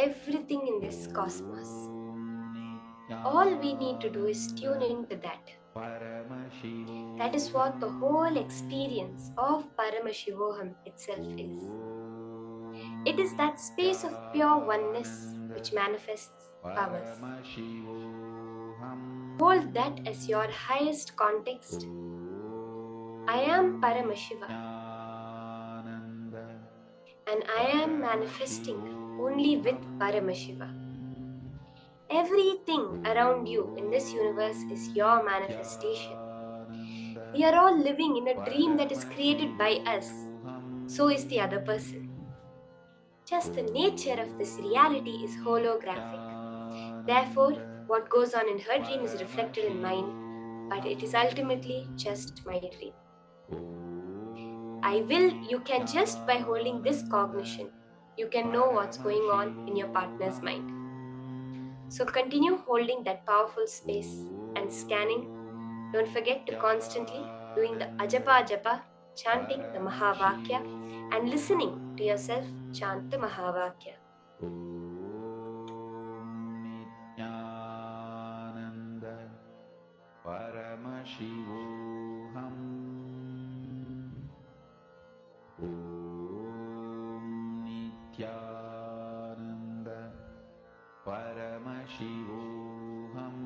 everything in this cosmos. All we need to do is tune into that. That is what the whole experience of Paramashivoham itself is. It is that space of pure oneness which manifests powers. Hold that as your highest context. I am Paramashiva, and I am manifesting only with Paramashiva. Everything around you in this universe is your manifestation. We are all living in a dream that is created by us. So is the other person. Just the nature of this reality is holographic. Therefore, what goes on in her dream is reflected in mine, but it is ultimately just my dream. You can just by holding this cognition, you can know what's going on in your partner's mind. So continue holding that powerful space and scanning. Don't forget to constantly doing the ajapa japa, chanting the Mahavakya, and listening to yourself chant the Mahavakya. Paramashivoham. Om Nityananda Paramashivoham.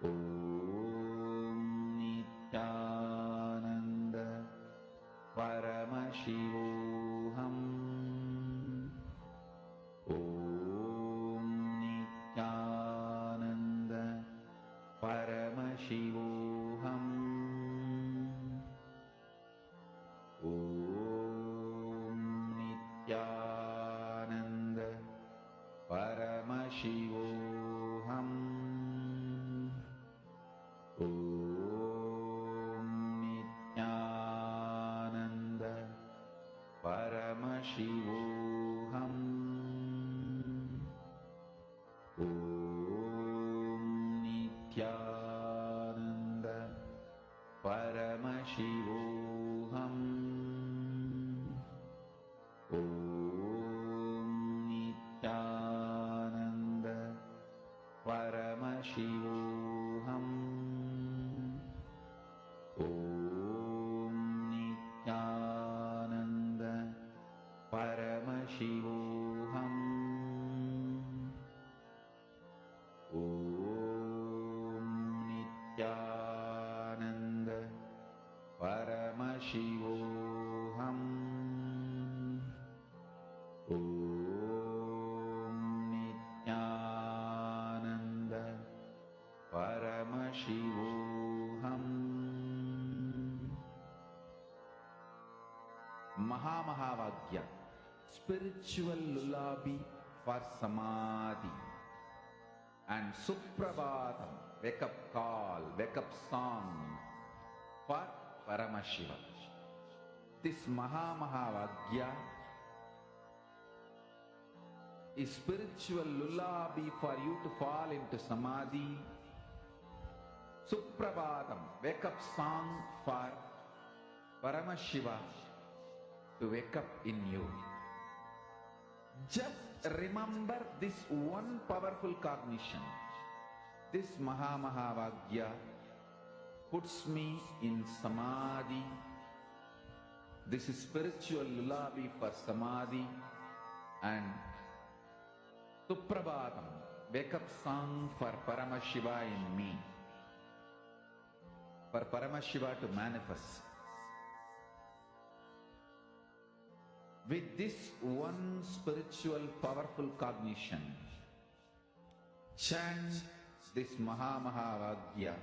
Om Nityananda Paramashivoham. Om Nityananda Paramashivoham. Om Nityananda Paramashivoham. Om Nityananda Paramashivoham. Om Nityananda Paramashivoham. Om Nityananda Paramashivoham. Om Nityananda Paramashivoham. Om Nityananda Paramashivoham. Om Nityananda Paramashivoham. Mahavagya, spiritual lullaby for samadhi, and Suprabhatam, wake up call, wake up song for Paramashiva. This Mahavagya is spiritual lullaby for you to fall into samadhi. Suprabhatam, wake up song for Paramashiva to wake up in you. Just remember this one powerful cognition. This Mahavagya puts me in samadhi. This is spiritual lullaby for samadhi, and Suprabhatam, wake up song for Paramashiva in me. For Paramashiva to manifest. With this one spiritual powerful cognition, chant this Mahavagya.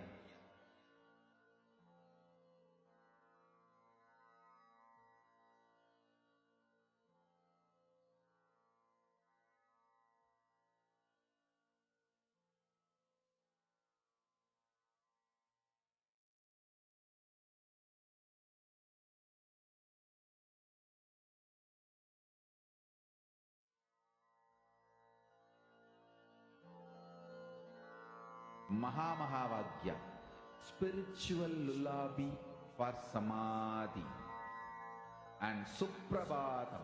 Mahavagya, spiritual lullaby for samadhi, and Suprabhatam,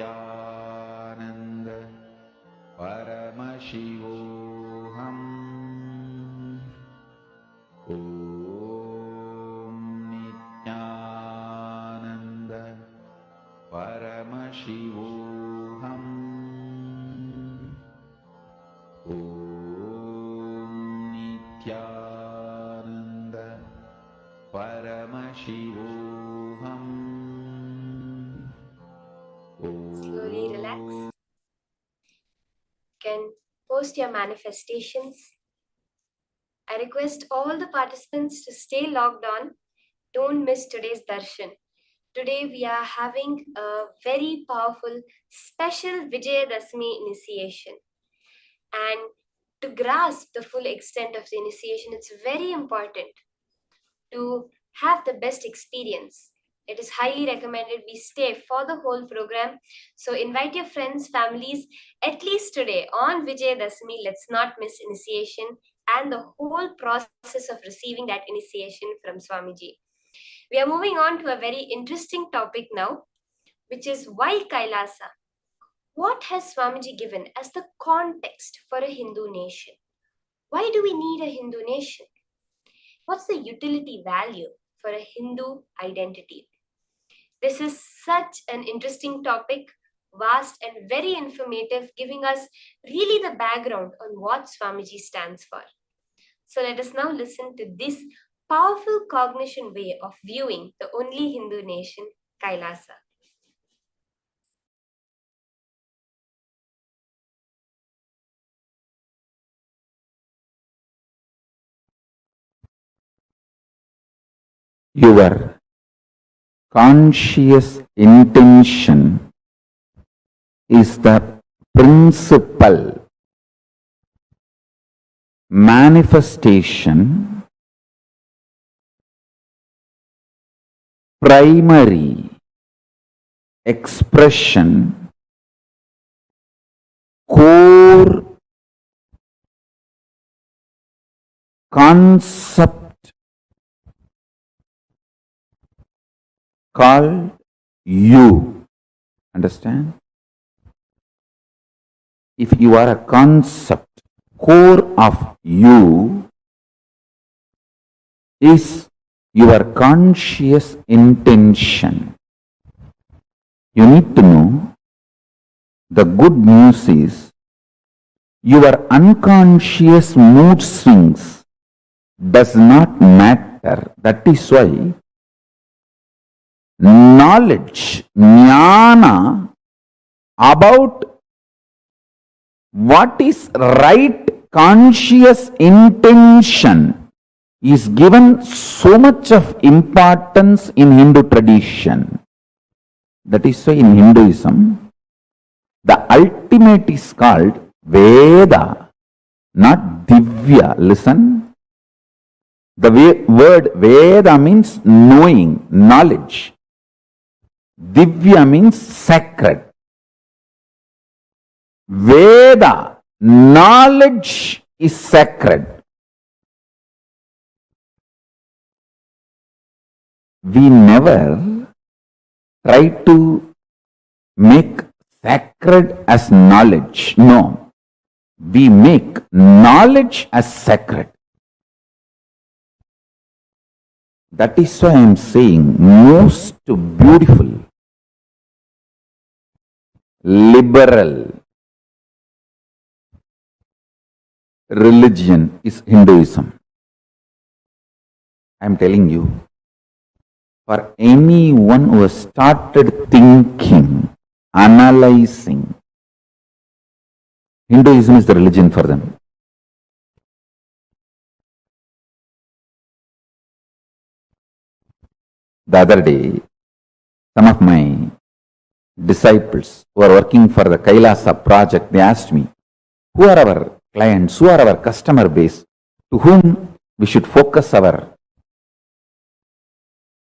Nityananda Paramashivoham. Om Nityananda Paramashivoham. Om Nityananda Paramashivoham. Slowly relax. You can post your manifestations. I request all the participants to stay logged on. Don't miss today's darshan. Today we are having a very powerful special Vijayadashmi initiation. And to grasp the full extent of the initiation, it's very important to have the best experience. It is highly recommended we stay for the whole program. So invite your friends, families, at least today on Vijayadashmi. Let's not miss initiation and the whole process of receiving that initiation from Swamiji. We are moving on to a very interesting topic now, which is why Kailasa. What has Swamiji given as the context for a Hindu nation? Why do we need a Hindu nation? What's the utility value for a Hindu identity? This is such an interesting topic, vast and very informative, giving us really the background on what Swamiji stands for. So let us now listen to this powerful cognition way of viewing the only Hindu nation, Kailasa. Your conscious intention is the principal manifestation, primary expression, core concept called you. Understand? If you are a concept, core of you is your conscious intention. You need to know the good news is your unconscious mood swings does not matter. That is why knowledge, jnana about what is right conscious intention is given so much of importance in Hindu tradition. That is why in Hinduism, the ultimate is called Veda, not Divya. Listen. The word Veda means knowing, knowledge. Divya means sacred. Veda, knowledge is sacred. We never try to make sacred as knowledge. No. We make knowledge as sacred. That is why I am saying most beautiful, liberal religion is Hinduism. I am telling you, for anyone who has started thinking, analyzing, Hinduism is the religion for them. The other day, some of my disciples who are working for the Kailasa project, they asked me, who are our clients, who are our customer base, to whom we should focus our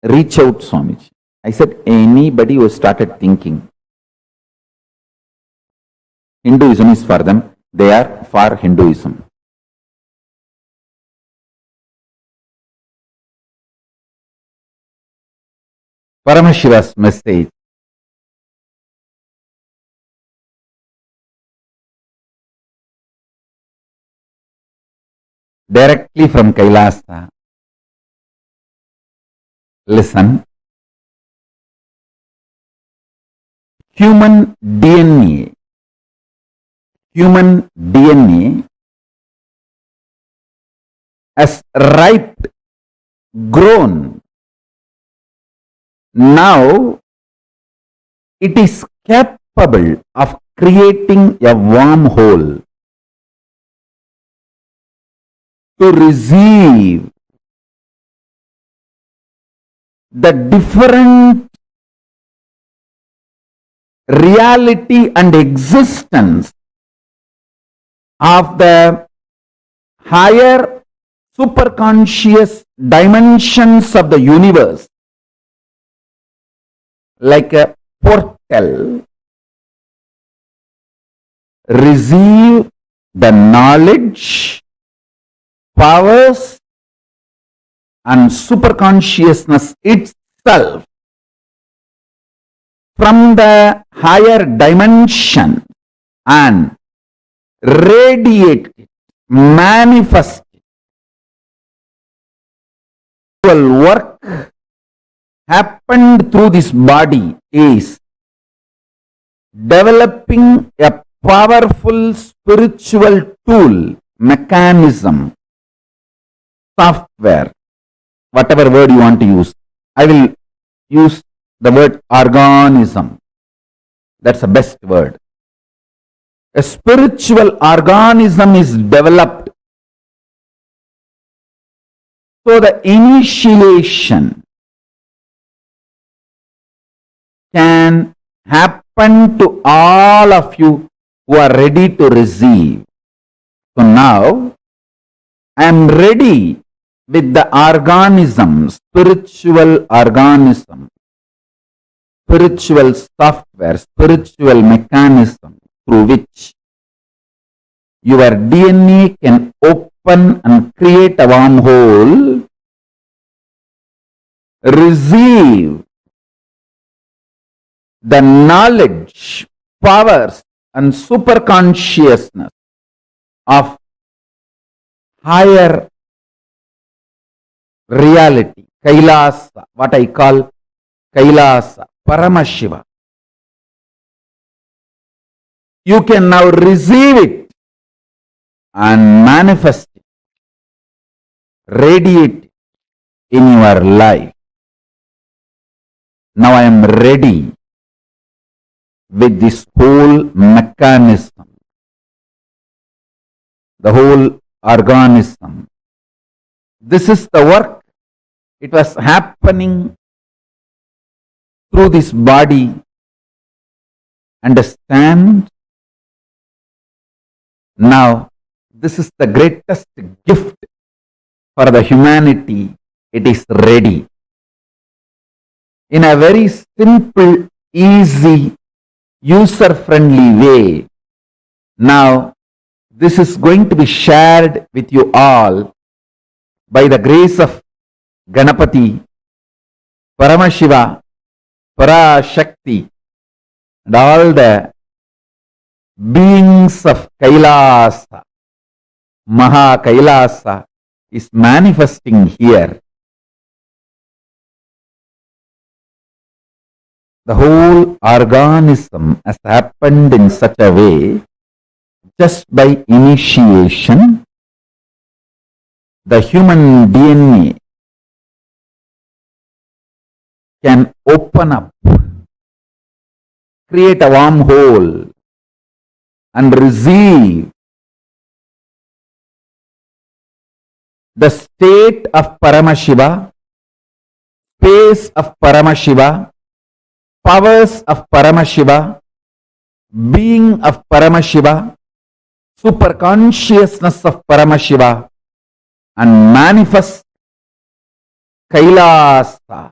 reach out, Swamiji. I said, anybody who started thinking. Hinduism is for them, they are for Hinduism. Paramashiva's message directly from Kailasa. Listen. Human DNA. Human DNA has ripe, grown. Now it is capable of creating a wormhole to receive the different reality and existence of the higher superconscious dimensions of the universe, like a portal, receive the knowledge, powers, and superconsciousness itself from the higher dimension and radiate it, manifest it. Work happened through this body is developing a powerful spiritual tool, mechanism, software, whatever word you want to use. I will use the word organism. That's the best word. A spiritual organism is developed. So the initiation can happen to all of you who are ready to receive. So now I am ready with the organism, spiritual organism, spiritual software, spiritual mechanism through which your DNA can open and create a wormhole, receive the knowledge, powers, and superconsciousness of higher reality, Kailasa, what I call Kailasa, Paramashiva. You can now receive it and manifest it, radiate it in your life. Now I am ready with this whole mechanism, the whole organism. This is the work. It was happening through this body. Understand? Now, this is the greatest gift for the humanity. It is ready. In a very simple, easy, user-friendly way. Now, this is going to be shared with you all by the grace of Ganapati, Paramashiva, Parashakti, and all the beings of Kailasa. Maha Kailasa is manifesting here. The whole organism has happened in such a way, just by initiation, the human DNA can open up, create a wormhole, and receive the state of Paramashiva, space of Paramashiva, powers of Paramashiva, being of Paramashiva, superconsciousness of Paramashiva, and manifest Kailasa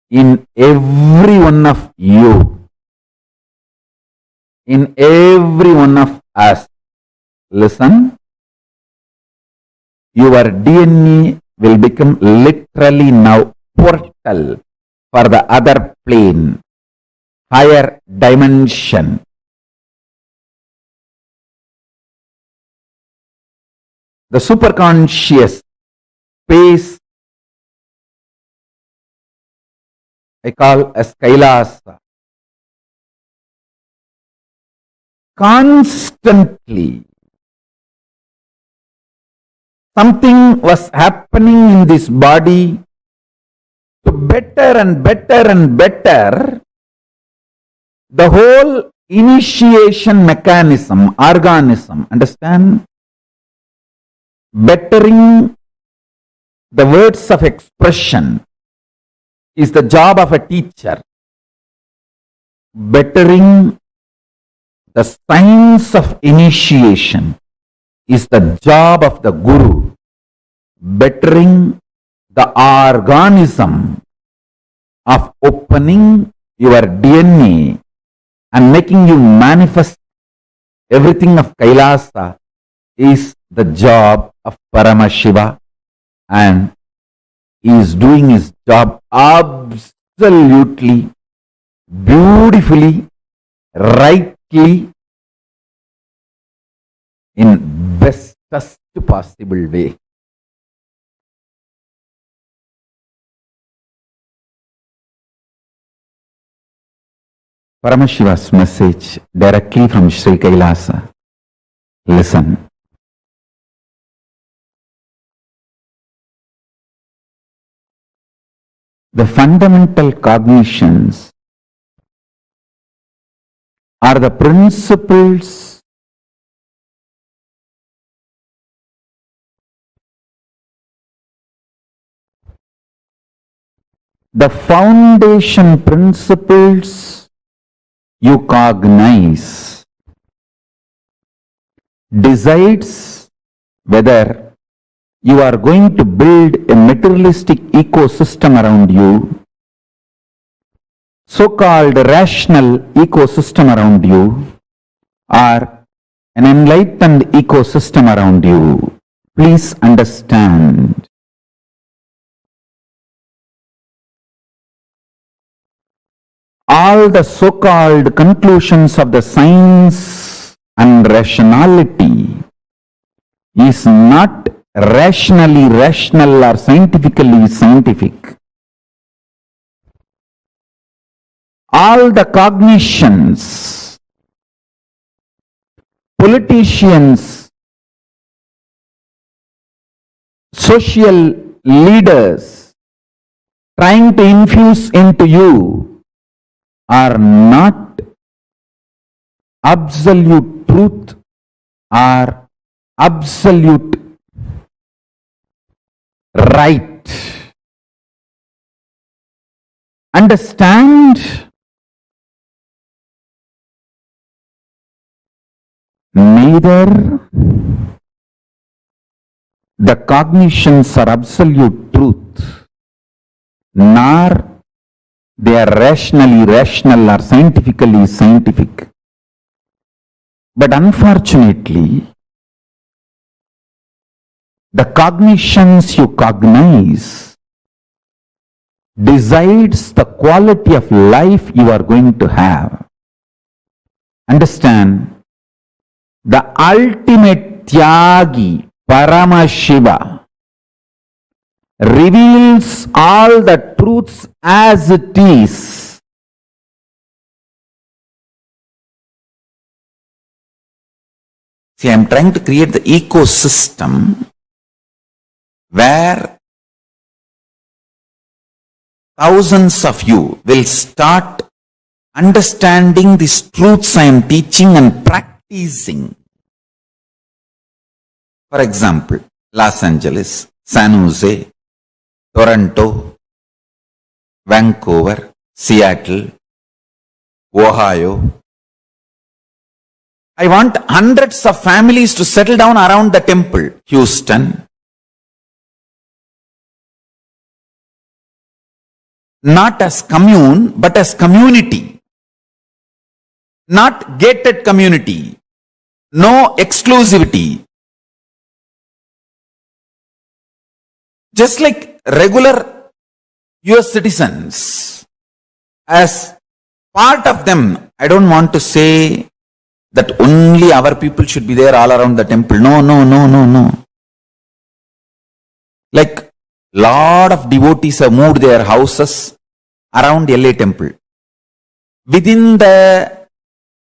in every one of you, in every one of us. Listen, your DNA will become literally now portal for the other plane, higher dimension. the superconscious space I call as Kailasa. Constantly, something was happening in this body to better and better and better the whole initiation mechanism, organism. Understand? Bettering the words of expression is the job of a teacher. Bettering the science of initiation is the job of the guru. Bettering the organism of opening your DNA and making you manifest everything of Kailasa is the job of Paramashiva, and he is doing his job absolutely beautifully, rightly, in bestest possible way. Paramashiva's message directly from Sri Kailasa. Listen. The fundamental cognitions are the principles the foundation principles you cognize decides whether you are going to build a materialistic ecosystem around you, so-called rational ecosystem around you, or an enlightened ecosystem around you. Please understand. All the so-called conclusions of the science and rationality is not rationally rational or scientifically scientific. All the cognitions, politicians, social leaders trying to infuse into you are not absolute truth or absolute right. Understand? Neither the cognitions are absolute truth, nor they are rationally rational or scientifically scientific. But unfortunately, the cognitions you cognize decides the quality of life you are going to have. Understand? The ultimate Tyagi, Paramashiva, reveals all the truths as it is. See, I am trying to create the ecosystem where thousands of you will start understanding these truths I am teaching and practicing. For example, Los Angeles, San Jose, Toronto, Vancouver, Seattle, Ohio. I want hundreds of families to settle down around the temple. Houston. Not as commune, but as community. Not gated community. No exclusivity. Just like regular US citizens, as part of them, I don't want to say that only our people should be there all around the temple. No. Like lot of devotees have moved their houses around LA temple. Within the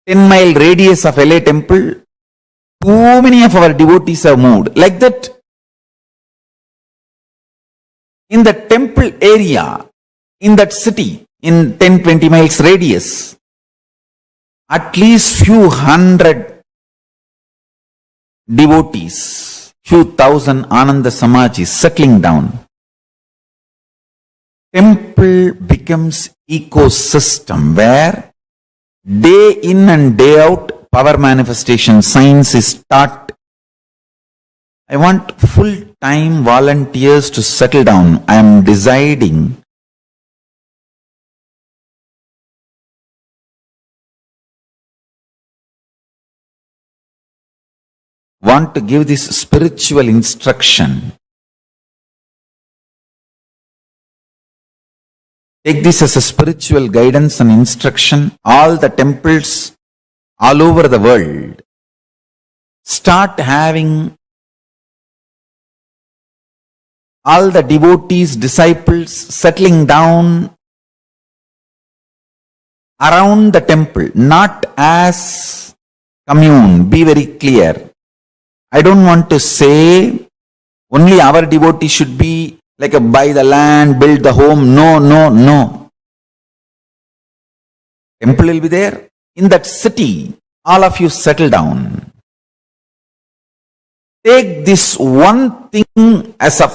10-mile radius of LA temple, too many of our devotees have moved. Like that, in the temple area, in that city, in 10-20 miles radius, at least few hundred devotees, few thousand Ananda Samajis settling down. Temple becomes ecosystem where day in and day out power manifestation science is taught. I want full-time volunteers to settle down. I am deciding want to give this spiritual instruction. Take this as a spiritual guidance and instruction. All the temples all over the world start having all the devotees, disciples settling down around the temple, not as commune. Be very clear. I don't want to say only our devotees should be like a buy the land, build the home. No, no, no. Temple will be there. In that city, all of you settle down. Take this one thing as a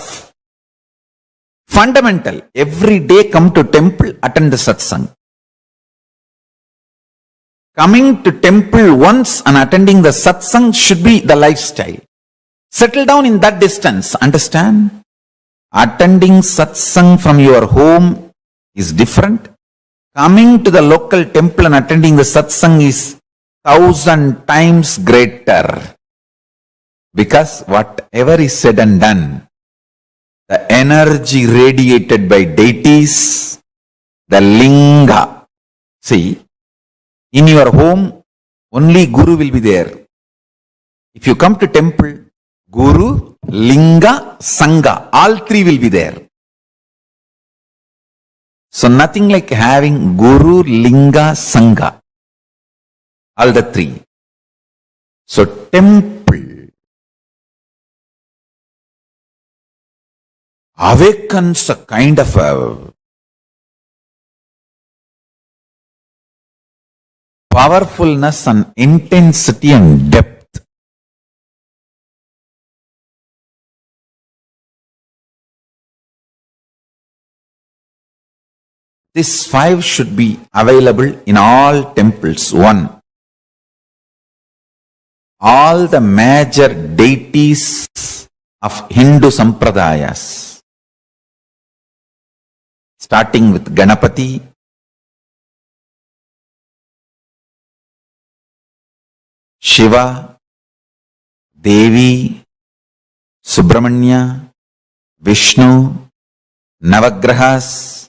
fundamental. Every day come to temple, attend the satsang. Coming to temple once and attending the satsang should be the lifestyle. Settle down in that distance. Understand? Attending satsang from your home is different. Coming to the local temple and attending the satsang is 1,000 times greater. Because whatever is said and done, the energy radiated by deities, the linga. See, in your home, only Guru will be there. If you come to temple, Guru, Linga, Sangha, all three will be there. So nothing like having Guru, Linga, Sangha. All the three. So temple awakens a kind of a powerfulness and intensity and depth. These 5 should be available in all temples. 1. All the major deities of Hindu sampradayas, starting with Ganapati, Shiva, Devi, Subramanya, Vishnu, Navagrahas,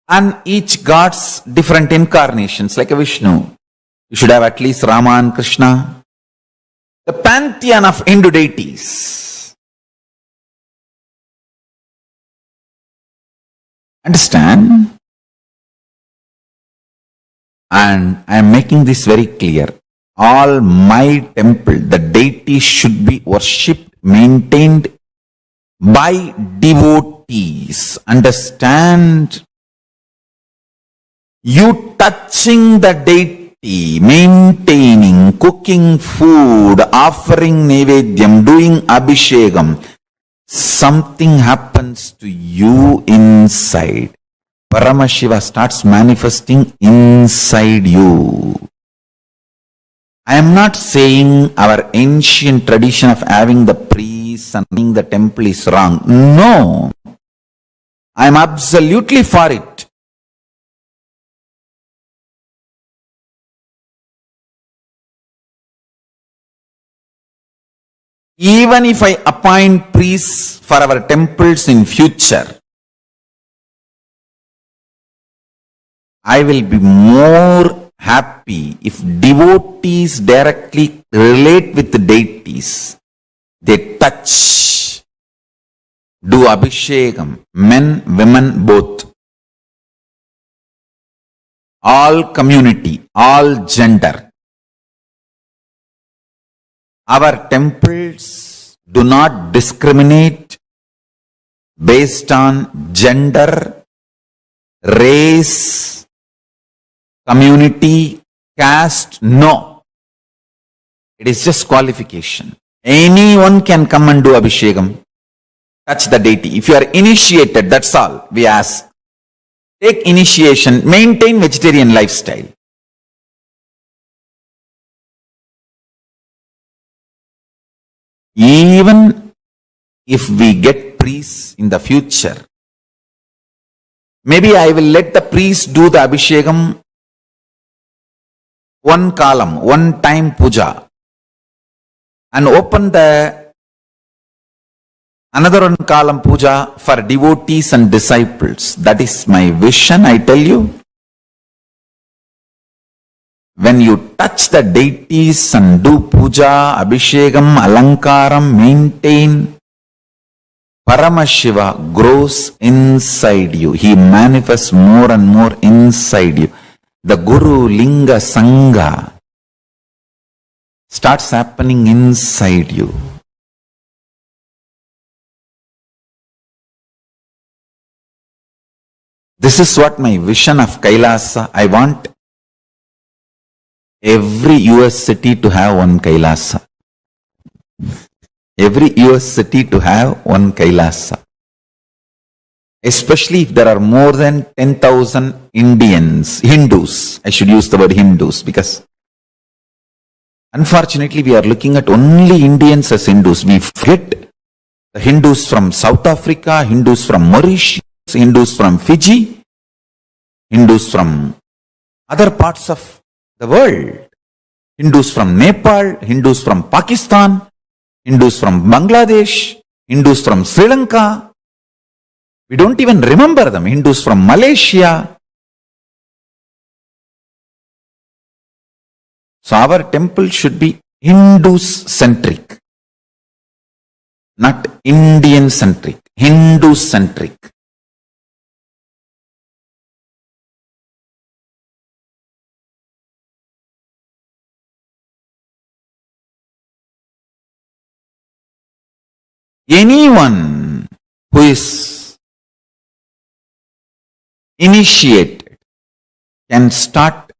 and each god's different incarnations, like a Vishnu. You should have at least Rama and Krishna. The pantheon of Hindu deities. Understand? And I am making this very clear. All my temple, the deities should be worshipped, maintained by devotees. Understand? You touching the deity, maintaining, cooking food, offering nevedyam, doing abhishekam, something happens to you inside. Paramashiva starts manifesting inside you. I am not saying our ancient tradition of having the priests and running the temple is wrong. No. I am absolutely for it. Even if I appoint priests for our temples in future, I will be more happy if devotees directly relate with the deities. They touch, do abhishekam, men, women, both. All community, all gender. Our temples do not discriminate based on gender, race, community, caste. No. It is just qualification. Anyone can come and do abhishekam, touch the deity. If you are initiated, that's all we ask. Take initiation, maintain vegetarian lifestyle. Even if we get priests in the future, maybe I will let the priest do the abhishekam one column, one time puja, and open the another one column puja for devotees and disciples. That is my vision, I tell you. When you touch the deities and do puja, abhishekam, alankaram, maintain, Paramashiva grows inside you. He manifests more and more inside you. The Guru, Linga, Sangha starts happening inside you. This is what my vision of Kailasa. I want every US city to have one Kailasa. Every US city to have one Kailasa. Especially if there are more than 10,000 Indians, Hindus. I should use the word Hindus because unfortunately we are looking at only Indians as Hindus. We forget the Hindus from South Africa, Hindus from Mauritius, Hindus from Fiji, Hindus from other parts of the world, Hindus from Nepal, Hindus from Pakistan, Hindus from Bangladesh, Hindus from Sri Lanka. We don't even remember them. Hindus from Malaysia. So our temple should be Hindu-centric, not Indian-centric, Hindu-centric. Anyone who is initiated can start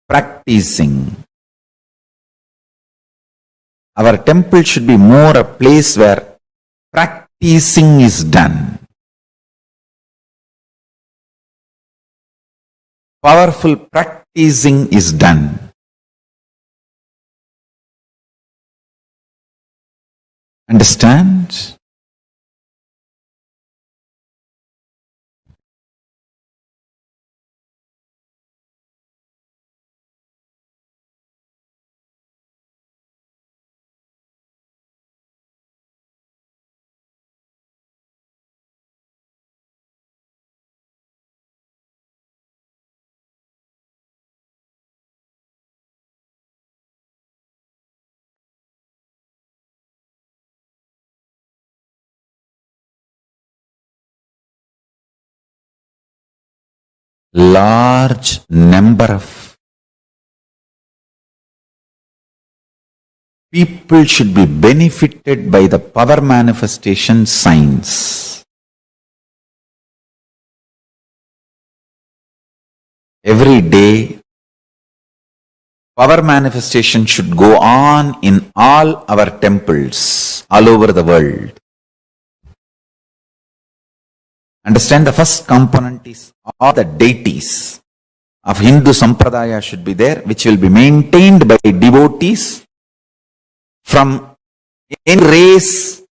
practicing. Our temple should be more a place where practicing is done. Powerful practicing is done. Understand? Large number of people should be benefited by the power manifestation signs. Every day, power manifestation should go on in all our temples all over the world. Understand, the first component is all the deities of Hindu Sampradaya should be there, which will be maintained by devotees from any race,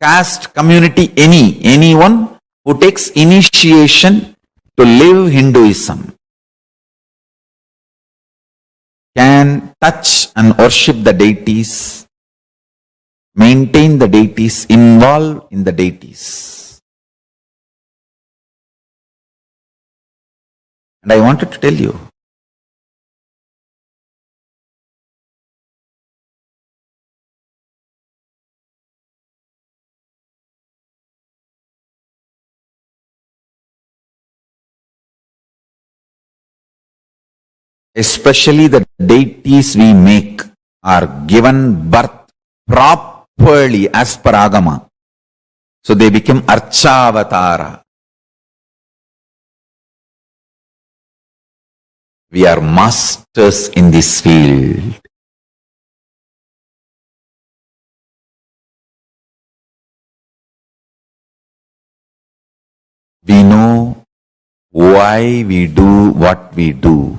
caste, community, anyone who takes initiation to live Hinduism can touch and worship the deities, maintain the deities, involve in the deities. And I wanted to tell you, especially the deities we make, are given birth properly as per Agama. So they become Archavatara. We are masters in this field. We know why we do what we do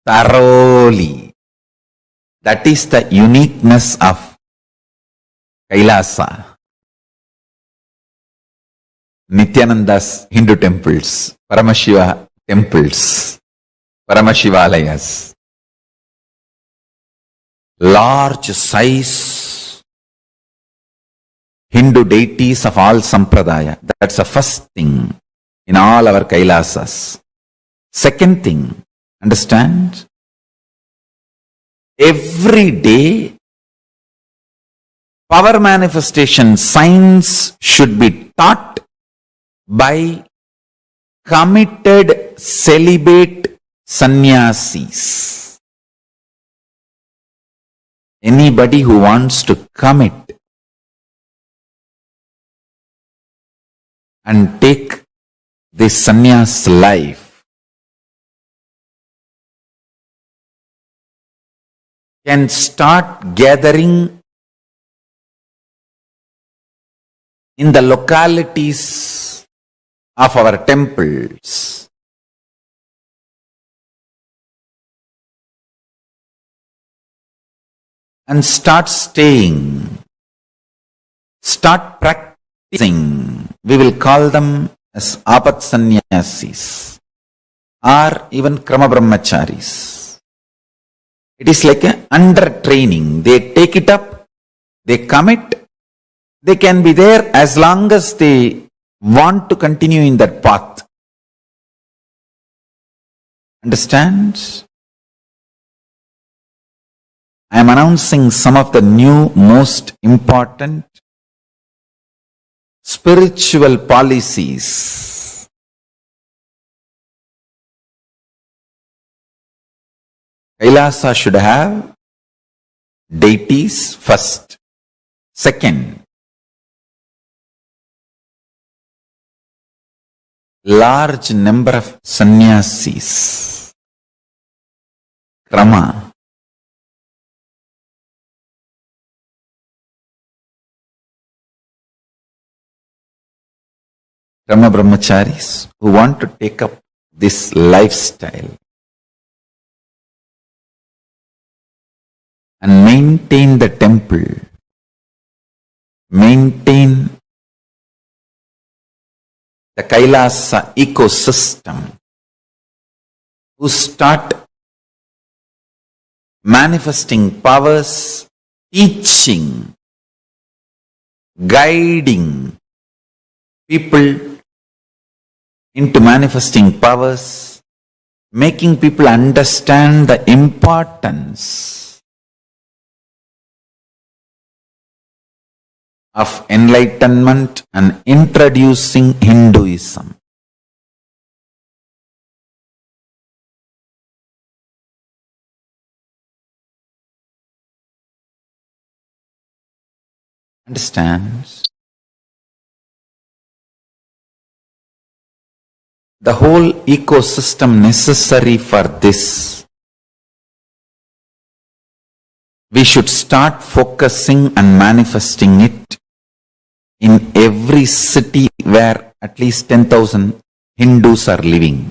thoroughly. That is the uniqueness of Kailasa. Nityananda's Hindu temples, Paramashiva temples, Paramashivalayas, large size Hindu deities of all sampradaya. That's the first thing in all our Kailasas. Second thing, understand? Every day, power manifestation science should be taught by committed celibate sannyasis. Anybody who wants to commit and take this sannyas life can start gathering in the localities of our temples. And start staying, start practicing. We will call them as apat sannyasis or even krama brahmacharis. It is like a under training. They take it up, they commit, they can be there as long as they want to continue in that path. Understand? I am announcing some of the new most important spiritual policies. Kailasa should have deities first. Second, large number of sannyasis. Krama. Krama brahmacharis who want to take up this lifestyle and maintain the temple, maintain the Kailasa ecosystem, who start manifesting powers, teaching, guiding people into manifesting powers, making people understand the importance of enlightenment and introducing Hinduism. Understand? The whole ecosystem necessary for this, we should start focusing and manifesting it in every city where at least 10,000 Hindus are living,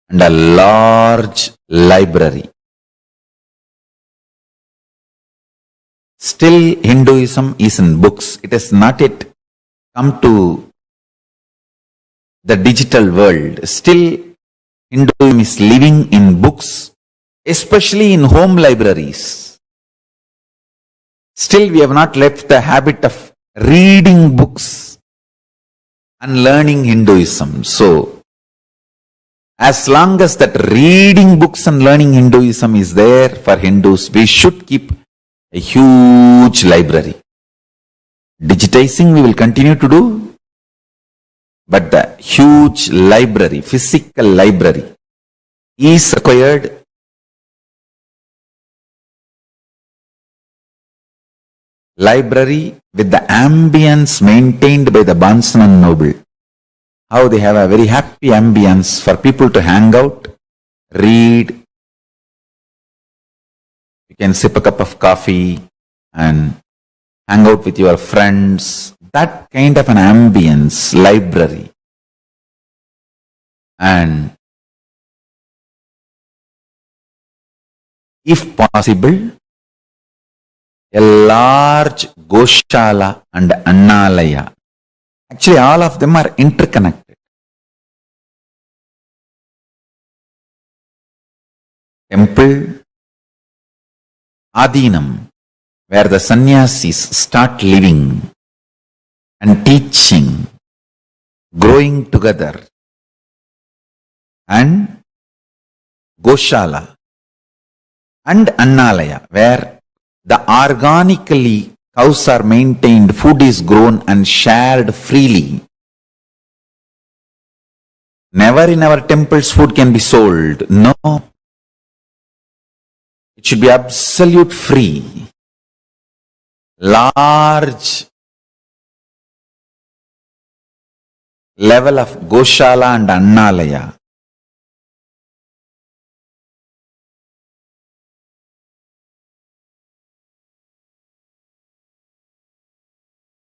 and a large library. Still Hinduism is in books. It has not yet come to the digital world. Still Hinduism is living in books, especially in home libraries. Still we have not left the habit of reading books and learning Hinduism. So as long as that reading books and learning Hinduism is there for Hindus, we should keep a huge library. Digitizing we will continue to do, but the huge library, physical library, is required. Library with the ambience maintained by the Barnes and Noble. How they have a very happy ambience for people to hang out, read. You can sip a cup of coffee and hang out with your friends. That kind of an ambience, library. And if possible, a large Goshala and Annalaya. Actually, all of them are interconnected. Temple, Adinam, where the sannyasis start living and teaching, growing together, and Goshala and Annalaya, where the organically cows are maintained, food is grown and shared freely. Never in our temples food can be sold. No. It should be absolute free. Large level of Goshala and Annalaya.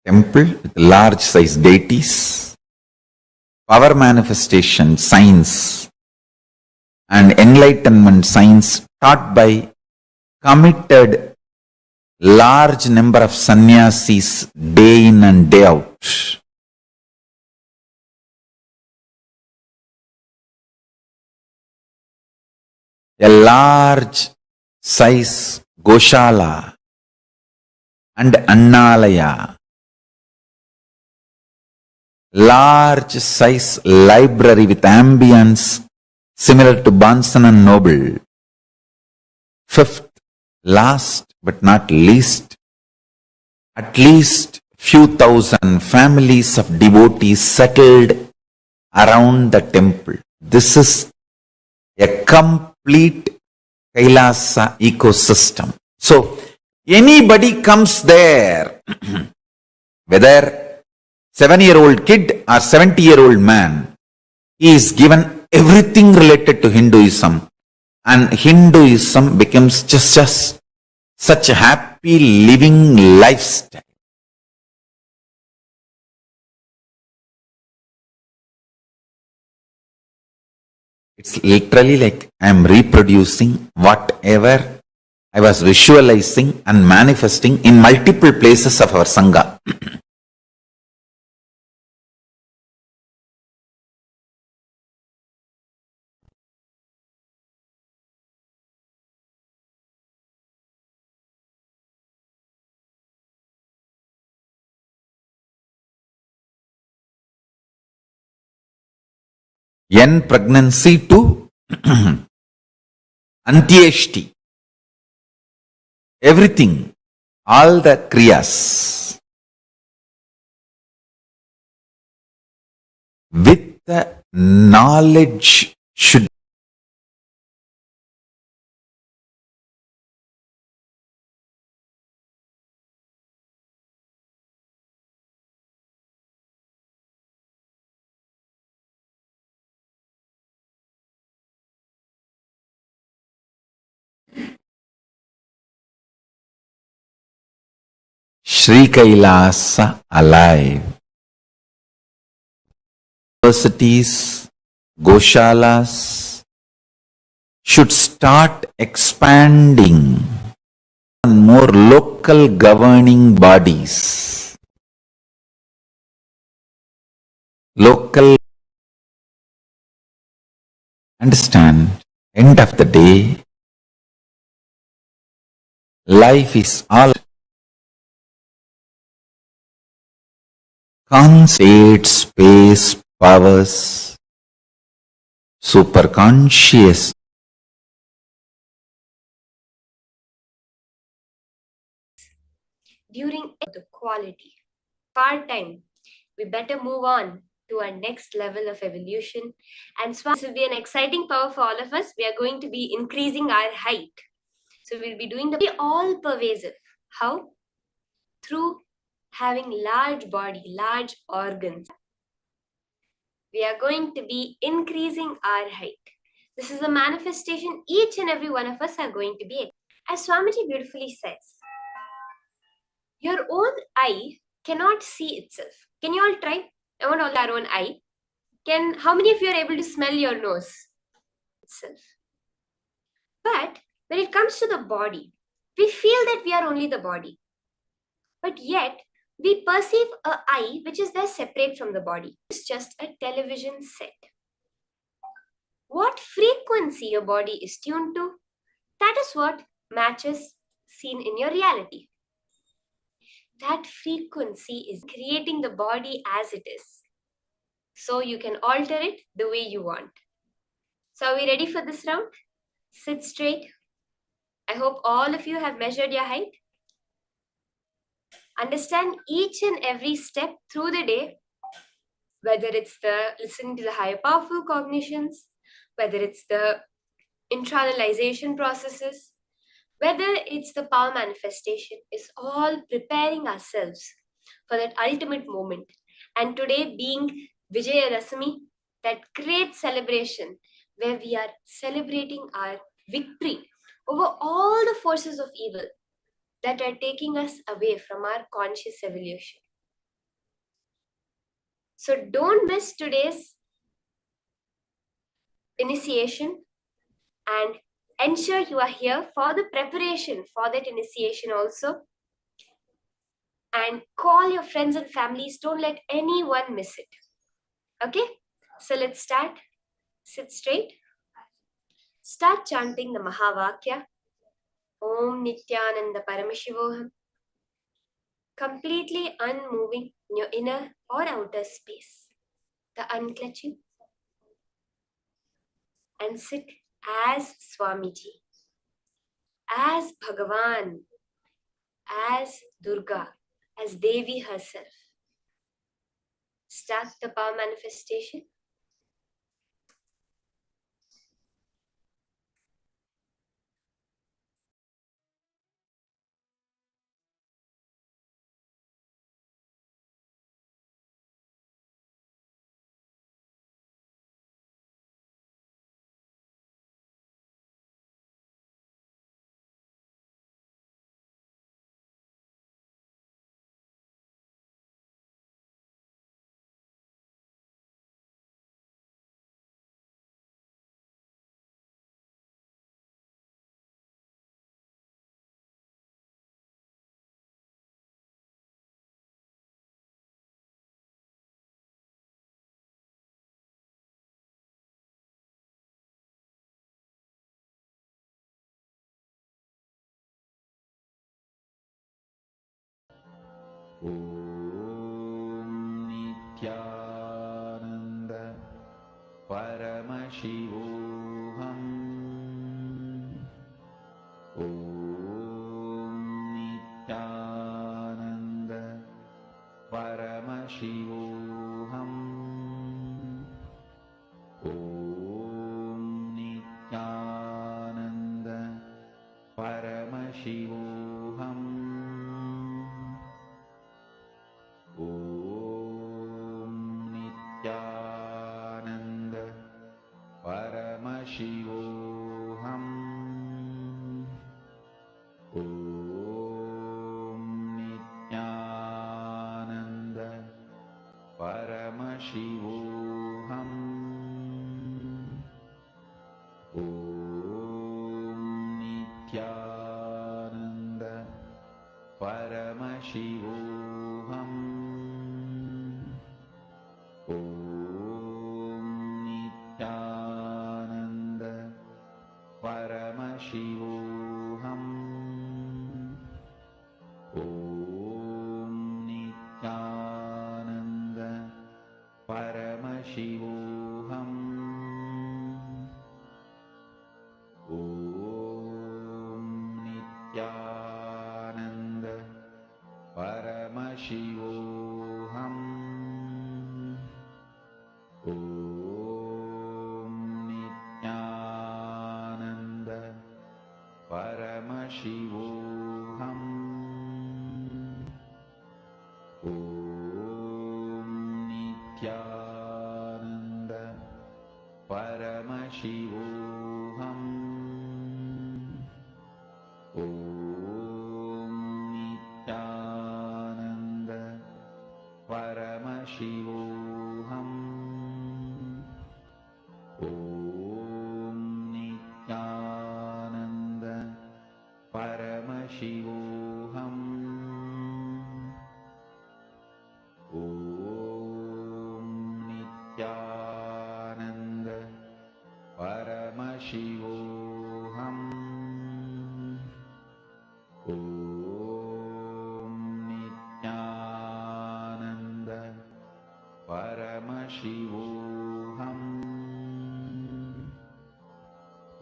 Temple with large size deities, power manifestation, science, and enlightenment science taught by committed large number of sannyasis day in and day out. A large size Goshala and Annalaya. Large size library with ambience similar to Barnes and Noble. Fifth, last but not least, at least few thousand families of devotees settled around the temple. This is a complete Kailasa ecosystem. So, anybody comes there, whether 7-year-old kid or 70-year-old man, he is given everything related to Hinduism, and Hinduism becomes just such a happy living lifestyle. It's literally like I am reproducing whatever I was visualizing and manifesting in multiple places of our Sangha. N pregnancy to Antyeshti. Everything, all the kriyas with the knowledge should Sri Kailasa alive. Universities, Goshalas should start expanding on more local governing bodies. Local, understand, end of the day, life is all state, space, powers, superconscious. During the quality. Part time. We better move on. to our next level of evolution. And Swami, this will be an exciting power for all of us. We are going to be increasing our height. So we'll be doing the all pervasive. How? Through having large body, large organs. We are going to be increasing our height. This is a manifestation each and every one of us are going to be. As Swamiji beautifully says, your own eye cannot see itself. Can you all try? I want all our own eye. How many of you are able to smell your nose itself? But when it comes to the body, we feel that we are only the body. But yet, we perceive a eye which is there separate from the body. It's just a television set. What frequency your body is tuned to, that is what matches seen in your reality. That frequency is creating the body as it is. So you can alter it the way you want. So are we ready for this round? Sit straight. I hope all of you have measured your height. Understand each and every step through the day, whether it's the listening to the higher powerful cognitions, whether it's the internalization processes, whether it's the power manifestation, is all preparing ourselves for that ultimate moment. And today being Vijaya Rasami, that great celebration where we are celebrating our victory over all the forces of evil that are taking us away from our conscious evolution. So don't miss today's initiation and ensure you are here for the preparation for that initiation also. And call your friends and families. Don't let anyone miss it. Okay? So let's start. Sit straight. Start chanting the Mahavakya. Om Nityananda Paramashivoham. Completely unmoving in your inner or outer space. The unclutching. And sit as Swamiji, as Bhagavan, as Durga, as Devi herself. Start the power manifestation. Om Nityananda Paramashivoham. Om Nityananda Paramashivoham. Om Nityananda Paramashivoham. Om Nityananda Paramashivoham. Om Nityananda Paramashivoham. Om Nityananda Paramashivoham. Om Nityananda Paramashivoham. Om Nityananda Paramashivoham. Om Nityananda Paramashivoham. परमशिवोऽहम् ॐ नित्यानन्द परमशिवोऽहम् ॐ नित्यानन्द परमशिवोऽहम् ॐ नित्यानन्द परमशिवोऽहम् ॐ नित्यानन्द परमशिवोऽहम्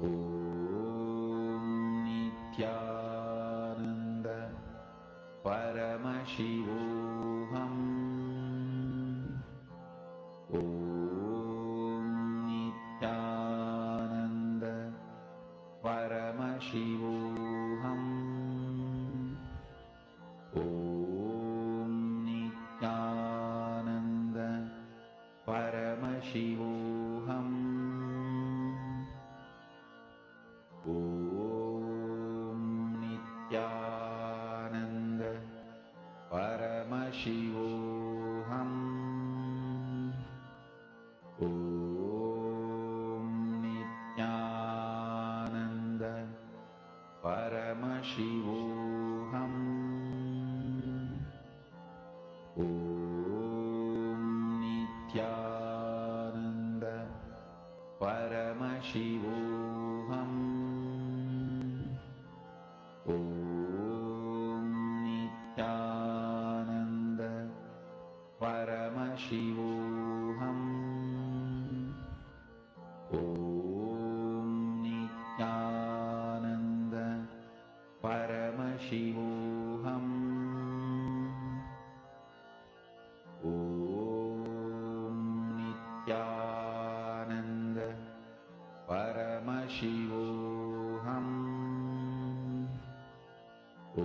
ॐ नित्यानन्द परमशिवोऽहम् ॐ नित्यानन्द परमशिवोऽहम् ॐ नित्यानन्द परमशिवोऽहम् ॐ नित्यानन्द परमशिवोऽहम् ॐ नित्यानन्द परमशिवोऽहम् ॐ नित्यानन्द परमशिवोऽहम् ॐ नित्यानन्द परमशिवोऽहम् ॐ नित्यानन्द परमशिवोऽहम् ॐ नित्यानन्द परमशिवोऽहम् ॐ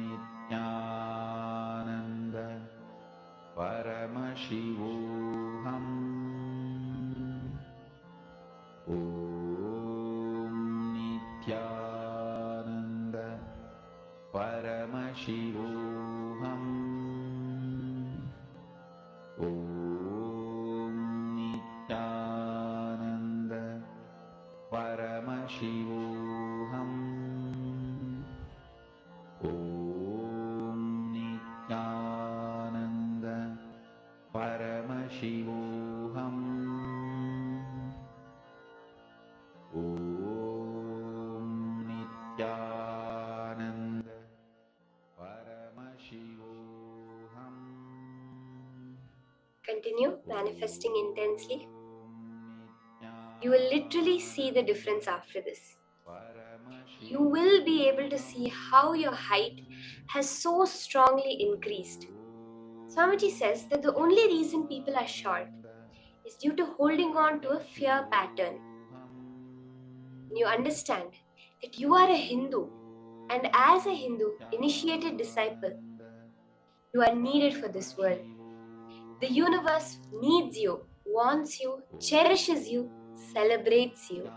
नित्यानन्द परमशिवोऽहम् ॐ नित्यानन्द परमशिवोऽहम् ॐ नित्यानन्द परमशिवोऽहम् ॐ नित्यानन्द परमशिवोऽहम् ॐ नित्यानन्द परमशिवोऽहम् Continue manifesting intensely. You will literally see the difference after this. You will be able to see how your height has so strongly increased. Swamiji says that the only reason people are short is due to holding on to a fear pattern. When you understand that you are a Hindu, and as a Hindu initiated disciple, you are needed for this world. The universe needs you, wants you, cherishes you, celebrates you.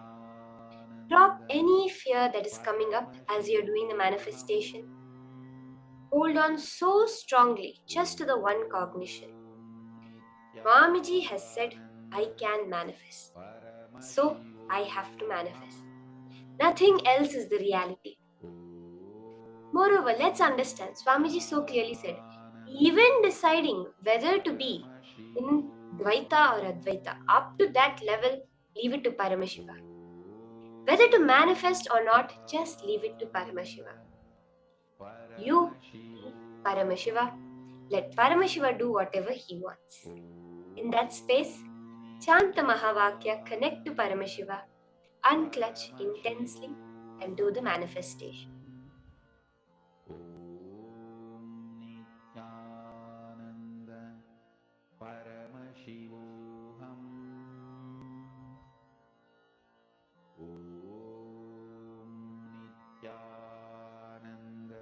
Drop any fear that is coming up as you're doing the manifestation. Hold on so strongly just to the one cognition. Swamiji has said, I can manifest. So I have to manifest. Nothing else is the reality. Moreover, let's understand, Swamiji so clearly said, even deciding whether to be in Dvaita or Advaita, up to that level, leave it to Paramashiva. Whether to manifest or not, just leave it to Paramashiva. You be Paramashiva. Let Paramashiva do whatever he wants. In that space, chant the Mahavakya, connect to Paramashiva, unclutch intensely, and do the manifestation. Nityanand परमशिवोऽहम् ॐ नित्यानन्द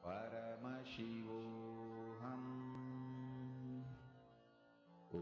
परमशिवोऽहम् ॐ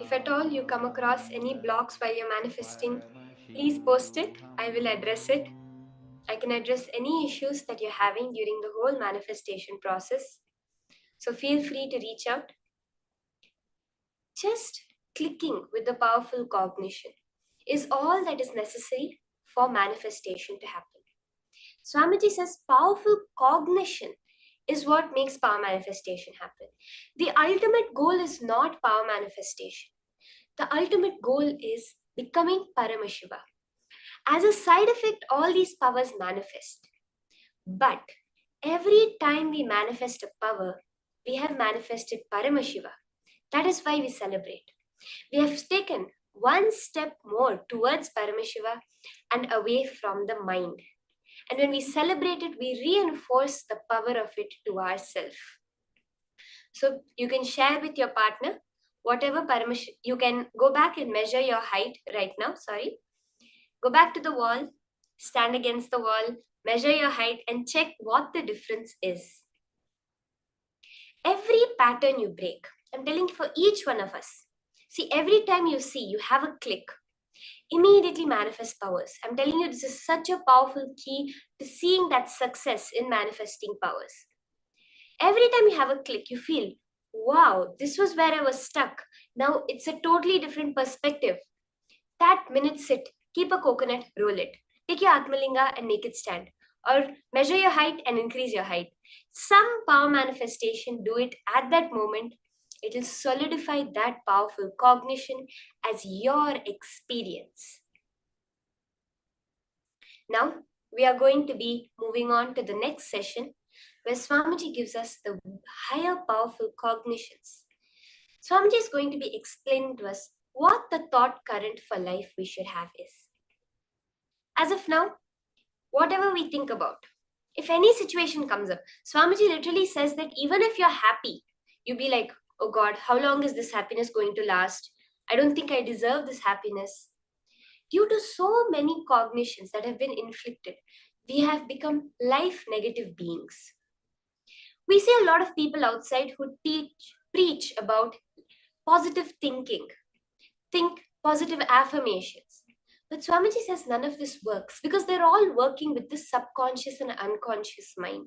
If at all you come across any blocks while you're manifesting, please post it. I will address it. I can address any issues that you're having during the whole manifestation process. So feel free to reach out. Just clicking with the powerful cognition is all that is necessary for manifestation to happen. Swamiji says powerful cognition is what makes power manifestation happen. The ultimate goal is not power manifestation. The ultimate goal is becoming Paramashiva. As a side effect, all these powers manifest. But every time we manifest a power, we have manifested Paramashiva. That is why we celebrate. We have taken one step more towards Paramashiva and away from the mind. And when we celebrate it, we reinforce the power of it to ourselves. So you can share with your partner whatever Paramashiva. You can go back and measure your height right now. Go back to the wall, stand against the wall, measure your height, and check what the difference is. Every pattern you break, I'm telling you for each one of us. See, every time you see, you have a click, immediately manifest powers. I'm telling you, this is such a powerful key to seeing that success in manifesting powers. Every time you have a click, you feel, wow, this was where I was stuck. Now it's a totally different perspective. That minute sit, keep a coconut, roll it. Take your Atmalinga and make it stand. Or measure your height and increase your height. Some power manifestation, do it at that moment. It will solidify that powerful cognition as your experience. Now, we are going to be moving on to the next session where Swamiji gives us the higher powerful cognitions. Swamiji is going to be explaining to us what the thought current for life we should have is. As of now, whatever we think about, if any situation comes up, Swamiji literally says that even if you're happy, you be like, oh God, how long is this happiness going to last? I don't think I deserve this happiness. Due to so many cognitions that have been inflicted, we have become life negative beings. We see a lot of people outside who preach about positive thinking, think positive affirmations. But Swamiji says none of this works because they're all working with the subconscious and unconscious mind.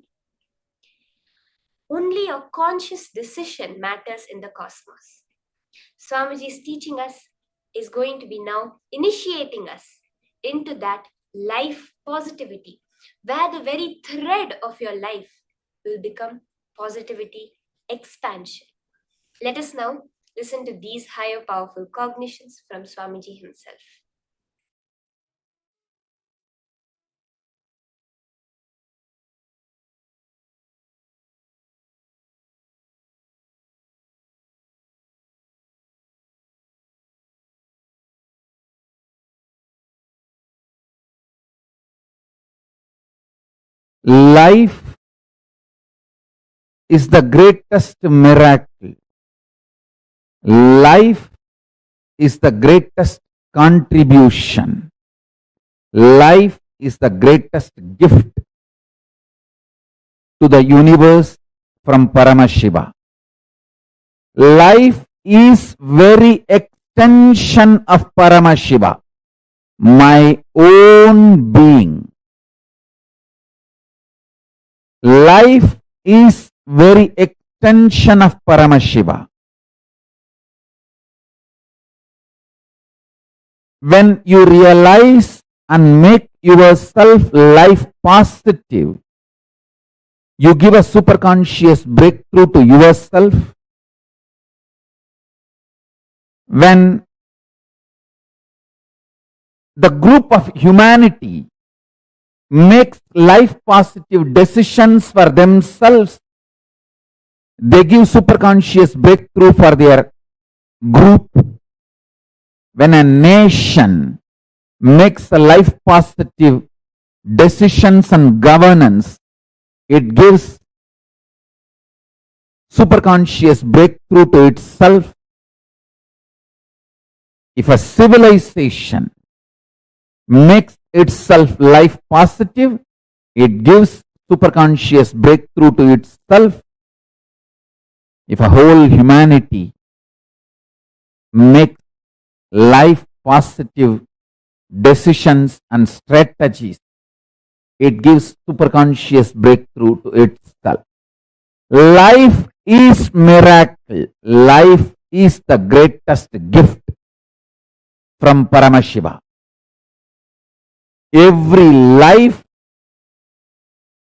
Only a conscious decision matters in the cosmos. Swamiji's teaching us is going to be now initiating us into that life positivity, where the very thread of your life will become positivity expansion. Let us now listen to these higher powerful cognitions from Swamiji himself. Life is the greatest miracle. Life is the greatest contribution. Life is the greatest gift to the universe from Paramashiva. Life is very extension of Paramashiva, my own being. Life is very extension of Paramashiva. When you realize and make yourself life positive, you give a superconscious breakthrough to yourself. When the group of humanity makes life positive decisions for themselves, they give superconscious breakthrough for their group. When a nation makes a life positive decisions and governance, it gives superconscious breakthrough to itself. If a civilization makes itself life positive, it gives superconscious breakthrough to itself. If a whole humanity makes life positive decisions and strategies, it gives superconscious breakthrough to itself. Life is miracle. Life is the greatest gift from Paramashiva. Every life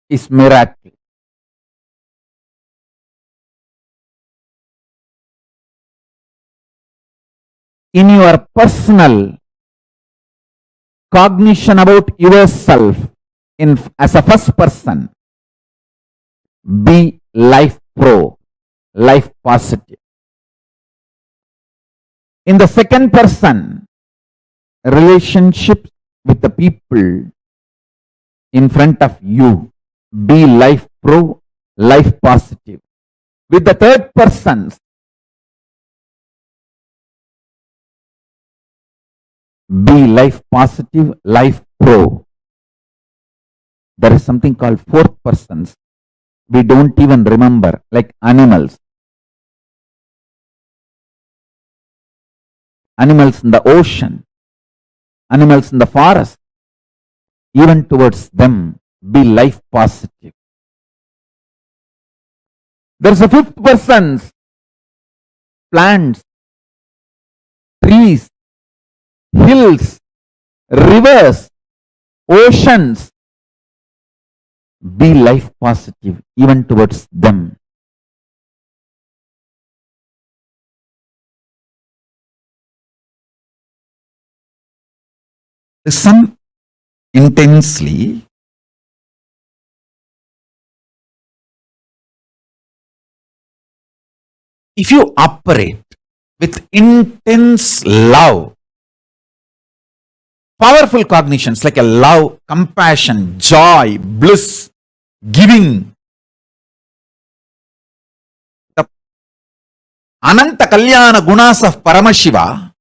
is miracle. In your personal cognition about yourself, as a first person, be life pro, life positive. In the second person, relationships with the people in front of you, be life pro, life positive. With the third person, be life positive, life pro. There is something called fourth persons. We don't even remember, like animals. Animals in the ocean, animals in the forest, even towards them, be life positive. There's a fifth person, plants, trees, hills, rivers, oceans, be life positive even towards them. Listen intensely. If you operate with intense love, powerful cognitions like a love, compassion, joy, bliss, giving, the Ananta Kalyana gunas of Paramashiva,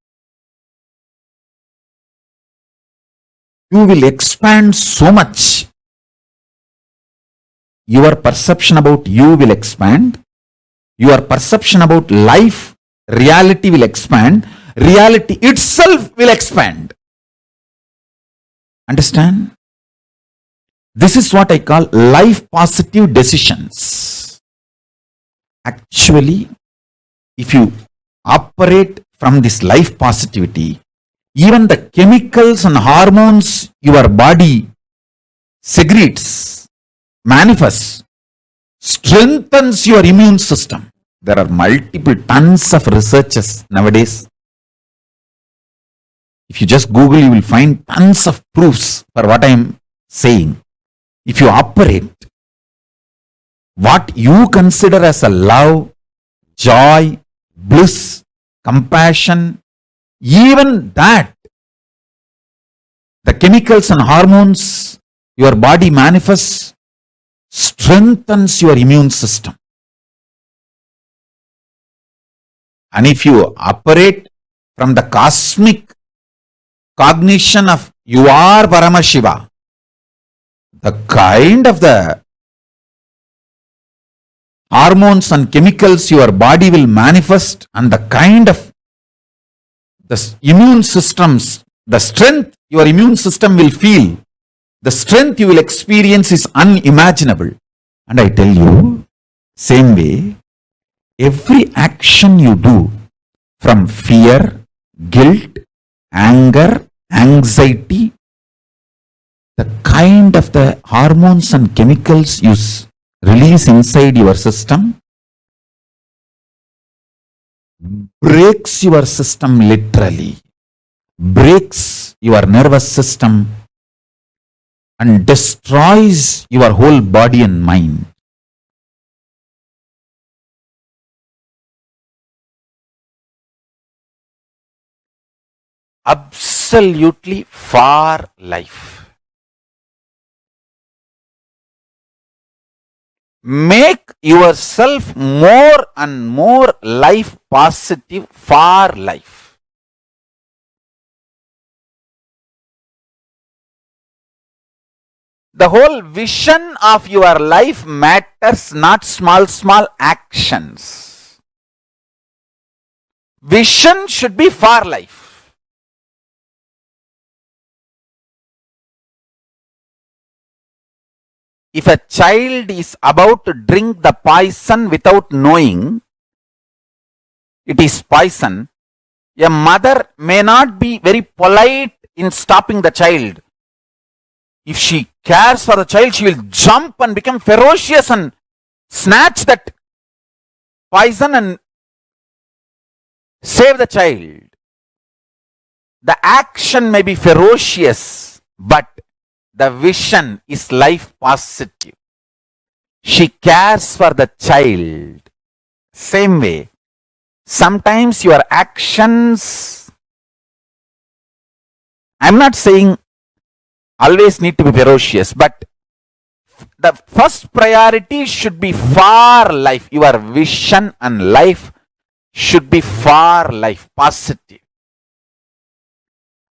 you will expand so much. Your perception about you will expand. Your perception about life, reality will expand. Reality itself will expand. Understand? This is what I call life positive decisions. Actually, if you operate from this life positivity, even the chemicals and hormones your body secretes, manifests, strengthens your immune system. There are multiple tons of researches nowadays. If you just Google, you will find tons of proofs for what I am saying. If you operate what you consider as a love, joy, bliss, compassion, even that, the chemicals and hormones your body manifests, strengthens your immune system. And if you operate from the cosmic cognition of you are Paramashiva, the kind of the hormones and chemicals your body will manifest and the kind of the immune systems, the strength your immune system will feel, the strength you will experience is unimaginable. And I tell you, same way, every action you do from fear, guilt, anger, anxiety, the kind of the hormones and chemicals you release inside your system breaks your system literally. breaks your nervous system and destroys your whole body and mind. Absolutely for life. Make yourself more and more life positive for life. The whole vision of your life matters, not small actions. Vision should be for life. If a child is about to drink the poison without knowing it is poison, a mother may not be very polite in stopping the child. If she cares for the child, she will jump and become ferocious and snatch that poison and save the child. The action may be ferocious, but the vision is life positive. She cares for the child. Same way, sometimes your actions, I'm not saying always need to be ferocious, but the first priority should be for life. Your vision and life should be for life, positive.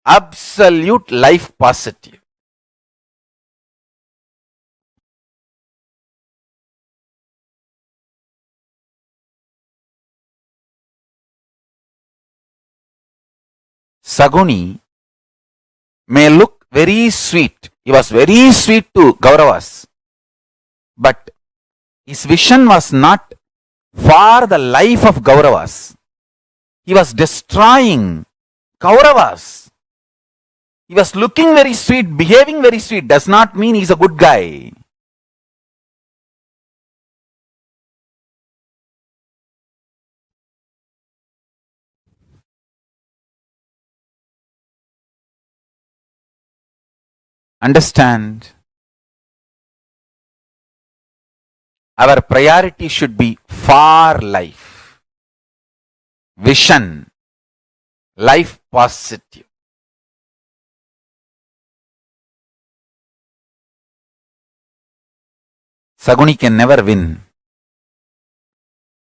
Absolute life positive. Saguni may look very sweet. He was very sweet to Kauravas. But his vision was not for the life of Kauravas. He was destroying Kauravas. He was looking very sweet, behaving very sweet. Does not mean he's a good guy. Understand? Our priority should be for life. Vision. Life positive. Saguni can never win.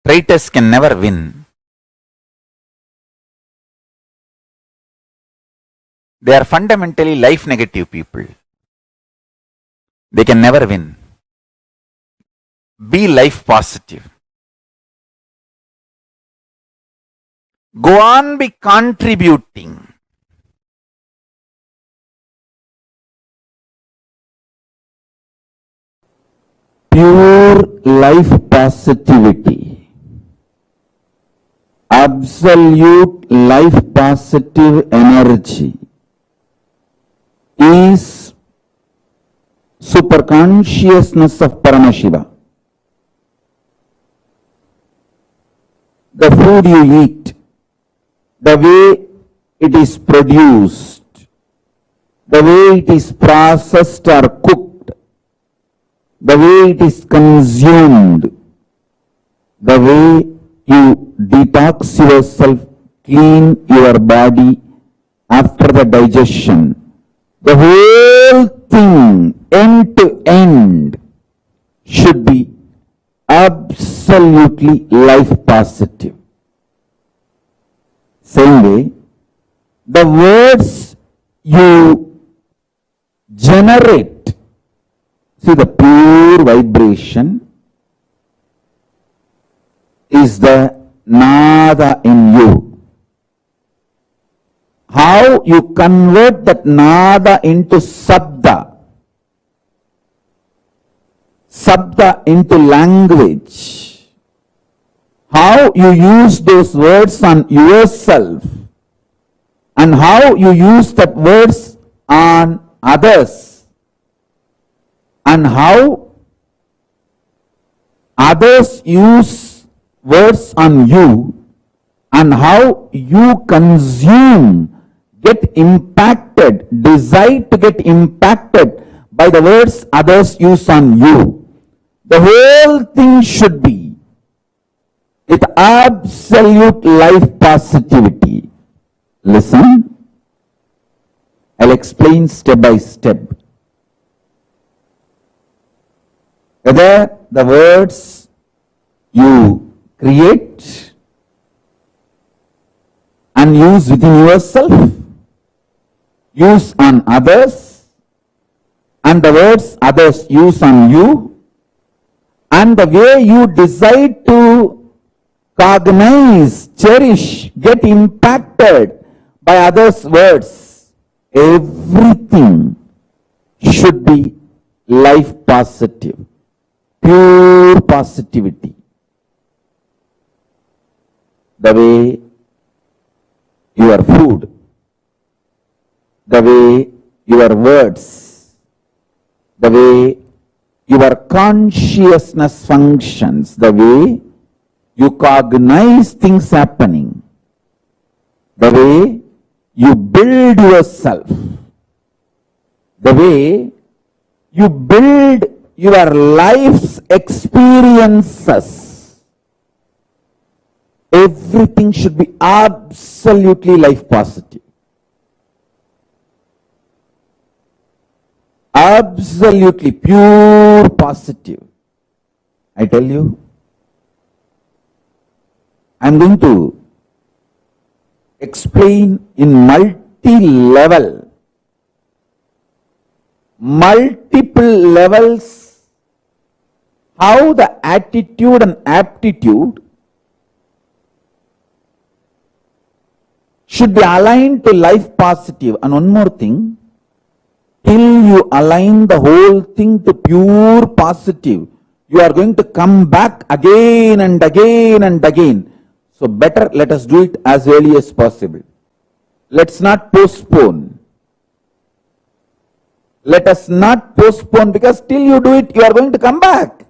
Traitors can never win. They are fundamentally life negative people. They can never win. Be life positive. Go on be contributing. Pure life positivity. Absolute life positive energy is superconsciousness of Paramashiva. The food you eat, the way it is produced, the way it is processed or cooked, the way it is consumed, the way you detox yourself, clean your body after the digestion, the whole thing, end to end, should be absolutely life positive. Same way, the words you generate, see the pure vibration is the nada in you. How you convert that nada into sabda, sabda into language, how you use those words on yourself and how you use that words on others and how others use words on you and how you consume get impacted, decide to get impacted by the words others use on you. The whole thing should be with absolute life positivity. Listen, I'll explain step by step. Whether the words you create and use within yourself, use on others, and the words others use on you, and the way you decide to cognize, cherish, get impacted by others' words, everything should be life positive, pure positivity. The way your food, the way your words, the way your consciousness functions, the way you cognize things happening, the way you build yourself, the way you build your life's experiences, everything should be absolutely life positive. Absolutely pure positive. I tell you, I'm going to explain in multi-level, multiple levels, how the attitude and aptitude should be aligned to life positive. And one more thing, till you align the whole thing to pure positive, you are going to come back again and again and again. So better let us do it as early as possible. Let's not postpone. Let us not postpone, because till you do it, you are going to come back.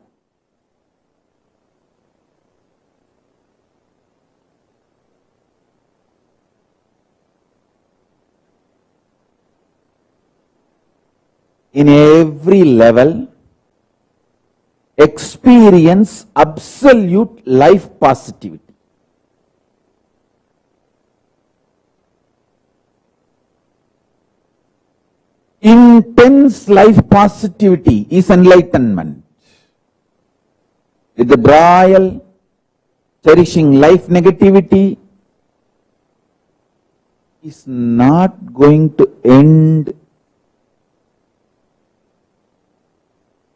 In every level, experience absolute life positivity. Intense life positivity is enlightenment. Withdrawal, cherishing life negativity is not going to end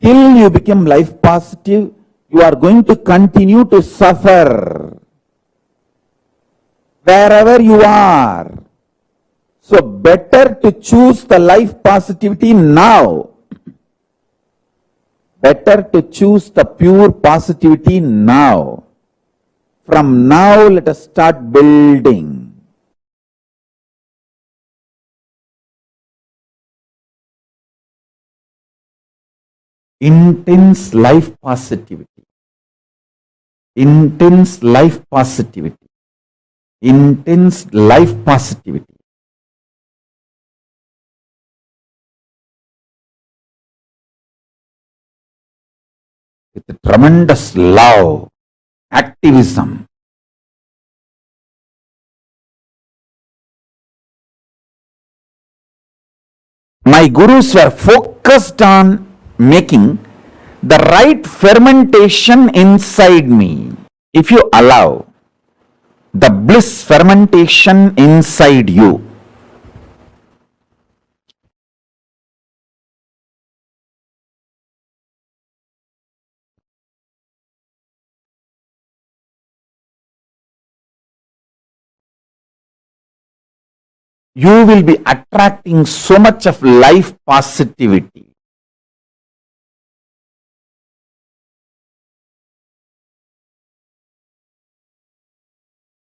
till you become life positive. You are going to continue to suffer wherever you are. So better to choose the life positivity now. Better to choose the pure positivity now. From now, let us start building. Intense life positivity. Intense life positivity. Intense life positivity. With tremendous love, activism. My gurus were focused on making the right fermentation inside me. If you allow the bliss fermentation inside you, you will be attracting so much of life positivity.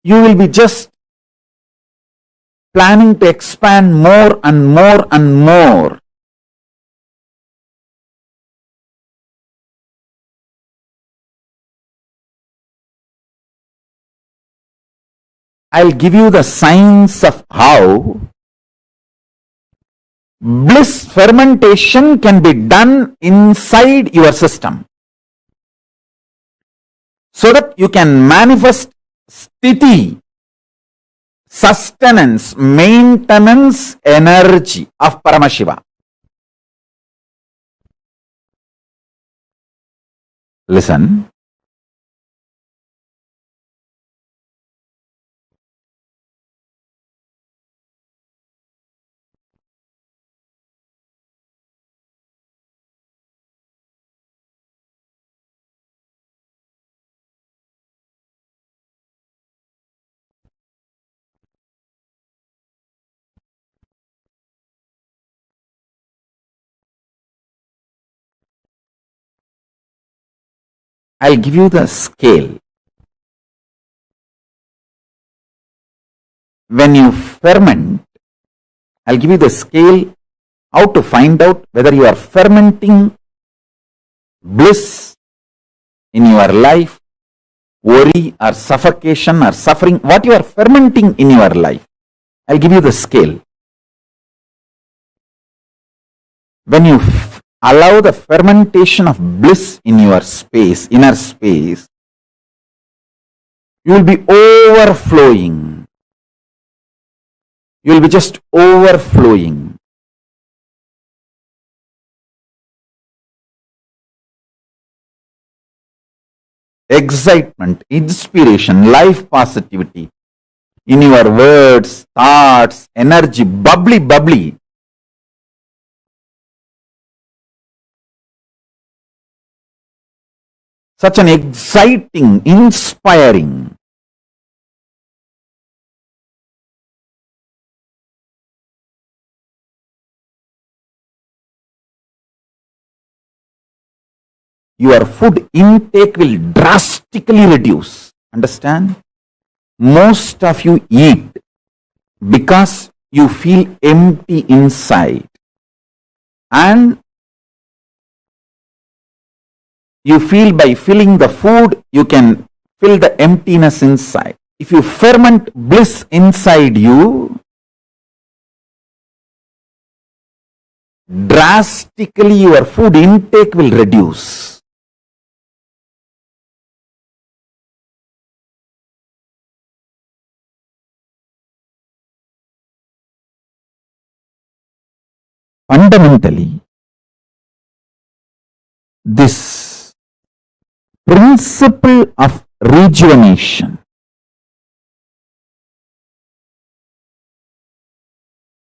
You will be just planning to expand more and more and more. I'll give you the signs of how bliss fermentation can be done inside your system so that you can manifest sthiti, sustenance, maintenance energy of Paramashiva. Listen. I'll give you the scale. When you ferment, I'll give you the scale how to find out whether you are fermenting bliss in your life, worry or suffocation or suffering, what you are fermenting in your life. I'll give you the scale. When you allow the fermentation of bliss in your space, inner space, you will be overflowing. You will be just overflowing. Excitement, inspiration, life positivity in your words, thoughts, energy, bubbly, bubbly. Such an exciting, inspiring. Your food intake will drastically reduce. Understand? Most of you eat because you feel empty inside. And you feel by filling the food, you can fill the emptiness inside. If you ferment bliss inside you, drastically your food intake will reduce. Fundamentally, this principle of rejuvenation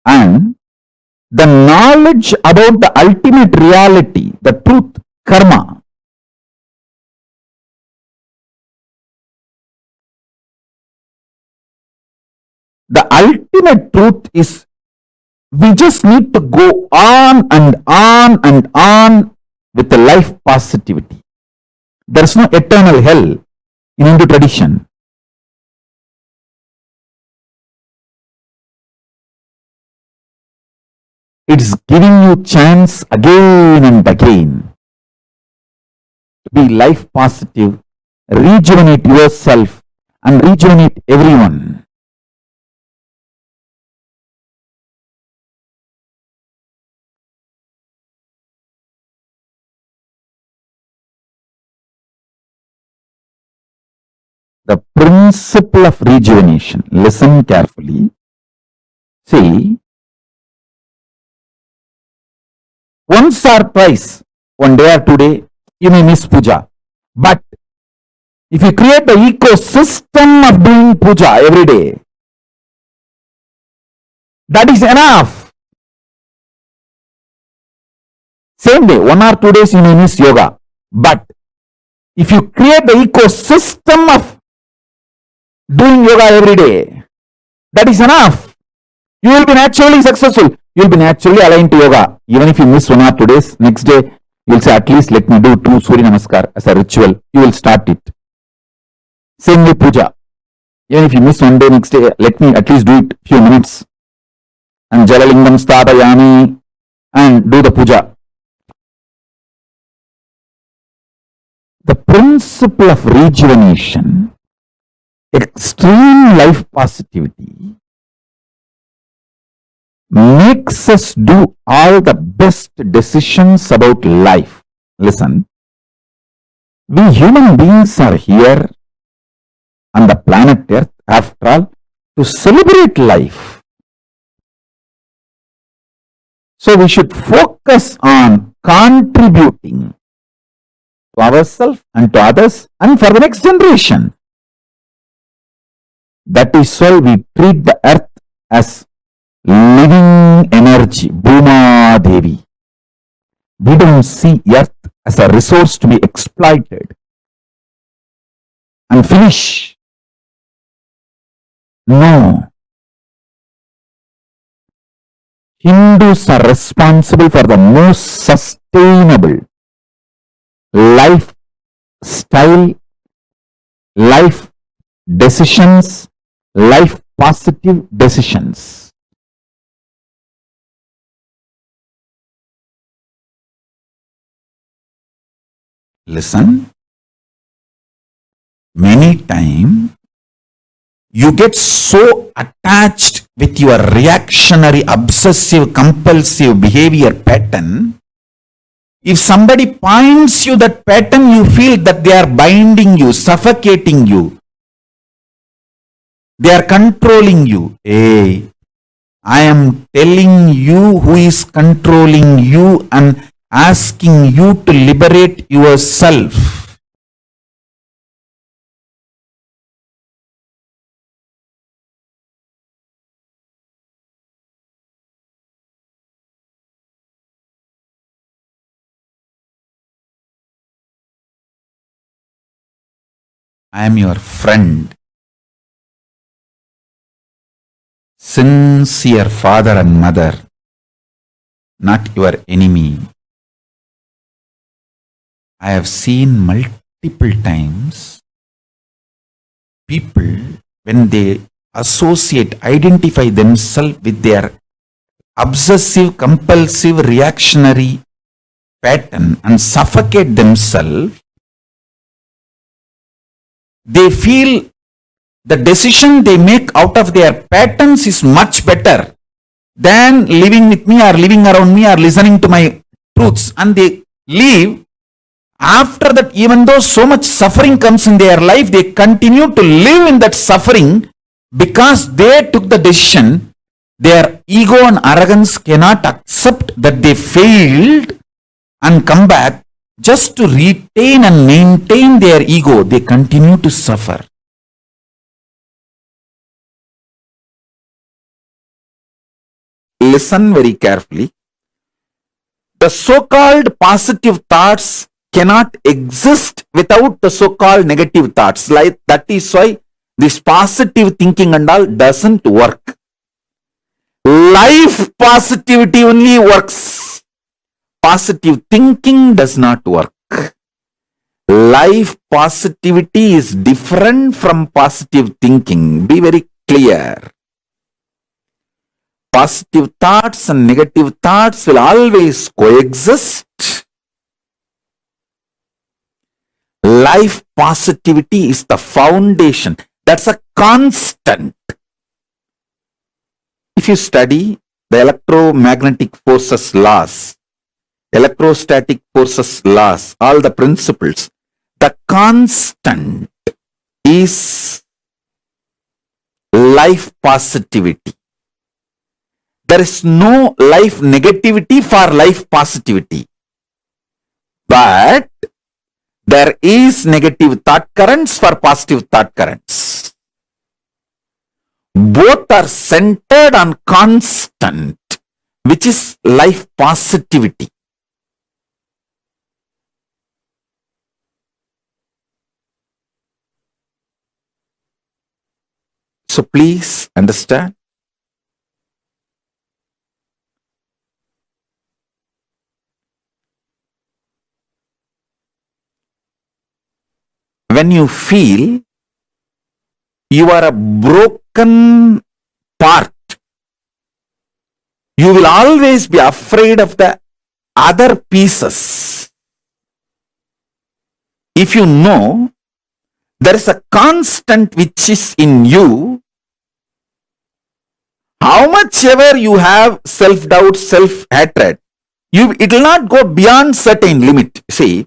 and the knowledge about the ultimate reality, the truth, karma, the ultimate truth is we just need to go on and on and on with the life positivity. There is no eternal hell in Hindu tradition. It's giving you chance again and again to be life positive, rejuvenate yourself and rejuvenate everyone. The principle of rejuvenation. Listen carefully. See, once or twice, one day or 2 days, you may miss puja. But if you create the ecosystem of doing puja every day, that is enough. Same day, 1 or 2 days you may miss yoga. But if you create the ecosystem of doing yoga every day, that is enough. You will be naturally successful. You will be naturally aligned to yoga. Even if you miss 1 or 2 days, next day you will say, at least let me do 2 Surya Namaskar as a ritual. You will start it. Same way puja. Even if you miss 1 day, next day, let me at least do it few minutes. And Jalalingam Stapayami and do the puja. The principle of rejuvenation, extreme life positivity, makes us do all the best decisions about life. Listen, we human beings are here on the planet Earth, after all, to celebrate life. So we should focus on contributing to ourselves and to others and for the next generation. That is why we treat the earth as living energy, Bhuma Devi. We don't see earth as a resource to be exploited and finish. No. Hindus are responsible for the most sustainable lifestyle, life decisions, life positive decisions. Listen, many times you get so attached with your reactionary, obsessive, compulsive behavior pattern. If somebody points you that pattern, you feel that they are binding you, suffocating you. They are controlling you. Hey, I am telling you who is controlling you and asking you to liberate yourself. I am your friend, sincere father and mother, not your enemy. I have seen multiple times people, when they associate, identify themselves with their obsessive, compulsive, reactionary pattern and suffocate themselves, they feel the decision they make out of their patterns is much better than living with me or living around me or listening to my truths, and they leave. After that, even though so much suffering comes in their life, they continue to live in that suffering because they took the decision. Their ego and arrogance cannot accept that they failed and come back. Just to retain and maintain their ego, they continue to suffer. Listen very carefully. The so-called positive thoughts cannot exist without the so-called negative thoughts. Like that is why this positive thinking and all doesn't work. Life positivity only works. Positive thinking does not work. Life positivity is different from positive thinking. Be very clear. Positive thoughts and negative thoughts will always coexist. Life positivity is the foundation. That's a constant. If you study the electromagnetic forces laws, electrostatic forces laws, all the principles, the constant is life positivity. There is no life negativity for life positivity. But there is negative thought currents for positive thought currents. Both are centered on constant, which is life positivity. So please understand. When you feel you are a broken part, you will always be afraid of the other pieces. If you know there is a constant which is in you, How much ever you have self-doubt, self-hatred, it will not go beyond certain limit. See,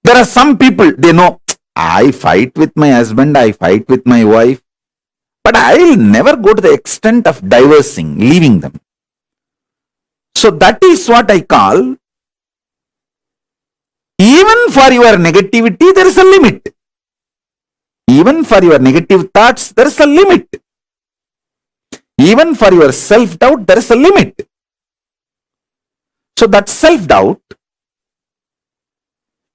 there are some people, they know, I fight with my husband, I fight with my wife, but I will never go to the extent of divorcing, leaving them. So that is what I call, even for your negativity, there is a limit. Even for your negative thoughts, there is a limit. Even for your self-doubt, there is a limit. So that self-doubt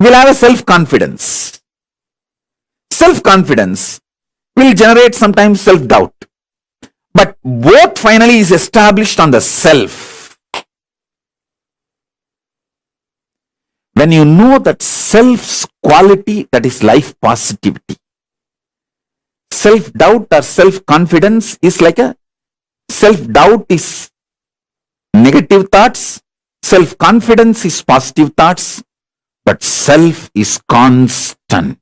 will have a self-confidence. Self-confidence will generate sometimes self-doubt. But both finally is established on the self. When you know that self's quality, that is life positivity. Self-doubt or self-confidence is like a self-doubt is negative thoughts, self-confidence is positive thoughts, but self is constant.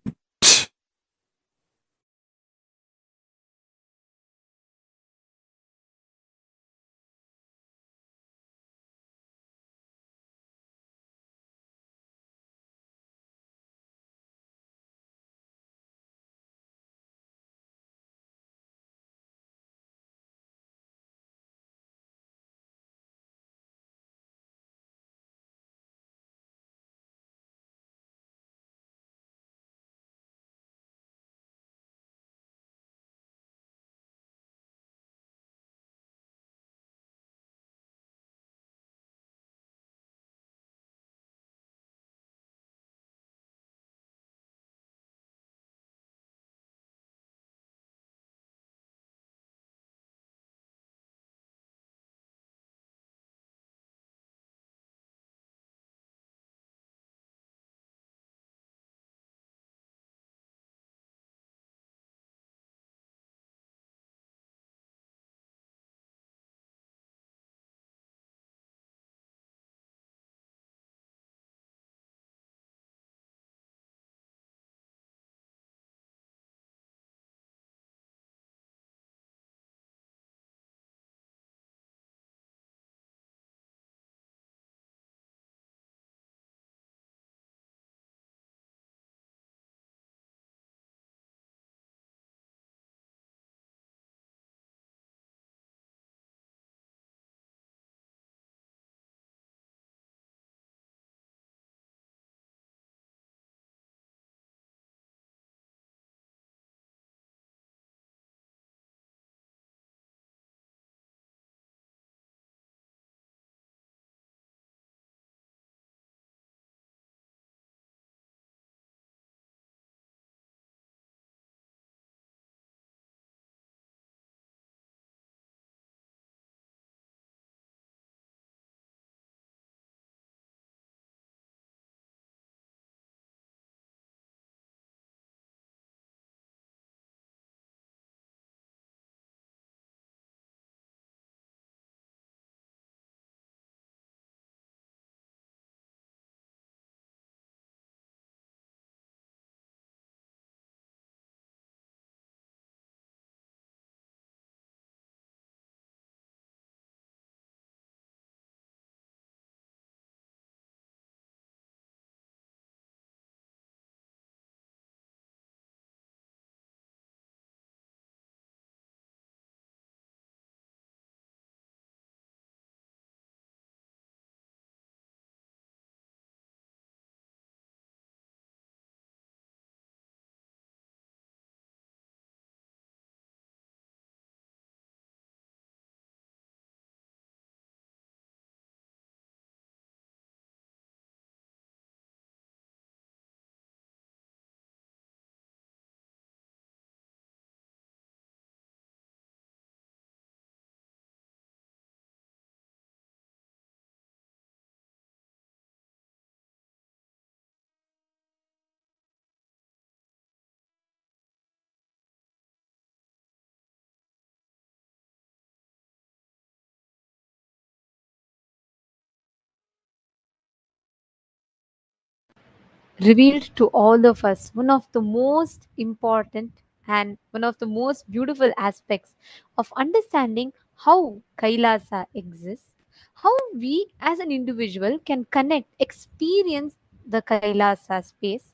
Revealed to all of us one of the most important and one of the most beautiful aspects of understanding how Kailasa exists, how we as an individual can connect, experience the Kailasa space,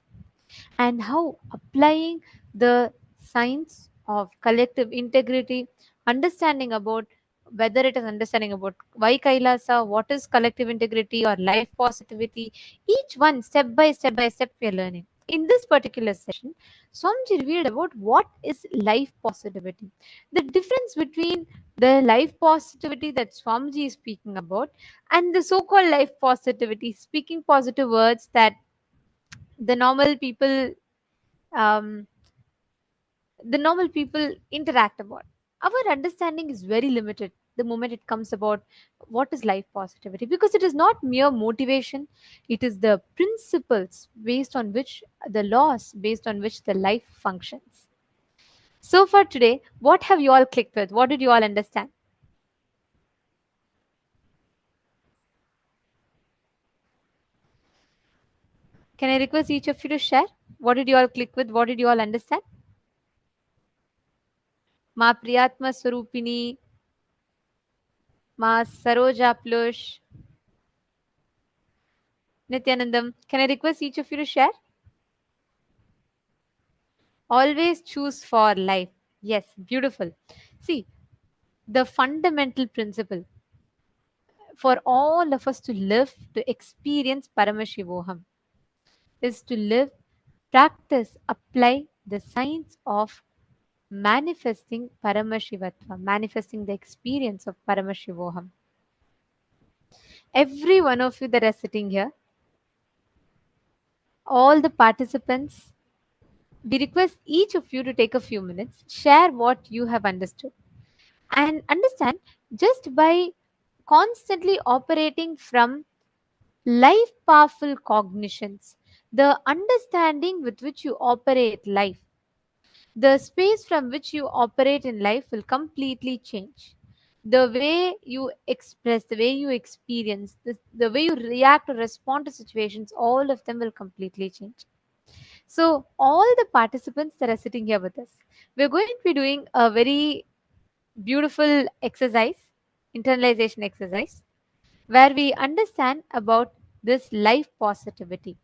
and how applying the science of collective integrity, understanding about whether it is understanding about why Kailasa, what is collective integrity or life positivity, each one step by step we are learning. In this particular session, Swamiji revealed about what is life positivity, the difference between the life positivity that Swamiji is speaking about and the so-called life positivity, speaking positive words that the normal people um, the normal people interact about. Our understanding is very limited the moment it comes about what is life positivity, because it is not mere motivation, it is the principles based on which, the laws based on which the life functions. So for today, what have you all clicked with? What did you all understand? Can I request each of you to share? What did you all click with? What did you all understand? Ma Priyatma Swarupini, Ma Saroja Plush, Nityanandam. Can I request each of you to share? Always choose for life. Yes, beautiful. See, the fundamental principle for all of us to live, to experience Paramashivoham, is to live, practice, apply the science of manifesting Paramashivatva, manifesting the experience of Paramashivoham. Every one of you that are sitting here, all the participants, we request each of you to take a few minutes, share what you have understood, and understand, just by constantly operating from life powerful cognitions, the understanding with which you operate life, the space from which you operate in life will completely change. The way you express, the way you experience, the way you react or respond to situations, all of them will completely change. So, all the participants that are sitting here with us, we're going to be doing a very beautiful exercise, internalization exercise, where we understand about this life positivity.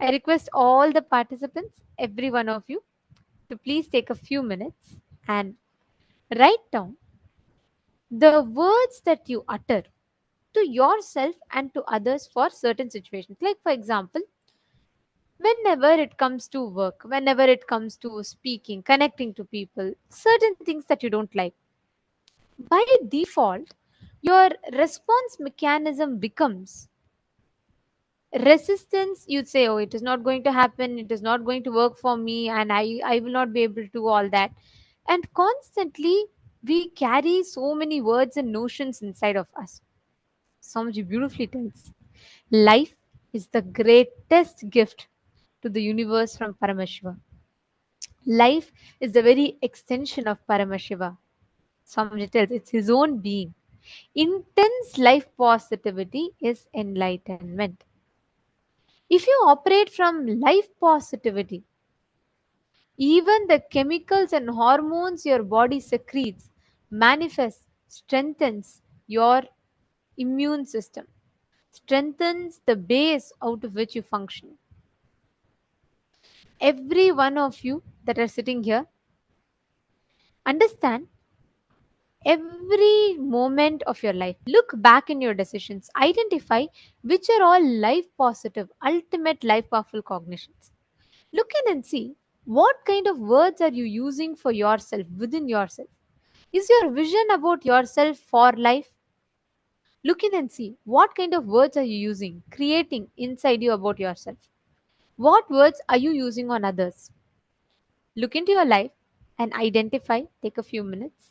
I request all the participants, every one of you, to please take a few minutes and write down the words that you utter to yourself and to others for certain situations. Like, for example, whenever it comes to work, whenever it comes to speaking, connecting to people, certain things that you don't like, by default, your response mechanism becomes resistance. You'd say, oh, it is not going to happen, it is not going to work for me, and I will not be able to do all that. And constantly we carry so many words and notions inside of us. Swamiji beautifully tells, life is the greatest gift to the universe from Paramashiva. Life is the very extension of Paramashiva. Swamiji tells it's his own being. Intense life positivity is enlightenment. If you operate from life positivity, even the chemicals and hormones your body secretes manifests, strengthens your immune system, strengthens the base out of which you function. Every one of you that are sitting here, understand, every moment of your life, look back in your decisions, identify which are all life positive, ultimate life powerful cognitions. Look in and see what kind of words are you using for yourself, within yourself. Is your vision about yourself for life? Look in and see what kind of words are you using, creating inside you about yourself. What words are you using on others? Look into your life and identify. Take a few minutes.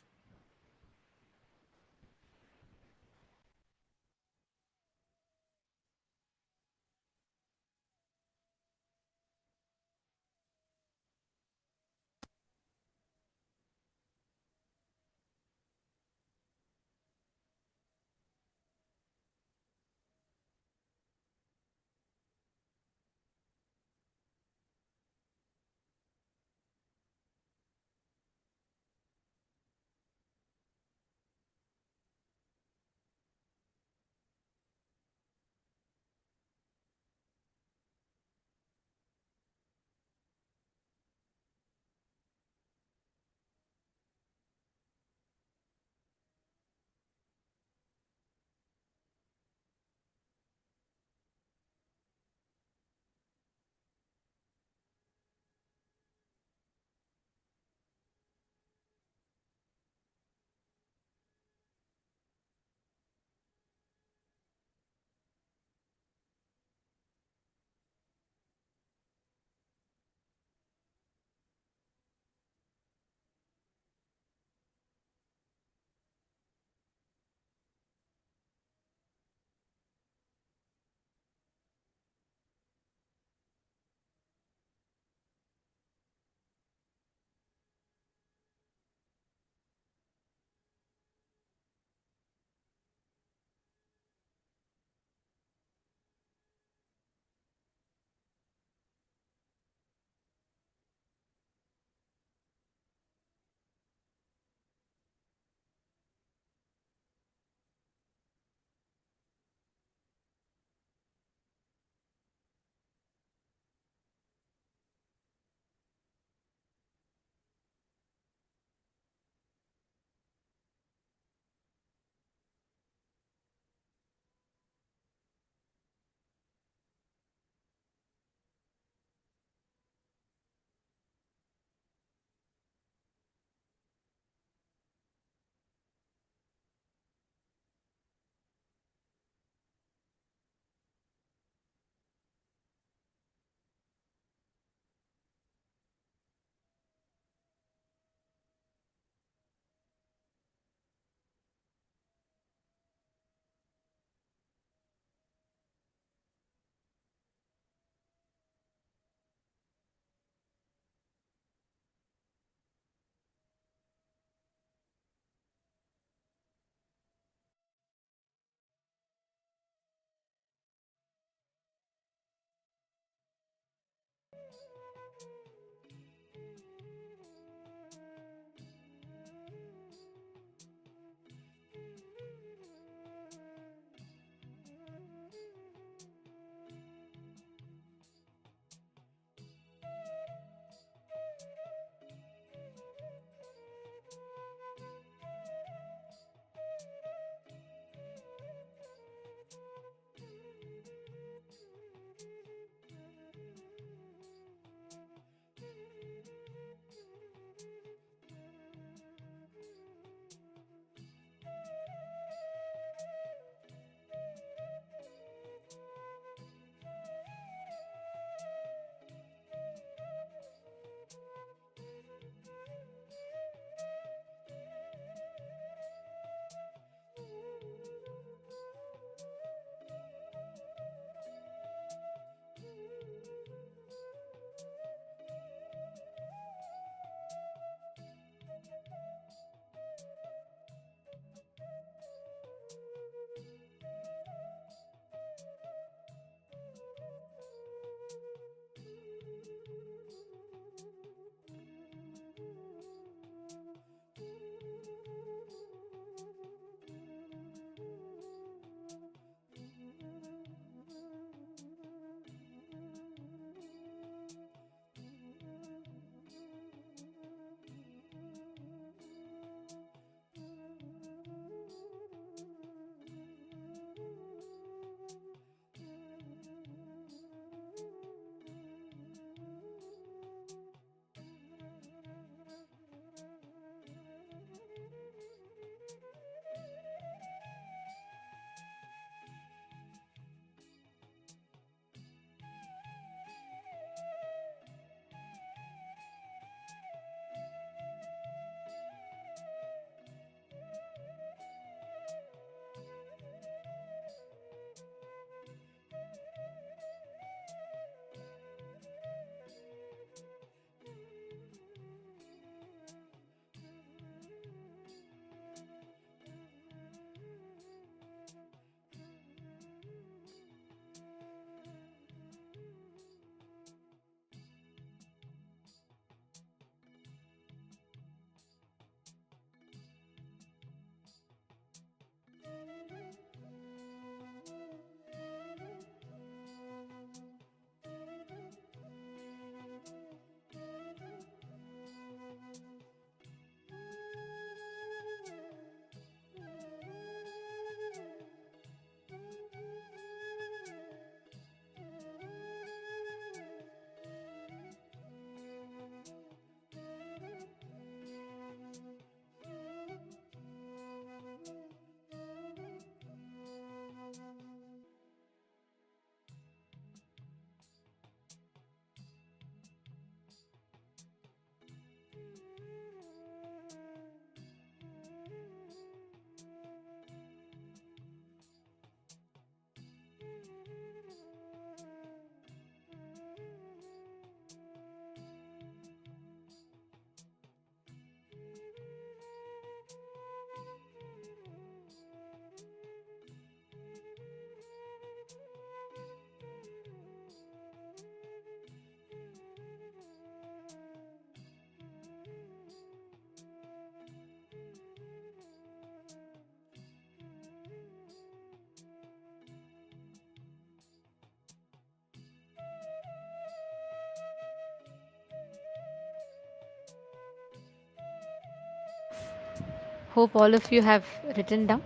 Hope all of you have written down.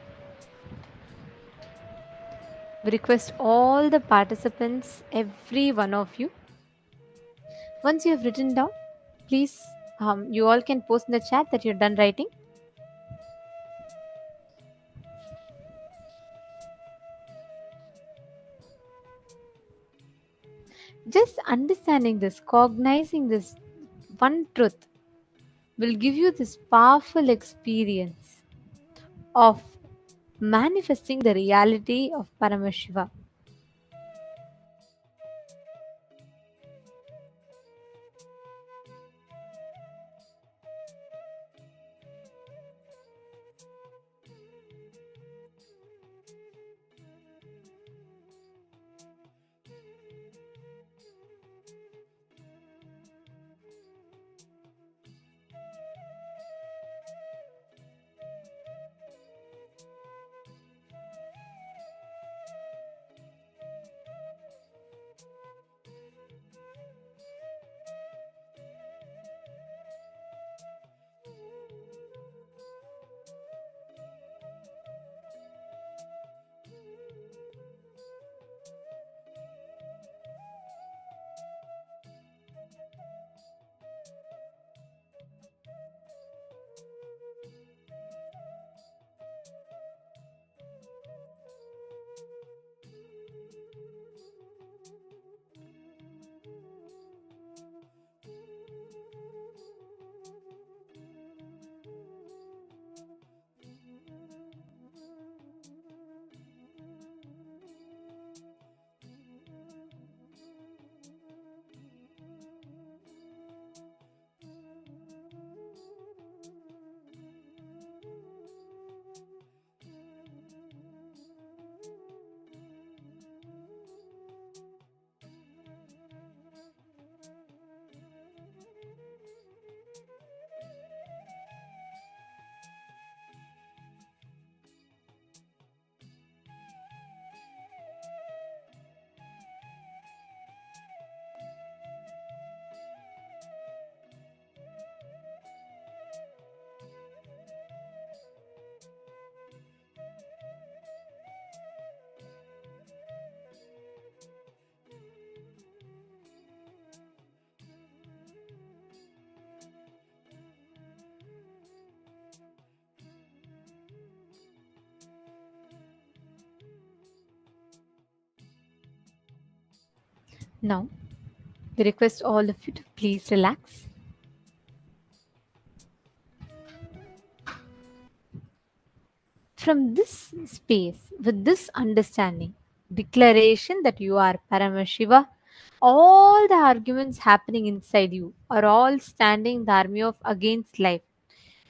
We request all the participants, every one of you, once you have written down, please, you all can post in the chat that you're done writing. Just understanding this, cognizing this one truth will give you this powerful experience of manifesting the reality of Paramashiva. Now, we request all of you to please relax. From this space, with this understanding, declaration that you are Paramashiva, all the arguments happening inside you are all standing the army of against life.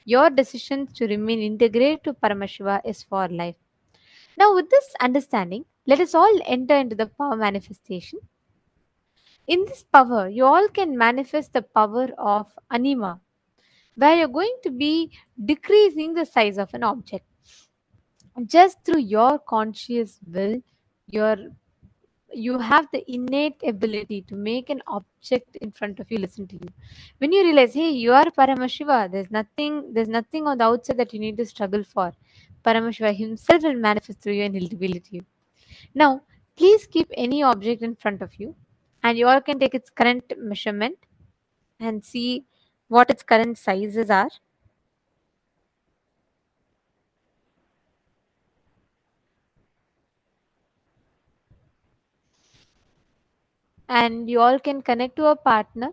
Your decision to remain integrated to Paramashiva is for life. Now, with this understanding, let us all enter into the power manifestation. In this power, you all can manifest the power of anima, where you're going to be decreasing the size of an object. Just through your conscious will, your you have the innate ability to make an object in front of you listen to you. When you realize, hey, you are Paramashiva, there's nothing on the outside that you need to struggle for. Paramashiva himself will manifest through you and he'll reveal it to you. Now, please keep any object in front of you, and you all can take its current measurement and see what its current sizes are. And you all can connect to a partner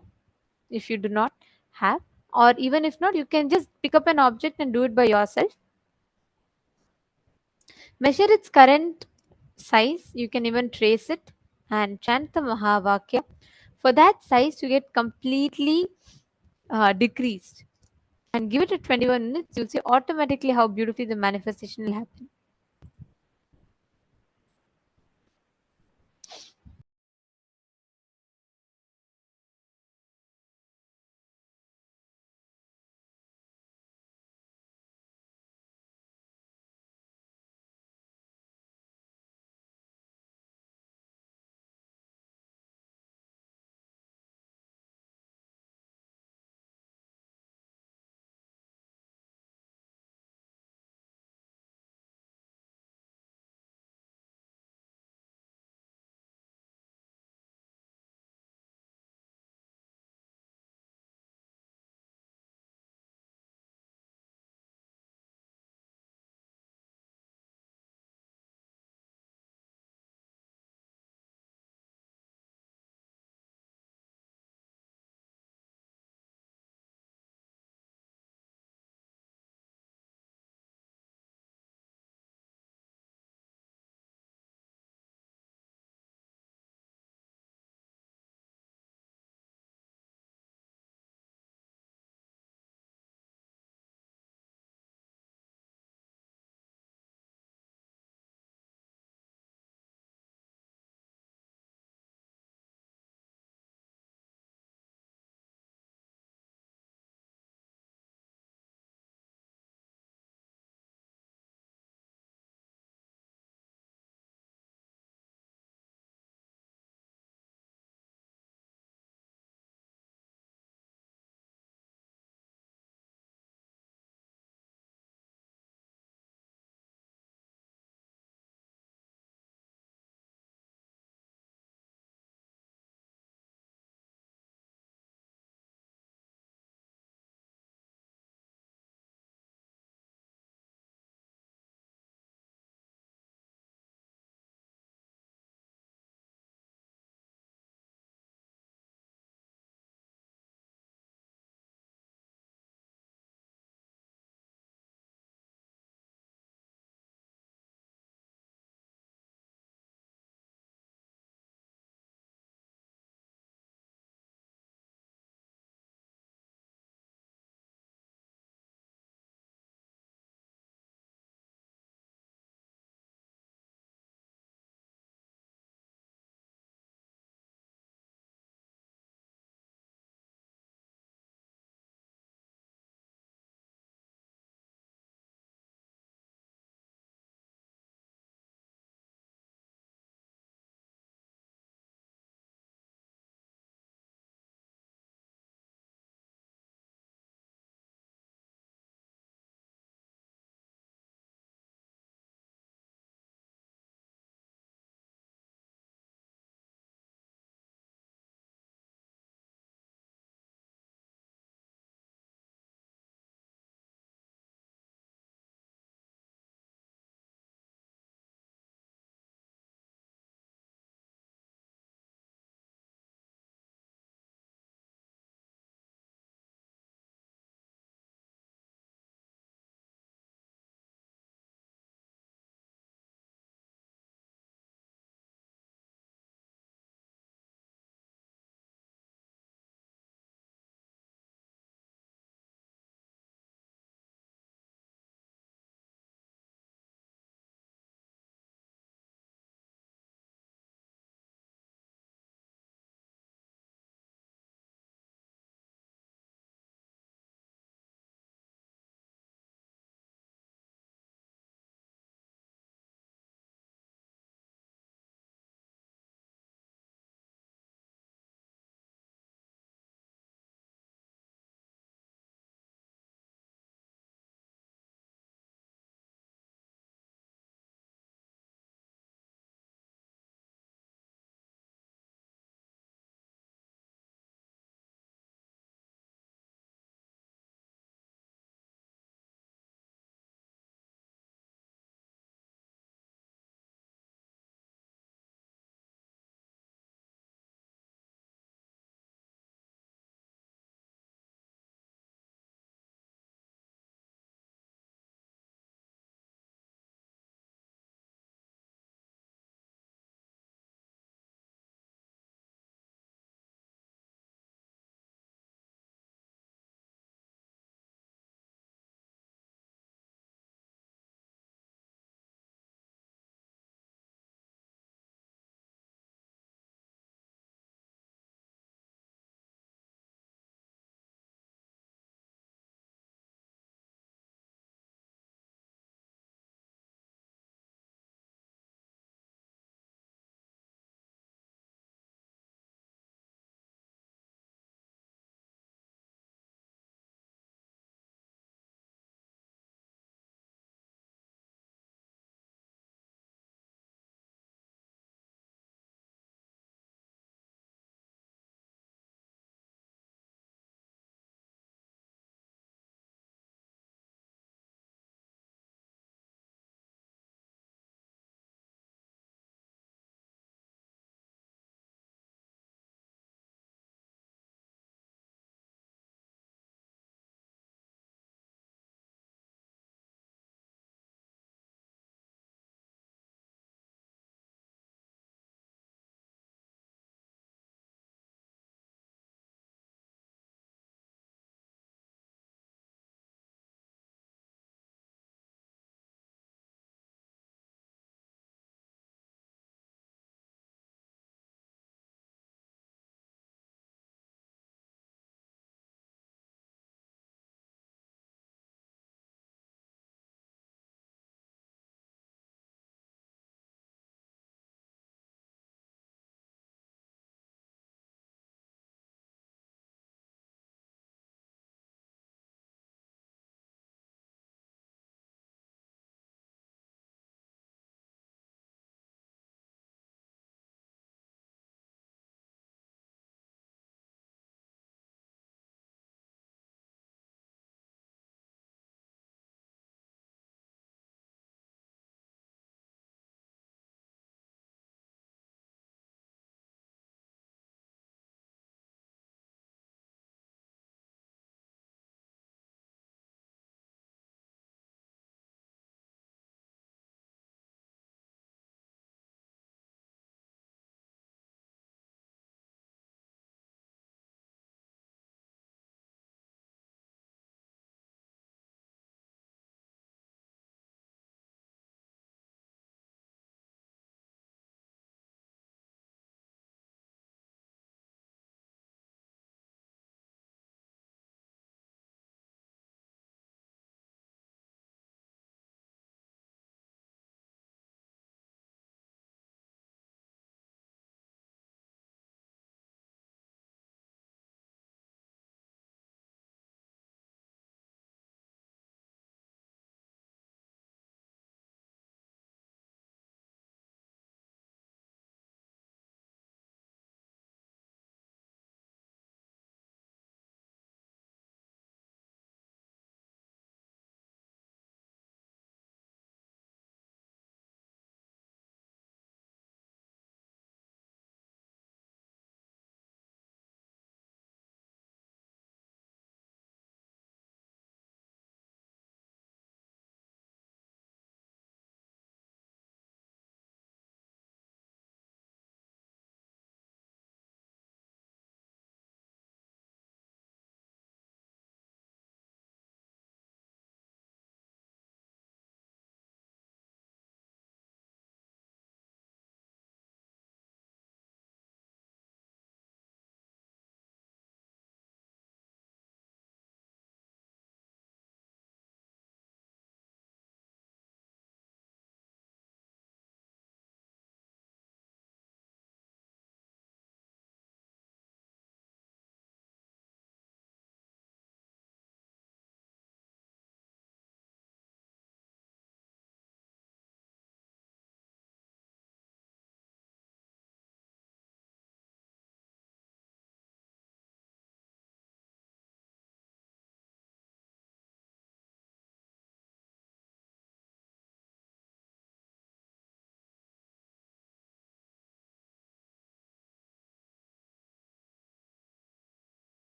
if you do not have, or even if not, you can just pick up an object and do it by yourself. Measure its current size. You can even trace it and chant the Mahavakya for that size to get completely decreased. And give it a 21 minutes, you'll see automatically how beautifully the manifestation will happen.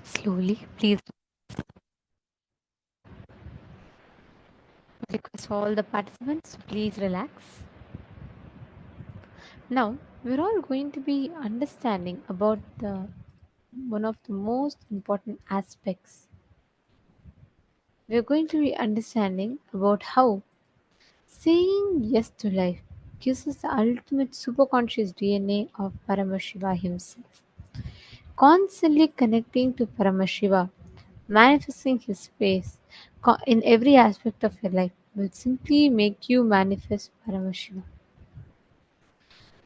Slowly, please request all the participants to please relax. Now, we're all going to be understanding about the one of the most important aspects. We're going to be understanding about how saying yes to life gives us the ultimate superconscious DNA of Paramashiva himself. Constantly connecting to Paramashiva, manifesting his face in every aspect of your life will simply make you manifest Paramashiva.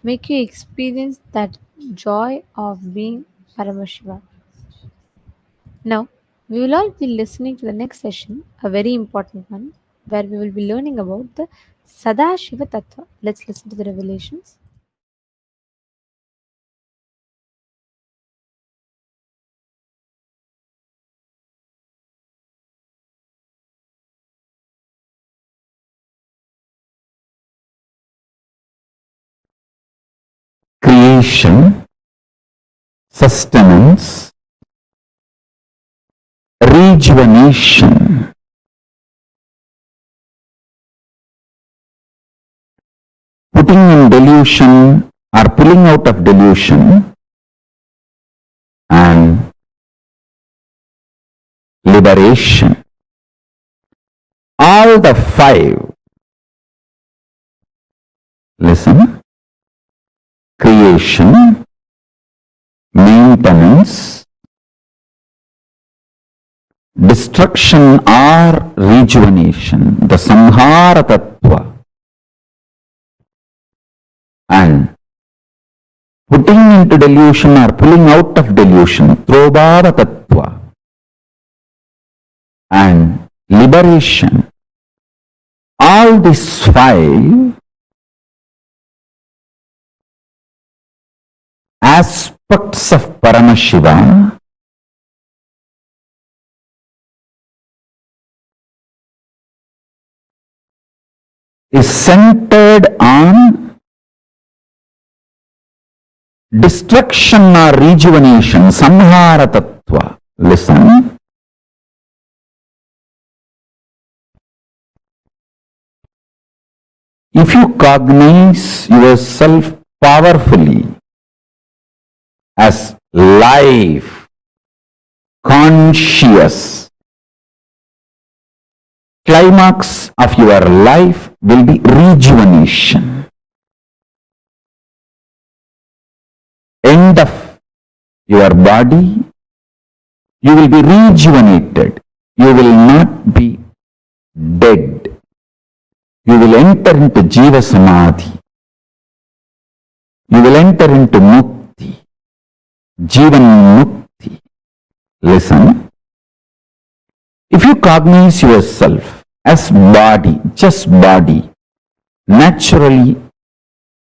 Make you experience that joy of being Paramashiva. Now, we will all be listening to the next session, a very important one, where we will be learning about the Sadashiva Tattva. Let's listen to the revelations. Creation, sustenance, rejuvenation, putting in delusion or pulling out of delusion, and liberation. All the five, listen, creation, maintenance, destruction or rejuvenation, the samhara tattva, and putting into delusion or pulling out of delusion, throbhava tattva, and liberation. All these five aspects of Paramashiva is centered on destruction or rejuvenation, samhara tattva. Listen. If you cognize yourself powerfully as life, conscious, climax of your life will be rejuvenation. End of your body, you will be rejuvenated. You will not be dead. You will enter into Jiva Samadhi. You will enter into Mukti, Jivan Mukti. Listen. If you cognize yourself as body, just body, naturally,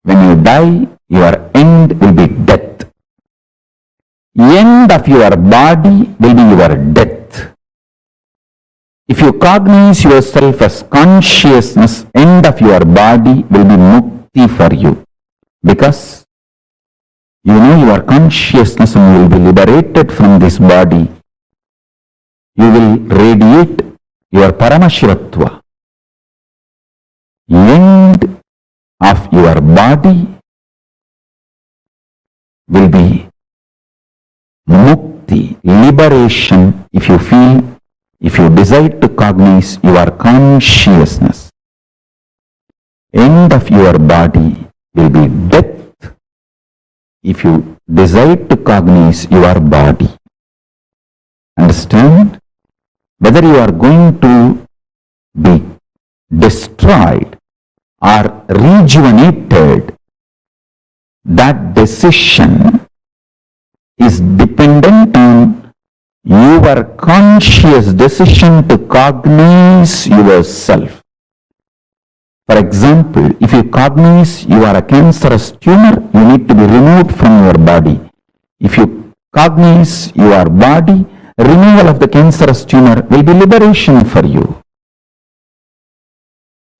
when you die, your end will be death. End of your body will be your death. If you cognize yourself as consciousness, end of your body will be mukti for you. Because you know your consciousness and you will be liberated from this body. You will radiate your Paramashivatva. End of your body will be mukti, liberation, if you feel, if you decide to cognize your consciousness. End of your body will be death if you decide to cognize your body. Understand? Whether you are going to be destroyed or rejuvenated, that decision is dependent on your conscious decision to cognize yourself. For example, if you cognize you are a cancerous tumor, you need to be removed from your body. If you cognize your body, removal of the cancerous tumor will be liberation for you.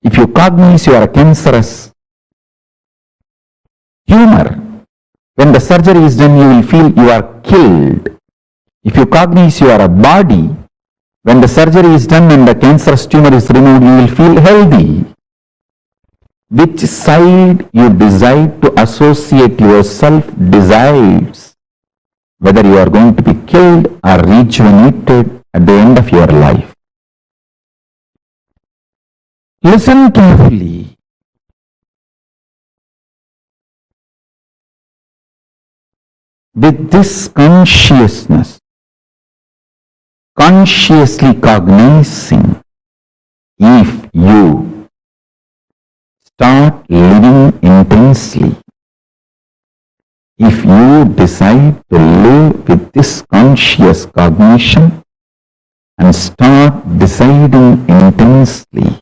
If you cognize you are a cancerous tumor, when the surgery is done, you will feel you are killed. If you cognize you are a body, when the surgery is done and the cancerous tumor is removed, you will feel healthy. Which side you decide to associate yourself decides whether you are going to be killed or rejuvenated at the end of your life. Listen carefully. With this consciousness, consciously cognizing, if you start living intensely, if you decide to live with this conscious cognition and start deciding intensely,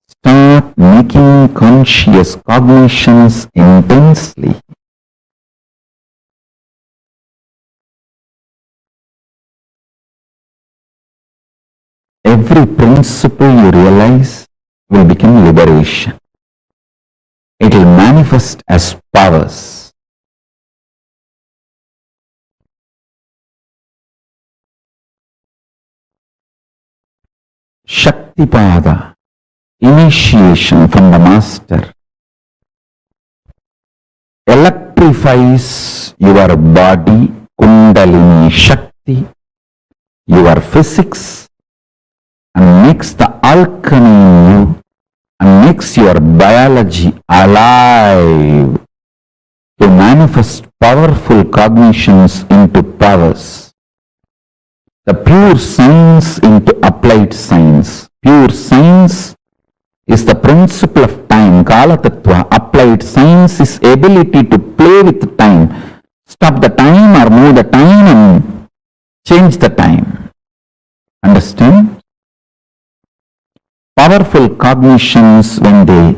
start making conscious cognitions intensely, every principle you realize will become liberation. It will manifest as powers. Shaktipada, initiation from the master, electrifies your body, Kundalini Shakti, your physics, and makes the alchemy in you and makes your biology alive to manifest powerful cognitions into powers. The pure science into applied science. Pure science is the principle of time, Kala Tattva. Applied science is ability to play with time, stop the time or move the time and change the time. Understand? Powerful cognitions, when they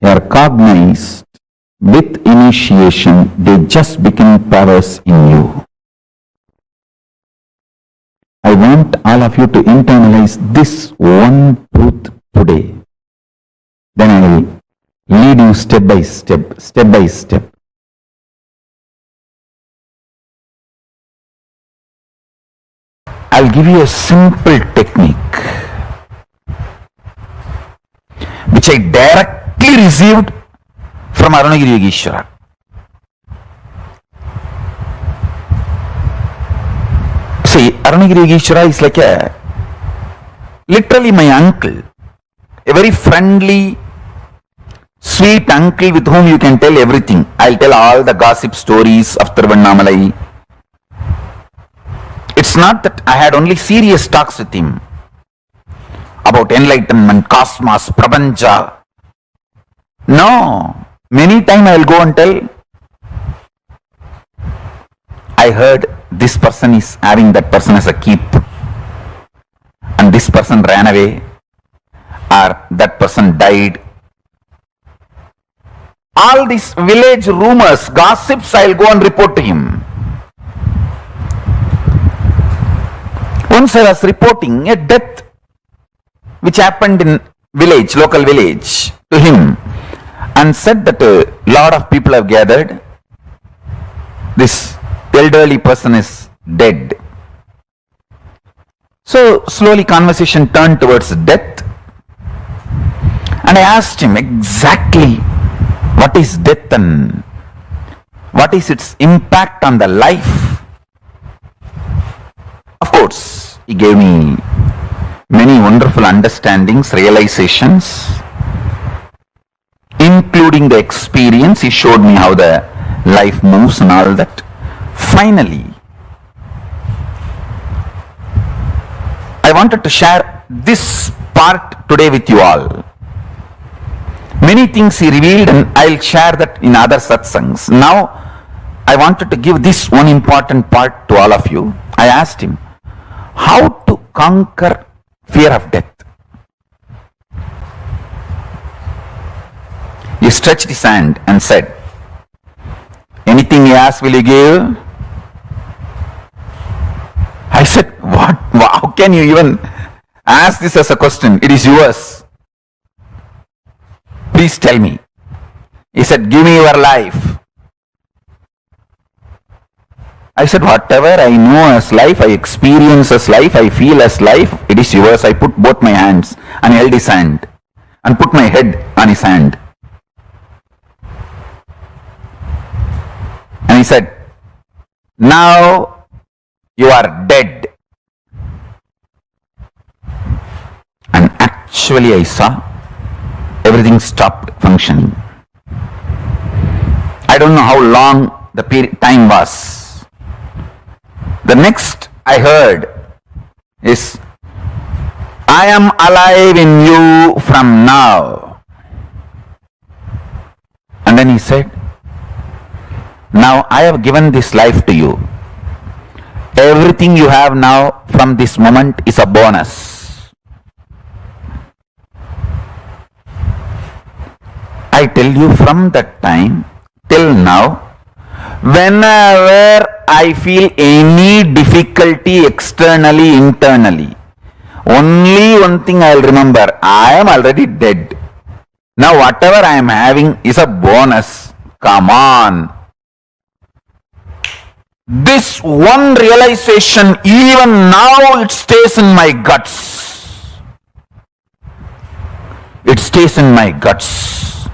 are cognized with initiation, they just become powers in you. I want all of you to internalize this one truth today. Then I will lead you step by step, step by step. I'll give you a simple technique which I directly received from Arunagiri Yogeshwara. See, Arunagiri Yogeshwara is like literally my uncle, a very friendly, sweet uncle with whom you can tell everything. I'll tell all the gossip stories of Tiruvannamalai. It's not that I had only serious talks with him about enlightenment, cosmos, prapancha. No, many times I will go and tell, I heard this person is having that person as a keep and this person ran away or that person died. All these village rumors, gossips, I will go and report to him. Once I was reporting a death which happened in village, local village, to him, and said that a lot of people have gathered. This elderly person is dead. So slowly conversation turned towards death, and I asked him exactly what is death and what is its impact on the life. Of course, he gave me many wonderful understandings, realizations, including the experience. He showed me how the life moves and all that. Finally, I wanted to share this part today with you all. Many things he revealed and I'll share that in other satsangs. Now, I wanted to give this one important part to all of you. I asked him, how to conquer fear of death? He stretched his hand and said, anything you ask, will you give? I said, what? How can you even ask this as a question? It is yours. Please tell me. He said, give me your life. I said, whatever I know as life, I experience as life, I feel as life, it is yours. I put both my hands and held his hand and put my head on his hand. And he said, now you are dead. And actually I saw everything stopped functioning. I don't know how long the time was. The next I heard is, I am alive in you from now. And then he said, now I have given this life to you. Everything you have now from this moment is a bonus. I tell you, from that time till now, whenever I feel any difficulty externally, internally, only one thing I will remember, I am already dead. Now whatever I am having is a bonus. Come on. This one realization, even now it stays in my guts. It stays in my guts.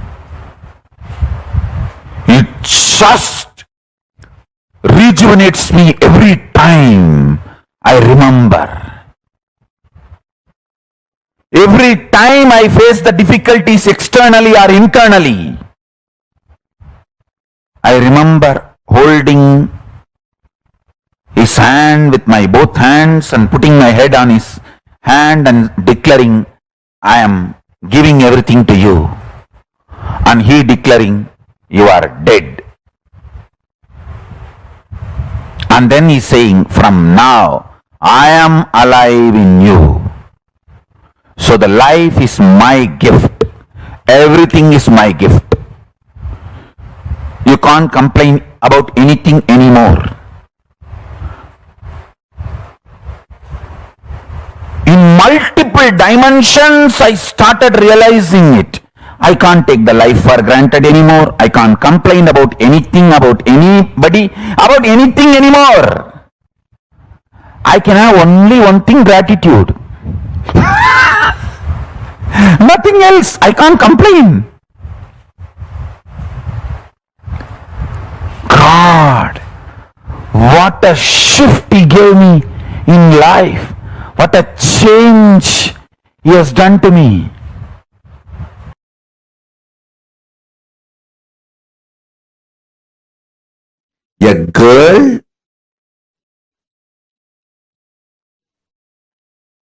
It just rejuvenates me every time I remember. Every time I face the difficulties externally or internally, I remember holding his hand with my both hands and putting my head on his hand and declaring, I am giving everything to you. And he declaring, you are dead. And then he's saying, from now, I am alive in you. So the life is my gift. Everything is my gift. You can't complain about anything anymore. In multiple dimensions, I started realizing it. I can't take the life for granted anymore. I can't complain about anything, about anybody, about anything anymore. I can have only one thing, gratitude. Nothing else. I can't complain. God, what a shift He gave me in life. What a change He has done to me. A girl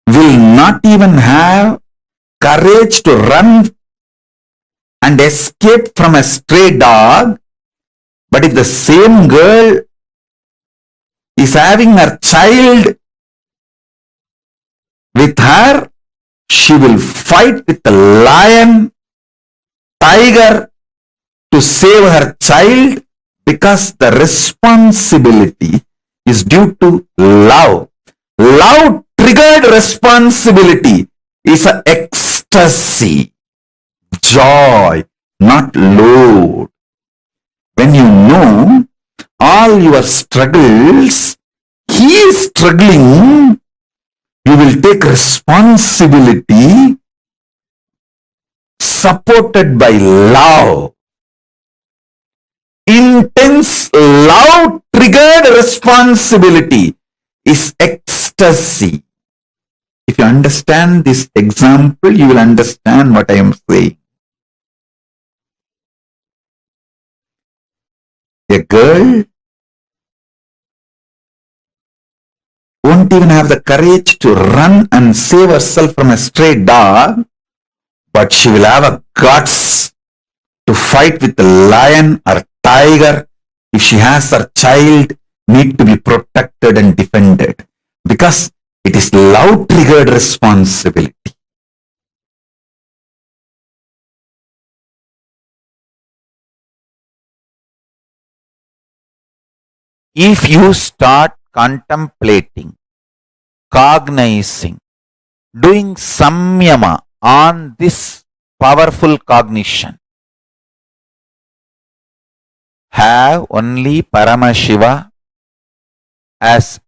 will not even have courage to run and escape from a stray dog, but if the same girl is having her child with her, she will fight with the lion, tiger to save her child, because the responsibility is due to love. Love triggered responsibility is an ecstasy, joy, not load. When you know all your struggles, he is struggling, you will take responsibility supported by love. Intense love triggered responsibility is ecstasy. If you understand this example, you will understand what I am saying. A girl won't even have the courage to run and save herself from a stray dog, but she will have a guts to fight with the lion or tiger if she has her child need to be protected and defended, because it is love triggered responsibility. If you start contemplating, cognizing, doing samyama on this powerful cognition, have only Paramashiva as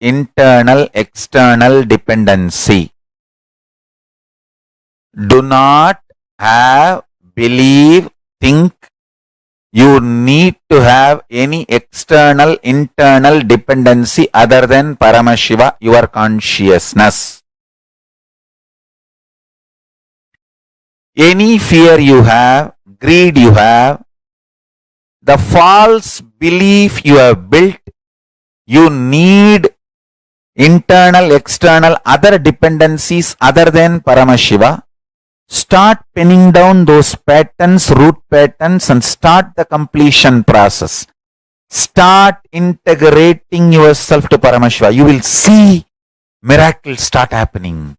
internal external dependency. Do not have, believe, think you need to have any external internal dependency other than Paramashiva, your consciousness. Any fear you have, greed you have, the false belief you have built, you need internal, external, other dependencies other than Paramashiva. Start pinning down those patterns, root patterns, and start the completion process. Start integrating yourself to Paramashiva. You will see miracles start happening.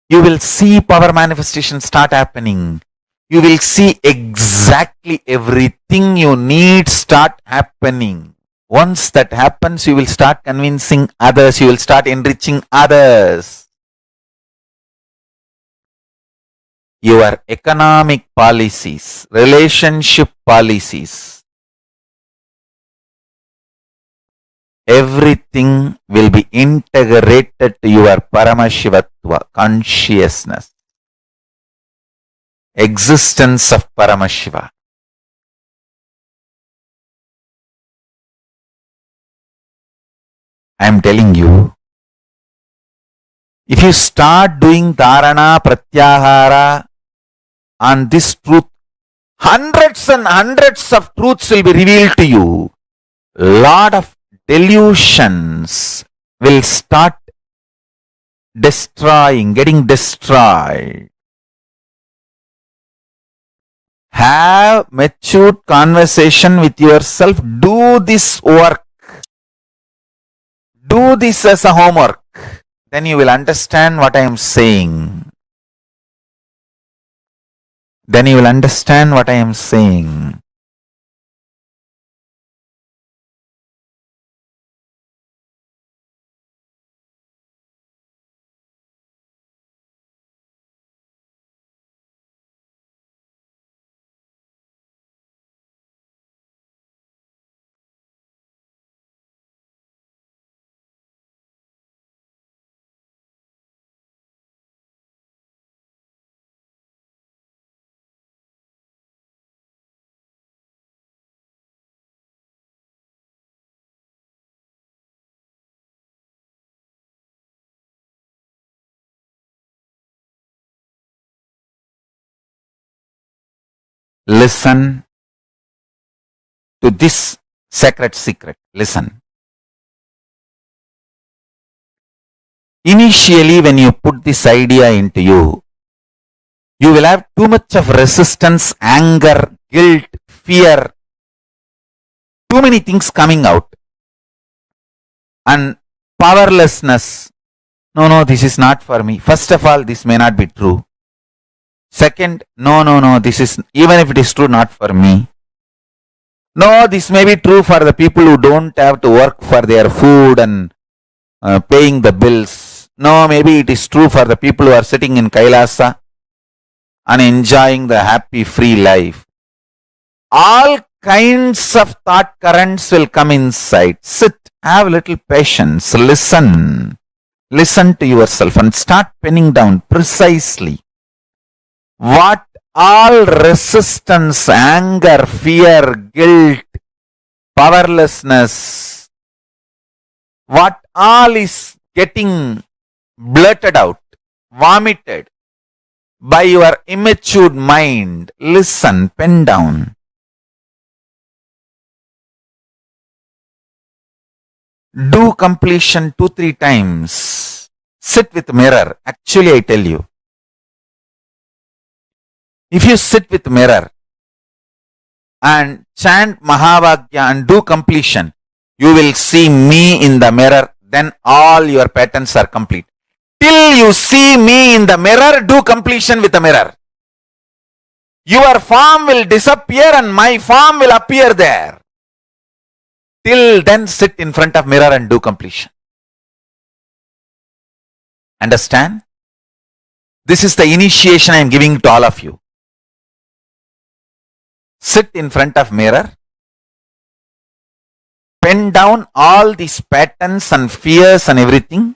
You will see power manifestation start happening. You will see exactly everything you need start happening. Once that happens, you will start convincing others. You will start enriching others. Your economic policies, relationship policies, everything will be integrated to your Paramashivatva, consciousness, existence of Paramashiva. I am telling you, if you start doing dharana, pratyahara on this truth, hundreds and hundreds of truths will be revealed to you. Lot of delusions will start getting destroyed. Have matured conversation with yourself. Do this work. Do this as a homework. Then you will understand what I am saying. Then you will understand what I am saying. Listen to this sacred secret. Listen. Initially, when you put this idea into you, you will have too much of resistance, anger, guilt, fear, too many things coming out. And powerlessness. No, this is not for me. First of all, this may not be true. Second, no, this is, even if it is true, not for me. No, this may be true for the people who don't have to work for their food and paying the bills. No, maybe it is true for the people who are sitting in Kailasa and enjoying the happy, free life. All kinds of thought currents will come inside. Sit, have a little patience, listen. Listen to yourself and start penning down precisely what all resistance, anger, fear, guilt, powerlessness, what all is getting blurted out, vomited by your immature mind. Listen, pen down. Do completion 2-3 times. Sit with mirror. Actually, I tell you, if you sit with mirror and chant Mahavagya and do completion, you will see me in the mirror. Then all your patterns are complete. Till you see me in the mirror, do completion with the mirror. Your form will disappear and my form will appear there. Till then, sit in front of mirror and do completion. Understand? This is the initiation I am giving to all of you. Sit in front of mirror pen down all these patterns and fears and everything.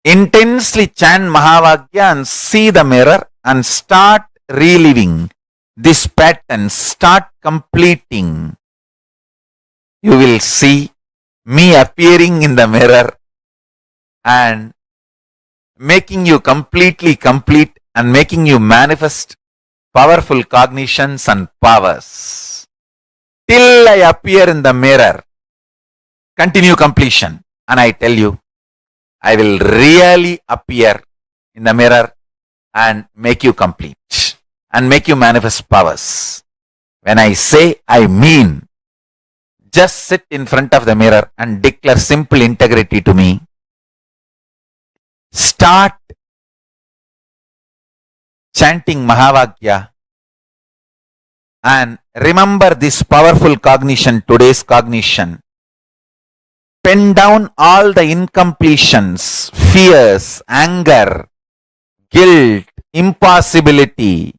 Intensely chant Mahavakya and see the mirror and start reliving this pattern, start completing. You will see me appearing in the mirror and making you completely complete and making you manifest powerful cognitions and powers. Till I appear in the mirror, continue completion. And I tell you, I will really appear in the mirror and make you complete and make you manifest powers. When I say, I mean, just sit in front of the mirror and declare simple integrity to me. Start chanting Mahavakya and remember this powerful cognition, today's cognition. Pen down all the incompletions, fears, anger, guilt, impossibility,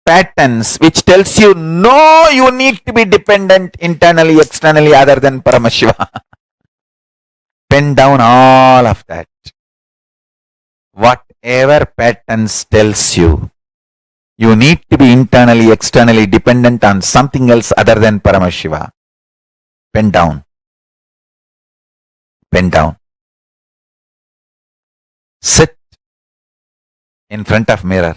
patterns which tells you no, you need to be dependent internally, externally other than Paramashiva. Pen down all of that. Whatever patterns tells you, you need to be internally, externally dependent on something else other than Paramashiva. Pen down. Pen down. Sit in front of mirror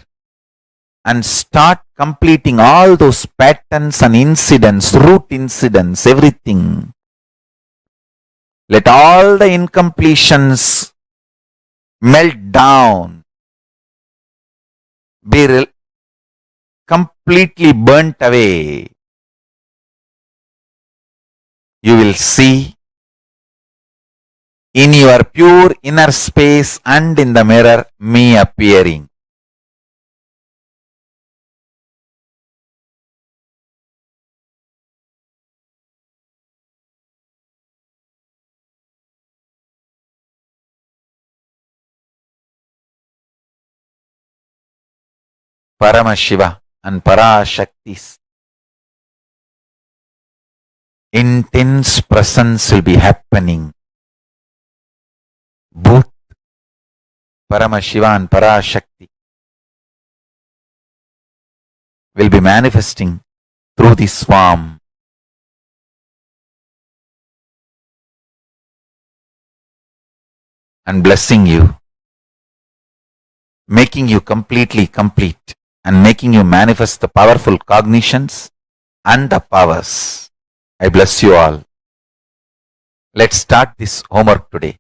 and start completing all those patterns and incidents, root incidents, everything. Let all the incompletions melt down, be completely burnt away. You will see in your pure inner space and in the mirror me appearing. Paramashiva and Parashakti's intense presence will be happening. Both Paramashiva and Parashakti will be manifesting through this form. And blessing you, making you completely complete and making you manifest the powerful cognitions and the powers. I bless you all. Let's start this homework today.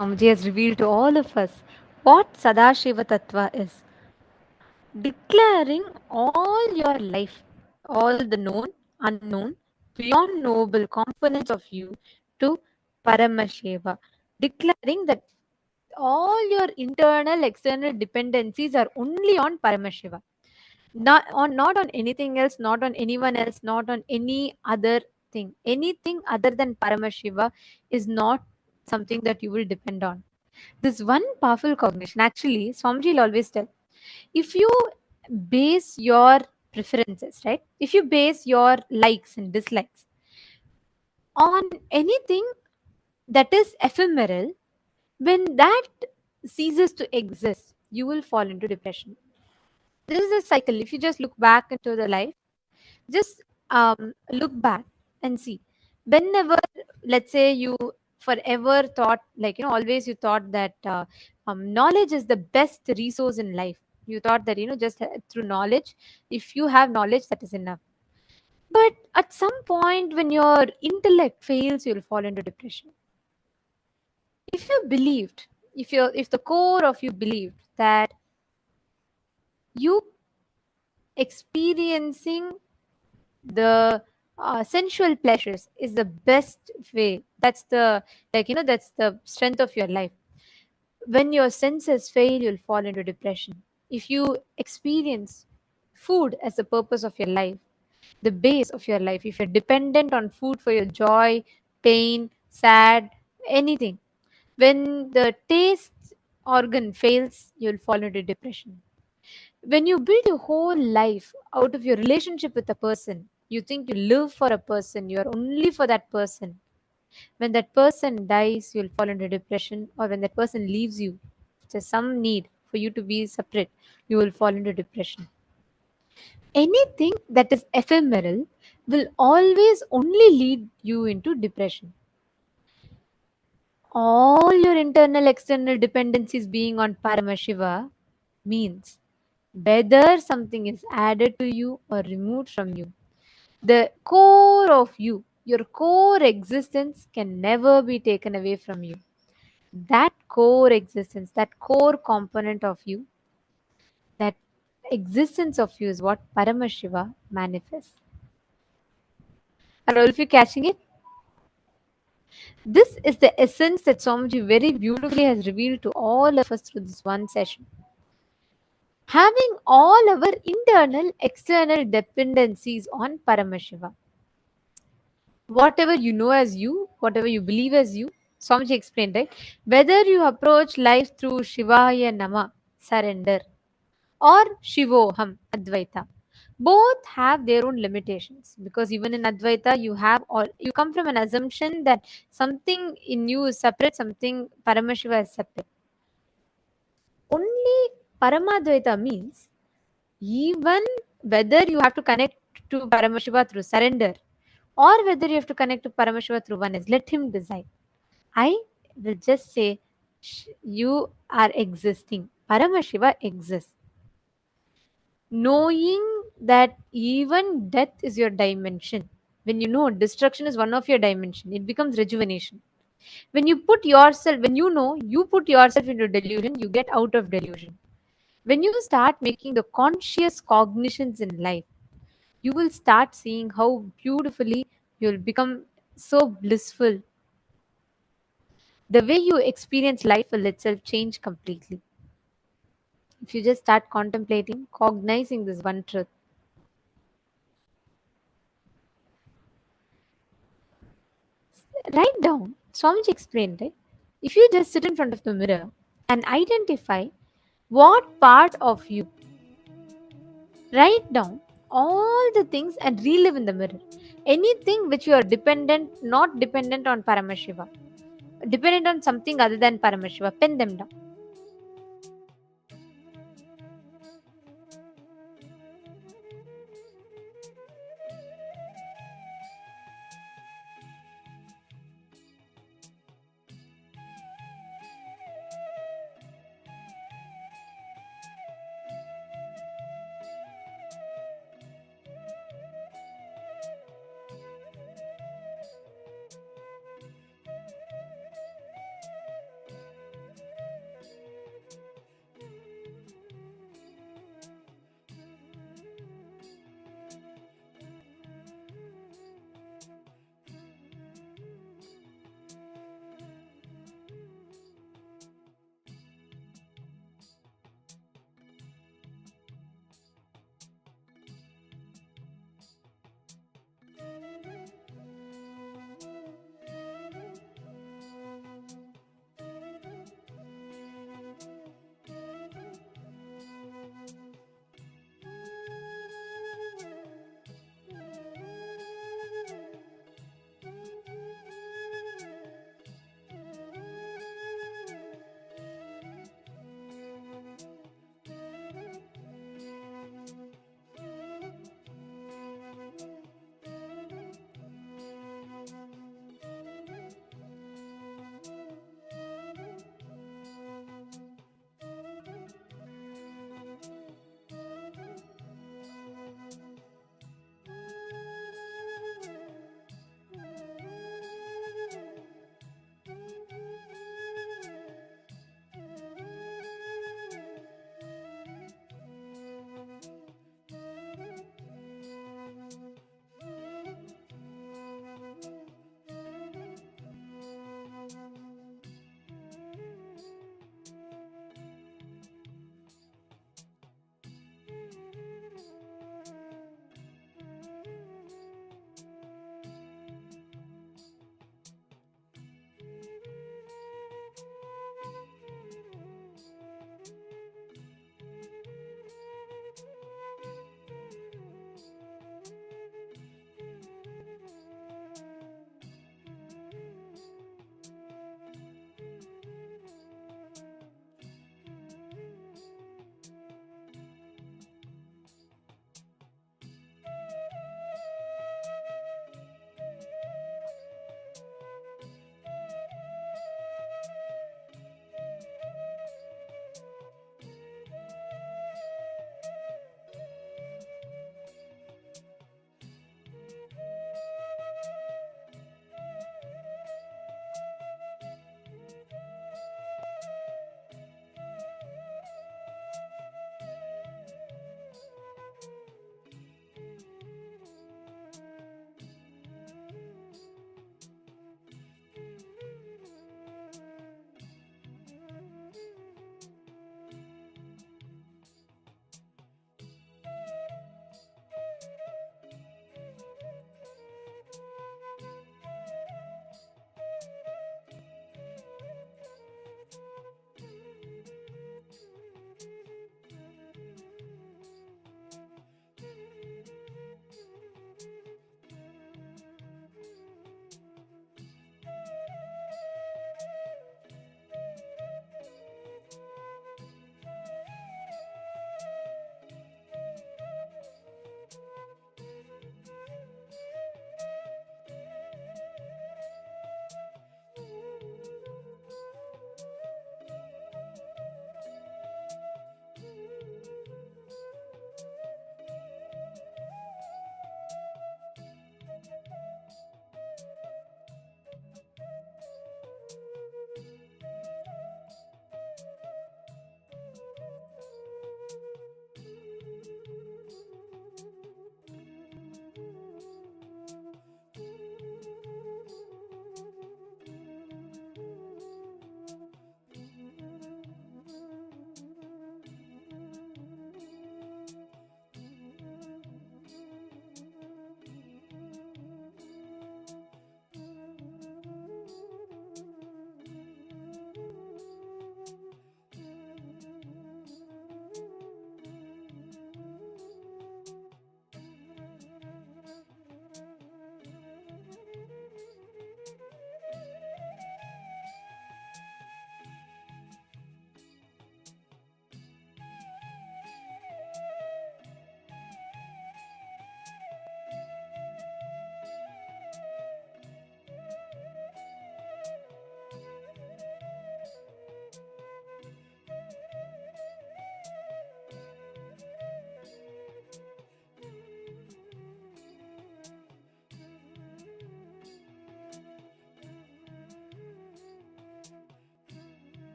Swamiji has revealed to all of us what Sadashiva Tattva is. Declaring all your life, all the known, unknown, beyond noble components of you to Paramashiva. Declaring that all your internal, external dependencies are only on Paramashiva. Not on anything else, not on anyone else, not on any other thing. Anything other than Paramashiva is not something that you will depend on. This one powerful cognition, actually, Swamiji will always tell, if you base your preferences, right? If you base your likes and dislikes on anything that is ephemeral, when that ceases to exist, you will fall into depression. This is a cycle. If you just look back into the life, just look back and see. Whenever, let's say, you forever thought, like, always you thought that knowledge is the best resource in life. You thought that, just through knowledge, if you have knowledge, that is enough. But at some point, when your intellect fails, you'll fall into depression. If you believed, if the core of you believed that you experiencing the sensual pleasures is the best way. That's the, that's the strength of your life. When your senses fail, you'll fall into depression. If you experience food as the purpose of your life, the base of your life, if you're dependent on food for your joy, pain, sad, anything, when the taste organ fails, you'll fall into depression. When you build your whole life out of your relationship with a person, you think you live for a person, you are only for that person. When that person dies, you'll fall into depression, or when that person leaves you, if there's some need for you to be separate, you will fall into depression. Anything that is ephemeral will always only lead you into depression. All your internal external dependencies being on Paramashiva means whether something is added to you or removed from you, the core of you, your core existence can never be taken away from you. That core existence, that core component of you, that existence of you is what Paramashiva manifests. Are all of you catching it? This is the essence that Swamiji very beautifully has revealed to all of us through this one session. Having all our internal, external dependencies on Paramashiva. Whatever you know as you, whatever you believe as you, Swamiji explained, right? Whether you approach life through Shivaya Nama, surrender, or Shivoham, Advaita, both have their own limitations, because even in Advaita you come from an assumption that something in you is separate, something Paramashiva is separate. Only Paramadvaita means even whether you have to connect to Paramashiva through surrender or whether you have to connect to Paramashiva through oneness, let him decide. I will just say you are existing. Paramashiva exists. Knowing that even death is your dimension. When you know destruction is one of your dimension, it becomes rejuvenation. When you put yourself, when you know you put yourself into delusion, you get out of delusion. When you start making the conscious cognitions in life, you will start seeing how beautifully you'll become so blissful. The way you experience life will itself change completely. If you just start contemplating, cognizing this one truth. Write down. Swamiji explained, right? If you just sit in front of the mirror and identify what part of you, write down all the things and relive in the mirror. Anything which you are dependent, not dependent on Paramashiva, dependent on something other than Paramashiva, pen them down.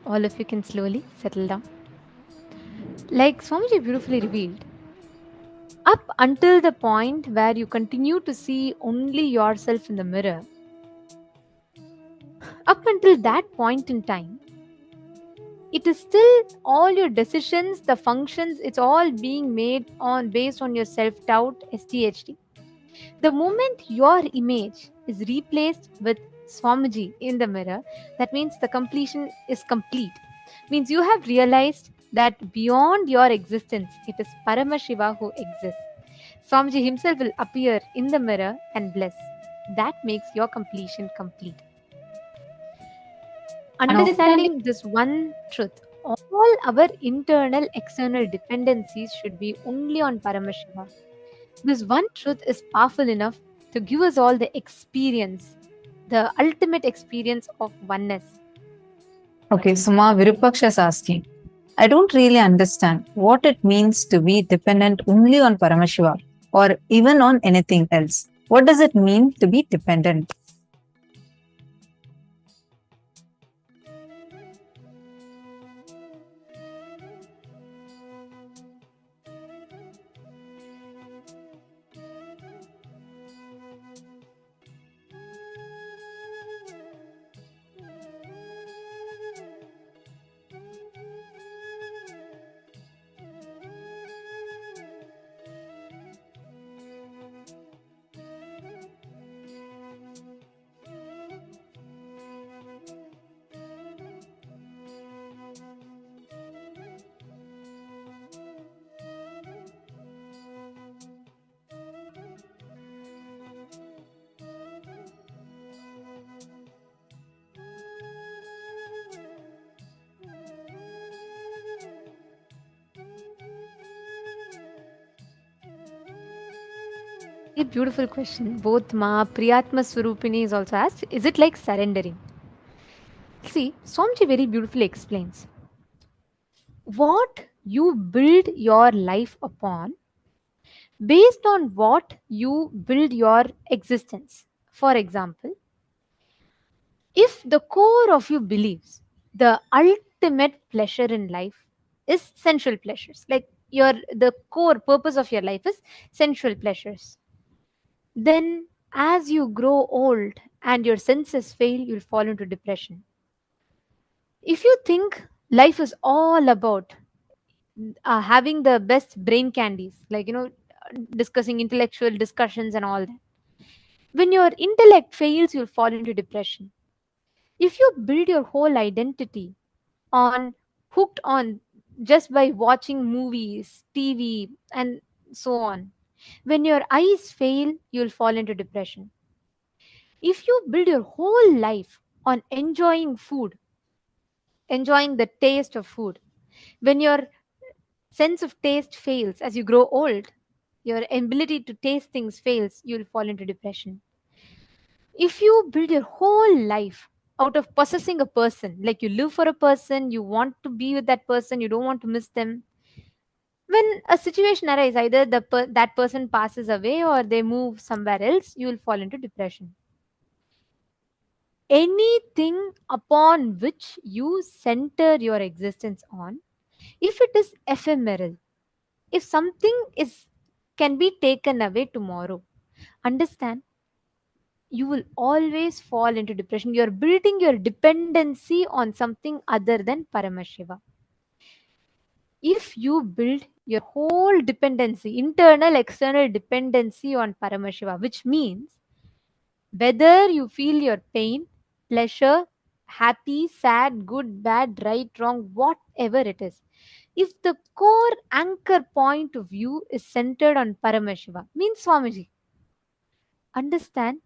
All of you can slowly settle down. Like Swamiji beautifully revealed, up until the point where you continue to see only yourself in the mirror, up until that point in time, it is still all your decisions, the functions, it's all being made on based on your self-doubt, SDHD. The moment your image is replaced with Swamiji in the mirror, that means the completion is complete. Means you have realized that beyond your existence, it is Paramashiva who exists. Swamiji himself will appear in the mirror and bless. That makes your completion complete. Understanding this one truth, all our internal external dependencies should be only on Paramashiva. This one truth is powerful enough to give us all the experience, the ultimate experience of oneness. Okay, Suma Virupaksha is asking, I don't really understand what it means to be dependent only on Paramashiva or even on anything else. What does it mean to be dependent? A beautiful question. Both Ma Priyatma Swarupini is also asked, is it like surrendering? See, Swamiji very beautifully explains. What you build your life upon, based on what you build your existence. For example, if the core of you believes the ultimate pleasure in life is sensual pleasures, like the core purpose of your life is sensual pleasures, then as you grow old and your senses fail, you'll fall into depression. If you think life is all about having the best brain candies, like discussing intellectual discussions and all that, when your intellect fails, you'll fall into depression. If you build your whole identity on hooked on just by watching movies, TV, and so on, when your eyes fail, you'll fall into depression. If you build your whole life on enjoying food, enjoying the taste of food, when your sense of taste fails as you grow old, your ability to taste things fails, you'll fall into depression. If you build your whole life out of possessing a person, like you live for a person, you want to be with that person, you don't want to miss them, when a situation arises, either that person passes away or they move somewhere else, you will fall into depression. Anything upon which you center your existence on, if it is ephemeral, if something is can be taken away tomorrow, understand, you will always fall into depression. You're building your dependency on something other than Paramashiva. If you build your whole dependency, internal, external dependency on Paramashiva, which means whether you feel your pain, pleasure, happy, sad, good, bad, right, wrong, whatever it is, if the core anchor point of view is centered on Paramashiva, means Swamiji, understand,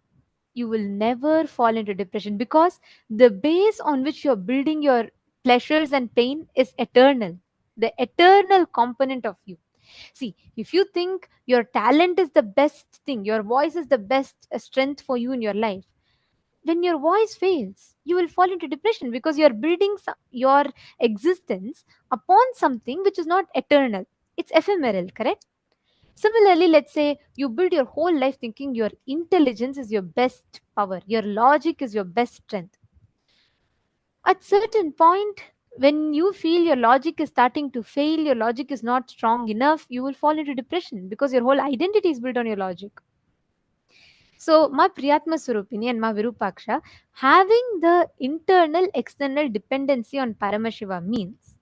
you will never fall into depression because the base on which you're building your pleasures and pain is eternal, the eternal component of you. See, if you think your talent is the best thing, your voice is the best strength for you in your life, when your voice fails, you will fall into depression because you're building your existence upon something which is not eternal, it's ephemeral, correct? Similarly, let's say you build your whole life thinking your intelligence is your best power, your logic is your best strength. At certain point, When you feel your logic is starting to fail, your logic is not strong enough, you will fall into depression because your whole identity is built on your logic. So, my Priyatma Surupini and my Virupaksha, having the internal external dependency on Paramashiva means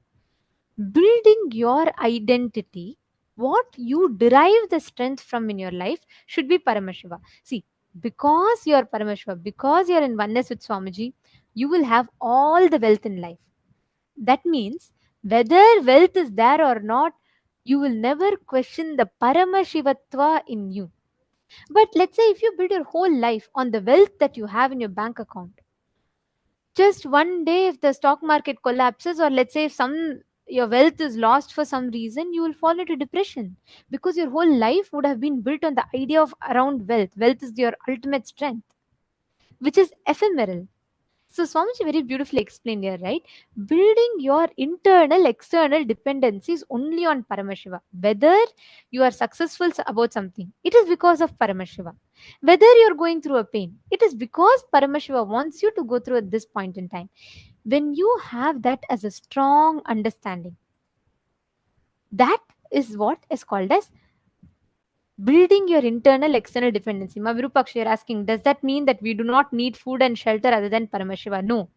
building your identity, what you derive the strength from in your life should be Paramashiva. See, because you're Paramashiva, because you're in oneness with Swamiji, you will have all the wealth in life. That means whether wealth is there or not, you will never question the Paramashivatva in you. But let's say if you build your whole life on the wealth that you have in your bank account, just one day if the stock market collapses, or let's say if your wealth is lost for some reason, you will fall into depression because your whole life would have been built on the idea of around wealth. Wealth is your ultimate strength, which is ephemeral. So Swamiji very beautifully explained here, right? Building your internal, external dependencies only on Paramashiva. Whether you are successful about something, it is because of Paramashiva. Whether you're going through a pain, it is because Paramashiva wants you to go through at this point in time. When you have that as a strong understanding, that is what is called as building your internal external dependency. Ma Virupaksha, you're asking, does that mean that we do not need food and shelter other than Paramashiva? No.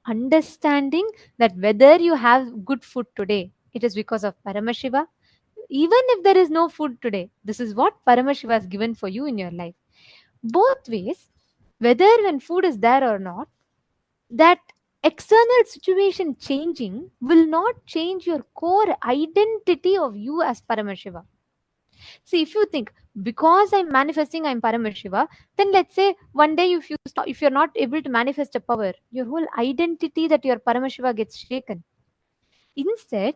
Understanding that whether you have good food today, it is because of Paramashiva. Even if there is no food today, this is what Paramashiva has given for you in your life. Both ways, whether when food is there or not, that external situation changing will not change your core identity of you as Paramashiva. See, if you think because I'm manifesting, I'm Paramashiva, then let's say one day if you're not able to manifest a power, your whole identity that you're Paramashiva gets shaken. Instead,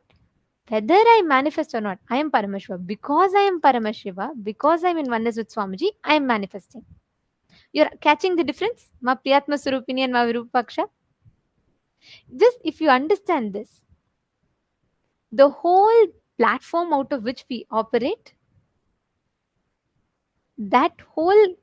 whether I manifest or not, I am Paramashiva. Because I am Paramashiva, because I'm in oneness with Swamiji, I am manifesting. You're catching the difference? Ma Priyatma Surupini and Ma Virupaksha. Just if you understand this, the whole platform out of which we operate, that whole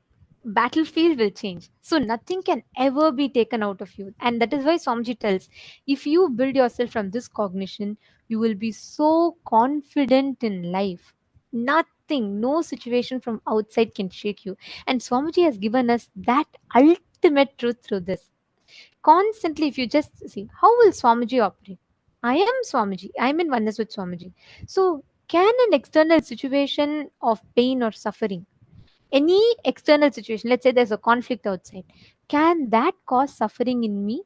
battlefield will change. So nothing can ever be taken out of you. And that is why Swamiji tells, if you build yourself from this cognition, you will be so confident in life. Nothing, no situation from outside can shake you. And Swamiji has given us that ultimate truth through this. Constantly, if you just see, how will Swamiji operate? I am Swamiji. I am in oneness with Swamiji. So can an external situation of pain or suffering, any external situation, let's say there's a conflict outside, can that cause suffering in me?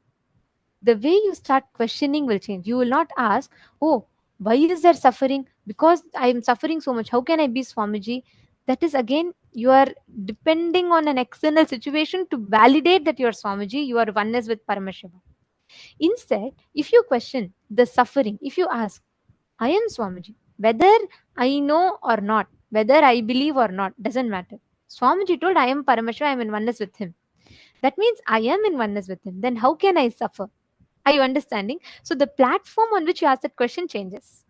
The way you start questioning will change. You will not ask, oh, why is there suffering? Because I am suffering so much, how can I be Swamiji? That is again, you are depending on an external situation to validate that you are Swamiji, you are oneness with Paramashiva. Instead, if you question the suffering, if you ask, I am Swamiji, whether I know or not, whether I believe or not, doesn't matter. Swamiji told, I am Paramashiva, I am in oneness with him. That means I am in oneness with him. Then how can I suffer? Are you understanding? So the platform on which you ask that question changes.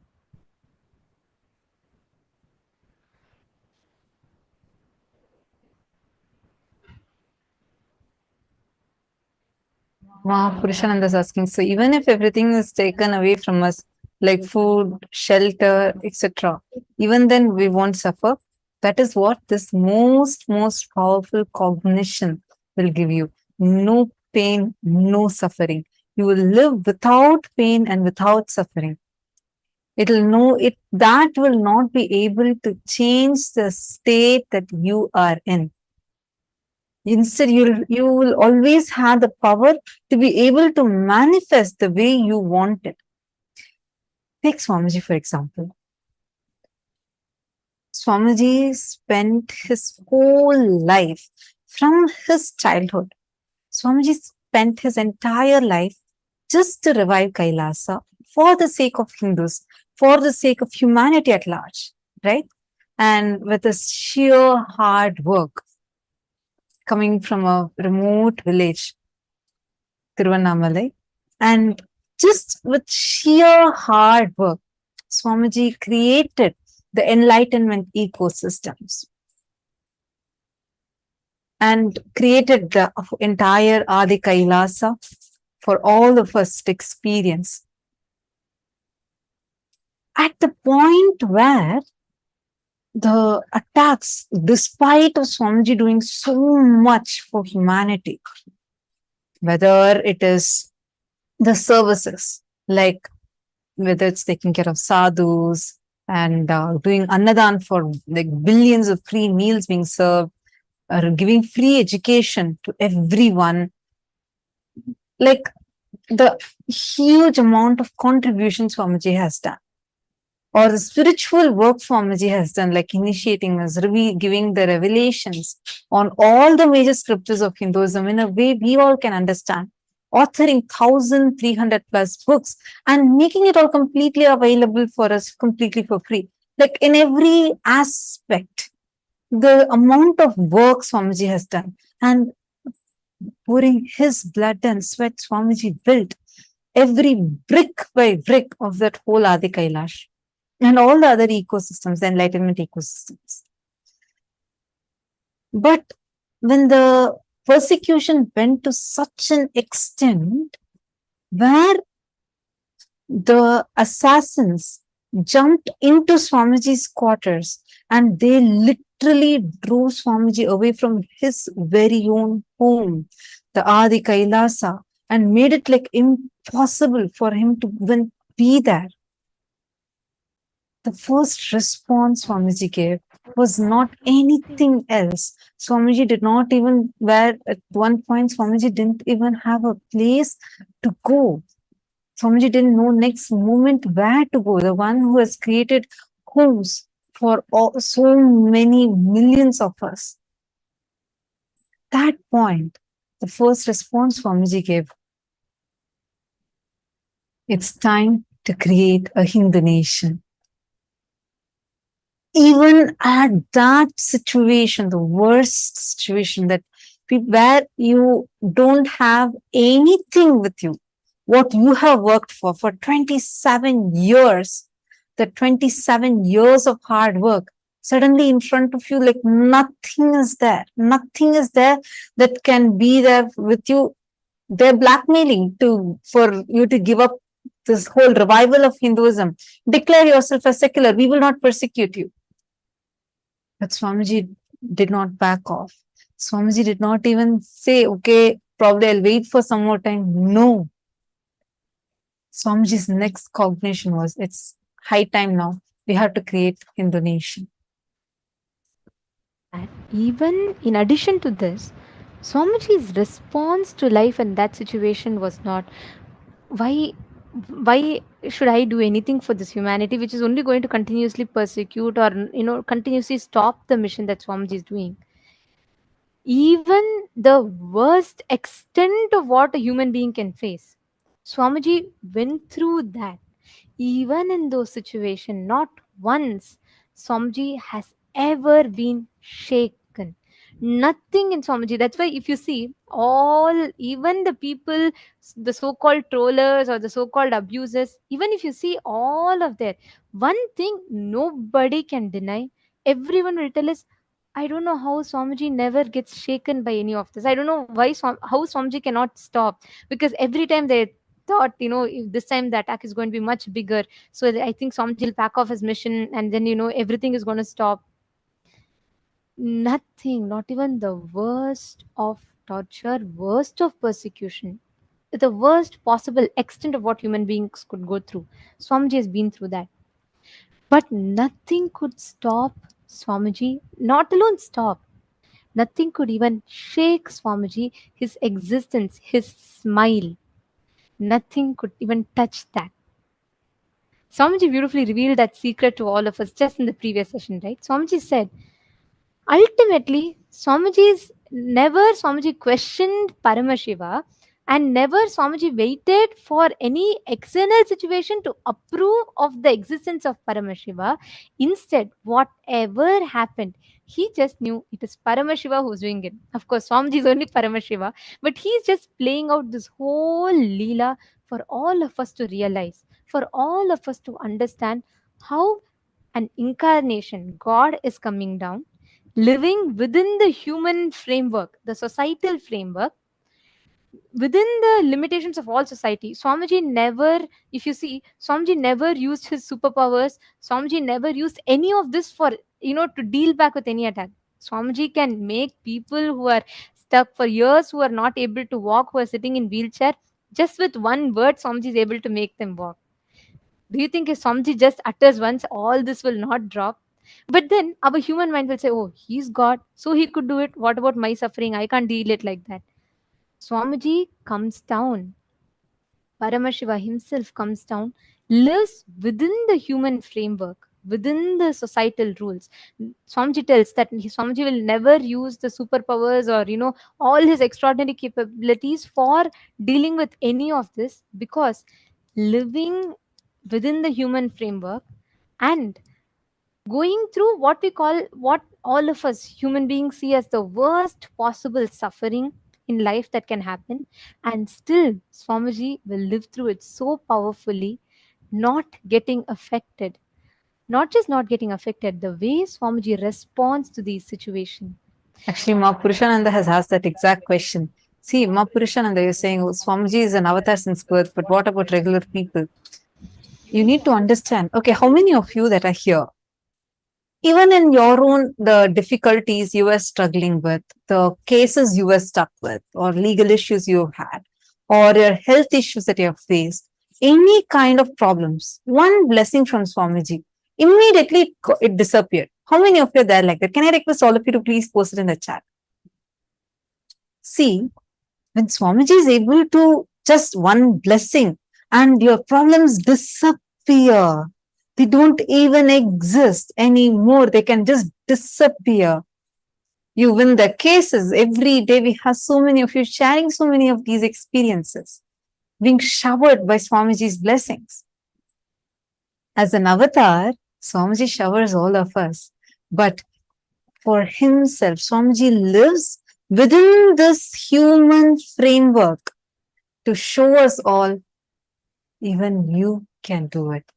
Purushananda is asking, so even if everything is taken away from us, like food, shelter, etc., even then we won't suffer. That is what this most powerful cognition will give you. No pain, no suffering. You will live without pain and without suffering. It'll know it, that will not be able to change the state that you are in. Instead, you will always have the power to be able to manifest the way you want it. Take Swamiji, for example. Swamiji spent his whole life from his childhood. Swamiji spent his entire life just to revive Kailasa for the sake of Hindus, for the sake of humanity at large, right? And with his sheer hard work, coming from a remote village, Tiruvannamalai, and just with sheer hard work, Swamiji created the enlightenment ecosystems and created the entire Adi Kailasa for all of us to experience. At the point where the attacks, despite of Swamiji doing so much for humanity, whether it is the services, like whether it's taking care of sadhus and doing annadan for like billions of free meals being served, or giving free education to everyone, like the huge amount of contributions Swamiji has done, or the spiritual work Swamiji has done, like initiating us, giving the revelations on all the major scriptures of Hinduism in a way we all can understand, authoring 1,300 plus books and making it all completely available for us completely for free. Like in every aspect, the amount of work Swamiji has done, and pouring his blood and sweat, Swamiji built every brick by brick of that whole Adi Kailash and all the other ecosystems, the enlightenment ecosystems. But when the persecution went to such an extent where the assassins jumped into Swamiji's quarters and they literally drove Swamiji away from his very own home, the Adi Kailasa, and made it like impossible for him to even be there. The first response Swamiji gave was not anything else. Swamiji did not even, where at one point Swamiji didn't even have a place to go. Swamiji didn't know next moment where to go. The one who has created homes for so many millions of us. That point, the first response Swamiji gave, it's time to create a Hindu nation. Even at that situation, the worst situation, that where you don't have anything with you, what you have worked for 27 years, the 27 years of hard work, suddenly in front of you, like nothing is there. Nothing is there that can be there with you. They're blackmailing for you to give up this whole revival of Hinduism. Declare yourself as secular. We will not persecute you. But Swamiji did not back off. Swamiji did not even say, okay, probably I'll wait for some more time. No. Swamiji's next cognition was, it's high time now. We have to create Hindu nation. And even in addition to this, Swamiji's response to life in that situation was not, why why should I do anything for this humanity which is only going to continuously persecute or continuously stop the mission that Swamiji is doing. Even the worst extent of what a human being can face, Swamiji went through that. Even in those situations, not once Swamiji has ever been shaken. Nothing in Swamiji. That's why if you see all, even the people, the so-called trollers or the so-called abusers, even if you see all of that, one thing nobody can deny, everyone will tell us, I don't know how Swamiji never gets shaken by any of this. I don't know how Swamiji cannot stop, because every time they thought, if this time the attack is going to be much bigger, so I think Swamiji will pack off his mission and then everything is going to stop. Nothing, not even the worst of torture, worst of persecution, the worst possible extent of what human beings could go through, Swamiji has been through that. But nothing could stop Swamiji, not alone stop, nothing could even shake Swamiji, his existence, his smile. Nothing could even touch that. Swamiji beautifully revealed that secret to all of us just in the previous session, right? Swamiji said, ultimately, Swamiji questioned Paramashiva, and never Swamiji waited for any external situation to approve of the existence of Paramashiva. Instead, whatever happened, he just knew it is Paramashiva who's doing it. Of course, Swamiji is only Paramashiva, but he's just playing out this whole Leela for all of us to realize, for all of us to understand how an incarnation, God is coming down, living within the human framework, the societal framework, within the limitations of all society. Swamiji never, if you see, Swamiji never used his superpowers. Swamiji never used any of this for, to deal back with any attack. Swamiji can make people who are stuck for years, who are not able to walk, who are sitting in wheelchair, just with one word Swamiji is able to make them walk. Do you think if Swamiji just utters once, all this will not drop? But then our human mind will say, oh, he's God, so he could do it. What about my suffering? I can't deal it like that. Swamiji comes down. Paramashiva himself comes down, lives within the human framework, within the societal rules. Swamiji tells that Swamiji will never use the superpowers or, all his extraordinary capabilities for dealing with any of this, because living within the human framework and going through what we call, what all of us human beings see as the worst possible suffering in life that can happen, and still Swamiji will live through it so powerfully, not getting affected. Not just not getting affected, the way Swamiji responds to these situations. Actually, Ma Purushananda has asked that exact question. See, Ma Purushananda, you're saying, oh, Swamiji is an avatar since birth, but what about regular people? You need to understand, okay, how many of you that are here, even in your own, the difficulties you were struggling with, the cases you were stuck with, or legal issues you've had, or your health issues that you have faced, any kind of problems, one blessing from Swamiji, immediately it disappeared. How many of you are there like that? Can I request all of you to please post it in the chat? See, when Swamiji is able to just one blessing and your problems disappear, they don't even exist anymore. They can just disappear. You win the cases. Every day we have so many of you sharing so many of these experiences, being showered by Swamiji's blessings. As an avatar, Swamiji showers all of us. But for himself, Swamiji lives within this human framework to show us all, even you can do it.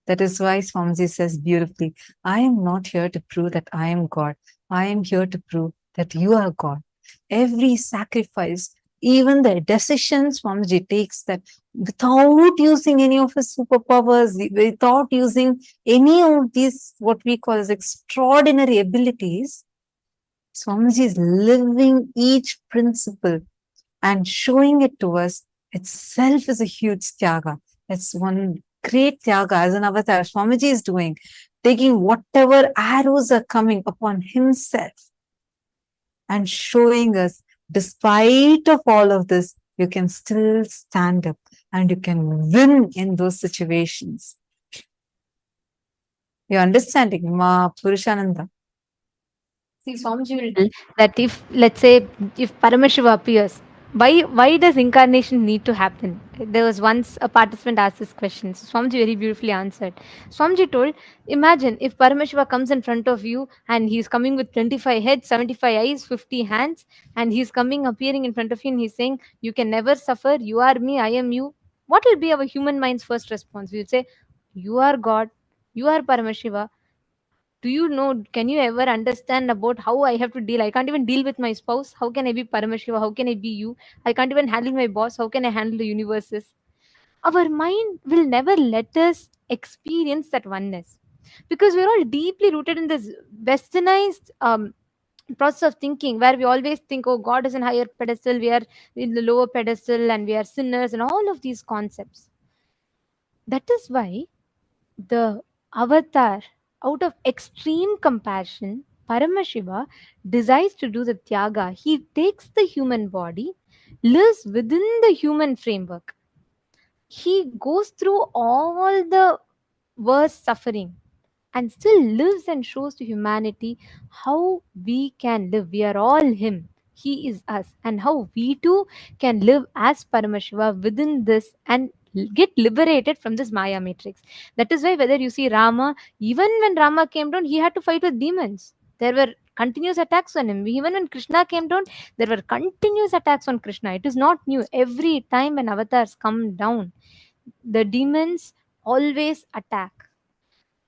That is why Swamiji says beautifully, I am not here to prove that I am God. I am here to prove that you are God. Every sacrifice, even the decisions Swamiji takes, that without using any of his superpowers, without using any of these, what we call as extraordinary abilities, Swamiji is living each principle and showing it to us itself is a huge tyaga. It's one great tyaga as an avatar. Swamiji is doing, taking whatever arrows are coming upon himself and showing us, despite of all of this, you can still stand up and you can win in those situations. You're understanding, Ma Purushananda? See, Swamiji will tell that if, let's say, if Paramashiva appears, why does incarnation need to happen? There was once a participant asked this question. So Swamiji very beautifully answered. Swamiji told, imagine if Paramashiva comes in front of you and he's coming with 25 heads, 75 eyes, 50 hands, and he's coming appearing in front of you and he's saying, you can never suffer, you are me, I am you. What will be our human mind's first response? We would say, you are God, you are Paramashiva. Do you know, can you ever understand about how I have to deal? I can't even deal with my spouse. How can I be Paramashiva? How can I be you? I can't even handle my boss. How can I handle the universes? Our mind will never let us experience that oneness, because we're all deeply rooted in this westernized process of thinking, where we always think, oh, God is in higher pedestal, we are in the lower pedestal, and we are sinners, and all of these concepts. That is why the avatar, out of extreme compassion, Paramashiva decides to do the Tyaga. He takes the human body, lives within the human framework. He goes through all the worst suffering and still lives and shows to humanity how we can live. We are all Him. He is us. And how we too can live as Paramashiva within this and get liberated from this Maya matrix. That is why, whether you see Rama, even when Rama came down, he had to fight with demons. There were continuous attacks on him. Even when Krishna came down, there were continuous attacks on Krishna. It is not new. Every time when avatars come down, the demons always attack.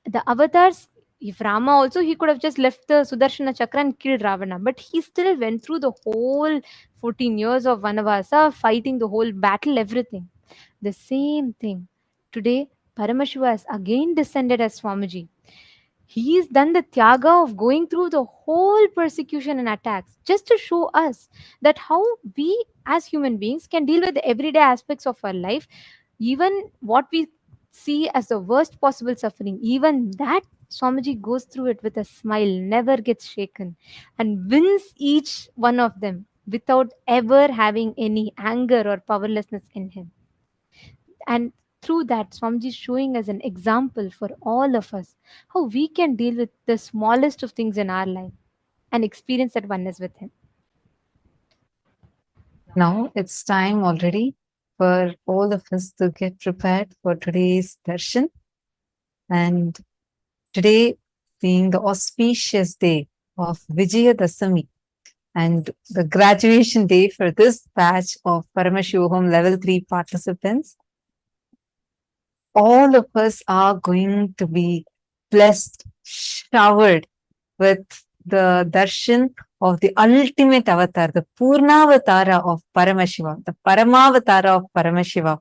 The avatars If Rama also, he could have just left the Sudarshana Chakra and killed Ravana, but he still went through the whole 14 years of Vanavasa, fighting the whole battle, everything. The same thing. Today, Paramashiva has again descended as Swamiji. He's done the tyaga of going through the whole persecution and attacks just to show us that how we as human beings can deal with the everyday aspects of our life, even what we see as the worst possible suffering, even that Swamiji goes through it with a smile, never gets shaken, and wins each one of them without ever having any anger or powerlessness in him. And through that, Swamiji is showing us an example for all of us how we can deal with the smallest of things in our life and experience that oneness with him. Now it's time already for all of us to get prepared for today's darshan. And today being the auspicious day of Vijayadasami and the graduation day for this batch of Paramashivaham Level 3 participants, all of us are going to be blessed, showered with the darshan of the ultimate avatar, the Purnavatara of Paramashiva, the Paramavatara of Paramashiva,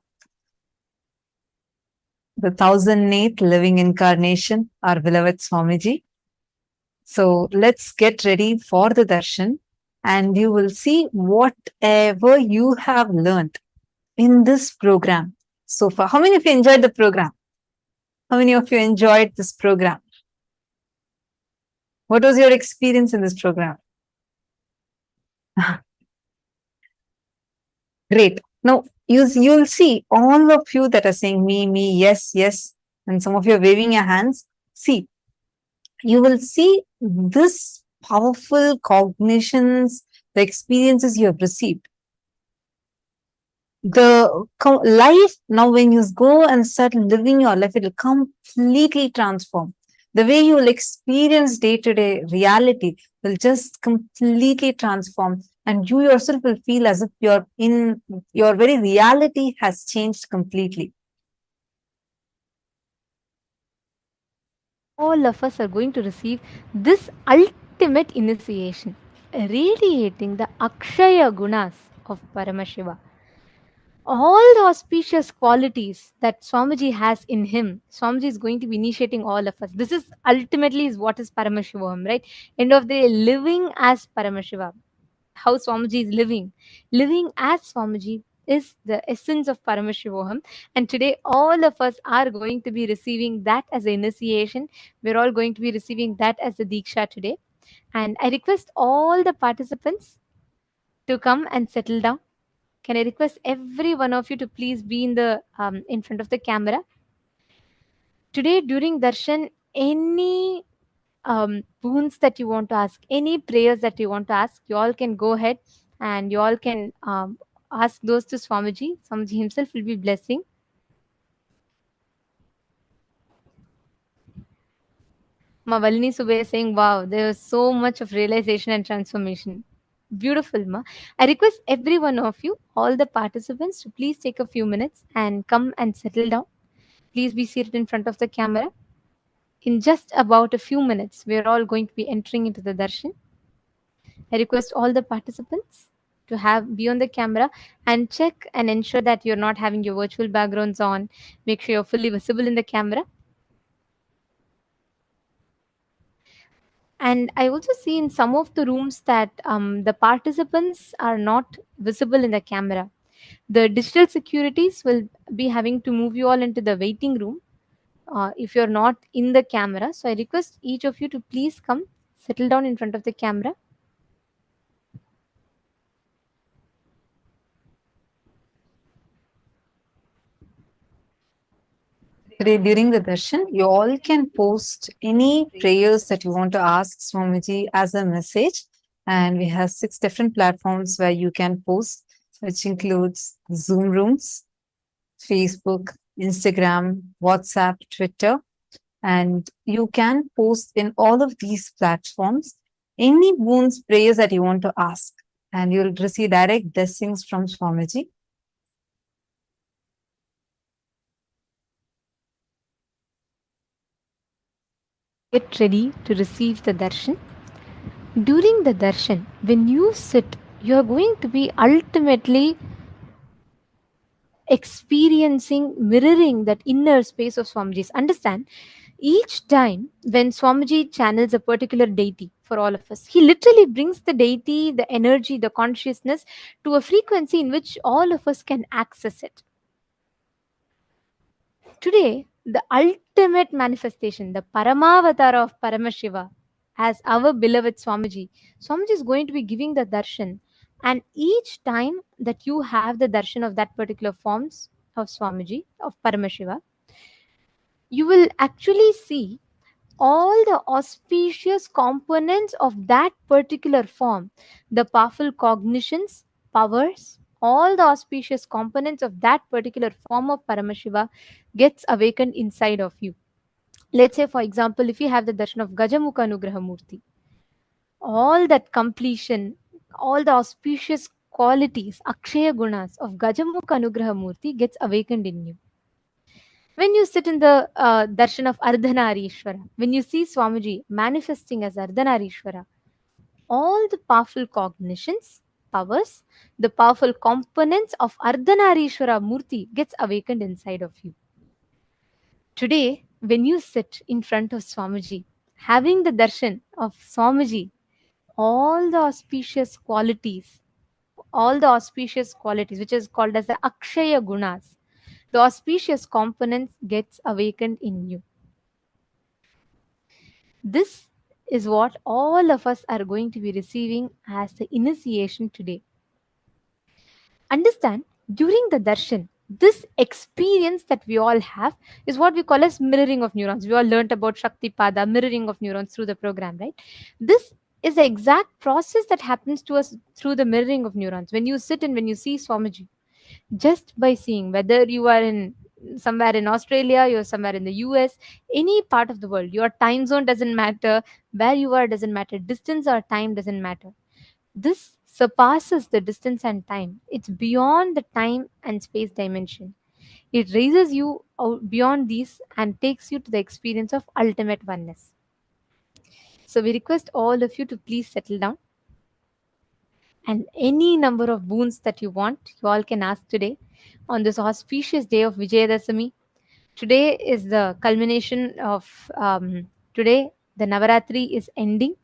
the 1008th living incarnation, our beloved Swamiji. So let's get ready for the darshan, and you will see whatever you have learned in this program so far. How many of you enjoyed the program? How many of you enjoyed this program? What was your experience in this program? Great. Now, you'll see all of you that are saying me, yes, yes, and some of you are waving your hands. See, you will see this powerful cognitions, the experiences you have received. The life now, when you go and start living your life, it will completely transform. The way you will experience day-to-day reality will just completely transform, and you yourself will feel as if your very reality has changed completely. All of us are going to receive this ultimate initiation, radiating the Akshaya Gunas of Paramashiva. All the auspicious qualities that Swamiji has in him, Swamiji is going to be initiating all of us. This is ultimately is what is Paramashivam, right? End of the day, living as Paramashiva. How Swamiji is living. Living as Swamiji is the essence of Paramashivoham. And today, all of us are going to be receiving that as an initiation. We're all going to be receiving that as a Diksha today. And I request all the participants to come and settle down. Can I request every one of you to please be in front of the camera? Today, during Darshan, any boons that you want to ask, any prayers that you want to ask, you all can go ahead and you all can ask those to Swamiji. Swamiji himself will be blessing. Ma Valini Subbe is saying, wow, there was so much of realization and transformation. Beautiful, Ma. I request every one of you, all the participants, to please take a few minutes and come and settle down. Please be seated in front of the camera. In just about a few minutes, we are all going to be entering into the darshan. I request all the participants to be on the camera and check and ensure that you're not having your virtual backgrounds on. Make sure you're fully visible in the camera. And I also see in some of the rooms that the participants are not visible in the camera. The digital securities will be having to move you all into the waiting room if you're not in the camera. So I request each of you to please come settle down in front of the camera. Today, during the darshan, you all can post any prayers that you want to ask Swamiji as a message. And we have 6 different platforms where you can post, which includes Zoom rooms, Facebook, Instagram, WhatsApp, Twitter. And you can post in all of these platforms any boons, prayers that you want to ask. And you'll receive direct blessings from Swamiji. Get ready to receive the darshan. During the darshan, when you sit, you are going to be ultimately experiencing, mirroring that inner space of Swamiji's. Understand, each time when Swamiji channels a particular deity for all of us, he literally brings the deity, the energy, the consciousness to a frequency in which all of us can access it. Today, the ultimate manifestation, the Paramavatara of Paramashiva, as our beloved Swamiji, Swamiji is going to be giving the darshan. And each time that you have the darshan of that particular forms of Swamiji, of Paramashiva, you will actually see all the auspicious components of that particular form, the powerful cognitions, powers, all the auspicious components of that particular form of Paramashiva gets awakened inside of you. Let's say, for example, if you have the darshan of Gajamukha Anugraha Murti, all that completion, all the auspicious qualities, Akshaya Gunas of Gajamukha Anugraha Murti gets awakened in you. When you sit in the darshan of Ardhanarishwara, when you see Swamiji manifesting as Ardhanarishwara, all the powerful cognitions, powers, the powerful components of Ardhanarishwara Murti gets awakened inside of you. Today, when you sit in front of Swamiji, having the darshan of Swamiji, all the auspicious qualities, which is called as the Akshaya Gunas, the auspicious components gets awakened in you. This is what all of us are going to be receiving as the initiation today. Understand, during the darshan, this experience that we all have is what we call as mirroring of neurons. We all learnt about Shakti Pada, mirroring of neurons through the program, right? This is the exact process that happens to us through the mirroring of neurons. When you sit and when you see Swamiji, just by seeing, whether you are in somewhere in Australia, you're somewhere in the US, any part of the world, your time zone doesn't matter, where you are doesn't matter, distance or time doesn't matter. This surpasses the distance and time. It's beyond the time and space dimension. It raises you out beyond these and takes you to the experience of ultimate oneness. So we request all of you to please settle down, and any number of boons that you want, you all can ask today on this auspicious day of Vijayadashami. Today is the culmination of today. The Navaratri is ending,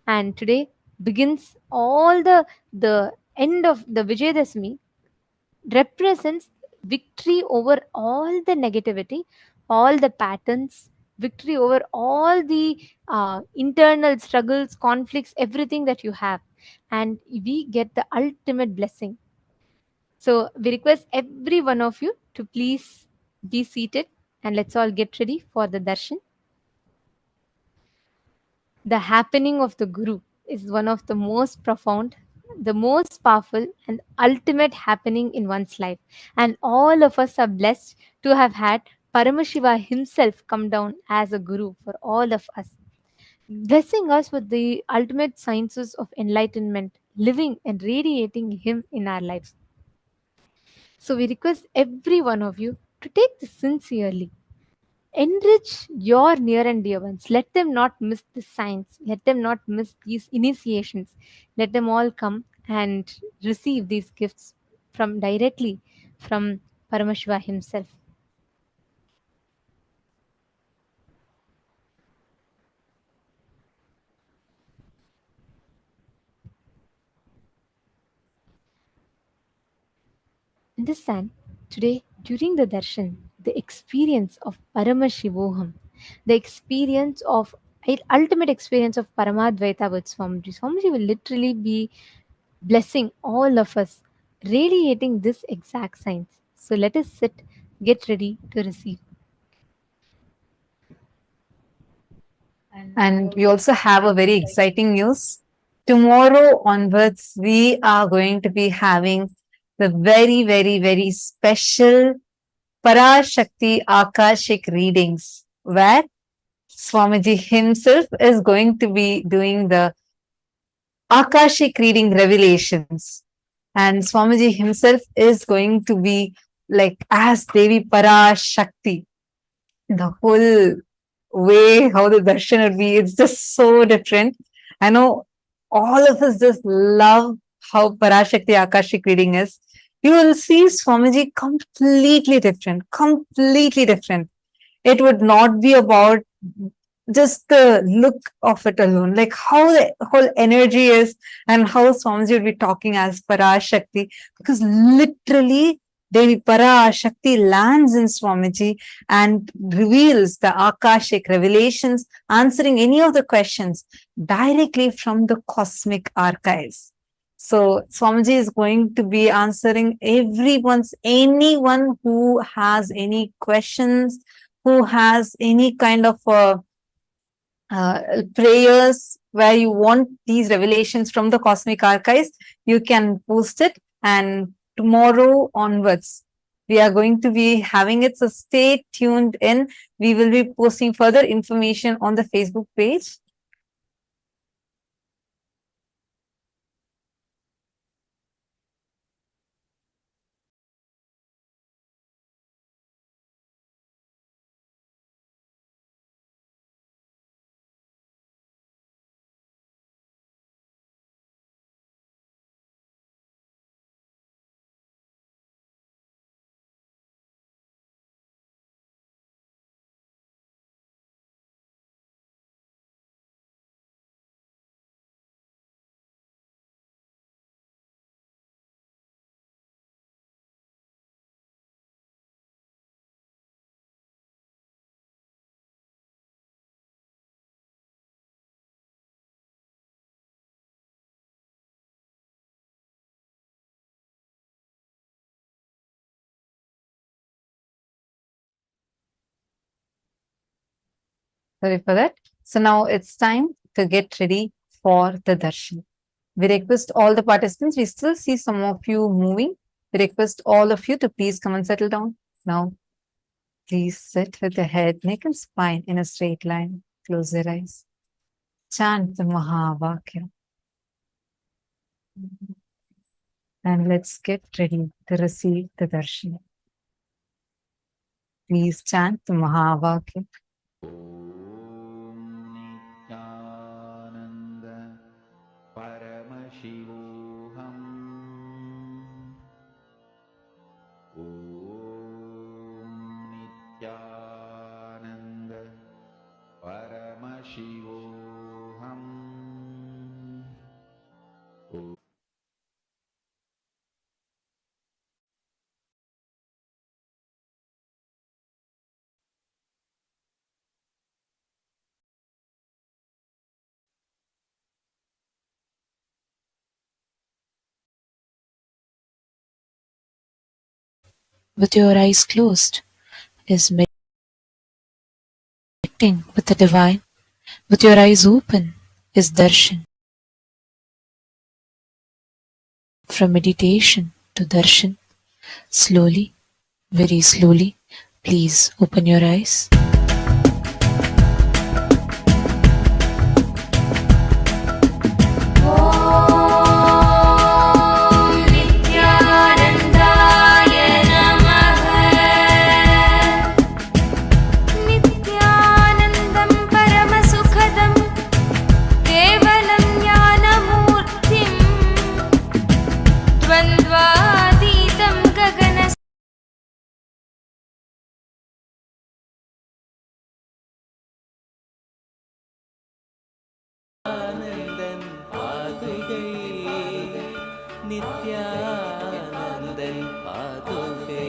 and today begins all the end of the Vijayadashami represents victory over all the negativity, all the patterns, victory over all the internal struggles, conflicts, everything that you have. And we get the ultimate blessing. So we request every one of you to please be seated and let's all get ready for the darshan. The happening of the Guru is one of the most profound, the most powerful, and ultimate happening in one's life. And all of us are blessed to have had Paramashiva himself come down as a Guru for all of us, blessing us with the ultimate sciences of enlightenment, living and radiating Him in our lives. So we request every one of you to take this sincerely. Enrich your near and dear ones. Let them not miss the signs. Let them not miss these initiations. Let them all come and receive these gifts from directly from Paramashiva himself. Understand, today during the darshan, the experience of Paramashivoham, the experience of ultimate experience of Paramadvaita with Swamiji. Swamiji will literally be blessing all of us, radiating this exact science. So let us sit, get ready to receive. And we also have a very exciting news. Tomorrow onwards, we are going to be having the very, very, very special Parashakti Akashik readings, where Swamiji himself is going to be doing the Akashic reading revelations. And Swamiji himself is going to be like as Devi Parashakti, the whole way how the darshan would be. It's just so different. I know all of us just love how Parashakti Akashic reading is. You will see Swamiji completely different, completely different. It would not be about just the look of it alone, like how the whole energy is and how Swamiji would be talking as Parashakti, because literally Devi Parashakti lands in Swamiji and reveals the Akashic revelations, answering any of the questions directly from the cosmic archives. So Swamiji is going to be answering anyone who has any questions, who has any kind of prayers where you want these revelations from the cosmic archives, you can post it. And tomorrow onwards, we are going to be having it. So stay tuned in. We will be posting further information on the Facebook page. Sorry for that. So now it's time to get ready for the darshan. We request all the participants, we still see some of you moving. We request all of you to please come and settle down. Now, please sit with your head, neck and spine in a straight line. Close your eyes. Chant the Mahavakya. And let's get ready to receive the darshan. Please chant the Mahavakya. With your eyes closed is meditating with the divine. With your eyes open is darshan. From meditation to darshan, slowly, very slowly, please open your eyes. Nithyanandan பாதுகை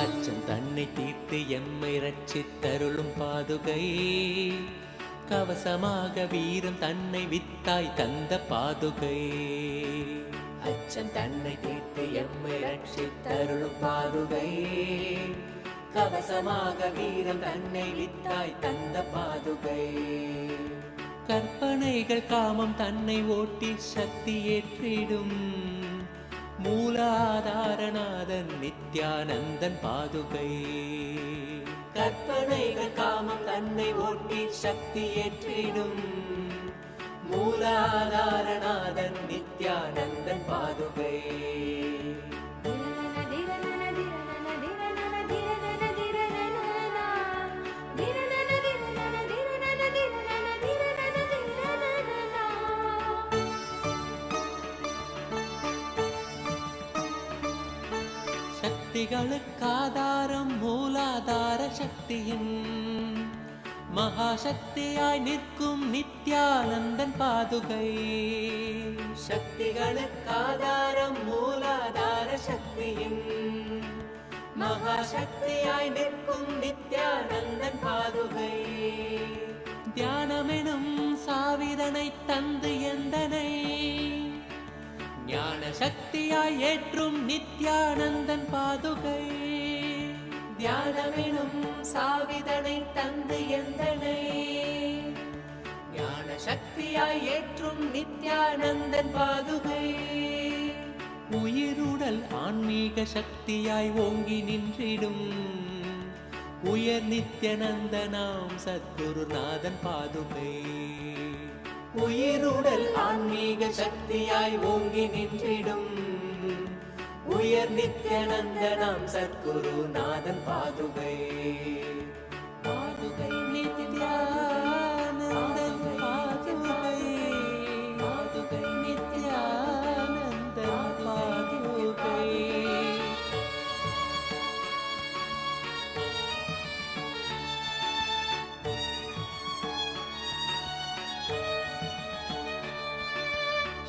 அச்சம் தன்னை தீர்த்து எம்மை ரட்சித்தருளும் பாதுகை கவசமாக வீரம் தன்னை வித்தாய் தந்த பாதுகை அச்சம் தன்னை தீர்த்து எம்மை ரட்சித்தருளும் பாதுகை கவசமாக வீரம் தன்னை வித்தாய் தந்த பாதுகை கற்பனைகள் காமம் தன்னை ஓட்டி சக்தி ஏற்றிடும் மூலாதாரநாதன் நித்யானந்தன் பாதுகை கற்பனைகள் காமம் தன்னை ஓட்டி சக்தி ஏற்றிடும் மூலாதாரநாதன் நித்யானந்தன் பாதுகை. சக்திகளுக்காதாரம் மூலாதார சக்தியின் மகாசக்தியாய் நிற்கும் நித்யானந்தன் பாதுகை. சக்திகளுக்காதாரம் மூலாதார சக்தியின் மகாசக்தியாய் நிற்கும் நித்யானந்தன் பாதுகை. தியானமெனும் சாவிதனை தந்து எந்தனை ஞான சக்தியாய் ஏற்றும் நித்யானந்தன் பாதுகை. தியானமெனும் சாவிதனை தந்து எந்தனை ஞான சக்தியாய் ஏற்றும் நித்யானந்தன் பாதுகை. உயிருடல் ஆன்மீக சக்தியாய் ஓங்கி நின்றிடும் உயர் நித்யானந்தனாம் சத்குருநாதன் பாதுகை. உயிருடல் ஆன்மீக சக்தியாய் ஓங்கி நின்றிடும் உயர் நித்யானந்தனாம் சத்குருநாதன் பாதுகை. பாதுகை நித்யானந்தன் பாதுகை. பாதுகை நித்யானந்தன் பாதுகை.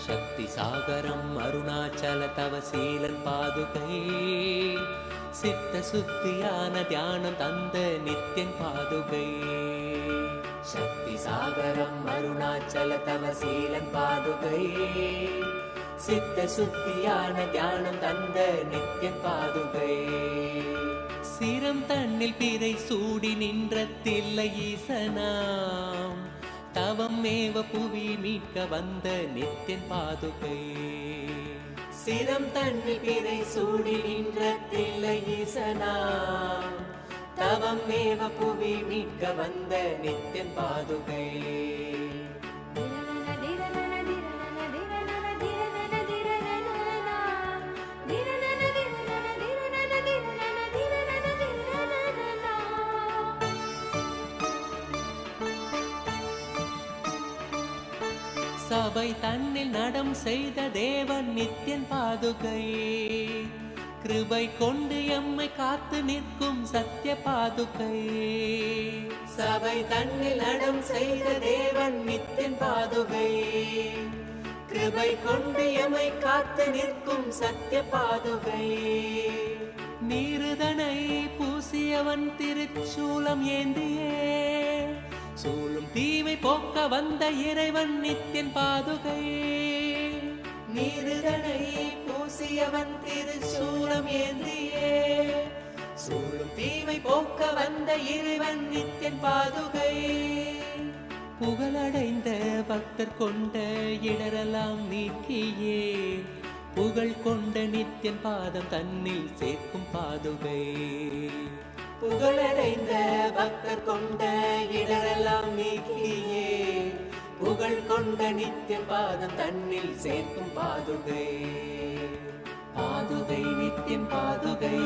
சக்தி சாகரம் அருணாச்சல தவசீலன் பாதுகை. சித்த சுத்தியான தியானம் தந்த நித்யன் பாதுகை. சக்தி சாகரம் அருணாச்சல தவசீலன் பாதுகை. சித்த சுத்தியான தியானம் தந்த நித்யன் பாதுகை. சிரம் தன்னில் பிறை சூடி நின்ற தில்லை ஈசனாம் தவம் மேவ புவி மீட்க வந்த நித்யன் பாதுகை. சிரம் தன்னில் பிறை சூடி நின்ற தில்லை ஈசனாம் தவம் மேவ புவி மீட்க வந்த நித்யன் பாதுகை. சபை தன்னில் நடம் செய்த தேவன் நித்யன் பாதுகை. கிருபை கொண்டு எம்மை காத்து நிற்கும் சத்ய பாதுகை. சபை தன்னில் நடம் செய்த தேவன் நித்யன் பாதுகை. கிருபை கொண்டு எம்மை காத்து நிற்கும் சத்ய பாதுகை. நீருதனை பூசியவன் திருச்சூலம் ஏந்தியே சூழும் தீமை போக்க வந்த இறைவன் நித்யன் பாதுகை. நீருதனை பூசியவன் திருச்சூலம் ஏந்தியே சூழும் தீமை போக்க வந்த இறைவன் நித்யன் பாதுகை. புகழடைந்த பக்தர் கொண்ட இடரெல்லாம் நீக்கியே புகழ் கொண்ட நித்யன் பாதம் தன்னில் சேர்க்கும் பாதுகை. புகழடைந்த பக்தர் கொண்ட இடரெல்லாம் நீக்கியே புகழ் கொண்ட நித்யன் பாதம் தன்னில் சேர்க்கும் பாதுகை. பாதுகை நித்யன் பாதுகை.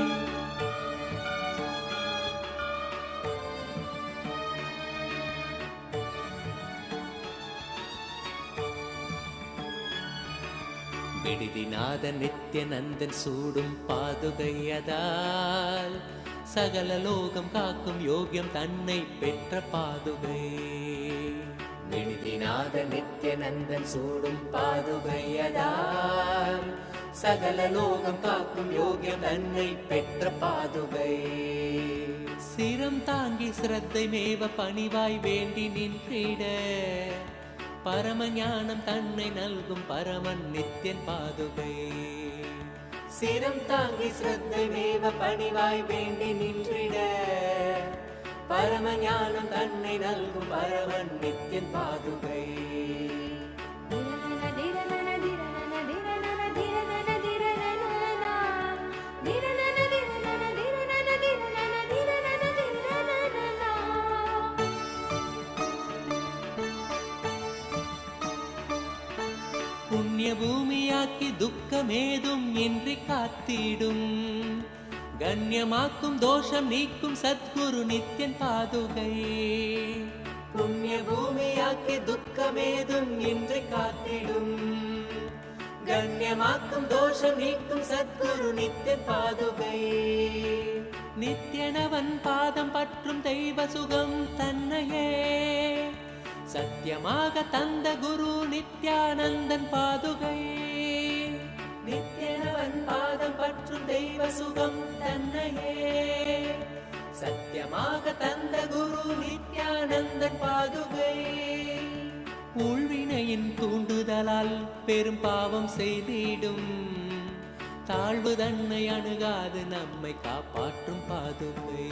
விடுதிநாத நித்யநந்தன் சூடும் பாதுகையதால் சகல லோகம் காக்கும் யோகியம் தன்னை பெற்ற பாதுகை. விடுதிநாத நித்யநந்தன் சூடும் பாதுகையதால் சகல லோகம் காக்கும் யோகியம் தன்னை பெற்ற பாதுகை. சிரம் தாங்கி சிரத்தை மேவ பணிவாய் வேண்டி நின்றிட பரம ஞானம் தன்னை நல்கும் பரமன் நித்யன் பாதுகை. சிரம் தாங்கி சிரத்தை மேவ பணிவாய் வேண்டி நின்றிட பரம ஞானம் தன்னை நல்கும் பரமன் நித்யன் பாதுகை. புண்ணிய பூமியாக்கி துக்கமேதும் இன்றி காத்திடும், கண்ணியமாக்கும் தோஷம் நீக்கும் சத்குரு நித்யன் பாதுகை. புண்ணிய பூமியாக்கி துக்கமேதும் இன்றி காத்திடும், கண்ணியமாக்கும் தோஷம் நீக்கும் சத்குரு நித்யன் பாதுகை. நித்யனவன் பாதம் பற்றும் தெய்வ சுகம் தன்னையே சத்தியமாக தந்த குரு நித்யானந்தன் பாதுகை. நித்யனவன் பாதம் பற்றும் தெய்வ சுகம் தன்னையே சத்தியமாக தந்த குரு நித்யானந்தன் பாதுகை. உள்வினையின் தூண்டுதலால் பெரும் பாவம் செய்திடும், தாழ்வு தன்னை அணுகாது நம்மை காப்பாற்றும் பாதுகை.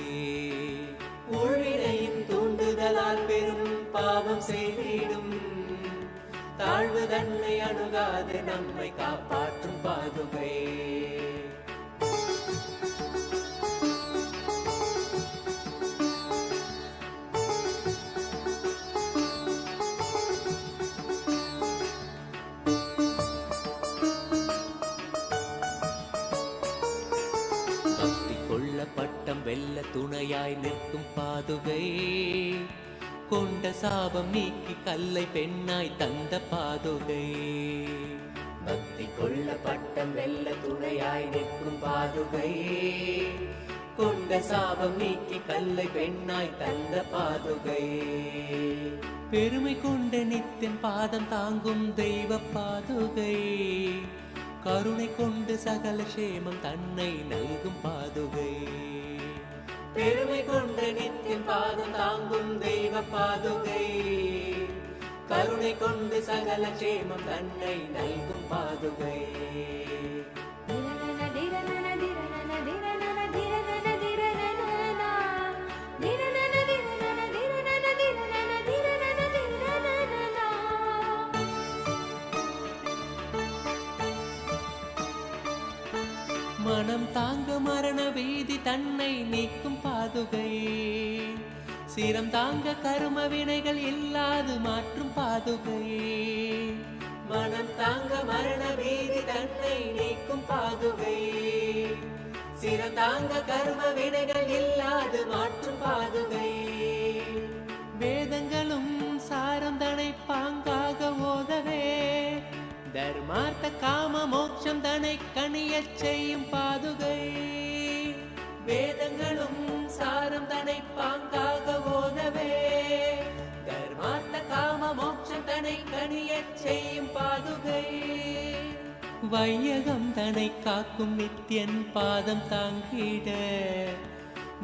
உள்வினையின் தூண்டுதலால் பெரும் பாவம் செய்திடும், தாழ்வு தன்னை அணுகாது நம்மை காப்பாற்றும் பாதுகை. பட்டம் வெல்ல துணையாய் நிற்கும் பாதுகை, கொண்ட சாபம் நீக்கி கல்லை பெண்ணாய் தந்த பாதுகை. பக்தி கொள்ள பட்டம் வெல்ல துணையாய் நிற்கும் பாதுகை, கொண்ட சாபம் நீக்கி கல்லை பெண்ணாய் தந்த பாதுகை. பெருமை கொண்ட நித்தின் பாதம் தாங்கும் தெய்வ பாதுகை, கருணை கொண்டு சகல சேமம் தன்னை நல்கும் பாதுகை. பெருமை கொண்ட நித்தின் பாதம் தாங்கும் தெய்வ பாதுகை, கருணை கொண்டு சகல சேமம் தன்னை நல்கும் பாதுகை. மனம் தாங்க மரண வீதி தன்னை நீக்கும் பாதுகை, சிரம் தாங்க கரும வினைகள் இல்லாது மாற்றும் பாதுகை. மனம் தாங்க மரண வீதி தன்னை நீக்கும் பாதுகை, சிரம் தாங்க கரும வினைகள் இல்லாது மாற்றும் பாதுகை. வேதங்களும் சாரம் தனை பாங்காக ஓதவே, தர்மார்த்த காம மோட்சம் தனை கணியச் செய்யும் பாதுகை. வேதங்களும் சாரம் தனை பாங்காக ஓதவே, தர்மார்த்த காம மோட்சம் தனை கணியச் செய்யும் பாதுகை. வையகம் தனை காக்கும் நித்யன் பாதம் தாங்கிட,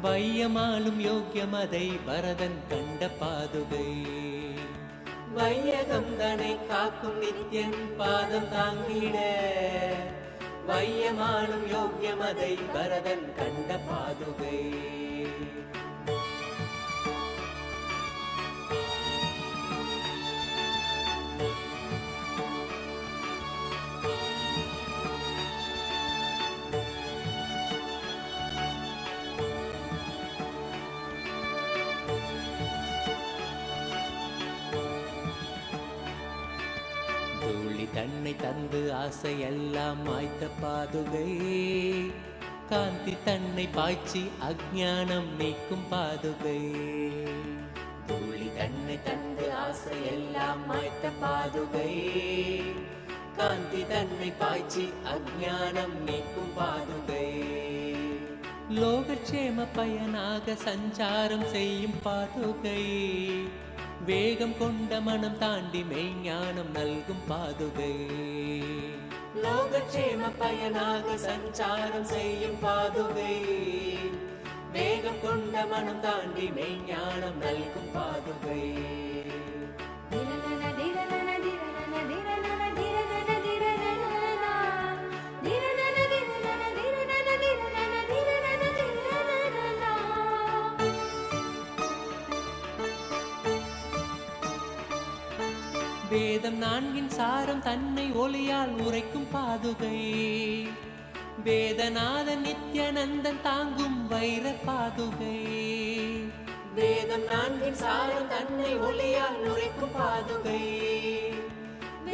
வையமாலும் யோக்கியம் அதை வரதன் கண்ட பாதுகை. வையகம் தனை காக்கும் நித்யன் பாதம் தாங்கிட, வையமானும் யோக்கியம் அதை வரதன் கண்ட பாதுகை. தூளி தன்னை தந்து ஆசையெல்லாம் மாய்த்த பாதுகை, காந்தி தன்னை பாய்ச்சி அஞ்ஞானம் நீக்கும் பாதுகை. தூளி தன்னை தந்து ஆசையெல்லாம் மாய்த்த பாதுகை, காந்தி தன்னை பாய்ச்சி அஞ்ஞானம் நீக்கும் பாதுகை. லோகக்ஷேம பயனாக சஞ்சாரம் செய்யும் பாதுகை, வேகம் கொண்ட மனம் தாண்டி மெய்ஞானம் நல்கும் பாதுகை. லோகக்ஷேம பயனாக சஞ்சாரம் செய்யும் பாதுகை, வேகம் கொண்ட மனம் தாண்டி மெய்ஞானம் நல்கும் பாதுகை. வேதம் நான்கின் சாரம் தன்னை ஒளியால் உரைக்கும் பாதுகை, வேதநாதன் நித்யானந்தன் தாங்கும் வைர பாதுகை. வேதம் நான்கின் சாரம் தன்னை ஒளியால் உரைக்கும் பாதுகை,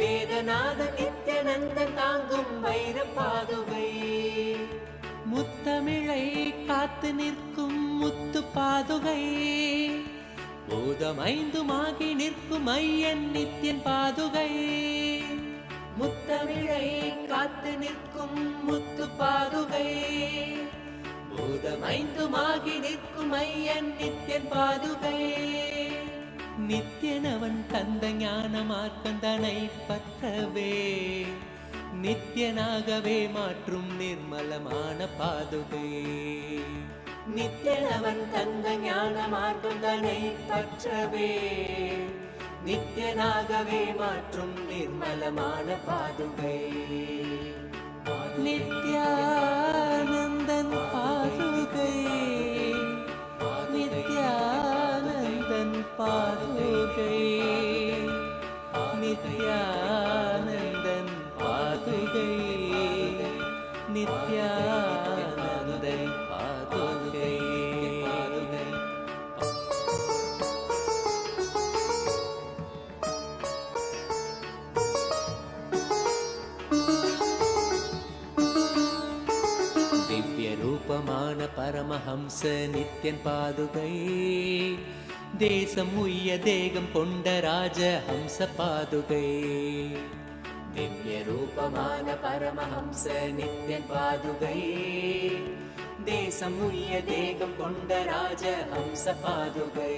வேதநாத நித்யநந்தன் தாங்கும் வைர பாதுகை. முத்தமிழை காத்து நிற்கும் முத்து பாதுகை. பூதம் ஐந்துமாகி நிற்கும் ஐயன் நித்யன் பாதுகை. முத்தமிழை காத்து நிற்கும் முத்து பாதுகை. பூதம் ஐந்துமாகி நிற்கும் ஐயன் நித்யன் பாதுகை. நித்யனவன் தந்த ஞான மார்க்கந்தனை பற்றவே நித்யனாகவே மாற்றும் நிர்மலமான பாதுகை. நித்யனவன் தந்த ஞான மார்க்கந்தனை பற்றவே நித்யனாகவே மாற்றும் நிர்மலமான பாதுகை. நித்யானந்தன் பாதுகை. நித்யானந்தன் பாதுகை. நித்யானந்தன் பாதுகை. நித்யானந்தன் பாதுகை. திவ்ய ரூபமான பரமஹம்ச நித்யன் பாதுகை. தேசம் உய்ய தேகம் கொண்ட ராஜ ஹம்ச பாதுகை. திவ்ய ரூபமான பரமஹம்ச நித்யன் பாதுகை. தேசம் உய்ய தேகம் கொண்ட ராஜ ஹம்ச பாதுகை.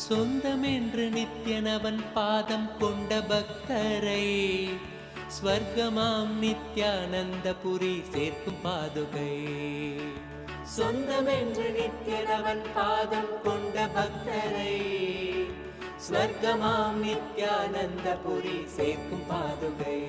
சொந்தமென்று நித்யனவன் பாதம் கொண்ட பக்தரை ஸ்வர்க்கமாம் நித்யானந்தபுரி சேர்க்கும் பாதுகை. சொந்தமென்று நித்யனவன் பாதம் கொண்ட பக்தரை ஸ்வர்க்கமாம் நித்யானந்தபுரி சேர்க்கும் பாதுகை.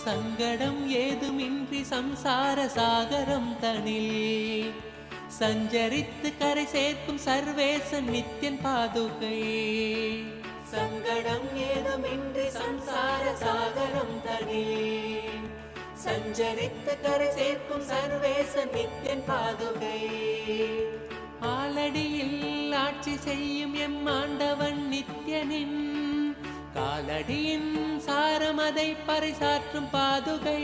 சங்கடம் ஏதுமின்றி சம்சார சாகரம் தனில் சஞ்சரித்து கரை சேர்க்கும் சர்வேசன் நித்யன் பாதுகை. சங்கடம் ஏதுமின்றி சம்சார சாகரம் தனில் சஞ்சரித்து கரை சேர்க்கும் சர்வேசன் நித்யன் பாதுகை. ஆலடியில் ஆட்சி செய்யும் எம் ஆண்டவன் நித்யனின் காலடியின் சாரமதை பறைசாற்றும் பாதுகை.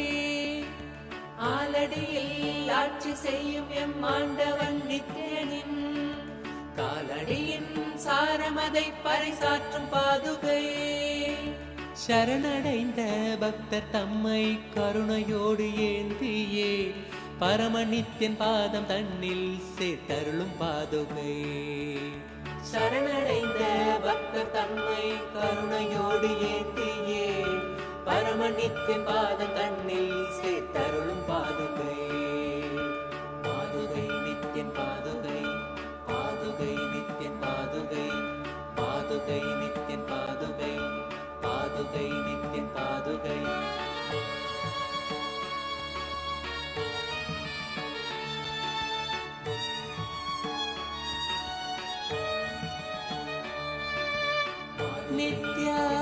ஆலடியில் ஆட்சி செய்யும் எம் ஆண்டவன் நித்யனின் காலடியின் சாரமதை பறைசாற்றும் பாதுகை. சரணடைந்த பக்தர் தம்மை கருணையோடு ஏந்தியே பரம நித்யன் பாதம் தன்னில் சேர்த்தருளும் பாதுகை. சரணடைந்த பக்தர் தம்மை கருணையோடு ஏந்தியே பரம நித்யன் பாதம் தன்னில் சேர்த்தருளும் பாதுகை. பாதுகை நித்யன் பாதுகை. பாதுகை நித்யன் பாதுகை. பாதுகை நித்யன் பாதுகை. பாதுகை நித்யன் பாதுகை.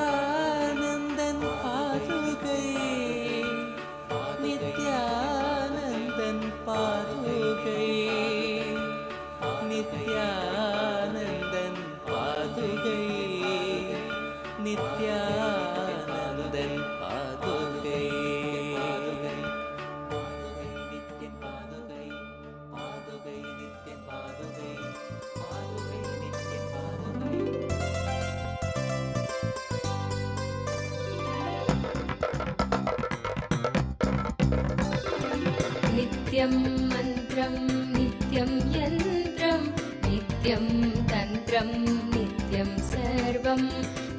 நித்யானந்தன் பாதுகை. நித்யானந்தன் பாதுகை. நித்யானந்தன் பாதுகை. நித்யானந்தன் பாதுகை. பாதுகை நித்யன் பாதுகை. பாதுகை நித்யன் பாதுகை. பாதுகை நித்யன் பாதுகை. नित्यं मन्त्रं नित्यं यन्त्रं नित्यं तन्त्रं नित्यं सर्वं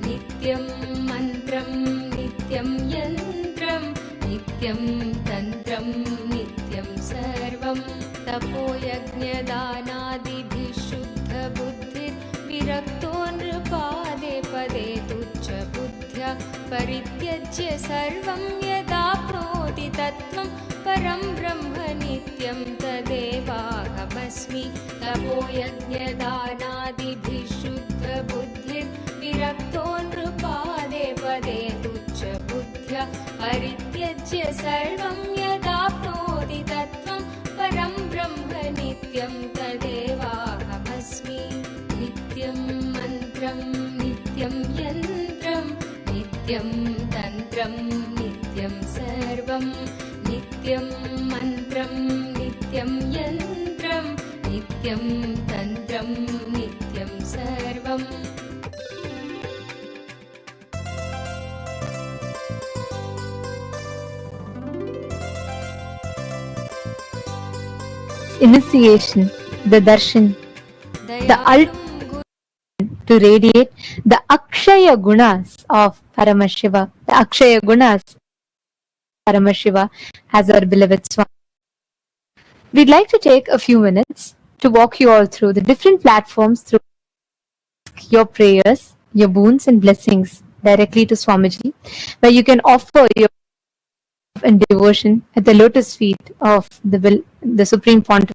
नित्यं मन्त्रं नित्यं यन्त्रं नित्यं तन्त्रं नित्यं सर्वं तपोयज्ञदानादिभिः शुद्धबुद्धिर्विरक्तो नृपादे पदे तुच्छबुद्ध्या परित्यज्य सर्वं यदाप्नोति तत्त्वं परं ब्रह्म नित्यं तदेवाहमस्मि तपोयज्ञदानादिभिः शुद्धबुद्धिर्विरक्तो नृपा सर्वं यदाप्नोति तत्त्वं परं ब्रह्म नित्यं तदेवाहमस्मि नित्यं मन्त्रं नित्यं यन्त्रं नित्यं तन्त्रं नित्यं सर्वं नित्यं मन्त्रं नित्यं यन्त्रं नित्यं तन्त्रं नित्यं सर्वम् Initiation, the Darshan, the ultimate to radiate the Akshaya Gunas of Paramashiva, the Akshaya Gunas of Paramashiva as our beloved Swami. We'd like to take a few minutes to walk you all through the different platforms through your prayers, your boons and blessings directly to Swamiji, where you can offer your and devotion at the lotus feet of the Supreme Pontiff.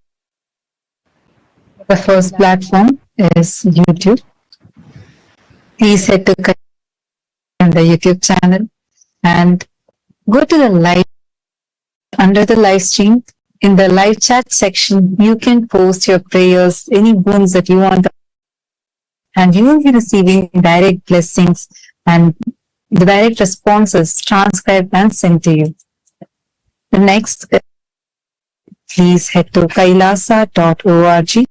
The first platform is YouTube. Please head to the YouTube channel and go to the live under the live stream. In the live chat section, you can post your prayers, any boons that you want, and you will be receiving direct blessings and the direct responses transcribed and sent to you. The next, please head to kailasa.org.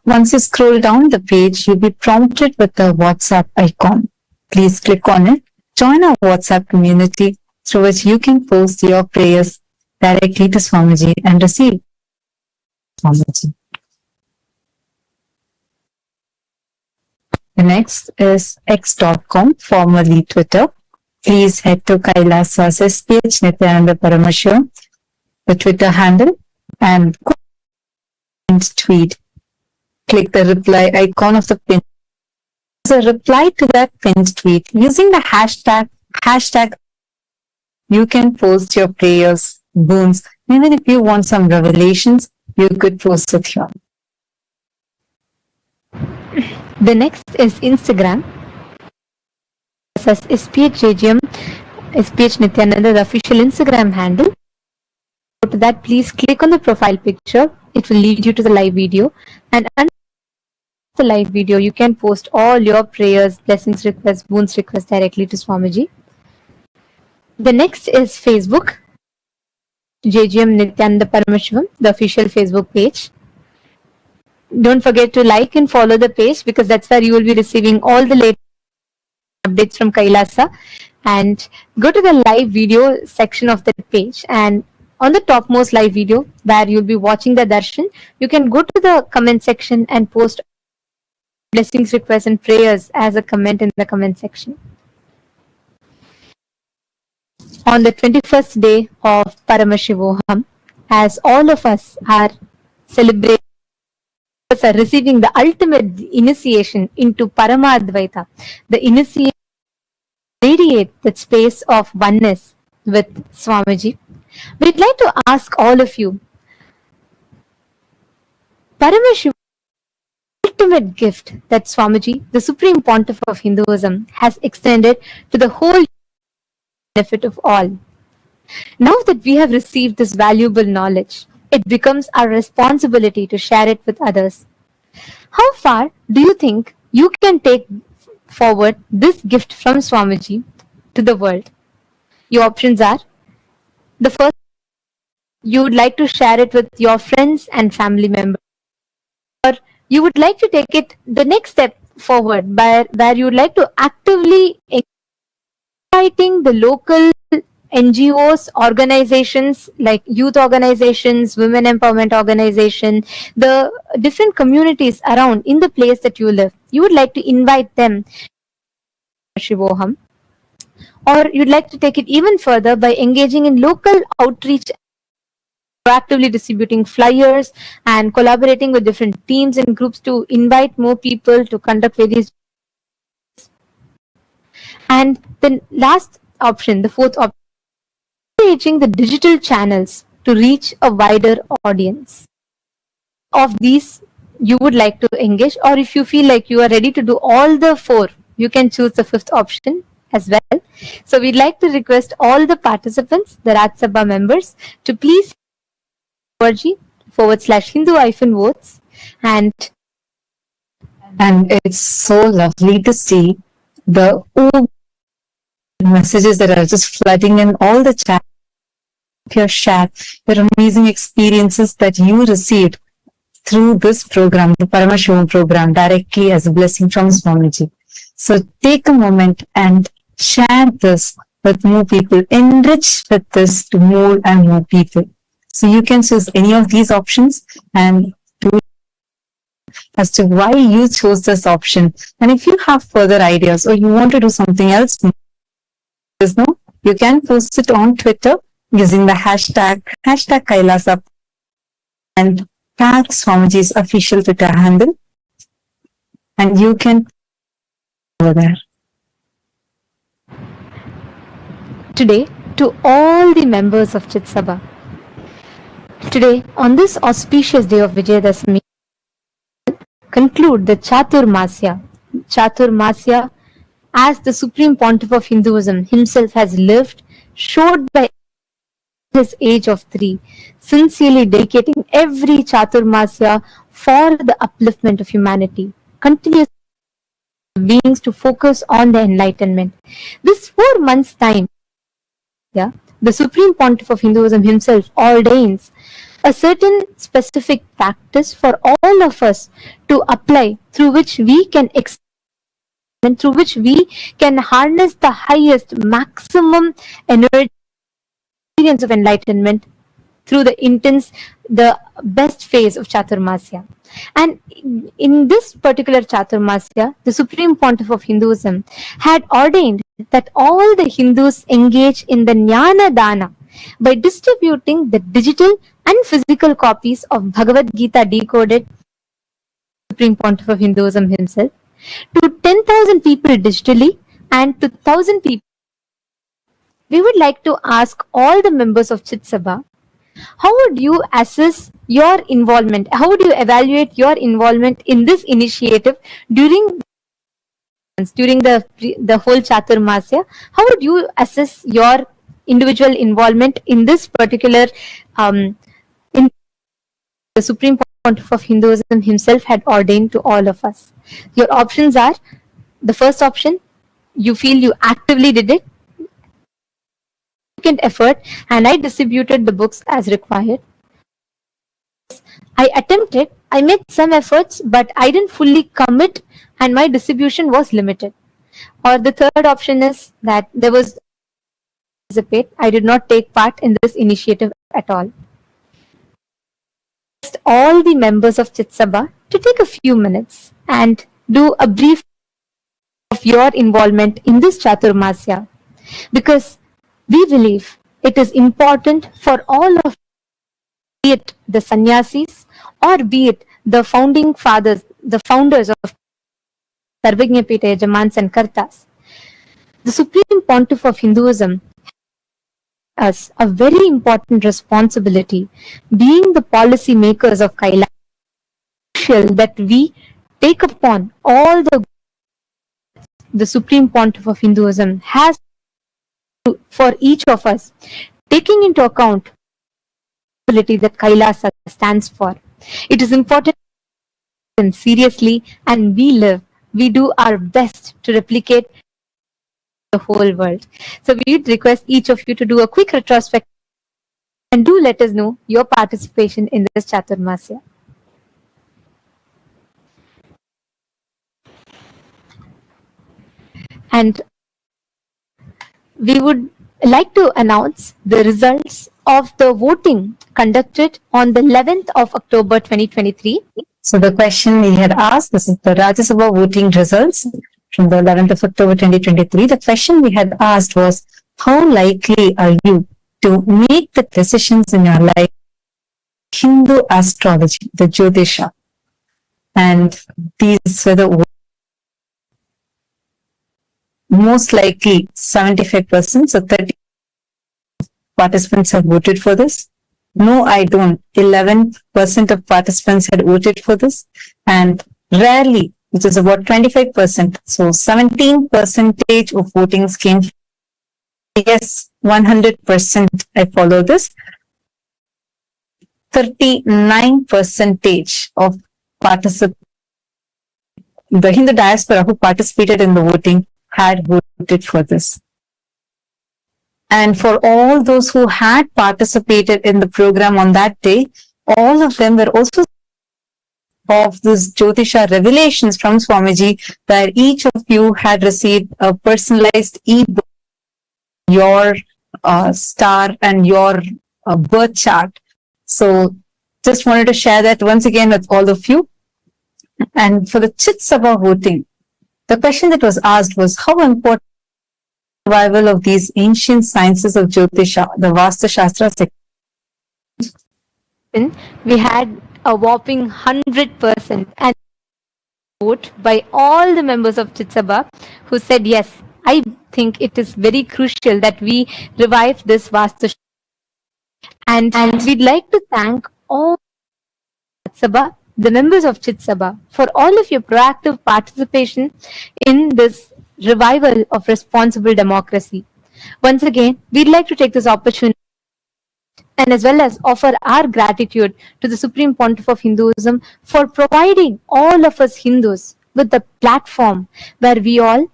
Once you scroll down the page, you'll be prompted with the WhatsApp icon. Please click on it. Join our WhatsApp community through which you can post your prayers directly to Swamiji and receive Swamiji. The next is x.com, formerly Twitter. Please head to Kailasa's SPH Nityananda Paramashiva, the Twitter handle, and tweet. Click the reply icon of the pin. As a reply to that pinned tweet, using the hashtag, you can post your prayers, boons. Even if you want some revelations, you could post it here. The next is Instagram. As SPH Nityananda, the official Instagram handle. Go to that, please click on the profile picture. It will lead you to the live video. And under the live video, you can post all your prayers, blessings requests, boons requests directly to Swamiji. The next is Facebook. JGM Nityananda Paramashivam, the official Facebook page. Don't forget to like and follow the page because that's where you will be receiving all the latest updates from Kailasa. And go to the live video section of the page, and on the topmost live video where you'll be watching the darshan, you can go to the comment section and post blessings, requests and prayers as a comment in the comment section. On the 21st day of Paramashivoham, as all of us are celebrating, are receiving the ultimate initiation into Paramadvaita, the initiation radiate that space of oneness with Swamiji. We'd like to ask all of you, Paramashiva, ultimate gift that Swamiji, the Supreme Pontiff of Hinduism, has extended to the whole benefit of all. Now that we have received this valuable knowledge, it becomes our responsibility to share it with others. How far do you think you can take forward this gift from Swamiji to the world? Your options are: the first, you would like to share it with your friends and family members, or you would like to take it the next step forward where you would like to actively inviting the local NGOs, organizations like youth organizations, women empowerment organization, the different communities around in the place that you live. You would like to invite them to Shivoham, or you'd like to take it even further by engaging in local outreach, proactively distributing flyers and collaborating with different teams and groups to invite more people to conduct various. And the last option, the fourth option, engaging the digital channels to reach a wider audience. Of these, you would like to engage, or if you feel like you are ready to do all the four, you can choose the fifth option. as well. So we'd like to request all the participants, the Raj Sabha members, to please org/Hindu-votes and it's so lovely to see the messages that are just flooding in all the chat. Your share, your amazing experiences that you received through this program, the Paramashivam program, directly as a blessing from Swamiji. So take a moment and share this with more people. Enrich with this to more and more people. So you can choose any of these options and do as to why you chose this option. And if you have further ideas or you want to do something else, you can post it on Twitter using the hashtag Kailasa and tag Swamiji's official Twitter handle. And you can go there. today to all the members of Chit Sabha. Today, on this auspicious day of Vijayadashmi, conclude the Chaturmasya. Chaturmasya, as the Supreme Pontiff of Hinduism himself has lived, showed by his age of 3, sincerely dedicating every Chaturmasya for the upliftment of humanity, continuous beings to focus on the enlightenment. This 4 months' time, the Supreme Pontiff of Hinduism himself ordains a certain specific practice for all of us to apply, through which we can and through which we can harness the highest maximum energy experience of enlightenment through the best phase of Chaturmasya. And in this particular Chaturmasya, the Supreme Pontiff of Hinduism had ordained that all the Hindus engage in the Jnana Dana by distributing the digital and physical copies of Bhagavad Gita decoded, Supreme Pontiff of Hinduism himself, to 10,000 people digitally and to 1,000 people. We would like to ask all the members of Chit Sabha, how would you assess your involvement? How would you evaluate your involvement in this initiative during the whole Chaturmasya? How would you assess your individual involvement in this particular in the Supreme Pontiff of Hinduism himself had ordained to all of us? Your options are: the first option, you feel you actively did it, effort, and I distributed the books as required. I attempted, I made some efforts, but I didn't fully commit and my distribution was limited. Or the third option is that there was I did not take part in this initiative at all. All the members of Chit Sabha to take a few minutes and do a brief of your involvement in this Chaturmasya, because we believe it is important for all of, be it the sannyasis or be it the founding fathers, the founders of Sarvajñapita Yajamans and Kartas. The Supreme Pontiff of Hinduism has a very important responsibility, being the policy makers of Kailash, that we take upon all the Supreme Pontiff of Hinduism has for each of us, taking into account the that Kailasa stands for. It is important seriously, and we do our best to replicate the whole world. So we would request each of you to do a quick retrospective and do let us know your participation in this Chaturmasya. And we would like to announce the results of the voting conducted on the 11th of October 2023. So the question we had asked, this is the Rajya Sabha voting results from the 11th of October 2023. The question we had asked was, how likely are you to make the decisions in your life Hindu astrology, the Jyotisha? And these were the most likely 75%, so 30 participants have voted for this. No, I don't. 11% of participants had voted for this, and rarely which is about 25%. So 17% of votings came. Yes, 100% I follow this. 39% of participants, the Hindu diaspora who participated in the voting had voted for this. And for all those who had participated in the program on that day, all of them were also of this Jyotisha revelations from Swamiji, where each of you had received a personalized e-book, your star and your birth chart. So just wanted to share that once again with all of you. And for the Chit Sabha voting, the question that was asked was how important survival of these ancient sciences of Jyotisha, the Vastu Shastra. We had a whopping 100% and vote by all the members of Chit Sabha who said yes. I think it is very crucial that we revive this Vastu. And we'd like to thank all Chit Sabha, the members of Chit Sabha, for all of your proactive participation in this revival of responsible democracy. Once again, we'd like to take this opportunity and as well as offer our gratitude to the Supreme Pontiff of Hinduism for providing all of us Hindus with the platform where we all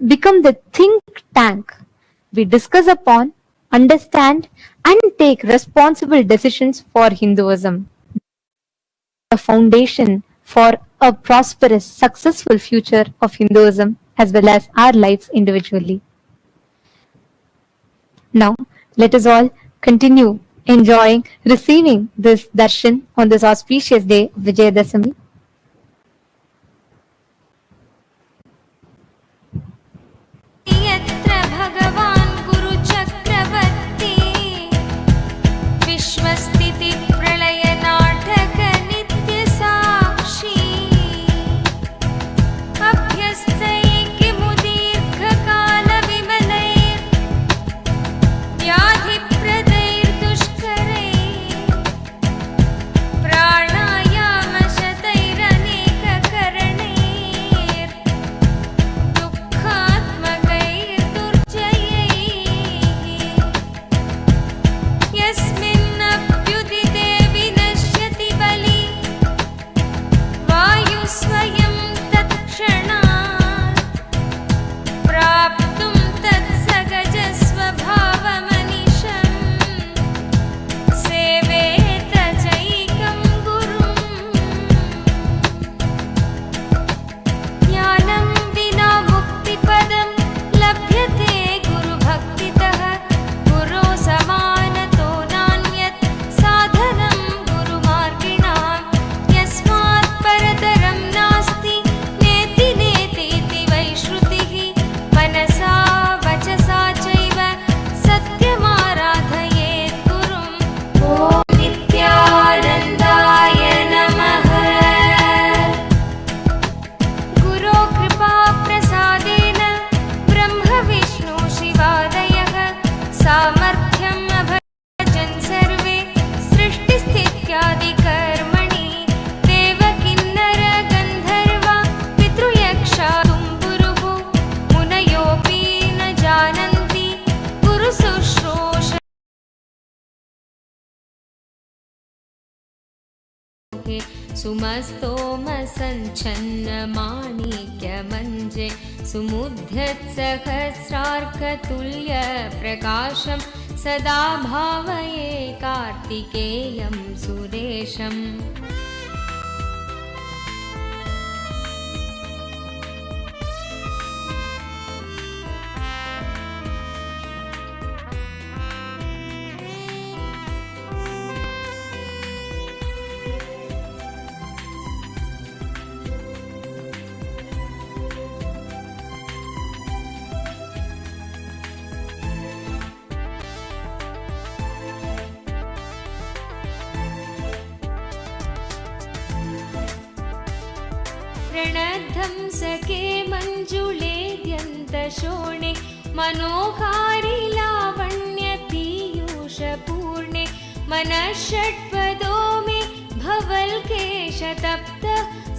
become the think tank. We discuss upon, understand, and take responsible decisions for Hinduism. The foundation for a prosperous, successful future of Hinduism as well as our lives individually. Now, let us all continue enjoying, receiving this darshan on this auspicious day of Vijayadashami. सुमस्तोम सञ्छन्न माणिक्यमञ्जे सुमुद्यत्सहस्रार्कतुल्य प्रकाशं सदा भावये कार्तिकेयं सुरेशम् प्रणद्धं सखे मञ्जुलेद्यन्तशोणे मनोहारि लावण्य पीयूषपूर्णे मनः षट्पदो मे भवल्केशतप्त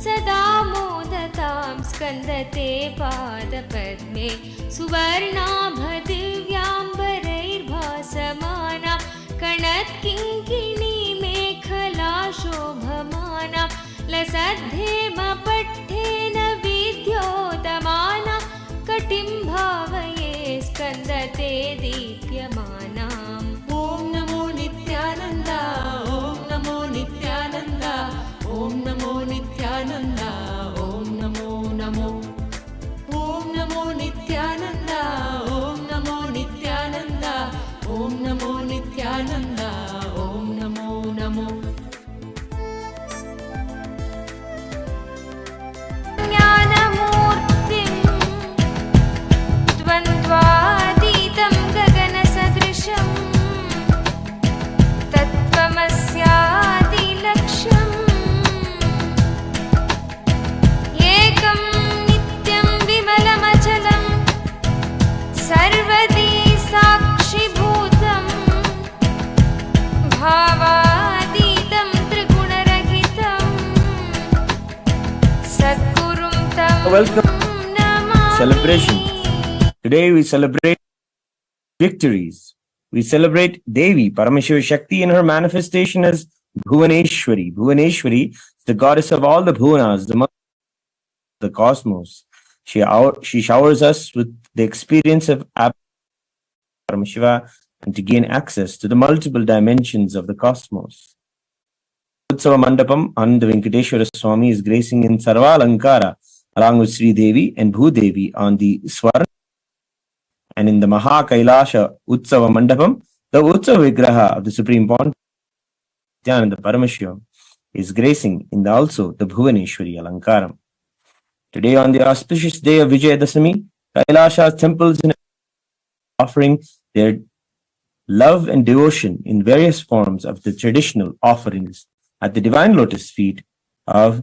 सदा मोदता स्कन्दते पादपद्मे सुवर्णाभदिव्याम्बरैर्भासमाना कणत्किङ्किणी मेखला शोभमाना लसद्धेमपट्टेन विद्योतमाना कटिं भावये स्कन्दते दीप्यमानाम् ॐ नमो नित्यानन्द ॐ नमो नित्यानन्द ॐ नमो नित्यानन्द ॐ नमो नमो ॐ नमो नित्यानन्द ॐ नमो नित्यानन्द ॐ नमो नित्यानन्द ॐ नमो नमो ज्ञानमूर्तिं द्वन्द्वातीतं गगनसदृशं तत्त्वमस्यादिलक्ष्यम् एकं नित्यं विमलमचलं सर्वदी साक्षिभूतं भावातीतं त्रिगुणरहितं सद्गुरुं तं Welcome. Namami. Celebration. Today we celebrate victories. We celebrate Devi, Parameshwari Shakti, in her manifestation as Bhuvaneshwari. Bhuvaneshwari is the goddess of all the Bhuvanas, the mother of the cosmos. She showers us with the experience of Parameshiva and to gain access to the multiple dimensions of the cosmos. Utsava Mandapam, Ananda Venkateshwara Swami is gracing in Sarva Alankara along with Sri Devi and Bhudevi on the Swarna. And in the Maha Kailasha Utsava Mandapam, the Utsava Vigraha of the Supreme Pontiff, Nityananda Paramashivam, is gracing in also the Bhuvaneshwari Alankaram. Today, on the auspicious day of Vijayadasami, Kailasha's temples are offering their love and devotion in various forms of the traditional offerings at the divine lotus feet of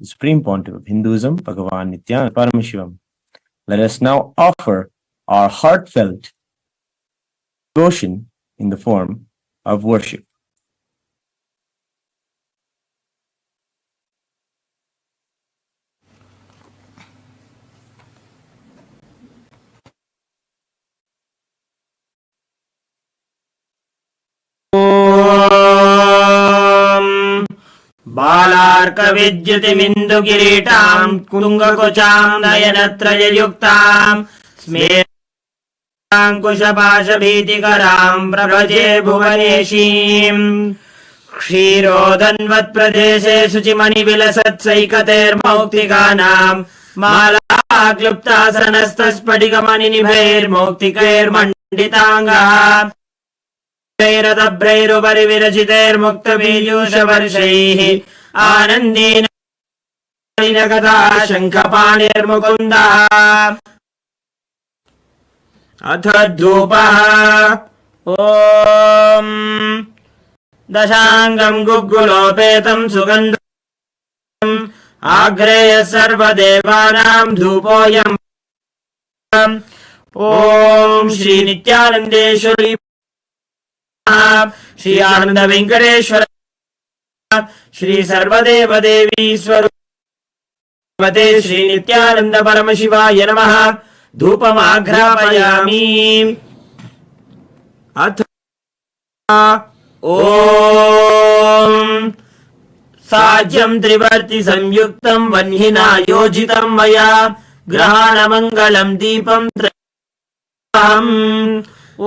the Supreme Pontiff of Hinduism, Bhagavan Nityananda Paramashivam. Let us now offer our heartfelt devotion in the form of worship. बालार्कविद्युतिमिन्दुकिरीटां कुङ्गकुचां नयनत्रययुक्तां स्मेराङ्कुशपाशभीतिकरां प्रभजे भुवनेशीम् क्षीरोदन्वत्प्रदेशे शुचिमणिविलसत्सैकतेर्मौक्तिकानां मालाक्लुप्तासनस्तस्फटिकमणिनिभैर्मौक्तिकैर्मण्डिताङ्गः भैरतभ्रैरुपरि विरचितैर्मुक्तपीयूषवर्षैः आनन्देन कथा शङ्खपाणिर्मुकुन्दः अथ धूपः ॐ दशाङ्गं गुग्गुलोपेतं सुगन्धम् आग्रेय सर्वदेवानां धूपोऽयम् ॐ श्रीनित्यानन्देश्वरी श्री आनंद वेंकटेश्वर श्री सर्वदेव देवी स्वरूपते श्री नित्यानंद परमशिवाय नमः धूपमाघ्रापयामि अथ ॐ साज्यं त्रिवर्ति संयुक्तं वह्निना योजितं मया ग्रहाणमङ्गलं दीपं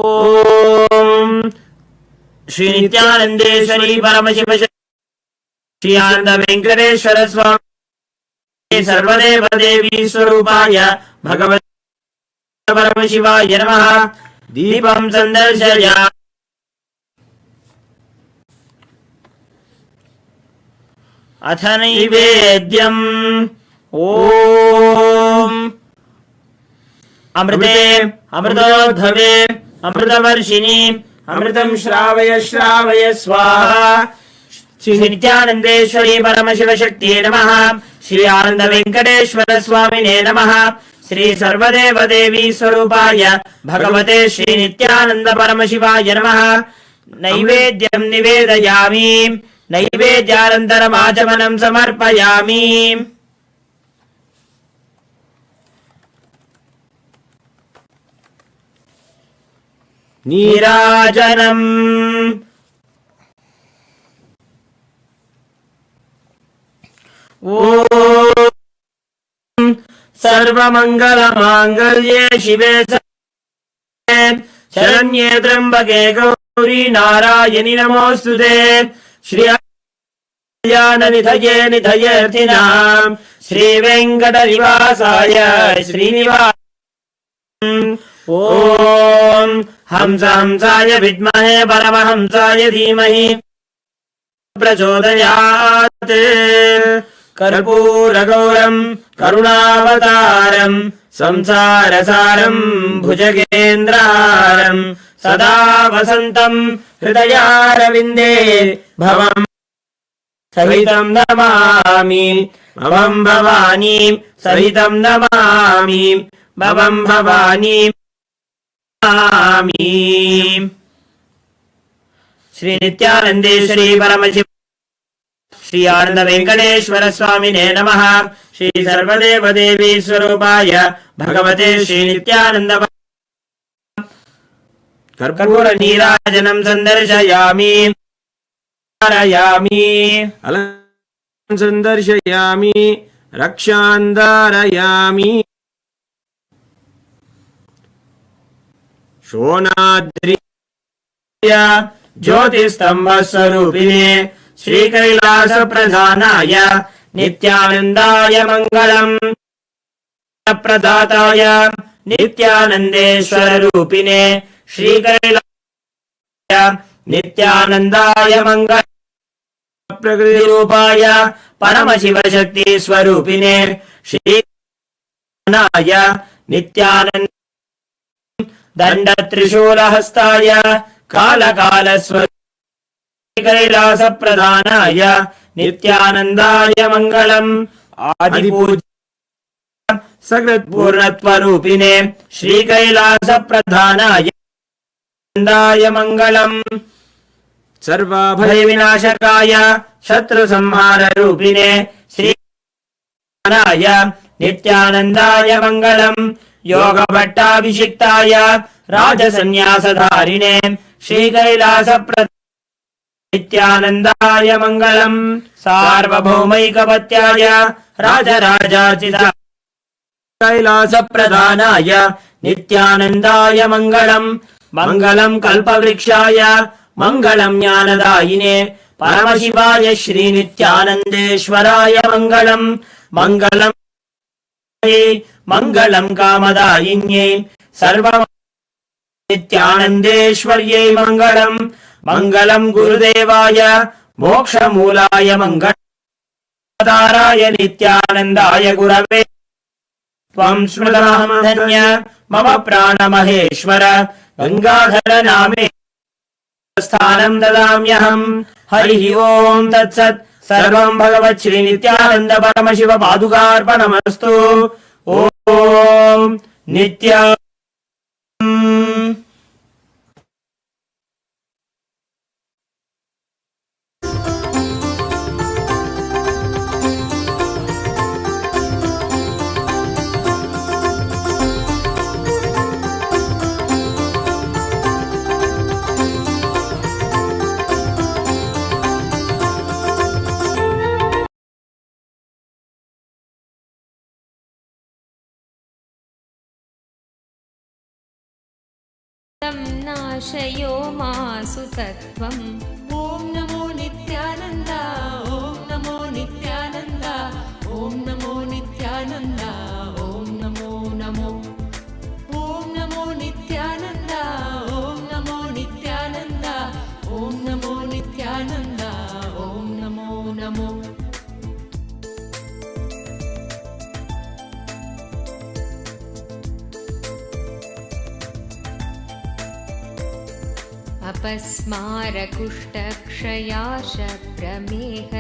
ॐ श्री नित्यानंदेश्वरी परमशिव श्री आनंद वेंकटेश्वर स्वामी सर्वदेव देवी स्वरूपाय भगवते परमशिवाय नमः दीपं संदर्शयामि अथ नैवेद्यम् ॐ अमृते अमृतोद्धवे अमृतवर्षिणी अमृतं श्रावय श्रावय स्वाहा श्री नित्यानंदेश्वरी परमशिव शक्तिये नमः श्री आनंद वेंकटेश्वर स्वामिने नमः श्री सर्वदेव देवी स्वरूपाय भगवते श्री नित्यानंद परमशिवाय नमः नैवेद्यं निवेदयामि नैवेद्यानन्तरम् आचमनं समर्पयामि नीराजनम् ॐ सर्वमङ्गलमाङ्गल्ये शिवे शरण्ये त्र्यम्बके गौरी नारायणि नमोऽस्तुते। श्री निधये निधयेऽर्थिनाम् श्रीवेङ्कटनिवासाय श्रीनिवास ॐ हंसाय विद्महे परमहंसाय धीमहि प्रचोदयात्। कर्पूरगौरम् करुणावतारम् संसारसारम् भुजगेन्द्रहारम् सदा वसन्तम् हृदयारविन्दे भवम् सहितम् नमामि भवम् भवानी सहितम् नमामि भवम् भवानी नमामि। श्री नित्यानन्देश्वरी परमशिव श्री आनंद वेंकटेश्वर स्वामिने नमः। श्री सर्वदेव देवी स्वरूपाय भगवते श्री नित्यानंद कर्पूर नीराजनं संदर्शयामि संदर्शयामि रक्षान्धारयामि। शोणाद्रि ज्योतिस्तंभ स्वरूपिणे श्रीकैलास प्रधानाय नित्यानन्दाय मङ्गलम्। प्रदाताय नित्यानन्देश्वर रूपिणे श्रीकैलासाय नित्यानन्दाय मङ्गलम्। प्रकृति रूपाय परमशिव शक्ति स्वरूपिणे श्रीनाय नित्यानन्द दण्ड त्रिशूलहस्ताय कालकाल कैलास प्रधानाय नित्यानन्दाय मङ्गलम्। आदिपूज्य सकृत्पूर्णत्वरूपिणे श्रीकैलास प्रधानाय नन्दाय मङ्गलम्। सर्वाभय विनाशकाय शत्रु संहार रूपिणे श्रीनाय नित्यानन्दाय मङ्गलम्। योग भट्टाभिषिक्ताय राजसन्न्यासधारिणे श्रीकैलास नित्यानन्दाय मङ्गलम्। सार्वभौमैकपत्याय राजराजाचिता कैलास प्रधानाय नित्यानन्दाय मङ्गलम्। मङ्गलम् कल्पवृक्षाय मङ्गलम् ज्ञानदायिने परमशिवाय श्रीनित्यानन्देश्वराय मङ्गलम्। मङ्गलम् मङ्गलम् कामदायिन्यै सर्व नित्यानन्देश्वर्यै मङ्गलम्। मङ्गलम् गुरुदेवाय मोक्षमूलाय मङ्गलम् नित्यानन्दाय गुरवे त्वम् स्मृतमहमधन्य मम प्राणमहेश्वर गङ्गाधर नामे स्थानं ददाम्यहम्। हरिः ओम् तत्सत्। सर्वम् भगवत् श्री नित्यानन्द परमशिव पादुकार्पणमस्तु। ॐ नित्या नाशयो मासु तत्त्वम्। ॐ नमो नित्यानन्द ॐ नमो नित्यानन्द ॐ नमो नित्यानन्द ॐ नमो नमो ॐ नमो नित्यानन्द ॐ नमो नित्यानन्द ॐ नमो नित्यानन्द ॐ नमो नमो। अपस्मारकुष्ठक्षयाश प्रमेह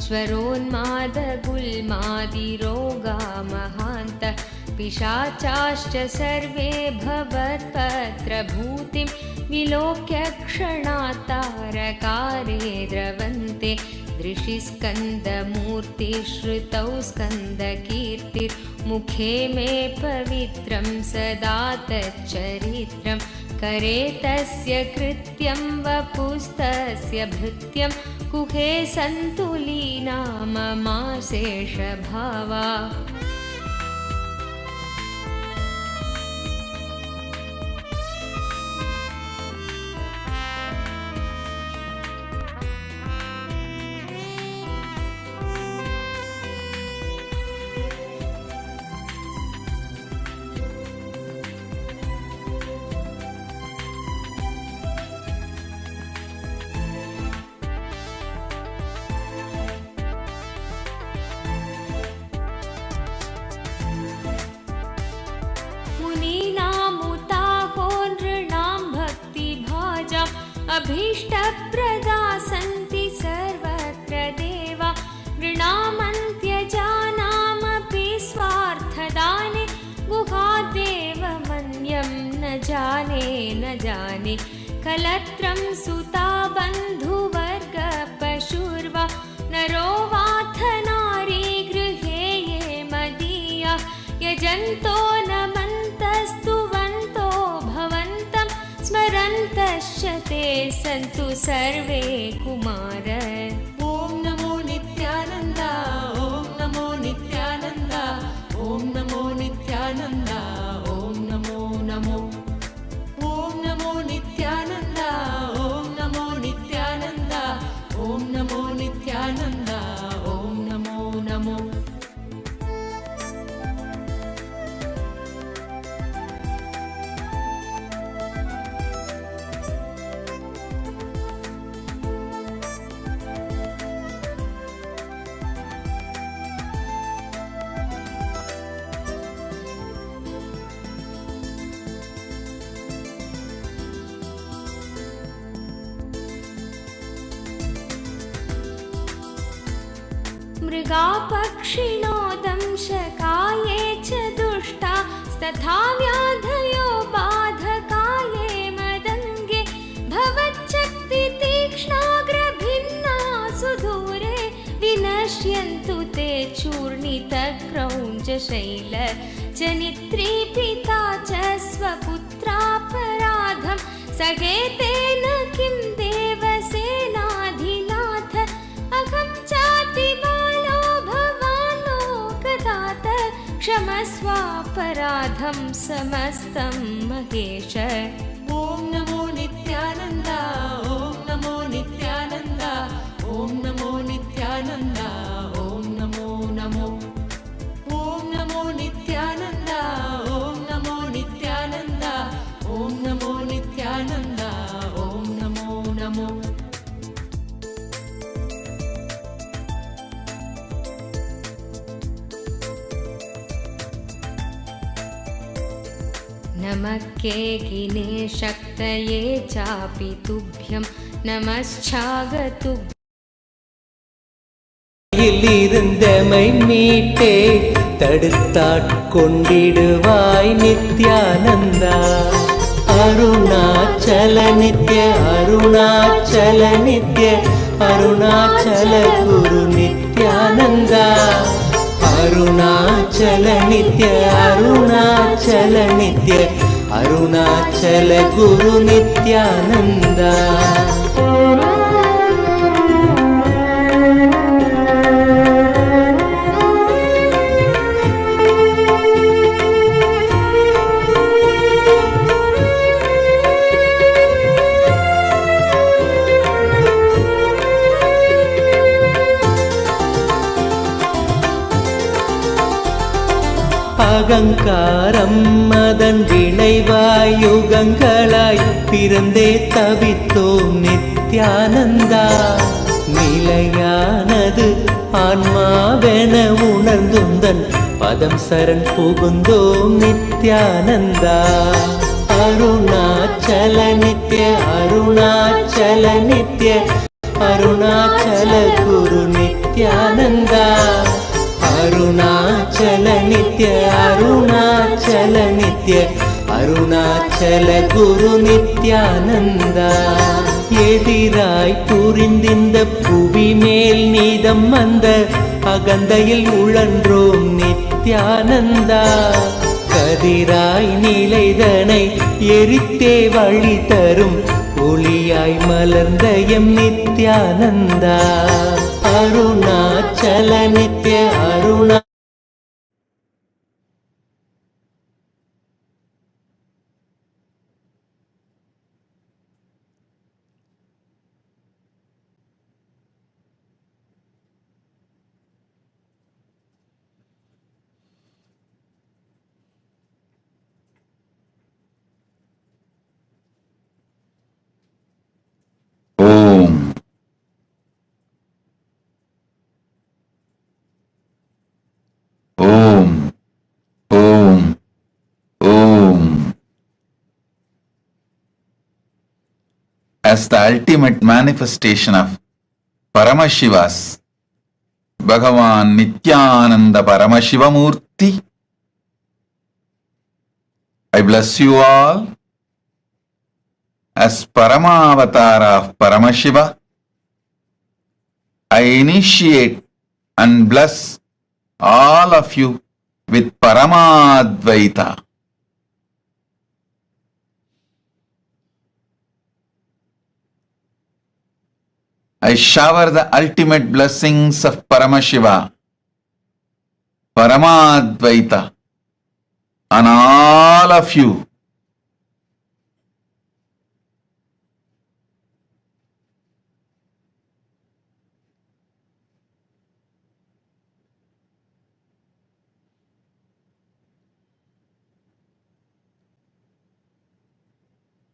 स्वरोन्मादगुल्मादिरोगा महान्त पिशाचाश्च सर्वे भवत्पत्रभूतिं विलोक्य क्षणात्तारकारे द्रवन्ते। दृशिस्कन्दमूर्तिश्रुतौ स्कन्दकीर्तिर्मुखे मे पवित्रं सदा तच्चरित्रम्। करे तस्य कृत्यं वपुस्तस्य भृत्यं कुहे सन्तुलीना ममाशेषभावा अभीष्टप्रदा सन्ति सर्वत्र देवा नृणामन्त्यजानामपि स्वार्थदाने गुहादेव मन्यं न जाने कलत्रं सुता बन्धुवर्ग पशुर्वा नरो वाथ नारी गृहे ये मदीया यजन्तो नमन्तस्तुवन्तो भवन्तं स्मरन्तश्च ते सन्तु सर्वे कुमार ॐ नमो नित्यानन्द ॐ नमो नित्यानन्द ॐ नमो नित्यानन्द ॐ नमो नमो ॐ नमो नित्यानन्द ॐ नमो नित्यानन्द ॐ नमो नित्यानन्द ॐ नमो नमो मृगापक्षिणो दंशकाये च दुष्टा तथा व्याधयो बाधकाये मदङ्गे भवच्चक्तितीक्ष्णाग्रभिन्ना सुदूरे विनश्यन्तु ते चूर्णितक्रौञ्चशैल जनित्रीपिता च स्वपुत्रापराधं सहेतेन किं देवसेनाधिनाथ अहं चातिबालो भवानो कदात क्षमस्वापराधं समस्तं महेश ॐ नमो नित्यानन्द ॐ नमो नित्यानन्द ॐ नमो नित्यानन्द ॐ नमो नमो ॐ नमो नित्यानन्द ॐ नमो नित्यानन्द ॐ नमो नित्यानन्द ॐ नमो नमो नमः केकिने शक्तये चापि तुभ्यं नमश्चागतु இருந்தமை மீட்டே தடுத்தாட்கொண்டிடுவாய் நித்யானந்தா அருணாச்சல நித்ய அருணாச்சல நித்ய அருணாச்சல குரு நித்யானந்தா அருணாச்சல நித்ய அருணாச்சல நித்ய அருணாச்சல குரு நித்யானந்தா அகங்காரம் அதன் விளைவாய் யுகங்களாய் பிறந்தே தவித்தோம் நித்யானந்தா நிலையானது ஆன்மாவென உணர்ந்துந்தன் பதம் சரண் புகுந்தோம் நித்யானந்தா அருணாச்சல நித்ய அருணாச்சல நித்ய அருணாச்சல குரு நித்யானந்தா அருணாச்சல நித்ய அருணாச்சல நித்ய அருணாச்சல குரு நித்யானந்தா எதிராய் புரிந்திந்த புவி மேல் நீதம் வந்த அகந்தையில் உழன்றோம் நித்யானந்தா கதிராய் நிலைதனை எரித்தே வழி தரும் ஒளியாய் மலர்ந்த M Nithyananda Arunachal Nitya Aruna Om. Om. Om. Om. As the ultimate manifestation of Paramashivas, Bhagavan Nityananda Paramashivamurti, I bless you all. As Paramavatara of Paramashiva, I initiate and bless all of you with Paramadvaita. I shower the ultimate blessings of Paramashiva, Paramadvaita, on all of you.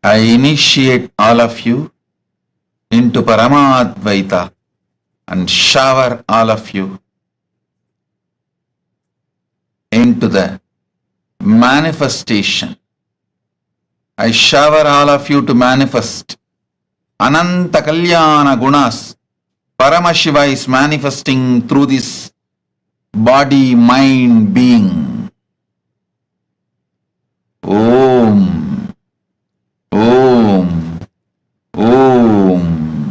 I initiate all of you into Paramadvaita and shower all of you into the manifestation. I shower all of you to manifest Ananta Kalyana Gunas. Paramashiva is manifesting through this body, mind, being. Om. Om. Om.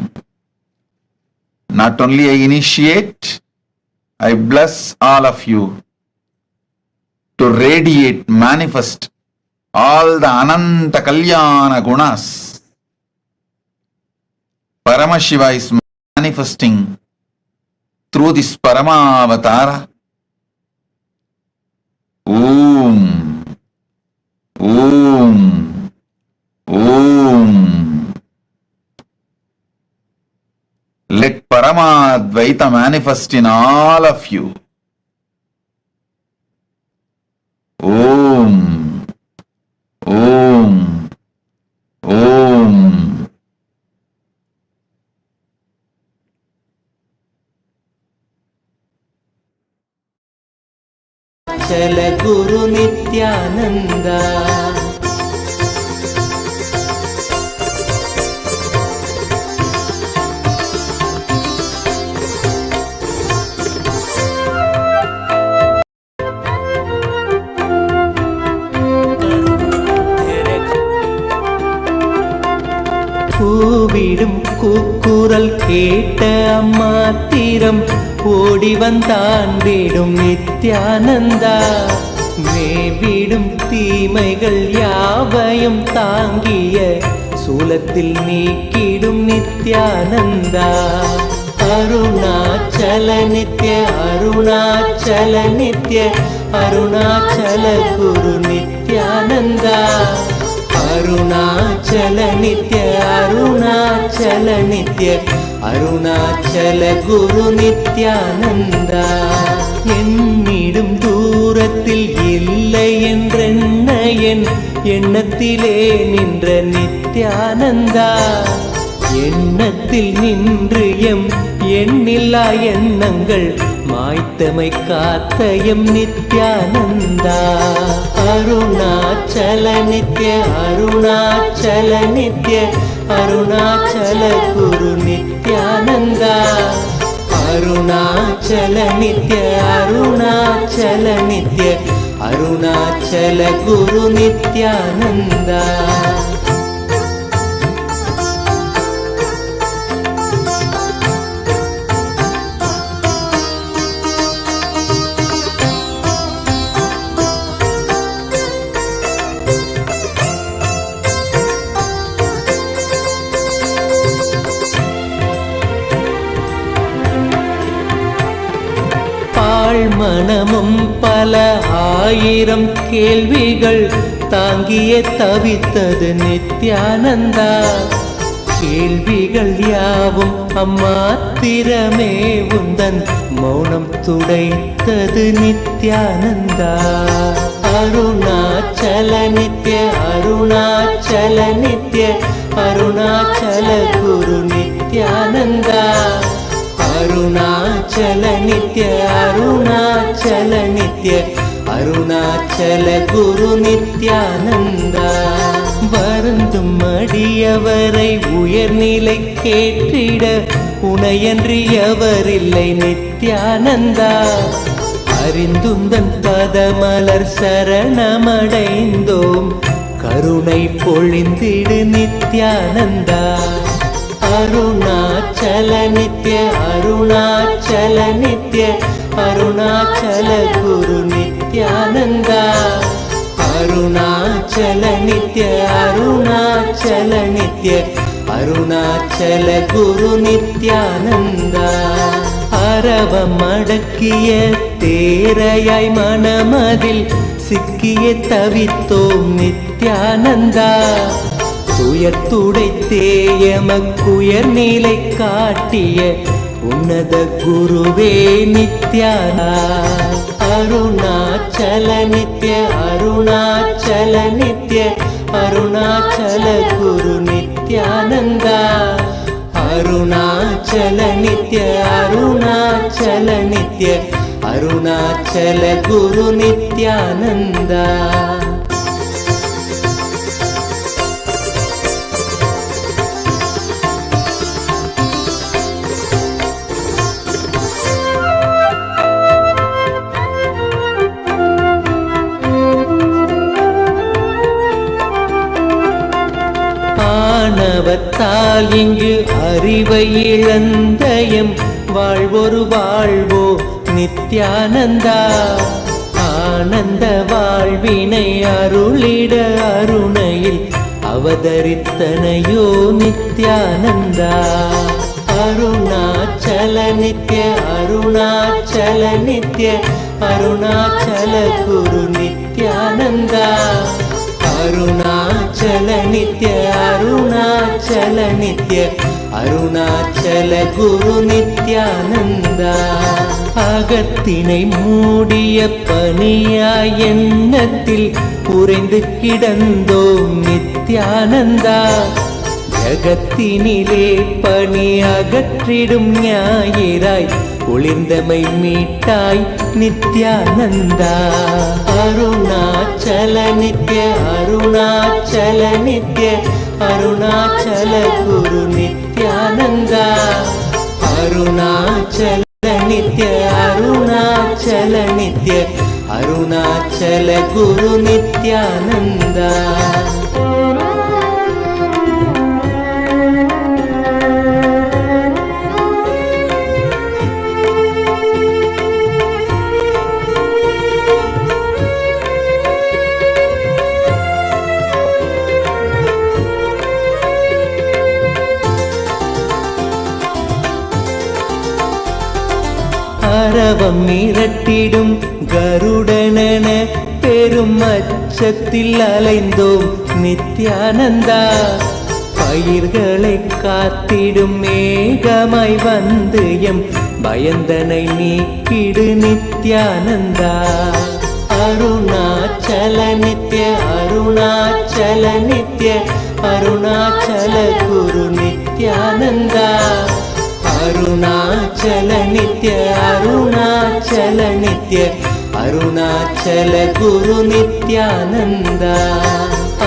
Not only I initiate, I bless all of you to radiate, manifest all the Ananta Kalyana Gunas. Paramashiva is manifesting through this Paramavatara. Om. Om. Om. Let Paramadvaita manifest in all of you. Om. Om. Om. चल गुरु नित्यानंदा கூவிடும் கூக்குரல் கேட்ட அம்மாத்திரம் ஓடி வந்தாண்டிடும் நித்யானந்தா மேவிடும் தீமைகள் யாவையும் தாங்கிய சூலத்தில் நீக்கிடும் நித்யானந்தா அருணாச்சல நித்ய அருணாச்சல நித்ய அருணாச்சல குரு நித்யானந்தா அருணாச்சல நித்ய அருணாச்சல நித்ய அருணாச்சல குரு நித்யானந்தா என்னிடும் தூரத்தில் இல்லை என்றென்ன என் எண்ணத்திலே நின்ற நித்யானந்தா எண்ணத்தில் நின்று எம் எண்ணில்லா எண்ணங்கள் மாய்த்தமை காத்த எம் நித்யானந்தா அருணாச்சல நித்ய அருணாச்சல நித்ய அருணாச்சல குரு நித்யானந்தா அருணாச்சல நித்ய அருணாச்சல நித்ய அருணாச்சல குரு நித்யானந்தா மனமும் பல ஆயிரம் கேள்விகள் தாங்கியே தவித்தது நித்யானந்தா. கேள்விகள் யாவும் அம்மாத்திரமே உந்தன் மௌனம் துடைத்தது நித்யானந்தா. அருணாச்சல நித்ய அருணாச்சல நித்ய அருணாச்சல குரு நித்யானந்தா. அருணாச்சல நித்ய அருணாச்சல நித்ய அருணாச்சல குரு நித்யானந்தா. வருந்தும் அடியவரை உயர்நிலை கேட்டிட உனையன்றி எவரில்லை நித்யானந்தா. அறிந்துந்தன் பதமலர் சரணமடைந்தோம் கருணை பொழிந்திடு நித்யானந்தா. அருணாச்சல நித்ய அருணாச்சல நித்ய அருணாச்சல குரு நித்யானந்தா. அருணாச்சல நித்ய அருணாச்சல நித்ய அருணாச்சல குரு நித்யானந்தா. அரவம் அடக்கிய தேரையாய் மனமதில் சிக்கிய தவித்தோம் நித்யானந்தா. துயத்துடைத்தேயமக்குயர் நிலை காட்டிய உன்னத குருவே நித்யானா. அருணாச்சல நித்ய அருணாச்சல நித்ய அருணாச்சல குரு நித்யானந்தா. அருணாச்சல நித்ய அருணாச்சல நித்ய அருணாச்சல குரு நித்யானந்தா. ஆணவத்தால் இங்கு அறிவை இழந்தயம் வாழ்வொரு வாழ்வோ நித்யானந்தா. ஆனந்த வாழ்வினை அருளிட அருணையில் அவதரித்தனையோ நித்யானந்தா. அருணாச்சல நித்ய அருணாச்சல நித்ய அருணாச்சல குரு நித்யானந்தா. அருணாச்சல நித்ய அருணாச்சல நித்ய அருணாச்சல குரு நித்யானந்தா. அகத்தினை மூடிய பனியாய் எண்ணத்தில் உறைந்து கிடந்தோம் நித்யானந்தா. ஜகத்தினிலே பனி அகற்றிடும் ஞாயிறாய் ஒளிர்ந்தமை மீட்டாய் நித்யானந்தா. அருணாச்சல நித்ய அருணாச்சல நித்ய அருணாச்சல குரு நித்யானந்தா. அருணாச்சல நித்ய அருணாச்சல நித்ய அருணாச்சல குரு நித்யானந்தா. அரவம் மிரட்டிடும் கருடனென பெரும் அச்சத்தில் அலைந்தோம் நித்யானந்தா. பயிர்களை காத்திடும் மேகமாய் வந்து எம் பயந்தனை நீக்கிடு நித்யானந்தா. அருணாச்சல நித்ய அருணாச்சல நித்ய அருணாச்சல குரு நித்யானந்தா. அருணாச்சல நித்ய அருணாச்சல நித்ய அருணாச்சல குரு நித்யானந்தா.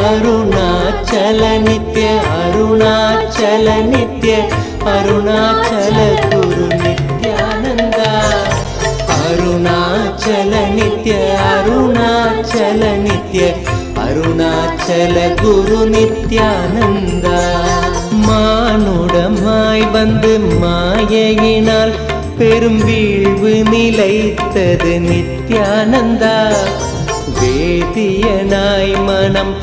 அருணாச்சல நித்ய அருணாச்சல நித்ய அருணாச்சல குரு நித்யானந்தா. அருணாச்சல நித்ய அருணாச்சல நித்ய அருணாச்சல குரு நித்யானந்தா. மானுடமாய் வந்து மாயையினால் பெரும் வீழ்வு நிலைத்தது நித்யானந்தா. வேதியனாய் மனம்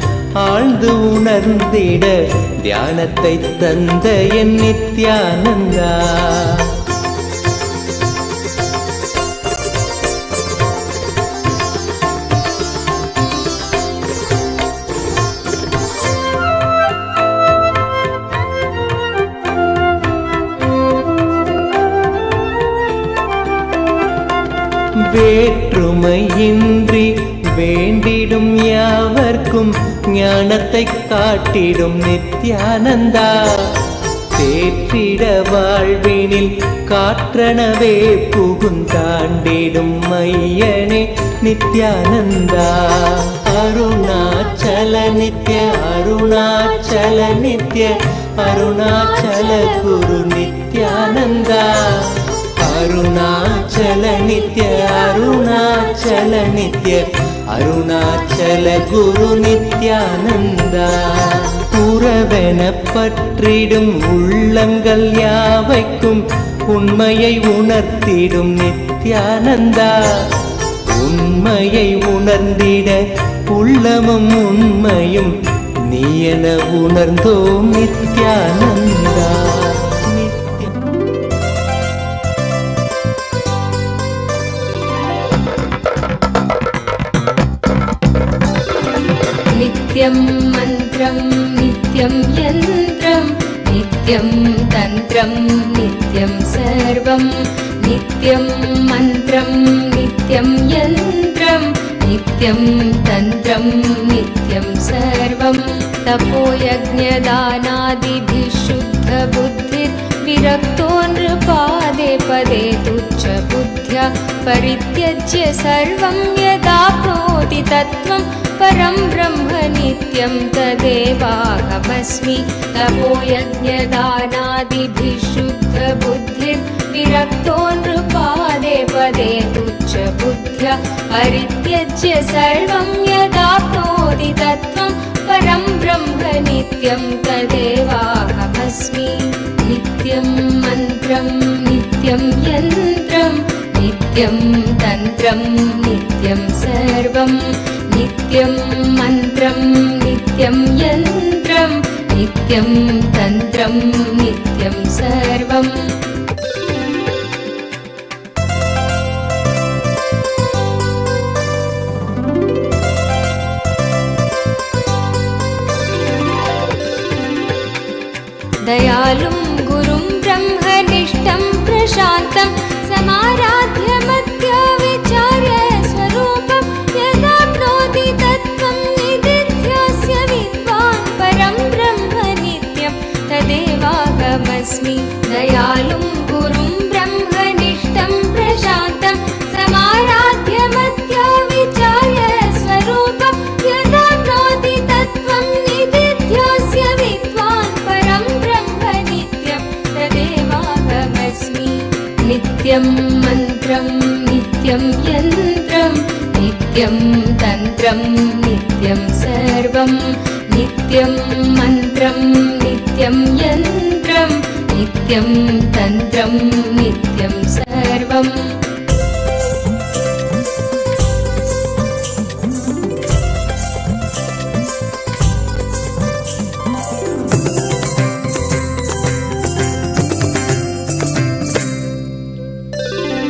ஆழ்ந்து உணர்ந்திட தியானத்தை தந்த என் நித்யானந்தா. வேற்றுமையின்றி வேண்டிடும் யாவர்க்கும் ஞானத்தை காட்டிடும் நித்யானந்தா. தேற்றிட வாழ்வினில் காற்றனவே புகுந்தாண்டிடும் மையனே நித்யானந்தா. அருணாச்சல நித்ய அருணாச்சல நித்ய அருணாச்சல குரு நித்யானந்தா. அருணாச்சல நித்ய அருணாச்சல நித்ய அருணாச்சல குரு நித்யானந்தா. உறவென பற்றிடும் உள்ளங்கள் யாவைக்கும் உண்மையை உணர்த்திடும் நித்யானந்தா. உண்மையை உணர்ந்திட உள்ளமும் உண்மையும் நீ என உணர்ந்தோம் நித்யானந்தா. नित्यं मन्त्रं नित्यं यन्त्रं नित्यं तन्त्रं नित्यं सर्वं नित्यं मन्त्रं नित्यं यन्त्रं नित्यं तन्त्रं नित्यं सर्वं तपोयज्ञदानादिभिः शुद्धबुद्धिर्विरक्तो नृपादे पदे तुच्छबुद्ध्या परित्यज्य सर्वं यदाप्नोति तत्त्वं परं ब्रह्म नित्यं तदेवाहमस्मि. तपोयज्ञदानादिभिः शुद्धबुद्धिर्विरक्तो नृपादे पदे तुच्छबुद्ध्या परित्यज्य सर्वं यदाप्नोति तत्त्वं परं ब्रह्म नित्यं तदेवाहमस्मि. नित्यं मन्त्रं नित्यं यन्त्रं नित्यं तन्त्रं नित्यं सर्वं नित्यं मन्त्रं नित्यं यन्त्रं नित्यं तन्त्रं नित्यं सर्वम्. दयालुं गुरुं ब्रह्मनिष्ठं प्रशान्तं समाराध्य मध्या विचार्य स्वरूपं यदाप्नोति तत्त्वं निदिध्यास्य विद्वान् परं ब्रह्म नित्यं तदेवाहमस्मि. दयालुं गुरुं ब्रह्मनिष्ठं प्रशान्तं समाराध्य मध्या विचार्य स्वरूपं यदाप्नोति तत्त्वं निदिध्यास्य विद्वान् परं ब्रह्म नित्यं तदेवाहमस्मि. नित्यं मन्त्रं नित्यं यन्त्रं नित्यं तन्त्रं नित्यं सर्वं नित्यं मन्त्रं नित्यं यन्त्रं नित्यं तन्त्रं नित्यं सर्वम्.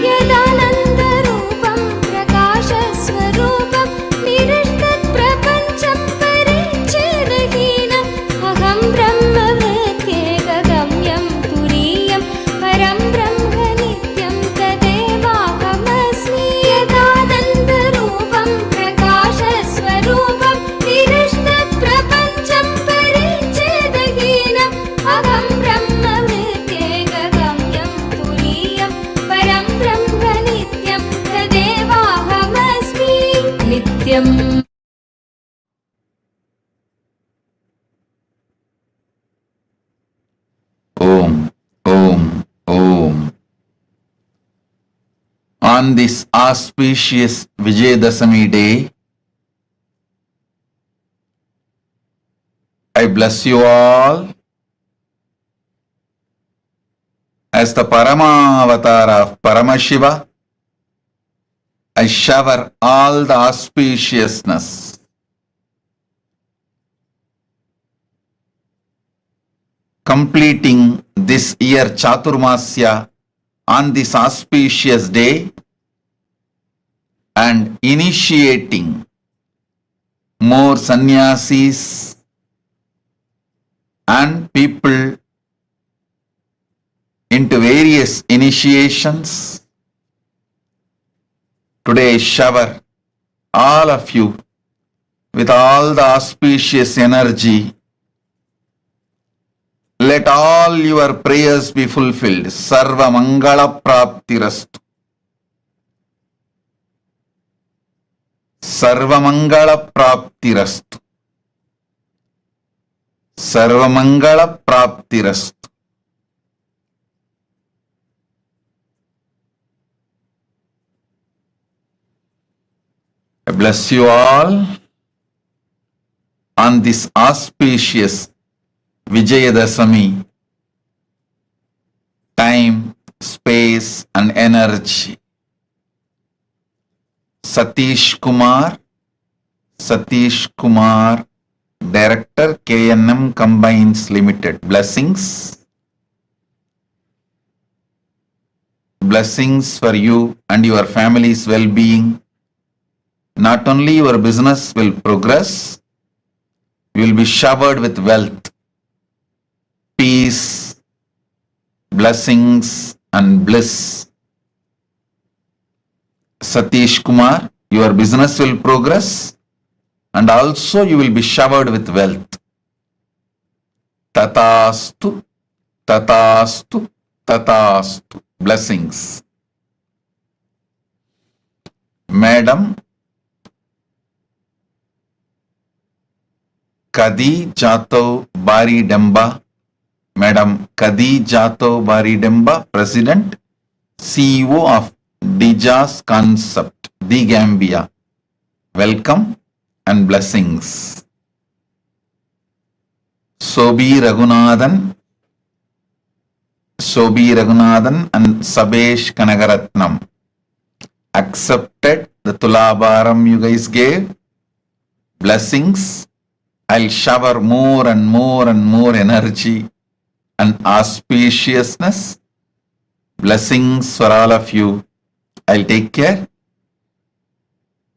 यदानन्दरूपं प्रकाशस्वरूपं निरस्तत्प्रपञ्चं परिच्छेदहीनम् अहं ब्रह्मवृत्त्येकगम्यं तुरीयं परं ब्रह्म नित्यं तदेवाहमस्मि. यदानन्दरूपं प्रकाशस्वरूपं निरस्तत्प्रपञ्चं परिच्छेदहीनम् अहं ब्रह्मवृत्त्येकगम्यं तुरीयं परं ब्रह्म नित्यं तदेवाहमस्मि. नित्यं Om, Om, Om. On this auspicious Vijayadashami day, I bless you all as the Paramavatar of Paramashiva. I shower all the auspiciousness, completing this year Chaturmasya on this auspicious day and initiating more sannyasis and people into various initiations Today I shower all of you with all the auspicious energy. Let all your prayers be fulfilled. Sarva Mangala Praptirastu. Sarva Mangala Praptirastu. Sarva Mangala Praptirastu. I bless you all on this auspicious Vijayadasami. Time, space and energy. Satish Kumar, Director KNM Combines Limited. Blessings. Blessings for you and your family's well-being. Not only your business will progress, you will be showered with wealth, peace, blessings and bliss. Satish Kumar, your business will progress and also you will be showered with wealth. Tatastu, Tatastu, Tatastu. Blessings. Madam Kadi Jato Bari Demba, Madam Kadi Jato Bari Demba, President, CEO of Dijas Concept, The Gambia. Welcome and blessings. Sobi Raghunathan and Sabesh Kanagaratnam accepted the Tulabharam you guys gave. Blessings. I'll shower more and more and more energy and auspiciousness. Blessings for all of you. I'll take care.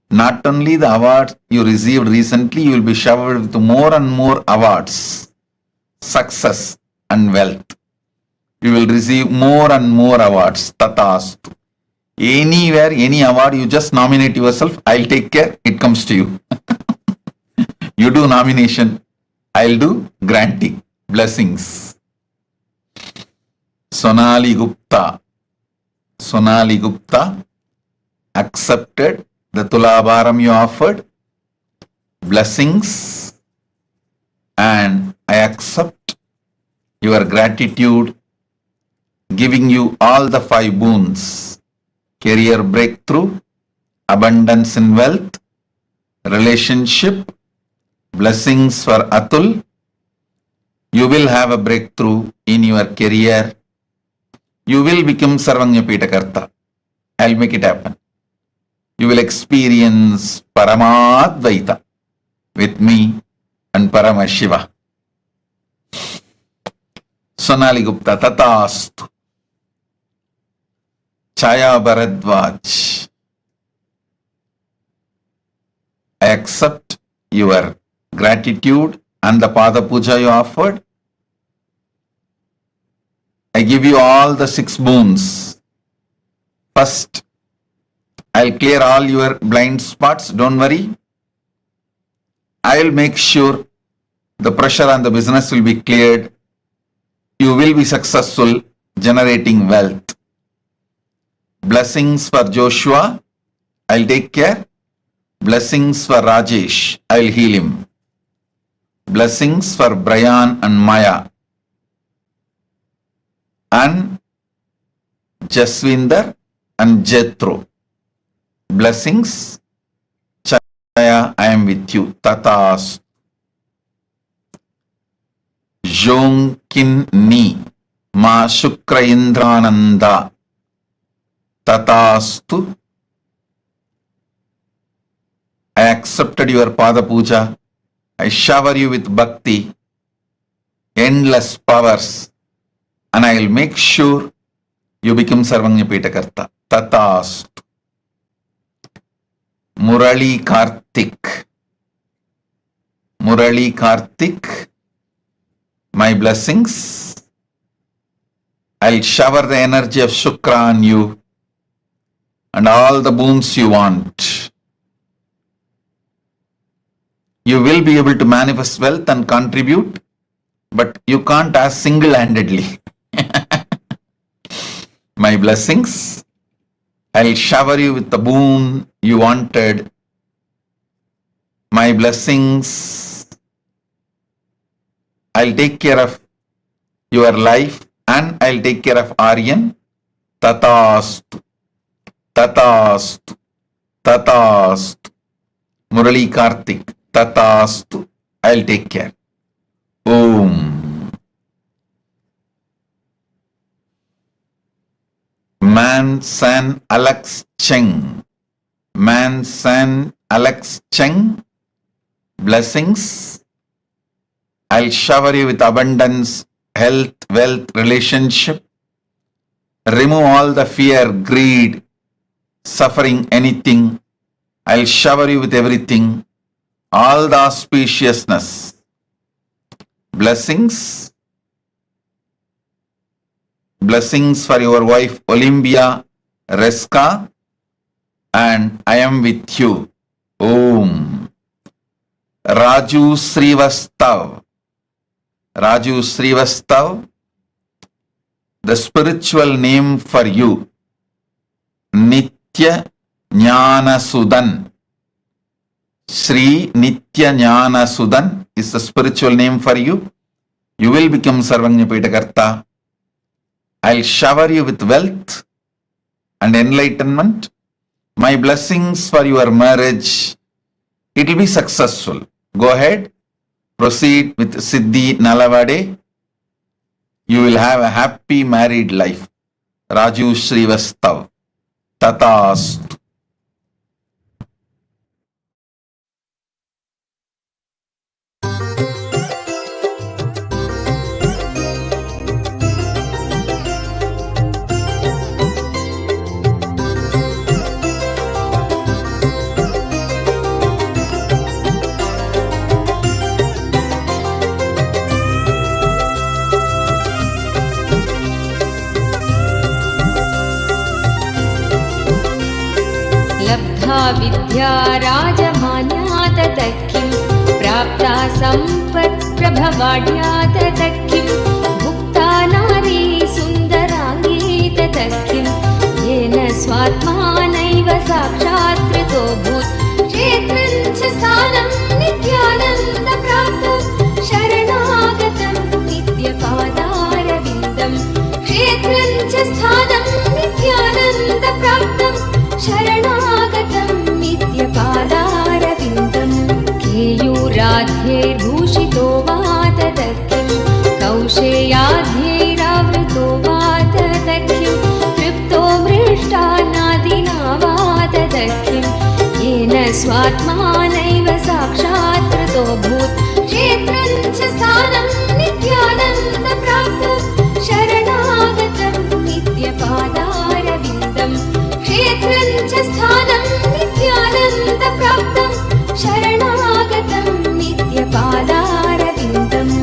Not only the awards you received recently, you will be showered with more and more awards, success and wealth. You will receive more and more awards. Tatastu. Anywhere, any award, you just nominate yourself. I'll take care. It comes to you. You do nomination. I'll do granting. Blessings. Sonali Gupta accepted the Tulabharam you offered. Blessings. And I accept your gratitude, giving you all the 5 boons: career breakthrough, abundance in wealth, relationship, blessings for Atul. You will have a breakthrough in your career. You will become Sarvanya Pitakarta. I'll make it happen. You will experience Paramadvaita with me and Paramashiva. Sonali Gupta, Tatastu. Chaya Bharadwaj, I accept your gratitude and the Pada Puja you offered. I give you all the 6 boons. First, I'll clear all your blind spots. Don't worry. I'll make sure the pressure on the business will be cleared. You will be successful generating wealth. Blessings for Joshua. I'll take care. Blessings for Rajesh. I'll heal him. Blessings for Brian and Maya. And Jaswinder and Jethro. Blessings. Chaya, I am with you. Tatas. Jonkin Ni. Ma Shukra Indrananda. Tatastu. I accepted your Pada Puja. I shower you with bhakti, endless powers, and I will make sure you become Sarvanya Pitakarta. Tatastu. Murali Karthik, my blessings. I'll shower the energy of Shukra on you. and all the boons you want. You will be able to manifest wealth and contribute, but you can't ask single-handedly. My blessings, I'll shower you with the boon you wanted. My blessings, I'll take care of your life and I'll take care of Aryan. Tatastu, Tatastu, Tatastu. Murali Karthik, Tatastu, I'll take care. Om. Man San Alex Cheng. Man San Alex Cheng. Blessings. I'll shower you with abundance, health, wealth, relationship. Remove all the fear, greed, suffering, anything. I'll shower you with everything. All the auspiciousness. Blessings. Blessings for your wife Olympia Reska, and I am with you. Om. Raju Srivastav. Raju Srivastav, the spiritual name for you, Nitya Jnana Sudan. Sri Nitya Jnana Sudan is the spiritual name for you. You will become Sarvagnapedakarta. I'll shower you with wealth and enlightenment. My blessings for your marriage. It will be successful. Go ahead. Proceed with Siddhi Nalavade. You will have a happy married life. Raju Srivastav. Tatastu. विद्या राजमान्या ततः किं प्राप्ता सम्पत्प्रभवाढ्या ततः किं भुक्ता नारी सुन्दराङ्गी ततः किं येन स्वात्मानैव साक्षात् कृतोऽभूत् क्षेत्रं च स्थानं नित्यानन्दप्राप्तं शरणागतं नित्यपादारविन्दं क्षेत्रं च स्थानं नित्यानन्दप्राप्तं शरणागतं नित्यपादारविन्दं केयूराध्यैर्भूषितो वा ततः किं कौशेयाध्यैरावृतो वा ततः किं तृप्तो मृष्टान्नादिना वा ततः किं येन स्वात्मानैव साक्षात् कृतोऽभूत् क्षेत्रं च स्थानं नित्यानन्दप्राप्तं शरणागतं नित्यपादारविन्दं क्षेत्रं च स्थानं नित्यानन्दप्राप्तं शरणागतं नित्यपादारविन्दम्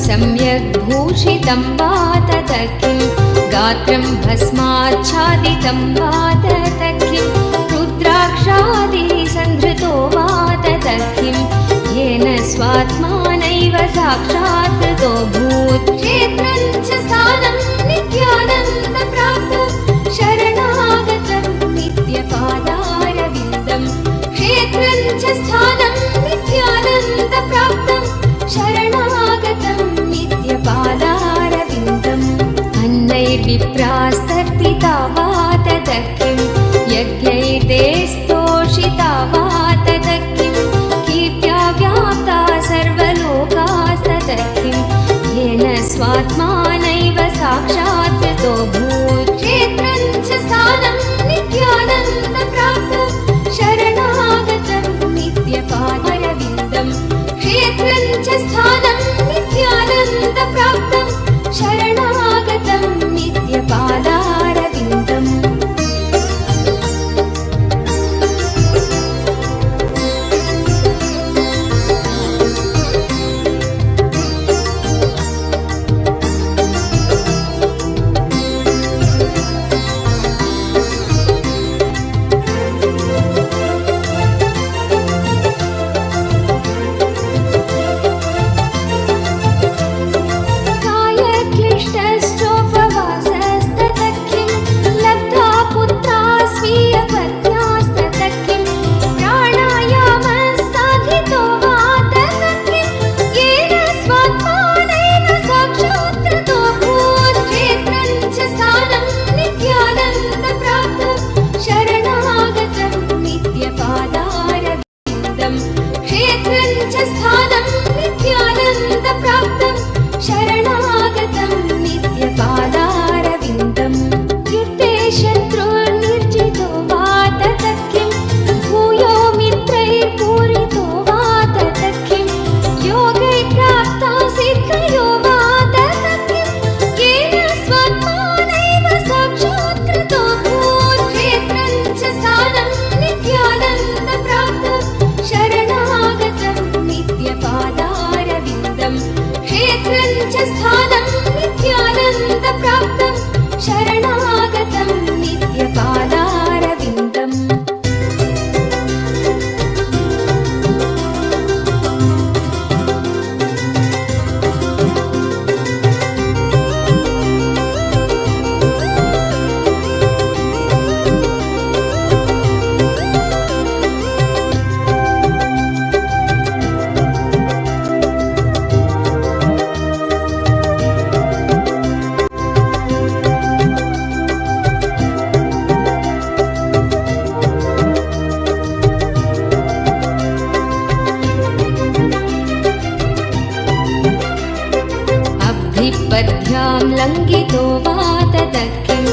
सम्यग् भूषितं वा तत किं गात्रं भस्माच्छादितं वा तत किं रुद्राक्षादिसन्धृतो वा तत किं येन स्वात्मानैव साक्षात् कृतो भूत् क्षेत्रं च स्थानं नित्यानन्दप्राप्तं शरणागतं नित्यपादारविन्दं क्षेत्रं च स्थानं नित्यानन्दप्राप्तं शरणागतं नित्यपादारविन्दम् अन्नैर्विप्रास्तर्पिता वा तत किं यज्ञैर्ते स्तोषिता वा तत किं कीर्त्या व्याप्ता सर्वलोकास्तत किं येन स्वात्मानैव साक्षात् कृतो भूत् क्षेत्रं च स्थानं नित्यानन्दप्राप्तं शरणागतं नित्यपादारविन्दं क्षेत्रं च स्थानं नित्यानन्दप्राप्तं शरणागतं नित्यपादारविन्दम् पद्भ्यां लङ्घितो वा तत किं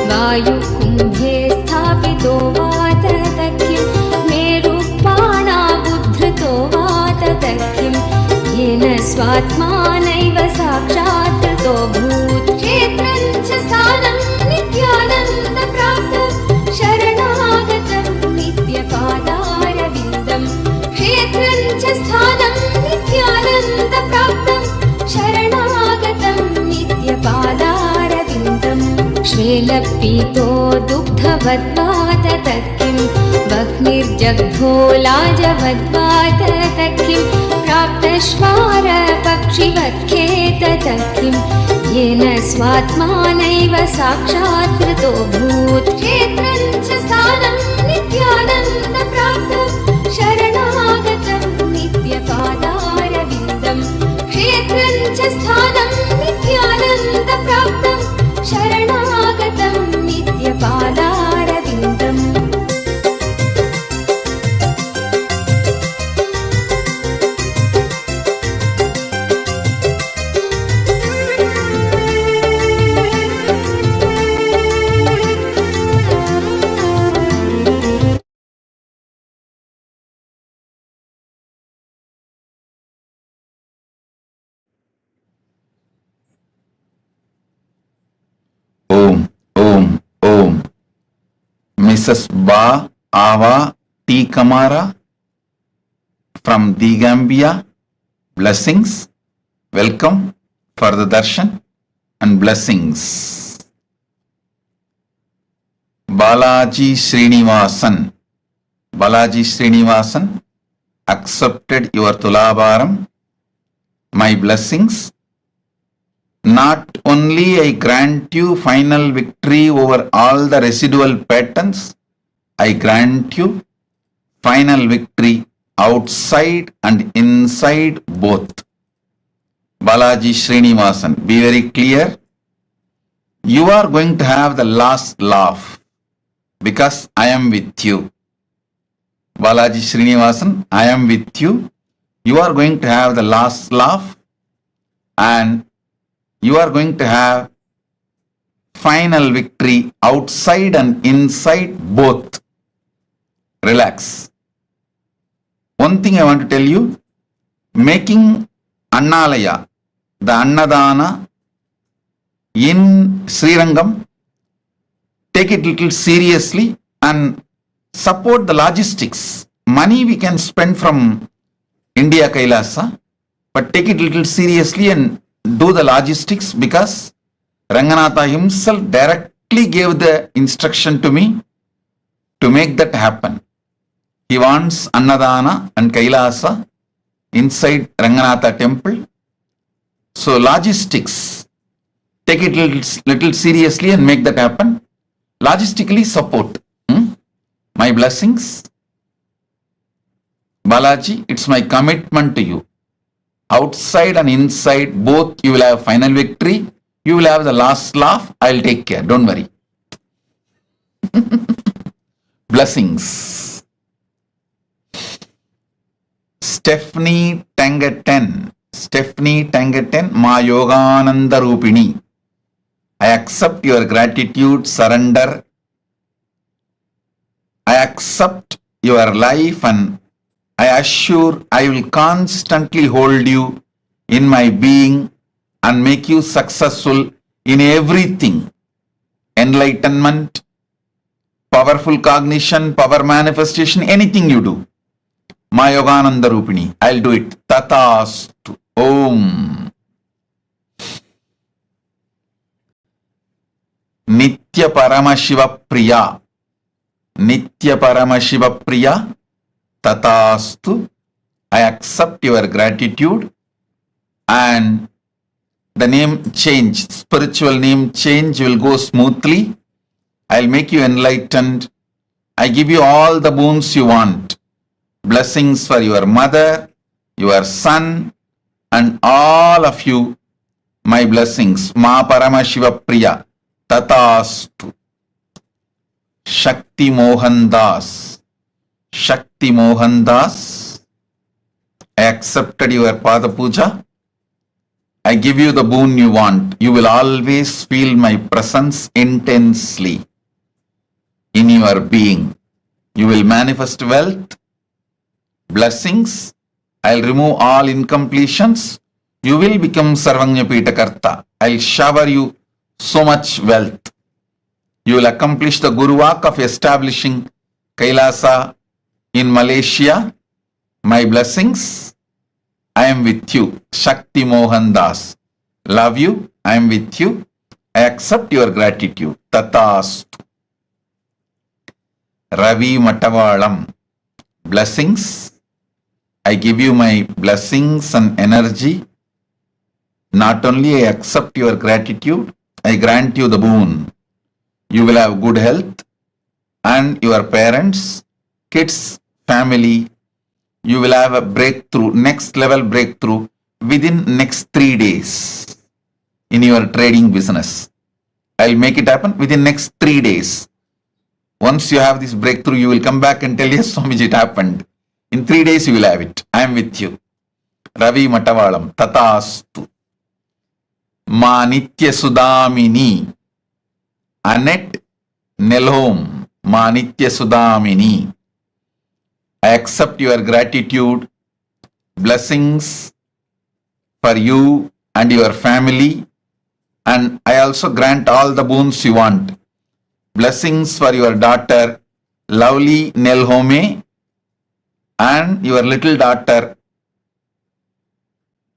वायुकुम्भे स्थापितो वा तत किं मेरुपाणाबुद्धृतो वा तत किं येन स्वात्मानैव साक्षात् कृतो भूत् क्षेत्रं च स्थानं नित्यानन्दप्राप्तं शरणागतं नित्यपादारविन्दं क्षेत्रं च स्थानं नित्यानन्दप्राप्तं शरणागतं नित्यपादारविन्दम् श्वेलपीतो दुग्धवद्वा तत किं वह्निर्जग्धो लाजवद्वा तत किं प्राप्तश्वारपक्षिवत्खे तत किं येन स्वात्मानैव साक्षात् कृतो भूत् क्षेत्रं च स्थानं नित्यानन्दप्राप्तं शरणागतं नित्यपादारविन्दं क्षेत्रं च स्थानं नित्यानन्दप्राप्तं शरणागतं नित्यपादारविन्दम् Om, Om, Om. Mrs. Ba Ava T. Kamara from the Gambia. Blessings. Welcome. for the darshan and blessings. Balaji Srinivasan. Balaji Srinivasan accepted your Tulabharam. My blessings. Not only I grant you final victory over all the residual patterns, I grant you final victory outside and inside both. Balaji Srinivasan, be very clear. You are going to have the last laugh because I am with you. Balaji Srinivasan, I am with you. You are going to have the last laugh and you are going to have final victory outside and inside both. Relax. One thing I want to tell you, making Annalaya, the Annadana in Srirangam, take it little seriously and support the logistics. Money we can spend from India Kailasa, but take it little seriously and do the logistics because Ranganatha himself directly gave the instruction to me to make that happen. He wants Annadana and Kailasa inside Ranganatha temple. So logistics, take it little seriously and make that happen. Logistically support. My blessings. Balaji, it's my commitment to you. Outside and inside, both you will have final victory. You will have the last laugh. I'll take care. Don't worry. Blessings. Stephanie Tangaten. Stephanie Tangaten, Ma Yogananda Rupini. I accept your gratitude, surrender. I accept your life and I assure I will constantly hold you in my being and make you successful in everything. Enlightenment, powerful cognition, power manifestation, anything you do. Ma Yogananda Rupini, I'll do it. Tatastu. Om. Nitya Paramashiva Priya. Nitya Paramashiva Priya. Tatastu. I accept your gratitude and the name change, spiritual name change will go smoothly. I'll make you enlightened. I give you all the boons you want. Blessings for your mother, your son, and all of you. My blessings. Ma Paramashiva Priya. Tatastu. Shakti Mohan Das. Shakti Mohan Das. I accepted your Pada Puja. I give you the boon you want. You will always feel my presence intensely in your being. You will manifest wealth, blessings. I'll remove all incompletions. You will become Sarvanyapita Karta. I'll shower you so much wealth. You will accomplish the Guru work of establishing Kailasa in Malaysia. My blessings. I am with you. Shakti Mohan Das. Love you. I am with you. I accept your gratitude. Tatastu. Ravi Matavalam. Blessings. I give you my blessings and energy. Not only I accept your gratitude, I grant you the boon. You will have good health and your parents, kids, family. You will have a breakthrough, next level breakthrough within next 3 days in your trading business. I'll make it happen within next 3 days. Once you have this breakthrough, you will come back and tell, yes, Swamiji, it happened. In 3 days, you will have it. I am with you. Ravi Matavalam. Tatastu. Ma Nitya Sudamini. Annette Nelhom. Ma Nitya Sudamini. I accept your gratitude, blessings for you and your family, and I also grant all the boons you want. Blessings for your daughter, lovely Nelhome, and your little daughter,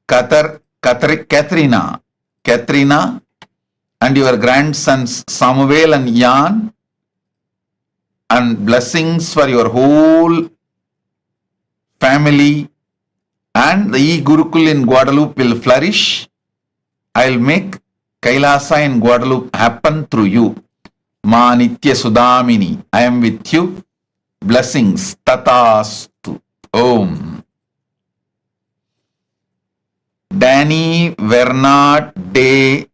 Katharina. Katrina, and your grandsons Samuel and Jan, and blessings for your whole family, and the e-Gurukul in Guadalupe will flourish. I'll make Kailasa in Guadalupe happen through you. Ma Nitya Sudamini, I am with you. Blessings. Tatastu. Om. Danny Vernat De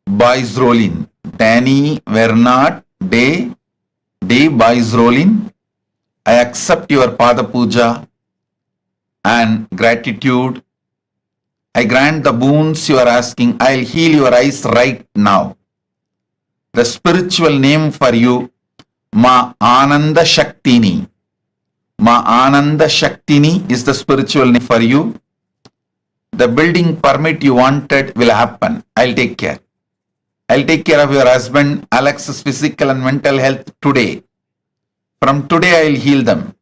Boisrolin. Danny Vernat De Boisrolin. I accept your Pada Puja and gratitude. I grant the boons you are asking. I'll heal your eyes right now. The spiritual name for you, Ma Ananda Shaktini. Ma Ananda Shaktini is the spiritual name for you. The building permit you wanted will happen. I'll take care. I'll take care of your husband Alex's physical and mental health today. From today I'll heal them.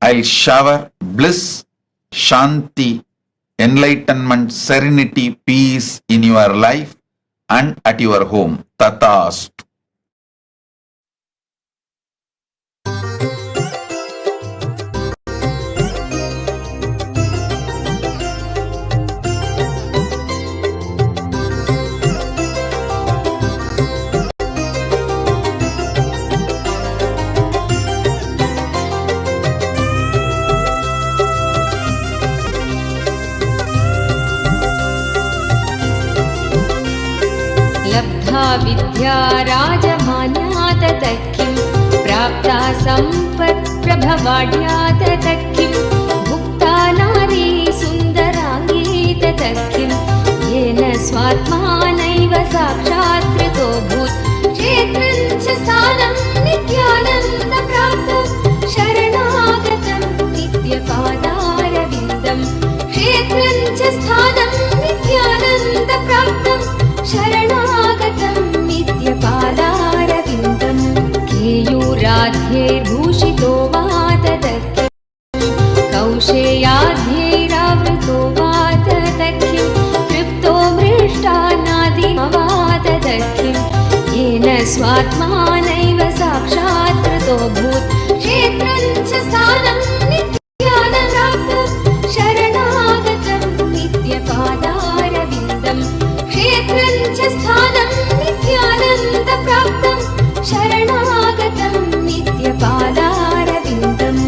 I'll shower bliss, shanti, enlightenment, serenity, peace in your life and at your home. Tatast. लब्धा विद्या राजमान्या ततः किं प्राप्ता सम्पत् प्रभवाढ्या ततः किं भुक्ता नारी सुन्दराङ्गी ततः किं येन स्वात्मानैव साक्षात् कृतोऽभूत् क्षेत्रं च स्थानं नित्यानन्दप्राप्तं शरणागतं नित्यपादारविन्दं क्षेत्रं च स्थानं नित्यानन्दप्राप्तं शरणागतं नित्यपादारविन्दं केयूराध्यैर्भूषितो वा ततः किं कौशेयाध्यैरावृतो वा ततः किं तृप्तो मृष्टान्नादिनो वा ततः किं येन स्वात्मानैव साक्षात् कृतोऽभूत् क्षेत्रं च स्थानं नित्यानन्दप्राप्तं शरणागतं नित्यपादारविन्दं क्षेत्रं च स्थानं नित्यानन्दप्राप्तं शरणागतं नित्यपादारविन्दम्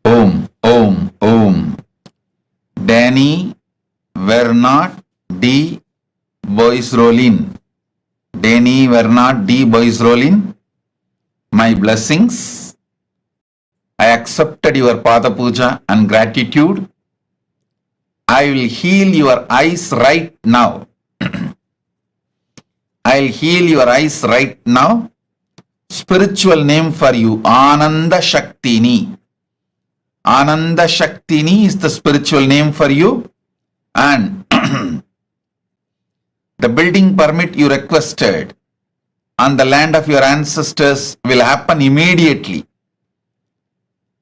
Om, Om, Om. Danny Vernat D. Boisrolin. Danny Vernat D. Boisrolin. My blessings. I accepted your Pada Puja and gratitude. I will heal your eyes right now. I'll heal your eyes right now. spiritual name for you, Ananda Shaktini. Ananda Shaktini is the spiritual name for you, and the building permit you requested on the land of your ancestors will happen immediately.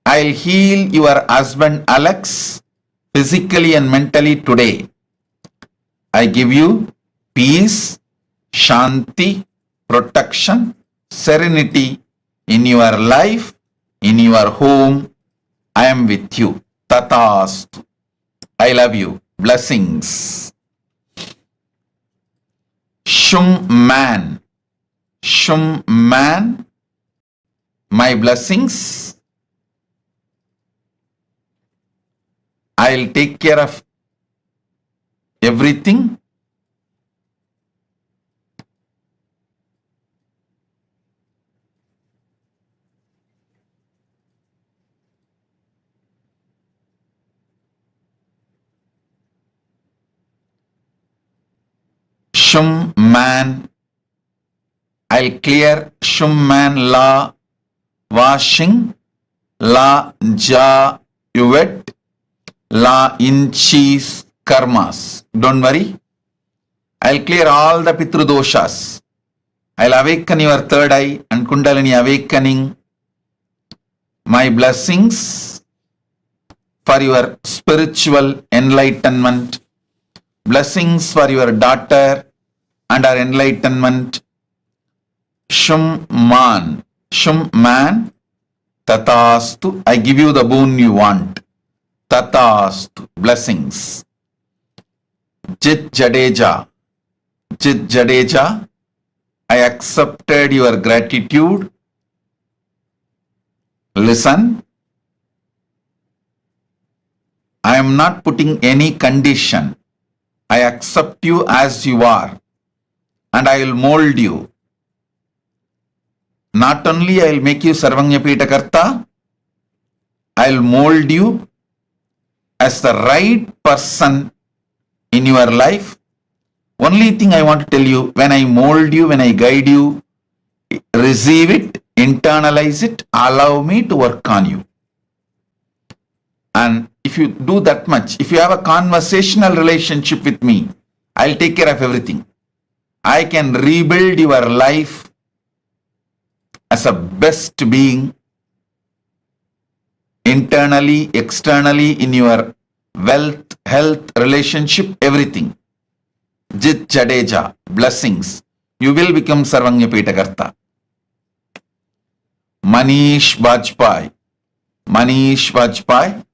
I'll heal your husband Alex physically and mentally today. I give you peace, shanti, protection, serenity in your life, in your home. I am with you. Tatastu. I love you. Blessings. Shum man. Shum man. My blessings. I'll take care of everything. Shum man. I'll clear Shum man la washing, la ja yuvet, la inchis karmas. Don't worry. I'll clear all the Pitru doshas. I'll awaken your third eye and Kundalini awakening. My blessings for your spiritual enlightenment. Blessings for your daughter and her enlightenment. Shum man. Shum man. Tatastu. I give you the boon you want. Tatastu. Blessings. Jit Jadeja. Jit Jadeja. I accepted your gratitude. Listen. I am not putting any condition. I accept you as you are, and I will mold you. Not only I will make you Sarvanyapita Karta, I will mold you as the right person in your life. Only thing I want to tell you, when I mold you, when I guide you, receive it, internalize it, allow me to work on you. And if you do that much, if you have a conversational relationship with me, I'll take care of everything. I can rebuild your life as a best being, internally, externally, in your wealth, health, relationship, everything. Jit Jadeja, blessings. You will become Sarvanyapita Karta. Manish Vajpayee. Manish Vajpayee,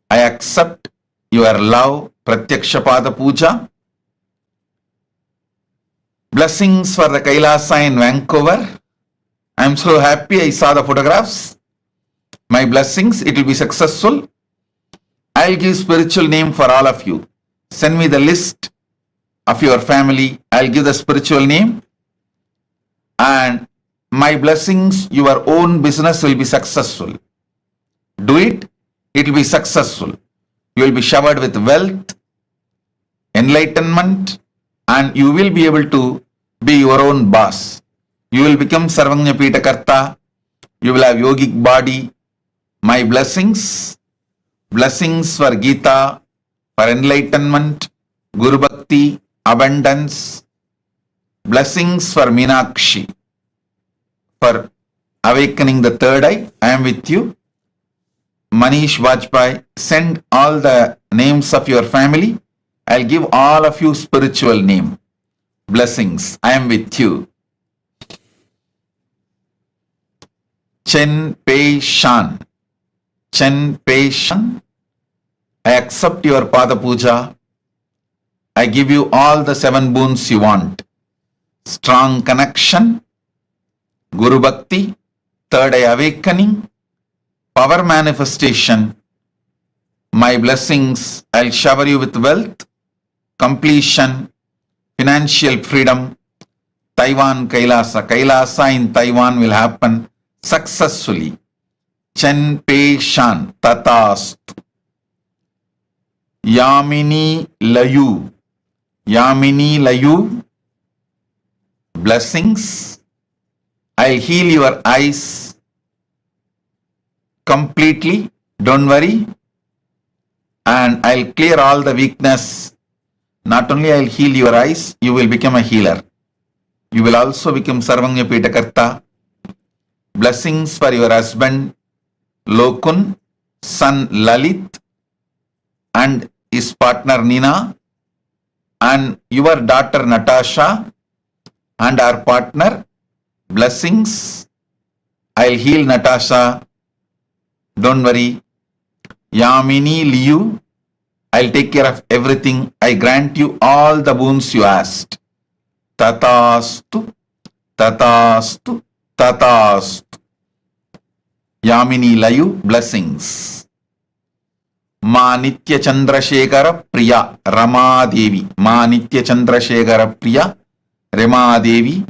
I accept your love, Pratyakshapada Puja. Blessings for the Kailasa in Vancouver. I am so happy I saw the photographs. My blessings, it will be successful. I'll give spiritual name for all of you. Send me the list of your family. I'll give the spiritual name. And my blessings, your own business will be successful. Do it, it will be successful. You will be showered with wealth, enlightenment, and you will be able to be your own boss. You will become Sarvanyapita Karta. You will have yogic body. My blessings, blessings for Gita, for enlightenment, Guru Bhakti, abundance. Blessings for Meenakshi, for awakening the third eye. I am with you. Manish Vajpayee, send all the names of your family. I'll give all of you spiritual name. Blessings. I am with you. Chen Pei Shan. Chen Pei Shan. I accept your Pada Puja. I give you all the 7 boons you want. Strong connection, Guru Bhakti, third eye awakening, power manifestation. My blessings, I'll shower you with wealth, completion, financial freedom. Taiwan Kailasa. Kailasa in Taiwan will happen successfully. Chen Pei Shan. Tatastu. Yamini Layu. Yamini Layu. Blessings. I'll heal your eyes completely. Don't worry. And I'll clear all the weakness. Not only I'll heal your eyes, you will become a healer. You will also become Sarvanya Pitakarta. Blessings for your husband Lokun, son Lalit, and his partner Nina, and your daughter Natasha, and our partner. Blessings. I'll heal Natasha. Don't worry. Yamini Liu, I'll take care of everything. I grant you all the boons you asked. Tatastu, tatastu, tatastu. Yamini Layu, blessings. Ma Nitya Chandrasekhara Priya Rama Devi. Ma Nitya Chandrasekhara Priya Rama Devi.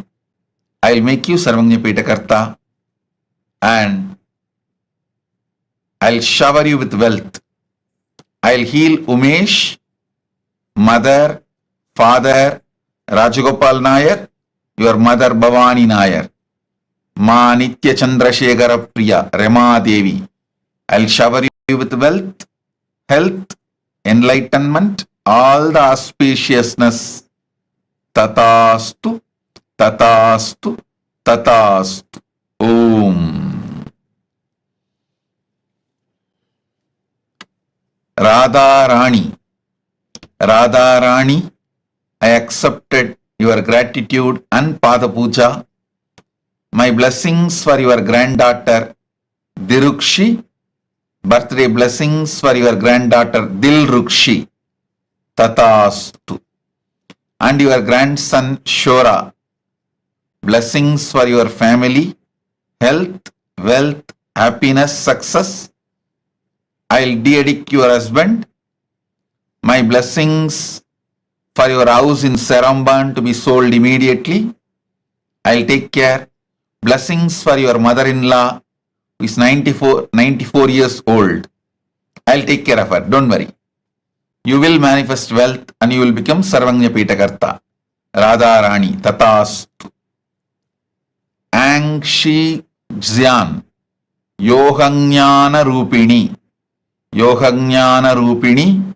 I'll make you Sarvanya Pitakarta and I'll shower you with wealth. I'll heal Umesh, mother, father, Rajagopal Nair, your mother Bhavani Nair. Ma Nitya Chandrasekhara Priya Rama Devi. I'll shower you with wealth, health, enlightenment, all the auspiciousness. Tatastu, tatastu, tatastu. Om. Radha Rani. Radha Rani, I accepted your gratitude and Pada Puja. My blessings for your granddaughter Dirukshi. Birthday blessings for your granddaughter Dilrukshi. Tatastu. And your grandson Shora. Blessings for your family, health, wealth, happiness, success. I'll de-addict your husband. My blessings for your house in Saramban to be sold immediately. I'll take care. Blessings for your mother-in-law who is 94 years old. I'll take care of her. Don't worry. You will manifest wealth and you will become Sarvanya Pitakarta. Radha Rani. Tatastu. Angshi Xian. Yohanyana Rupini. Yohanyana Rupini.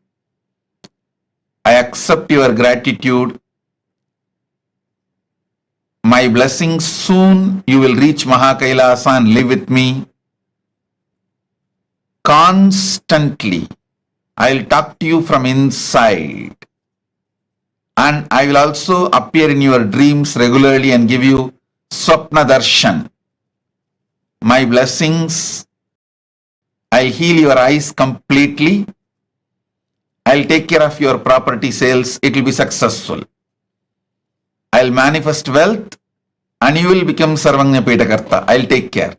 I accept your gratitude. My blessings, soon you will reach Mahakailasa and live with me. Constantly, I'll talk to you from inside. And I will also appear in your dreams regularly and give you Swapna Darshan. My blessings, I'll heal your eyes completely. I'll take care of your property sales. It will be successful. I'll manifest wealth and you will become Sarvanya Pitakarta. I'll take care.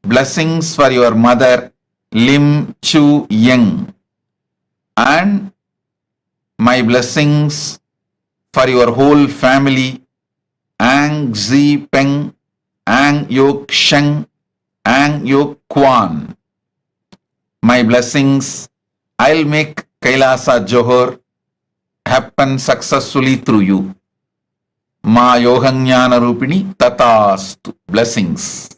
Blessings for your mother, Lim Chu Yeng. And my blessings for your whole family, Ang Zi Peng, Ang Yok Sheng, Ang Yok Kwan. My blessings, I'll make Kailasa Johor happen successfully through you. Ma Yohanyana Rupini Tatastu. Blessings.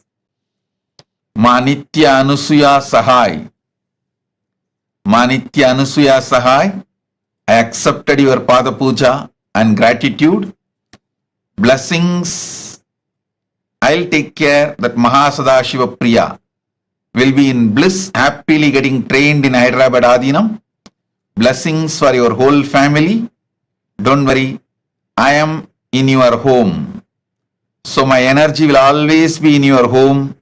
Ma Nitya Anusuya Sahai. Ma Nitya Anusuya Sahai. I accepted your Pada Puja and gratitude. Blessings. I'll take care that Mahasadashiva Priya will be in bliss, happily getting trained in Hyderabad Adinam. Blessings for your whole family. Don't worry, I am in your home. So my energy will always be in your home.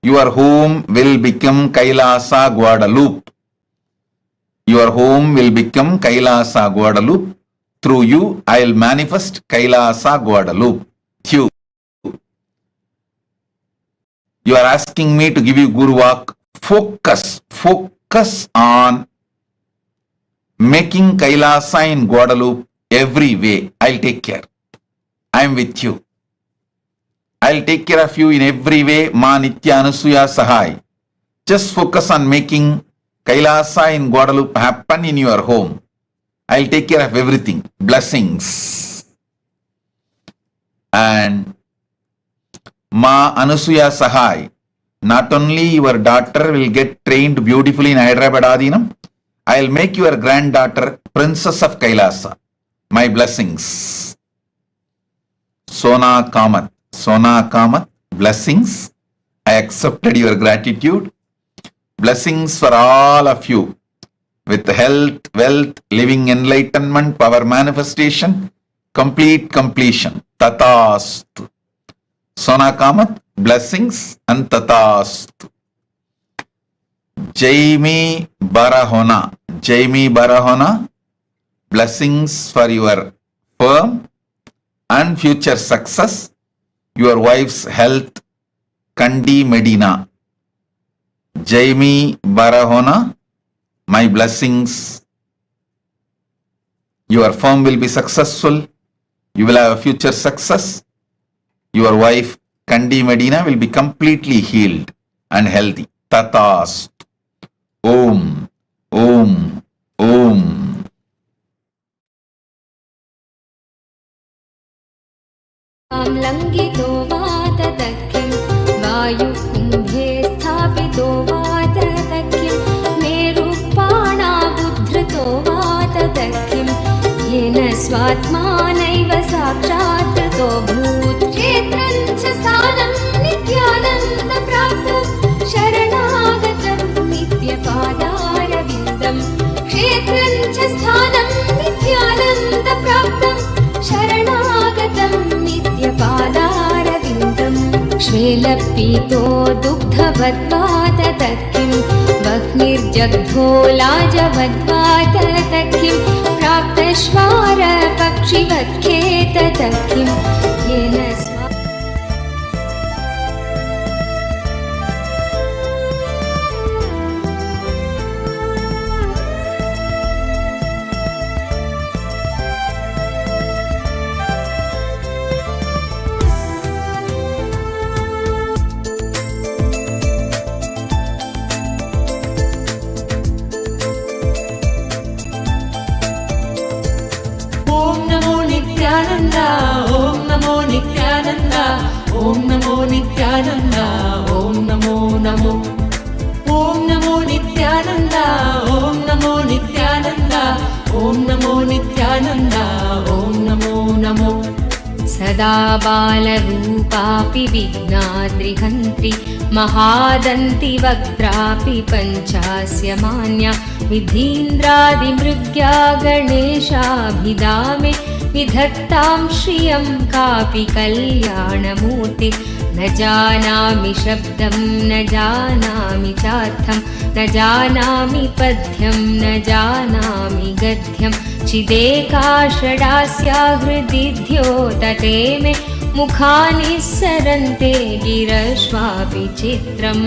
Your home will become Kailasa Guadalupe. Your home will become Kailasa Guadalupe. Through you, I will manifest Kailasa Guadalupe. You are asking me to give you Guru Vak. Focus on making Kailasa in Guadalupe every way. I'll take care. I am with you. I'll take care of you in every way. Ma Nitya Anusuya Sahai. Just focus on making Kailasa in Guadalupe happen in your home. I'll take care of everything. Blessings. And Ma Anasuya Sahai, not only your daughter will get trained beautifully in Hyderabad Adinam, I'll make your granddaughter Princess of Kailasa. My blessings. Sona Kamath, blessings. I accepted your gratitude. Blessings for all of you with health, wealth, living enlightenment, power manifestation, complete completion. Tatastu. Sona Kamath, blessings and Tatastu. Jaimi Barahona, blessings for your firm and future success, your wife's health, Kandi Medina. Jaimi Barahona, my blessings. Your firm will be successful. You will have a future success. Your wife, Kandi Medina, will be completely healed and healthy. Tatas. Om. Om. Om. लङ्घितो वाततकिं वायुकुम्भे स्थापितो वाततकिं मेरुपाणाबुद्धृतो वाततकिं येन स्वात्मानैव साक्षात्तो भूत् क्षेत्रं च स्थानं नित्यानन्दप्राप्तं शरणागतं नित्यपादारविन्दं क्षेत्रं च स्थानं नित्यानन्दप्राप्तं शरणागतं नित्यपादारविन्दं श्वेलपीतो दुग्धवद्वाततकिं वह्निर्जग्धो लाजवद्वाततकिं प्राप्तश्वारपक्षिवत्खेततकिं येन Om Namo Nityananda, Om Namo Nityananda, Om Namo Namo. Om Namo Nityananda, Om Namo Nityananda, Om Namo Nityananda, Om Namo Namo. सदा बालरूपापि विघ्नाद्रिहन्त्रि महादन्ति वक्त्रापि पञ्चास्य मान्या विधीन्द्रादिमृग्या गणेशाभिधामे विधत्तां श्रियं कापि कल्याणमूर्ति न जानामि शब्दं न जानामि चार्थं न जानामि पद्यं न जानामि गद्यं चिदेकाषडास्या हृदि द्योतते मे मुखानि सरन्ते गिरश्वापि चित्रम्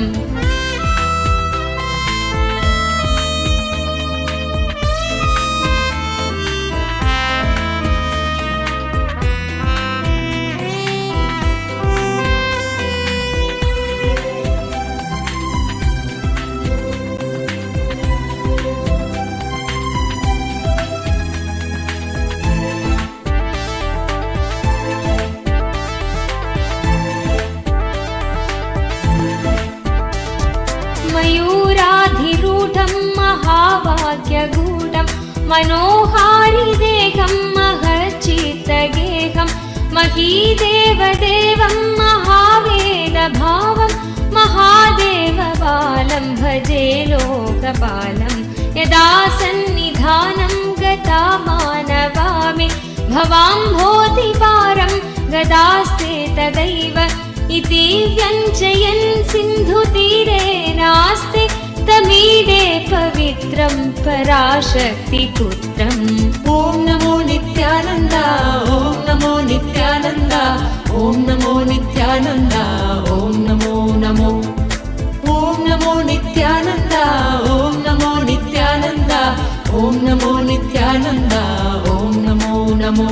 मयूराधिरूढं महाभाग्यगूढं मनोहारिदेहं महच्चित्तगेहं महीदेवदेवं महावेदभावं महादेवबालं भजे लोकपालं यदा सन्निधानं गता मानवामि भवाम्भोधिपारं गदास्ते तदैव इति व्यञ्जयन् सिन्धुतीरे नास्ति तमीडे पवित्रं पराशक्तिपुत्रम् Om Namo Nityananda, Om Namo Nityananda, Om Namo Nityananda, Om Namo Namo. Om Namo Nityananda, Om Namo Nityananda, Om Namo Nityananda, Om Namo Namo.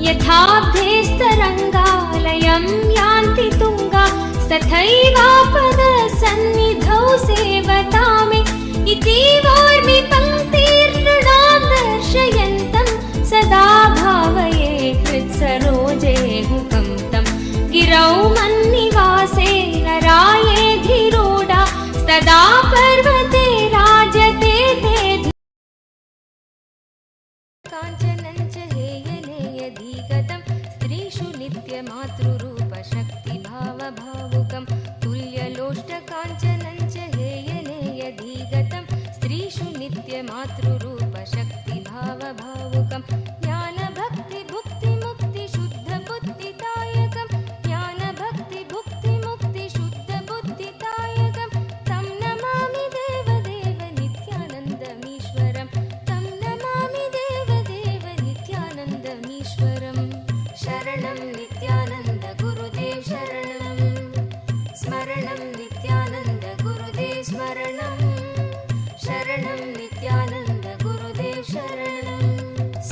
यथाब्धेस्तरङ्गालयं यान्ति तुङ्गा तथैवापदसन्निधौ सेवतामे इतीवोर्मि पङ्क्तिर्नृणां दर्शयन्तं सदा भावये हृत्सरोजे गुहं तं गिरौ मन्निवासे नराये धिरोडा तदा पर्वते राजते ते काञ्चनं च हेयनेयधिगतं स्त्रीषु नित्यमातृरूपशक्तिभावभावुकं तुल्यलोष्टकाञ्चनं च हेयनेयधिगतं स्त्रीषु नित्यमातृरूपशक्तिभावभावुकं ज्ञानभक्तिभुक्तिमुक्तिशुद्धबुद्धिदायकं ज्ञानभक्तिभुक्तिमुक्तिशुद्धबुद्धिदायकं तं नमामि देवदेव नित्यानन्दमीश्वरं तं नमामि देवदेव नित्यानन्दमीश्वरं शरणं नित्यानन्द गुरुदेव शरणं स्मरणं नित्यानन्द गुरुदेव स्मरणं शरणं नित्यानन्द गुरुदेव शरणं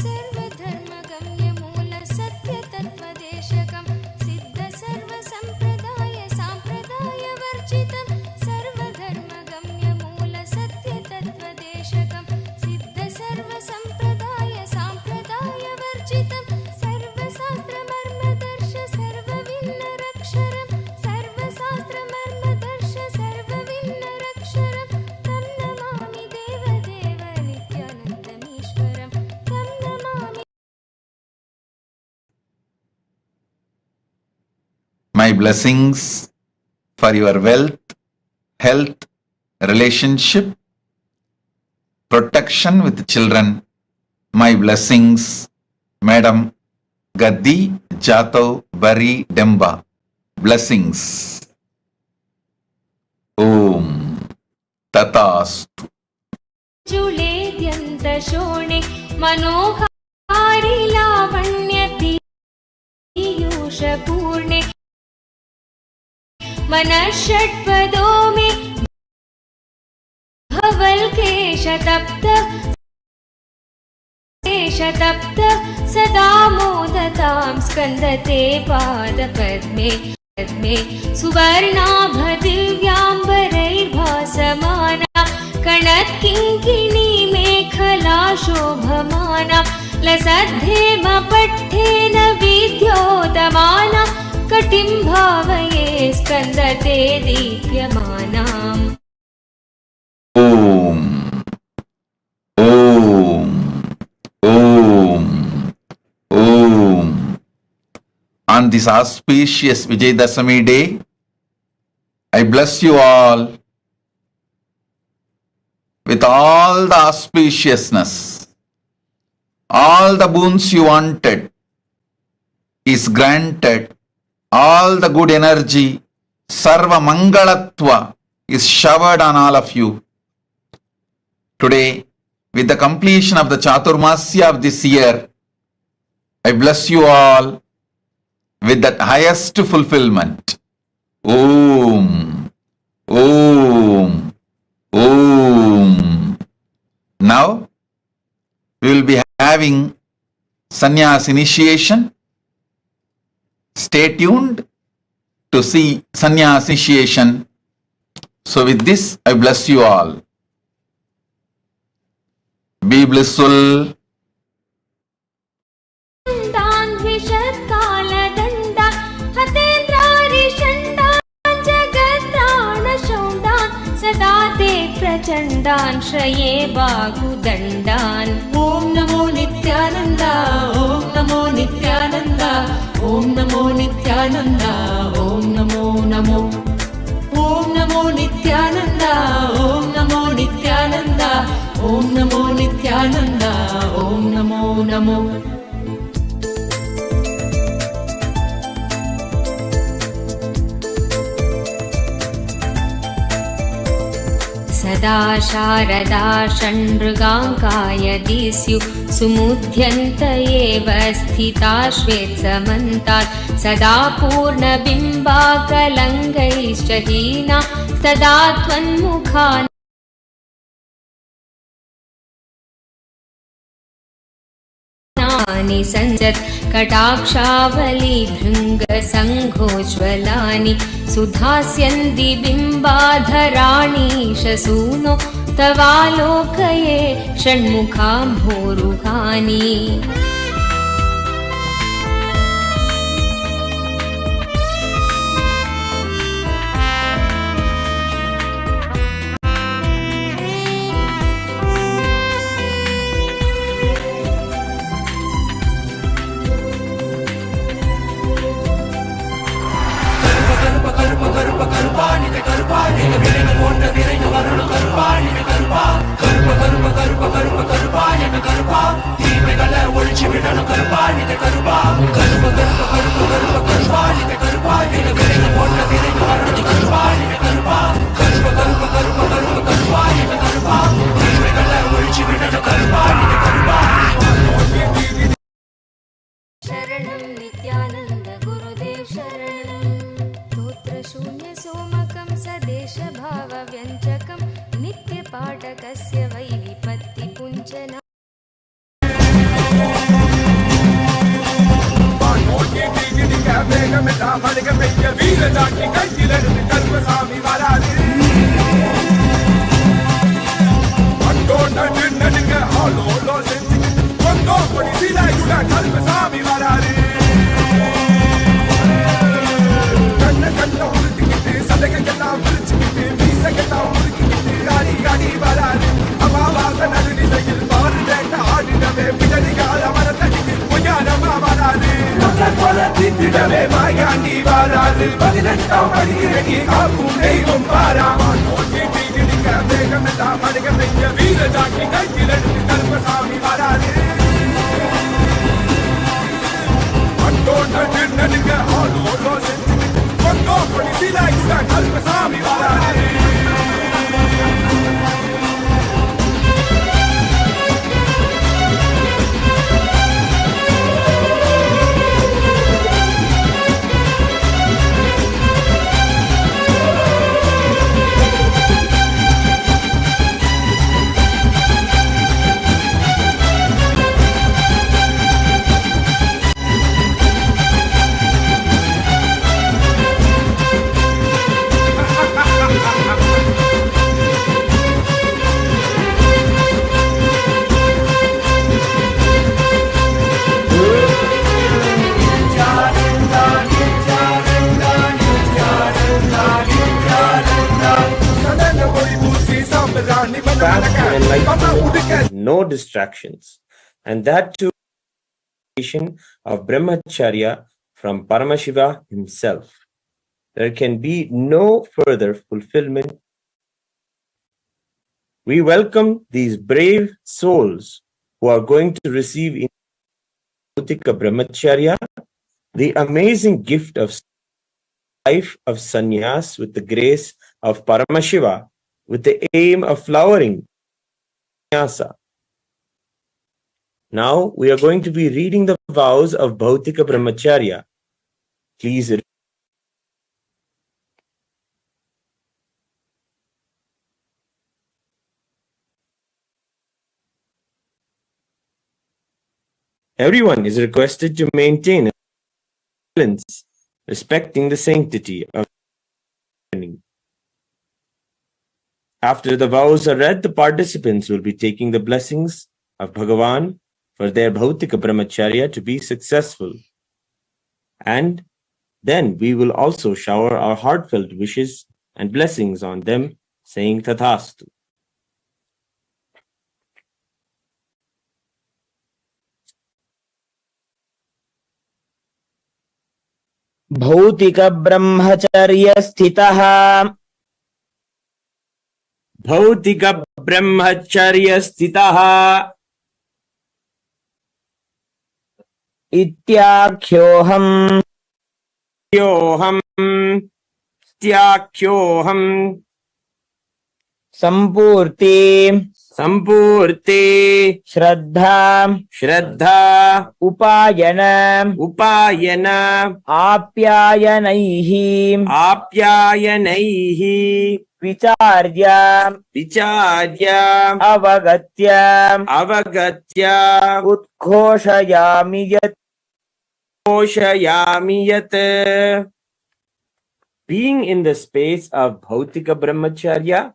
सर्वधर्मगम्यमूलसत्यतत्त्वदेशकं सिद्धसर्वसम्प्रदाय साम्प्रदायवर्जितं सर्वधर्मगम्यमूलसत्यतत्त्वदेशकं सिद्धसर्वसम्प्रदाय साम्प्रदायवर्जितं सर्वशास्त्रमर्मदर्श सर्वविन्नरक्षरं सर्वशास्त्रमर्मदर्श सर्वविन्नरक्षरं तं नमामि देवदेव नित्यानन्दमीश्वरं तं Namami My blessings for your wealth, health, relationship, protection with children. My blessings, Madam Gaddi Jatav Bari Demba. Blessings. Om Tatastu. चुलेद्यन्तशोणे मनोहारि लावण्यतीयूषपूर्णे मनःषट्पदो मे भवल्केशतप्त सदा मोदतां स्कन्दते पादपद्मे सुवर्णाभदिव्याम्बरैर्भासमाना कणत्किङ्किणी मेखला शोभमाना लसद्धेमपट्ठेन विद्योतमाना कटिं भावये स्कन्दते दीप्यमानाम् Om. Om. Om. Om. On this auspicious Vijayadashami day, I bless you all with all the auspiciousness. All the boons you wanted is granted. All the good energy, Sarva Mangalatva, is showered on all of you. Today, with the completion of the Chaturmasya of this year, I bless you all with that highest fulfillment. Om. Om. Om. Now, we will be having sannyas initiation. Stay tuned to see sannyas initiation. So with this, I bless you all. Be blissful. दण्डान् हतेन्द्रारिषण्डान् जगत्राणशौण्डान् सदा ते प्रचण्डान् श्रये बाहुदण्डान् ॐ नमो नित्यानन्द ॐ नमो नित्यानन्द ॐ नमो नित्यानन्द ॐ नमो नमो ॐ नमो नित्यानन्द ॐ नमो नित्यानन्द ॐ नमो नित्यानन्द ॐ नमो नमो सदा शारदा षण्मृगाङ्काय दिस्यु सुमुध्यन्त एव स्थिता श्वेत्समन्तात् सदा पूर्णबिम्बाकलङ्गैश्च हीना सदा त्वन्मुखा मुखानि सञ्जत् कटाक्षावली भृङ्गसङ्घोज्ज्वलानि सुधास्यन्ति बिम्बाधराणि शसूनो तवालोकये षण्मुखाम्भोरुहानि शरणं नित्यानन्द गुरुदेव शरणं स्तोत्रशून्य सोमकं सदेशभावव्यञ्जकं नित्यपाठकस्य वै विपत्तिपुञ्जना No distractions, and that too of brahmacharya from Paramashiva himself. There can be no further fulfillment. We welcome these brave souls who are going to receive in Bhautika Brahmacharya the amazing gift of life of sannyas with the grace of Paramashiva, with the aim of flowering sannyasa. Now we are going to be reading the vows of Bhautika Brahmacharya. Please read. Everyone is requested to maintain silence, respecting the sanctity of learning. After the vows are read, the participants will be taking the blessings of Bhagavan for their Bhautika Brahmacharya to be successful. And then we will also shower our heartfelt wishes and blessings on them, saying Tathastu. भौतिक ब्रह्मचर्य स्थितः भौतिक ब्रह्मचर्य स्थितः इत्याख्योऽहम् त्याख्योऽहम् सम्पूर्ति Sampurti. Shraddha. Shraddha. Upayana. Upayana. Apyayanaihi. Apyayanaihi. Vicharya. Vicharya. Avagatya. Avagatya. Utkoshayami yat. Koshayami yat. Being in the space of Bhautika Brahmacharya.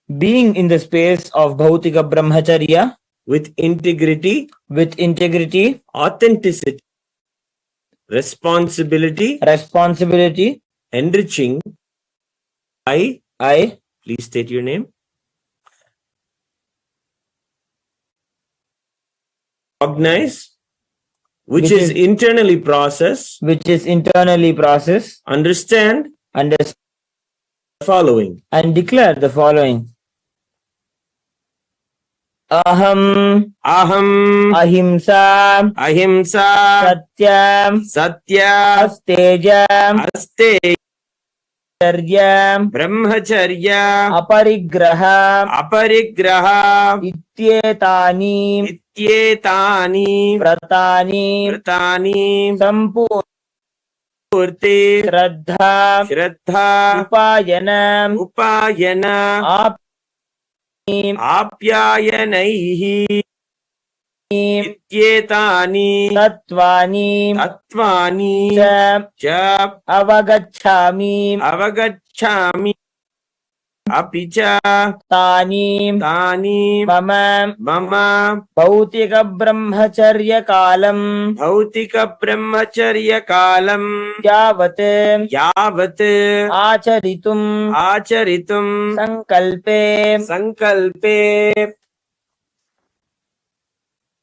Being in the space of Bhautika Brahmacharya With integrity. with integrity, Authenticity. Responsibility. responsibility, Enriching. I. Please state your name. Recognize. Which is internally processed. which is internally processed, Understand. understand, Following. and declare the following. Aham Aham. ahimsa Ahimsa. satyam Satya. astejam Aste. charyam Brahmacharya. aparigraha Aparigraha. ityetani Ityetani. pratani Pratani. sampurti shraddha Shraddha. upayana Upayana. Apyayanaihi. Ityetani. tatvani Tatvani. Cha. avagacchami Avagacchami. Apicha. tani Tani. mama Mama. bhautika brahmacharya kalam Bhautika Brahmacharya Kalam. yavat Yavat. acharitum Acharitum. sankalpe Sankalpe.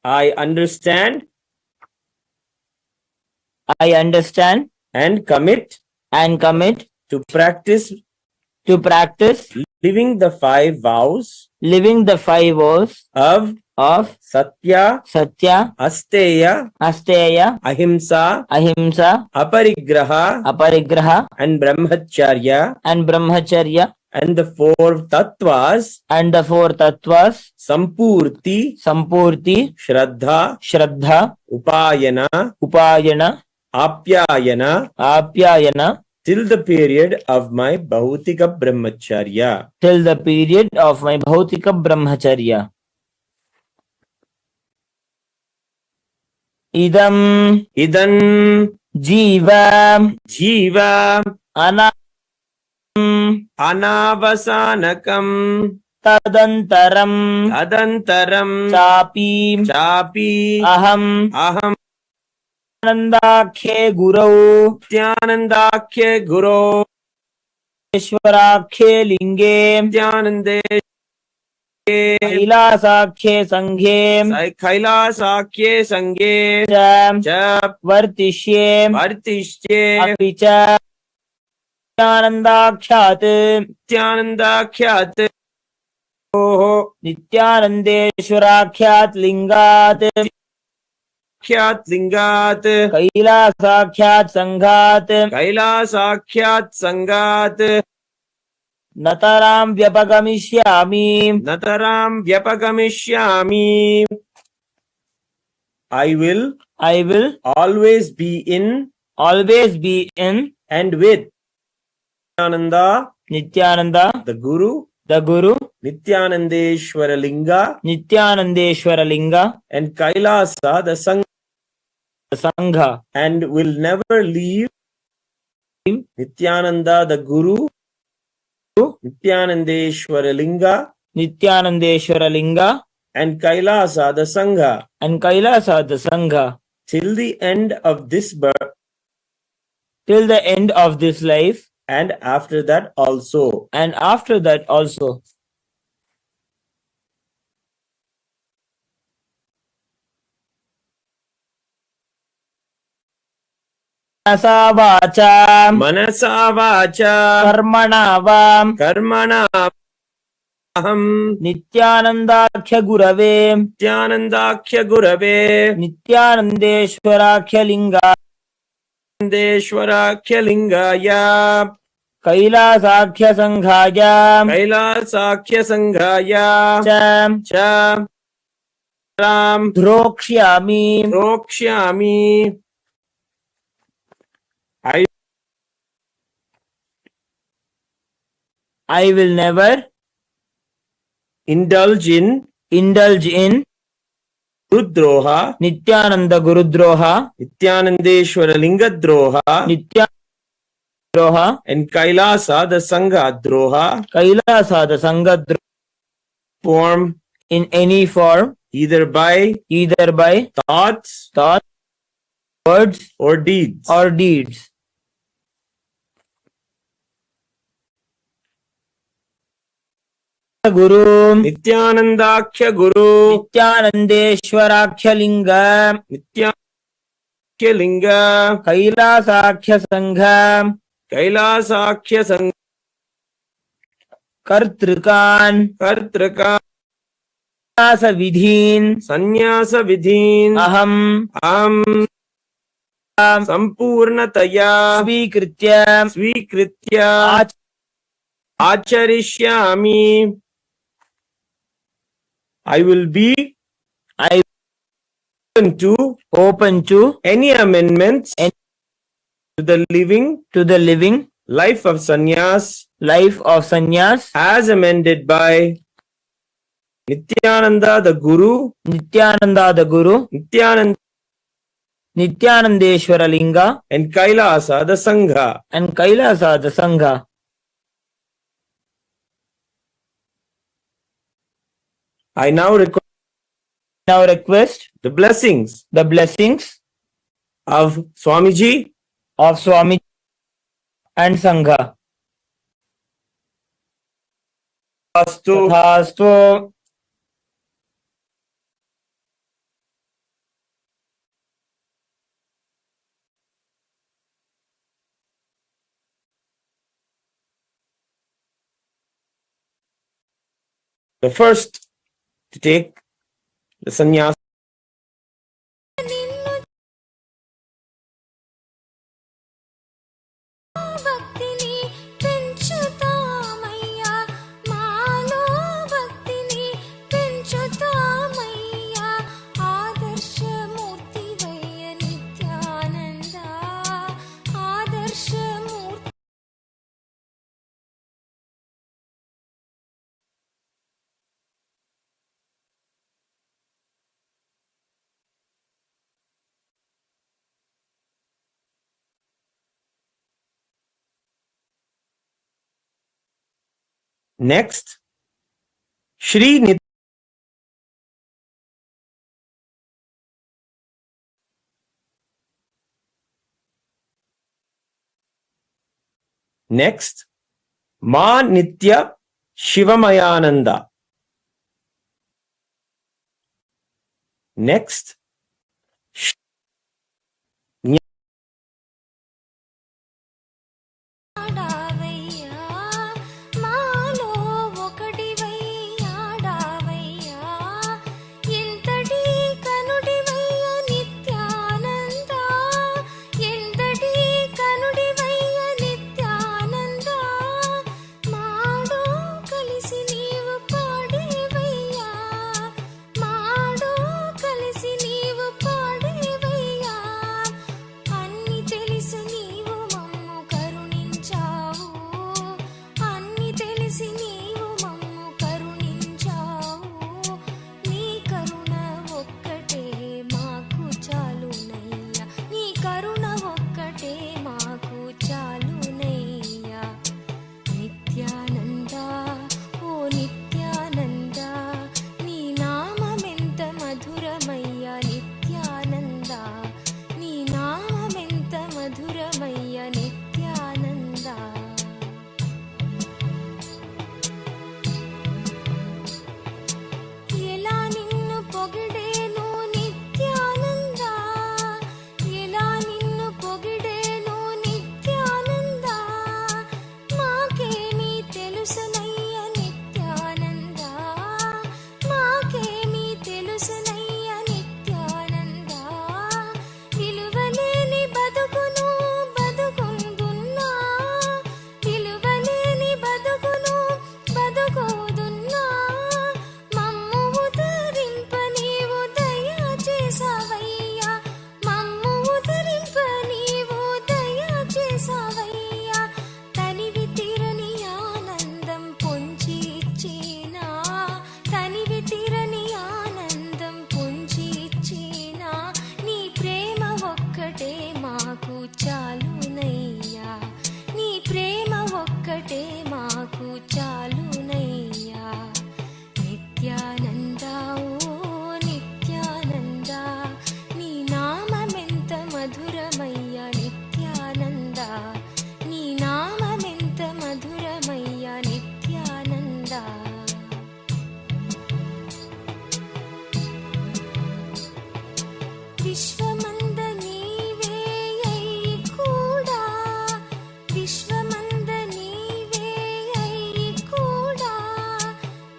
I understand and commit to practice living the 5 vows living the 5 vows of Satya, satya Asteya, ahimsa Aparigraha, and Brahmacharya, and the 4 tattvas, Sampurti, Shraddha, Upayana, Apyayana, till the period of my Bhautika Brahmacharya. Idam jiva Anavasanakam tadantaram chapi aham Nandakhe Gurau Nityanandakhe Guru Ishwarakhe Linge Nityanande Kailasakhe Sanghe Kailasakhe Sanghe Jap Vartishye Vartishye Apicha Nityanandakhyat Nityanandeshwarakhyat Lingat Lingat Kailasakhyat Sangat Nataram Vyapagamishyami I will always be in and with Nityananda the Guru Nityanandeshwara Linga and Kailasa the Sangha and will never leave Nityananda the Guru Nityanandeshwara Linga and Kailasa the Sangha till the end of this birth, till the end of this life, and after that also. Manasa vacha karmana aham Nityanandakhya Gurave Nityanandeshwarakhya Lingaya कैलासाख्य संघाय कैलासाख्य संघाय च द्रोक्ष्यामि रोक्ष्यामि I will never indulge in Gurudroha, Nityananda Gurudroha, Nityanandeshwara Lingadroha, Nityanandroha, and Kailasa the Sangha Droha, Kailasa the Sangha form in any form, either by thoughts, words, or deeds. Guru Nityanandakhya Guru, Nityanandeshwarakhya Linga, Nityakhya Linga, Kailasakhya Sangha, Kailasakhya Sangha, Kartrikan, Sannyasa Vidhin, Aham Sampurnataya, Svikritya, Acharishyami. I will be open to any amendments to the living life of sannyas as amended by Nityananda the Guru, Nityanandeshwara Linga, and Kailasa the Sangha. I now request the blessings of Swamiji and Sangha. Tathastu. The first to take the sannyas. Next, Shri Nit. Next, Ma Nitya Shivamayananda. Next, కలిసి మధురమయ్యా నిత్యానంద. విశ్వమంద నీవే అయి కూడా, విశ్వమంద నీవే అయి కూడా,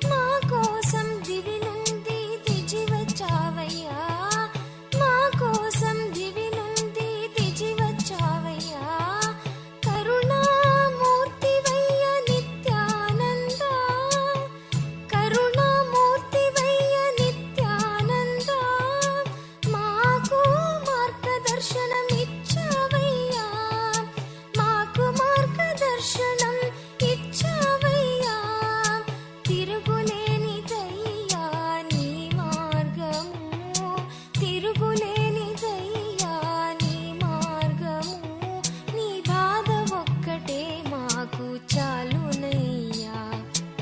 మా కోసం దివి నుండి దిగి వచ్చావయ్యా, మా కోసం దివి నుండి దిగి వచ్చావయ్యా. కరుణామూర్తివయ్య నిత్యానంద, కరుణామూర్తివయ్య నిత్యానంద, మాకు మార్గదర్శనం ఇచ్చావయ్యా, మాకు మార్గదర్శనం ఇచ్చావయ్యా. తిరుగులేనిదయ్యా నీ మార్గము, తిరుగులేనిదయ్యా నీ మార్గము. నీ బాధ ఒక్కటే మాకు చాలునయ్యా,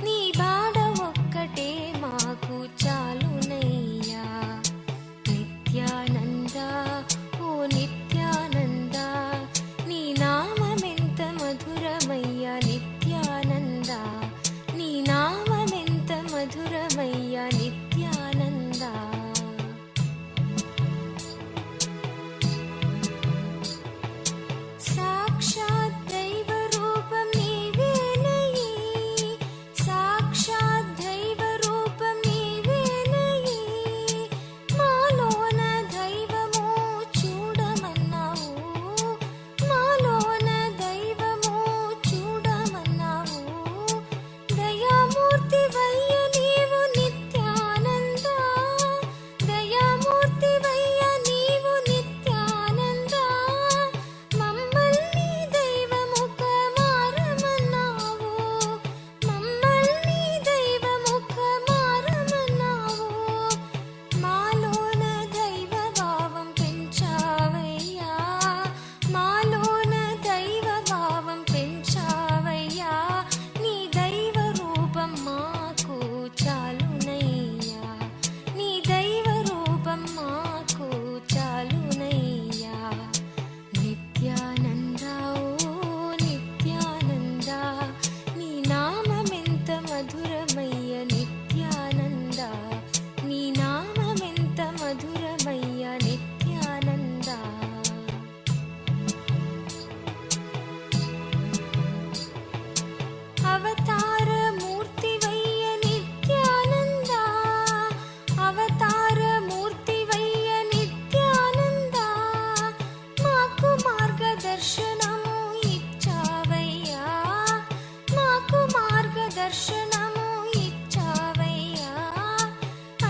నీ బాధ ఒక్కటే మాకు చాలునయ్యా. నిత్యానంద ఓ నిత్యానంద, నీ నామమెంత మధురమయ్యా నిత్యానంద, నీ నామమెంత మధురమయ్యా నిత్యానంద. సాక్షాత్ దైవ రూపం నీవేనయి, సాక్షాత్ దైవ రూపం నీవేనయి. మాలోన దైవము చూడమన్నావు, మాలోన దైవము చూడమన్నావు. దయామూర్తివయ్య నీవు నిత్యానంద, దయామూర్తివయ్య నీవు నిత్యానంద. మమ్మల్ని దైవముఖ మారమన్నావు, మమ్మల్ని దైవముఖ మారమన్నావు. మాలోన దైవ భావం పెంచావయ్యా, మాలోన దైవ భావం పెంచావయ్యా. నీ దైవ రూపం మాకు చాలునయ్యా, నీ దైవ రూపం మాకు చాలునయ్యా. నిత్యానంద ఓ నిత్యానంద, నీ నామమెంత మధురమయ్య నిత్యానంద, నీ నామమెంత మధురమయ్య నిత్యానంద. అవతార మూర్తివయ్య నిత్యానంద, అవతార మూర్తివయ్య నిత్యానంద. మాకు మార్గదర్శనము ఇచ్చావయ్యా, మాకు మార్గదర్శనము ఇచ్చావయ్యా.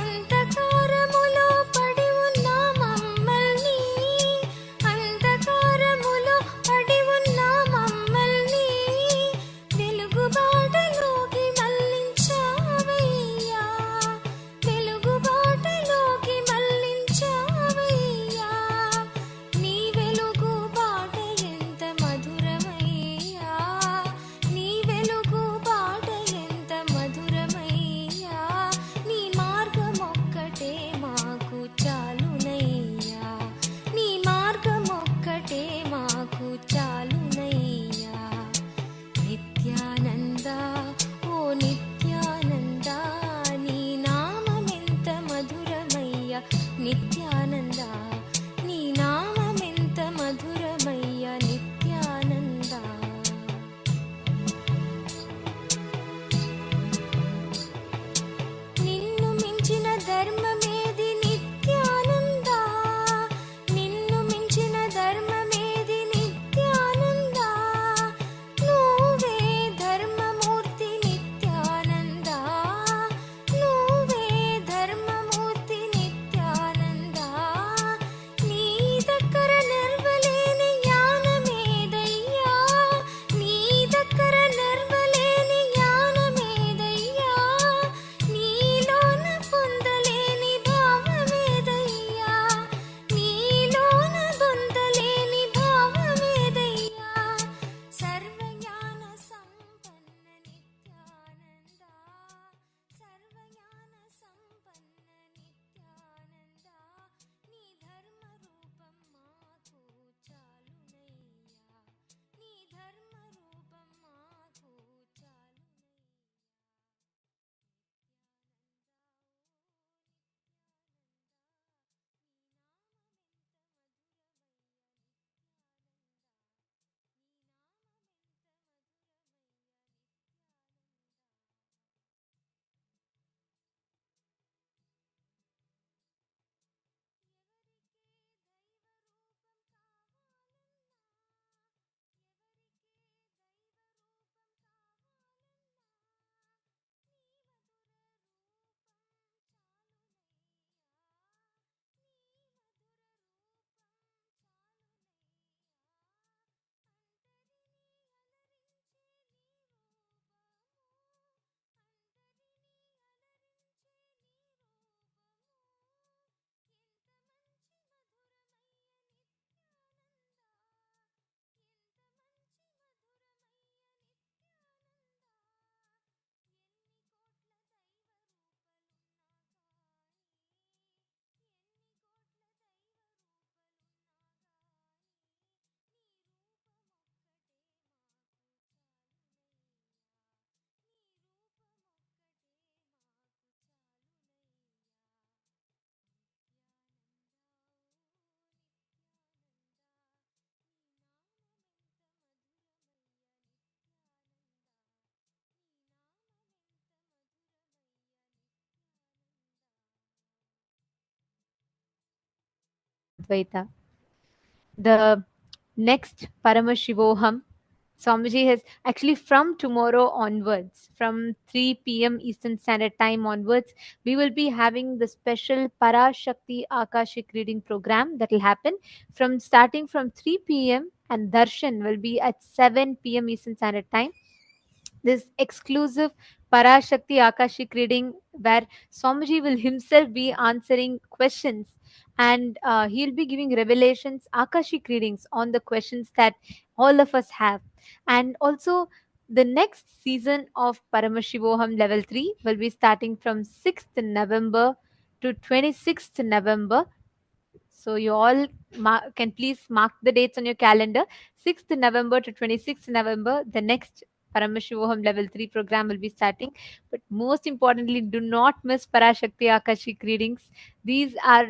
అంధకారములో పడి ఉన్న మమ్మల్ని, అంధకారములో పడి ఉన్న మమ్మల్ని వెలుగుబాటలోకి మళ్ళించావయ్యా, వెలుగుబాటలోకి మళ్ళించావయ్యా. నీ వెలుగుబాట ఎంత మధురమయ్యా, నీ వెలుగుబాట ఎంత Paramadvaita. The next Paramashivoham, Swamiji has actually from tomorrow onwards, from 3 p.m. Eastern Standard Time onwards, we will be having the special Parashakti Akashic reading program that will happen from starting from 3 p.m. and Darshan will be at 7 p.m. Eastern Standard Time. This exclusive Parashakti Akashic reading where Swamiji will himself be answering questions and he'll be giving revelations, Akashic readings on the questions that all of us have. And also, the next season of Paramashivoham Level 3 will be starting from 6th November to 26th November. So you all can please mark the dates on your calendar. 6th November to 26th November, the next Paramashivoham Level 3 program will be starting. But most importantly, do not miss Parashakti Akashic readings. These are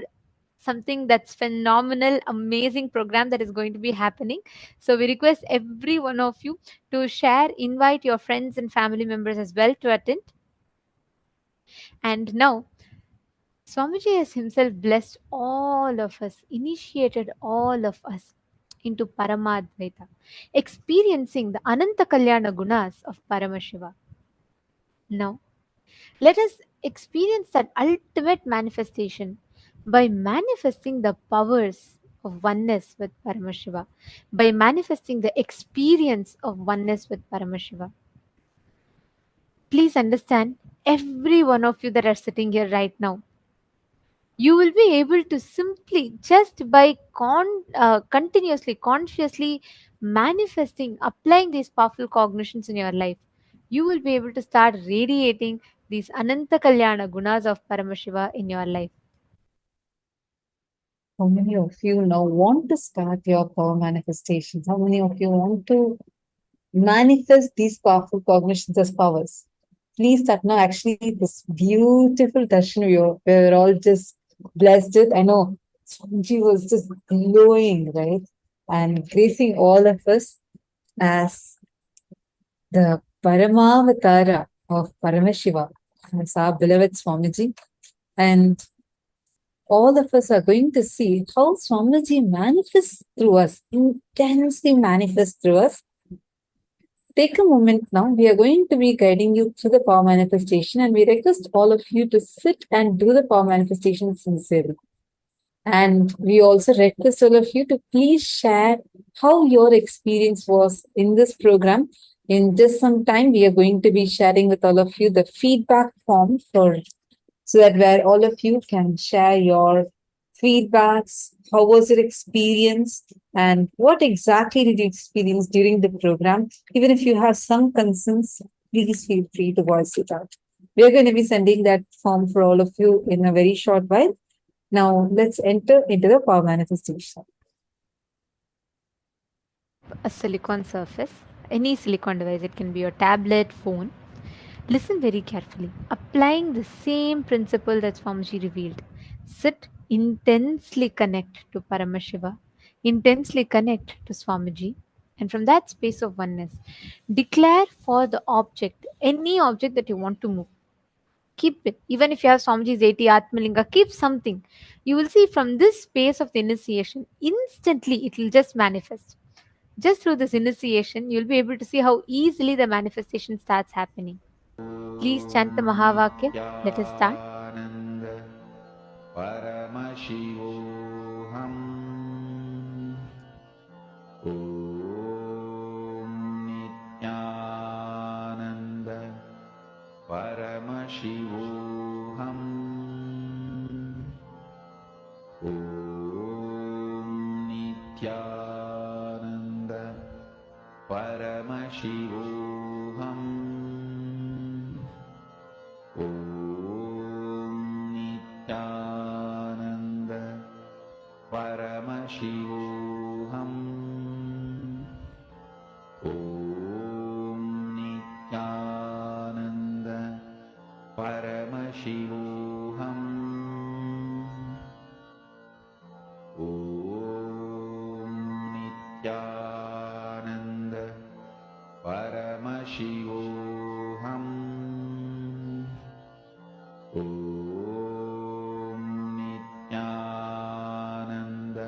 something that's phenomenal, amazing program that is going to be happening. So we request every one of you to share, invite your friends and family members as well to attend. And now Swamiji has himself blessed all of us, initiated all of us into Paramadvaita, experiencing the Ananta Kalyana gunas of Paramashiva. Now, let us experience that ultimate manifestation by manifesting the powers of oneness with Paramashiva, by manifesting the experience of oneness with Paramashiva. Please understand, every one of you that are sitting here right now, you will be able to simply just by continuously consciously manifesting, applying these powerful cognitions in your life, you will be able to start radiating these Ananta Kalyana gunas of Paramashiva in your life. How many of you now want to start your power manifestations? How many of you want to manifest these powerful cognitions as powers? Please start now. Actually, this beautiful darshan, we're all just blessed with. I know Swamiji was just glowing, right? And gracing all of us as the Paramavatara of Paramashiva, as our beloved Swamiji. And all of us are going to see how Swamiji manifests through us, intensely manifests through us. Take a moment now. We are going to be guiding you through the power manifestation, and we request all of you to sit and do the power manifestation sincerely. And we also request all of you to please share how your experience was in this program. In just some time, we are going to be sharing with all of you the feedback form so that where all of you can share your feedbacks, how was your experience, and what exactly did you experience during the program. Even if you have some concerns, please feel free to voice it out. We are going to be sending that form for all of you in a very short while. Now, let's enter into the power manifestation. A silicon surface, any silicon device, it can be your tablet, phone. Listen very carefully, applying the same principle that Swamiji revealed. Sit, intensely connect to Paramashiva, intensely connect to Swamiji, and from that space of oneness, declare for the object, any object that you want to move. Keep it. Even if you have Swamiji's 80 Atmalinga, keep something. You will see from this space of the initiation, instantly it will just manifest. Just through this initiation, you'll be able to see how easily the manifestation starts happening. Please chant the Mahavakya. Let us start. Paramashivoham. Om Nityananda Paramashivoham. Om Nityananda Paramashivoham. Om Nityananda Paramashivoham. Om Nityananda Paramashivoham. Om Nityananda Paramashivoham. Om Nityananda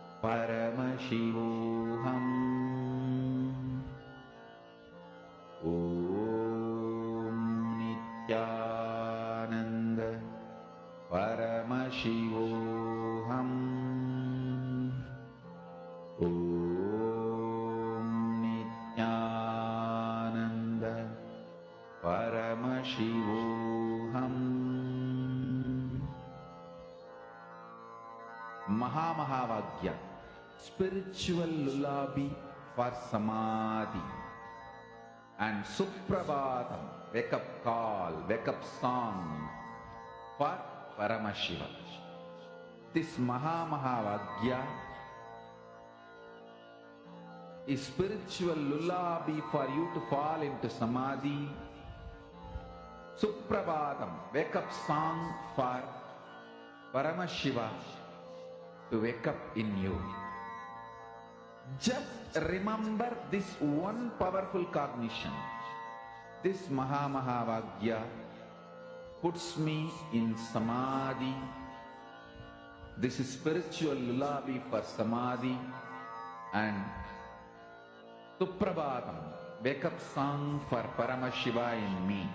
Paramashivoham. Om Nityananda Paramashivoham. Mahamahavagya, spiritual lullaby for samadhi. And Suprabhatam, wake up call, wake up song for Paramashiva. This Mahamahavagya is spiritual lullaby for you to fall into samadhi. Suprabhatam, wake up song for Paramashiva to wake up in you. Just remember this one powerful cognition. This Mahamahavagya puts me in samadhi. This is spiritual lullaby for samadhi. And Suprabhatam, wake up song for Paramashiva in me.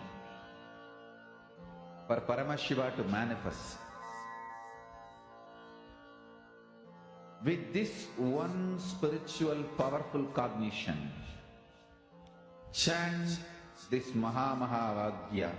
For Paramashiva to manifest. With this one spiritual powerful cognition, chant this Mahamahavagya.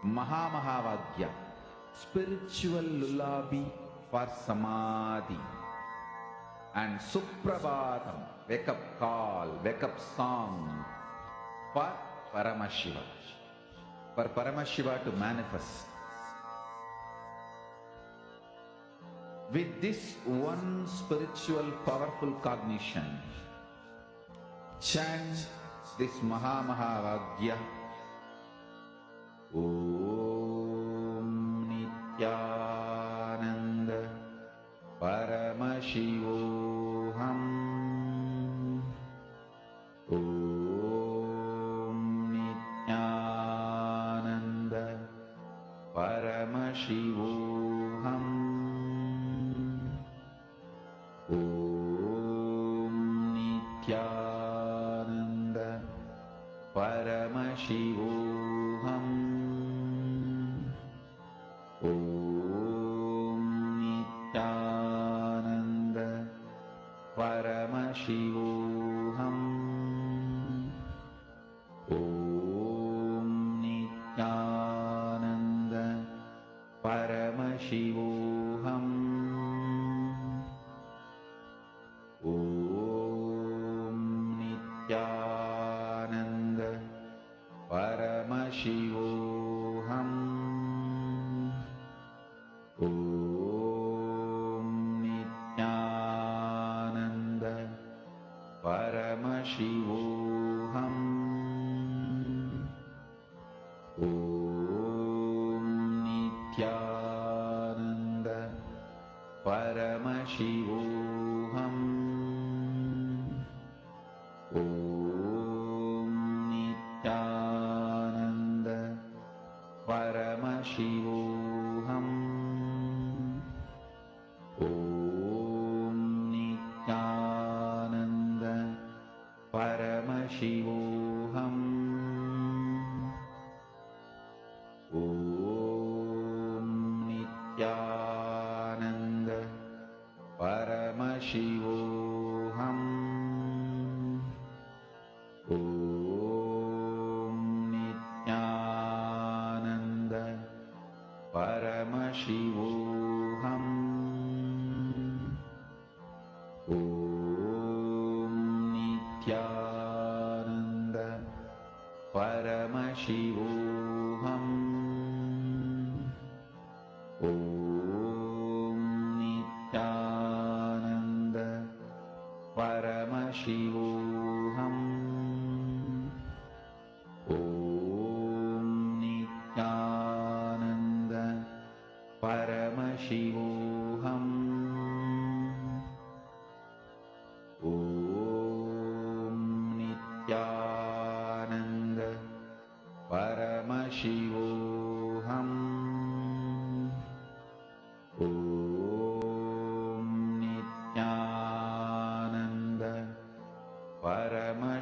Mahamahavagya, spiritual lullaby for samadhi. And Suprabhatam, wake up call, wake up song for Paramashiva. For Paramashiva to manifest. With this one spiritual powerful cognition, chant this Mahamahavagya. Om Nityananda Paramashivoham. Om Nityananda Paramashivoham. Om Nityananda Paramashivoham. Om Nityananda Paramashivoham. Om Nityananda Paramashivoham. Om Nityananda Paramashivoham. Om Nityananda Paramashivoham. Om Nityananda Paramashivoham. Om Nityananda Paramashivoham. Om Nityananda Paramashivoham. Om Nityananda Paramashivoham. Om Nityananda Paramashivoham. Om Nityananda Paramashivoham. Om Nityananda Paramashivoham. Om Nityananda Paramashivoham.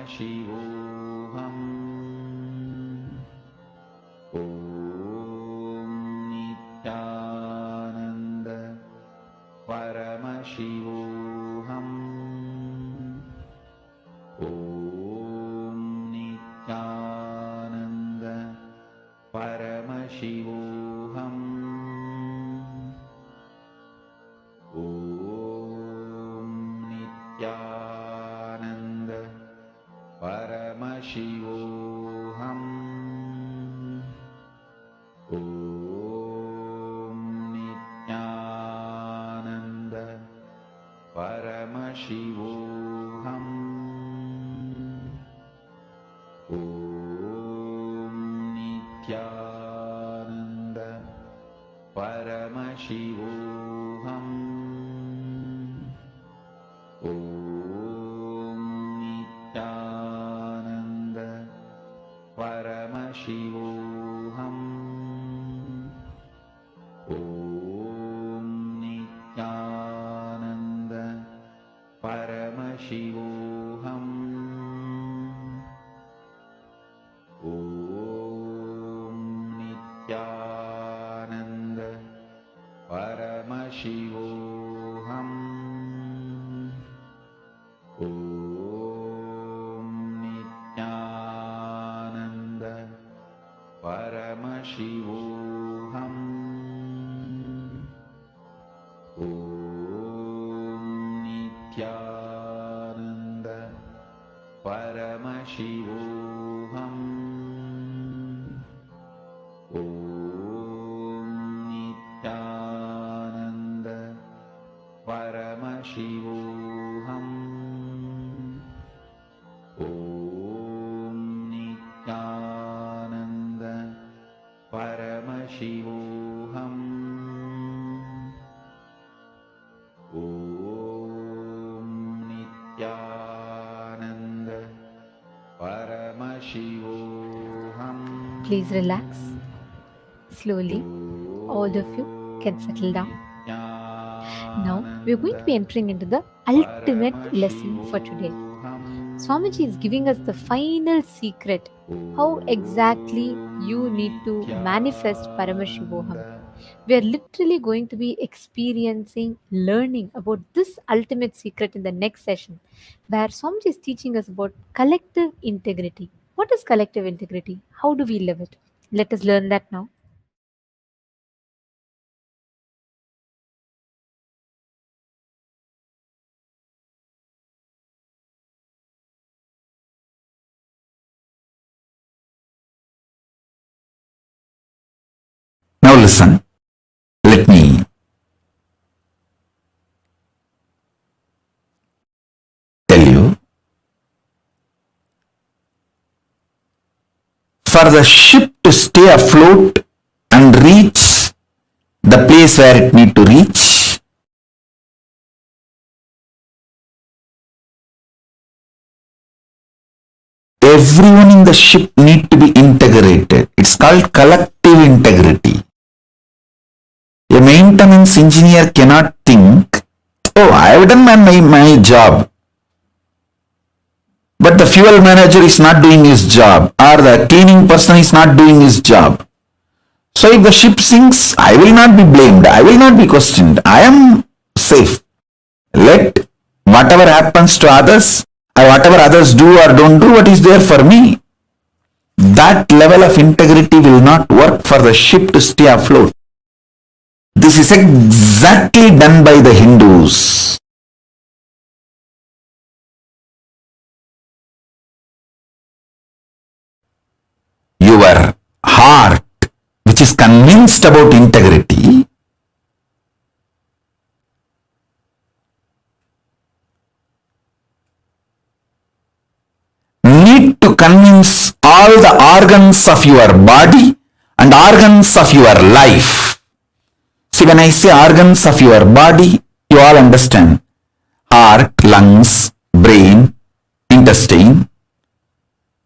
Paramashivoham. Om Nityananda Paramashivoham. Om Nityananda Paramashivoham. Om Nityananda Paramashivoham. Om Nityananda Paramashivoham. Om Nityananda Paramashivoham. Om Nityananda Paramashivoham. Om Nityananda Paramashivoham. Om Nityananda Paramashivoham. Om Nityananda Paramashivoham. Om Nityananda Paramashivoham. Om Nityananda Paramashivoham. Om Nityananda Paramashivoham. Om Nityananda Paramashivoham. Please relax. Slowly, all of you can settle down. Now, we are going to be entering into the ultimate lesson for today. Swamiji is giving us the final secret how exactly you need to manifest Paramashivoham. We are literally going to be experiencing, learning about this ultimate secret in the next session, where Swamiji is teaching us about collective integrity. What is collective integrity? How do we live it? Let us learn that now. Now listen, let me tell you. For the ship to stay afloat and reach the place where it need to reach, everyone in the ship need to be integrated. It's called collective integrity. A maintenance engineer cannot think, oh, I have done my job, but the fuel manager is not doing his job, or the cleaning person is not doing his job. So if the ship sinks, I will not be blamed, I will not be questioned, I am safe. Let whatever happens to others, or whatever others do or don't do, what is there for me. That level of integrity will not work for the ship to stay afloat. This is exactly done by the Hindus. Your heart, which is convinced about integrity, need to convince all the organs of your body and organs of your life. See, when I say organs of your body, you all understand. Heart, lungs, brain, intestine,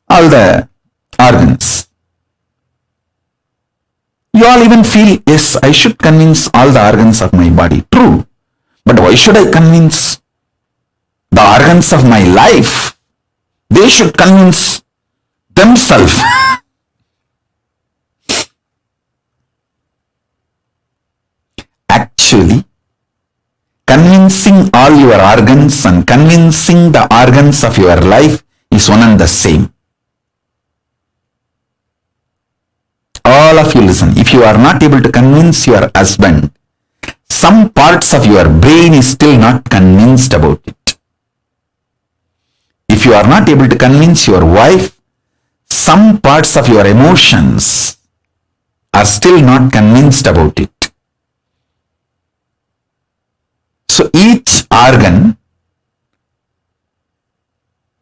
all the organs. You all even feel, yes, I should convince all the organs of my body. True. But why should I convince the organs of my life? They should convince themselves. Actually, convincing all your organs and convincing the organs of your life is one and the same. All of you listen. If you are not able to convince your husband, some parts of your brain is still not convinced about it. If you are not able to convince your wife, some parts of your emotions are still not convinced about it. So each organ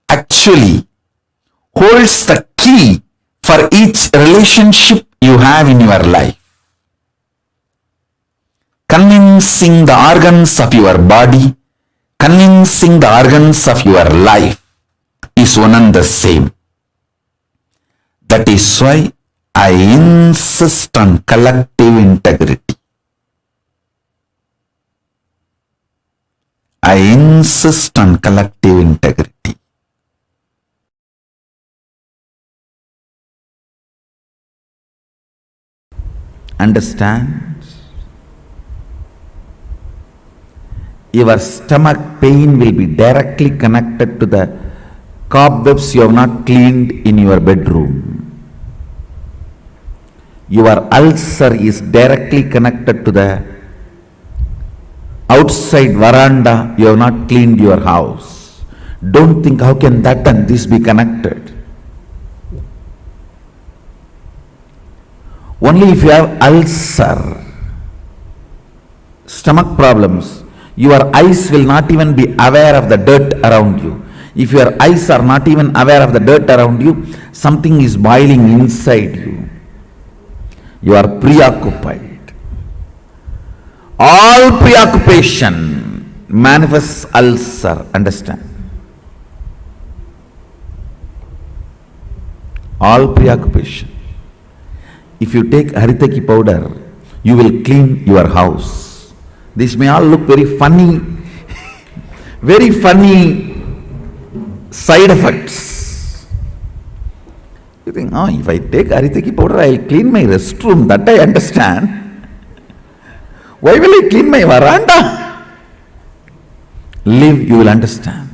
actually holds the key for each relationship you have in your life. Convincing the organs of your body, convincing the organs of your life is one and the same. That is why I insist on collective integrity. I insist on collective integrity. Understand? Your stomach pain will be directly connected to the cobwebs you have not cleaned in your bedroom. Your ulcer is directly connected to the outside veranda you have not cleaned your house. Don't think how can that and this be connected. Only if you have ulcer, stomach problems, your eyes will not even be aware of the dirt around you. If your eyes are not even aware of the dirt around you, something is boiling inside you. You are preoccupied. All preoccupation manifests ulcer. Understand? All preoccupation. If you take haritaki powder, you will clean your house. This may all look very funny, very funny side effects. You think, oh, if I take haritaki powder, I will clean my restroom. That I understand. Why will I clean my veranda? Live, you will understand.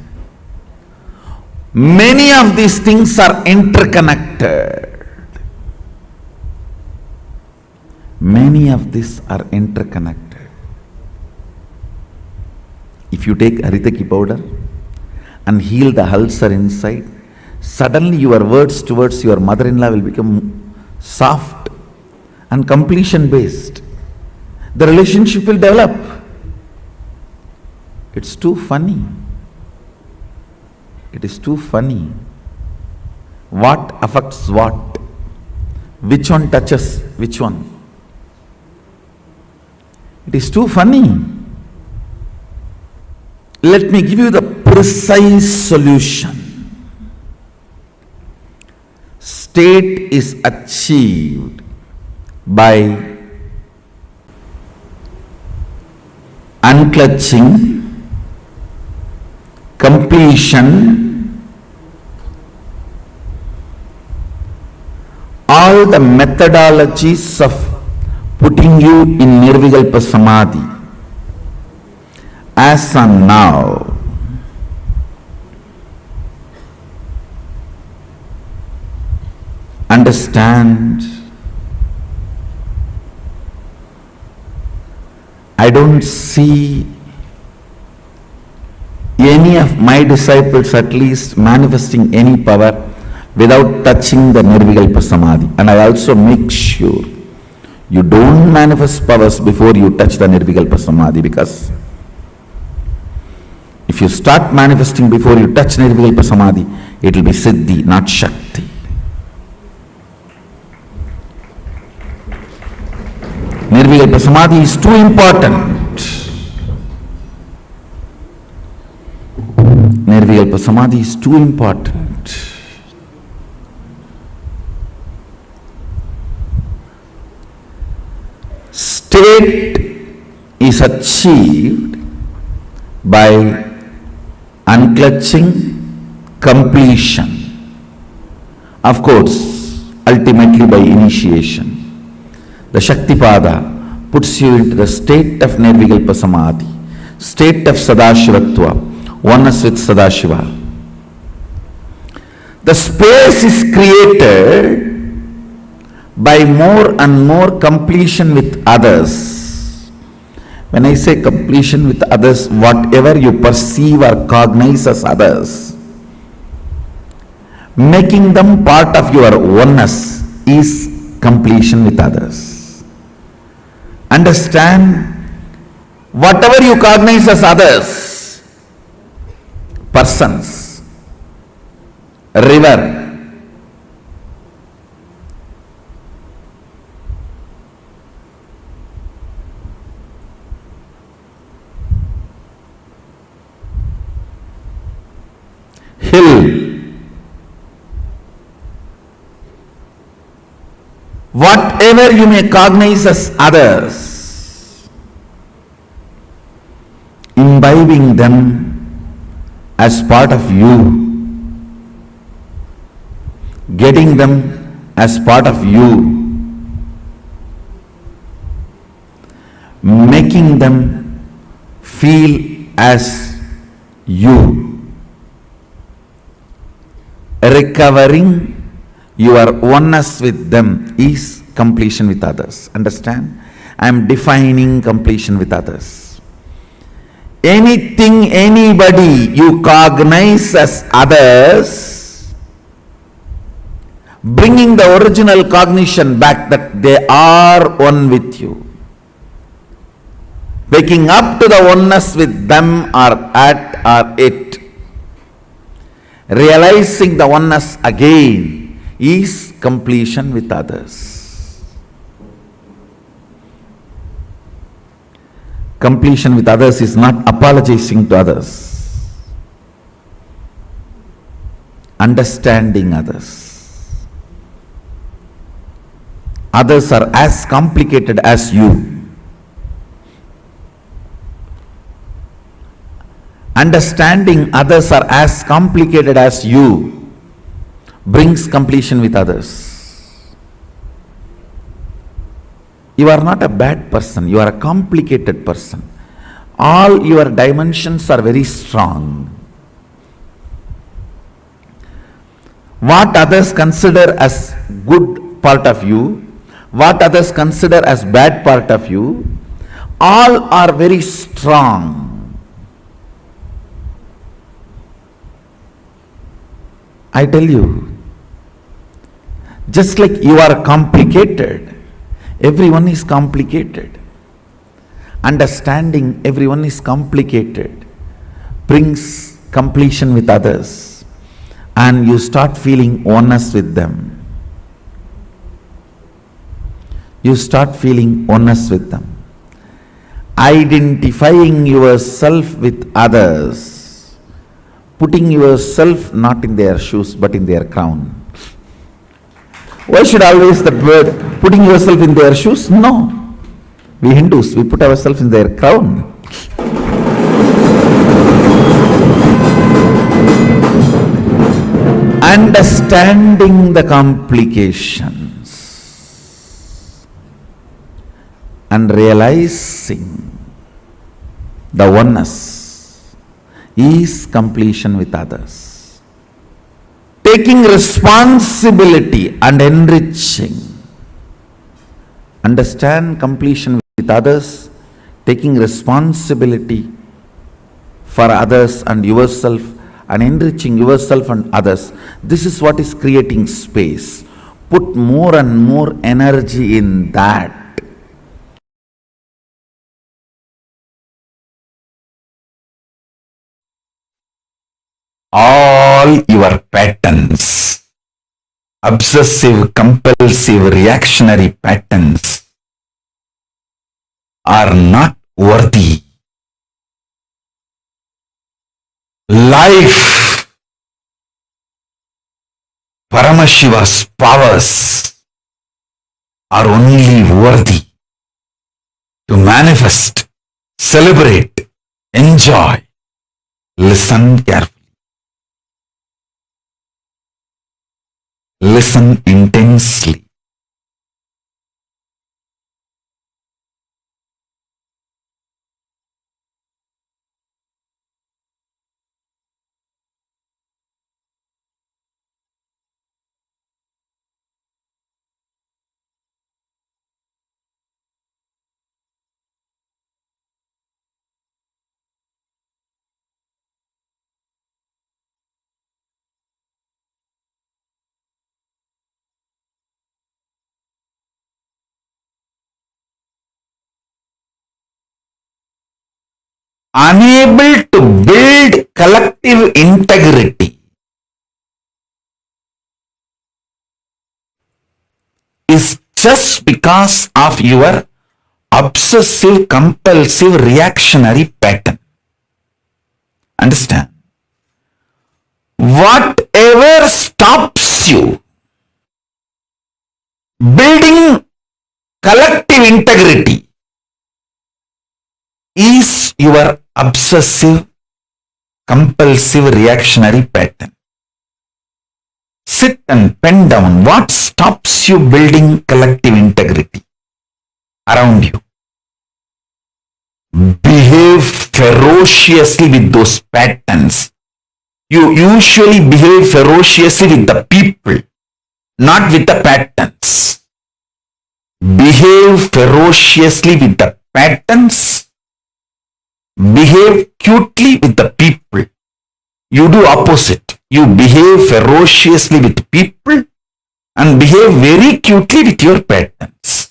Many of these things are interconnected. Many of these are interconnected. If you take haritaki powder and heal the ulcer inside, suddenly your words towards your mother-in-law will become soft and completion based. The relationship will develop. It's too funny. It is too funny. What affects what? Which one touches which one? It is too funny. Let me give you the precise solution. State is achieved by unclutching, completion, all the methodologies of putting you in Nirvikalpa Samadhi. As on now, understand, I don't see any of my disciples at least manifesting any power without touching the Nirvikalpa Samadhi. And I also make sure you don't manifest powers before you touch the Nirvikalpa Samadhi, because if you start manifesting before you touch Nirvikalpa Samadhi, it will be Siddhi, not Shakti. Nirvikalpa Samadhi is too important. Nirvikalpa Samadhi is too important. State is achieved by unclutching, completion. Of course, ultimately by initiation. The Shaktipada puts you into the state of Nirvikalpa Samadhi, state of Sadashivatva, oneness with Sadashiva. The space is created by more and more completion with others. When I say completion with others, whatever you perceive or cognize as others, making them part of your oneness is completion with others. Understand, whatever you cognize as others, persons, river, hill, whatever you may cognize as others, imbibing them as part of you, getting them as part of you, making them feel as you, recovering your oneness with them is completion with others. Understand? I am defining completion with others. Anything, anybody you cognize as others, bringing the original cognition back that they are one with you, waking up to the oneness with them or at or it, realizing the oneness again is completion with others. Completion with others is not apologizing to others, understanding others. Others are as complicated as you. Understanding others are as complicated as you brings completion with others. You are not a bad person, you are a complicated person. All your dimensions are very strong. What others consider as good part of you, what others consider as bad part of you, all are very strong. I tell you, just like you are complicated, everyone is complicated. Understanding everyone is complicated brings completion with others, and you start feeling oneness with them. You start feeling oneness with them. Identifying yourself with others, putting yourself not in their shoes but in their crown. Why should always that word, putting yourself in their shoes? No. We Hindus, we put ourselves in their crown. Understanding the complications and realizing the oneness is completion with others. Taking responsibility and enriching. Understand completion with others, taking responsibility for others and yourself, and enriching yourself and others. This is what is creating space. Put more and more energy in that. All your patterns, obsessive, compulsive, reactionary patterns, are not worthy. Life, Paramashiva's powers are only worthy to manifest, celebrate, enjoy. Listen carefully. Listen intensely. Unable to build collective integrity is just because of your obsessive compulsive reactionary pattern. Understand? Whatever stops you building collective integrity is your obsessive compulsive reactionary pattern. Sit and pen down what stops you building collective integrity around you. Behave ferociously with those patterns. You usually behave ferociously with the people, not with the patterns. Behave ferociously with the patterns. Behave cutely with the people. You do opposite. You behave ferociously with people and behave very cutely with your patterns.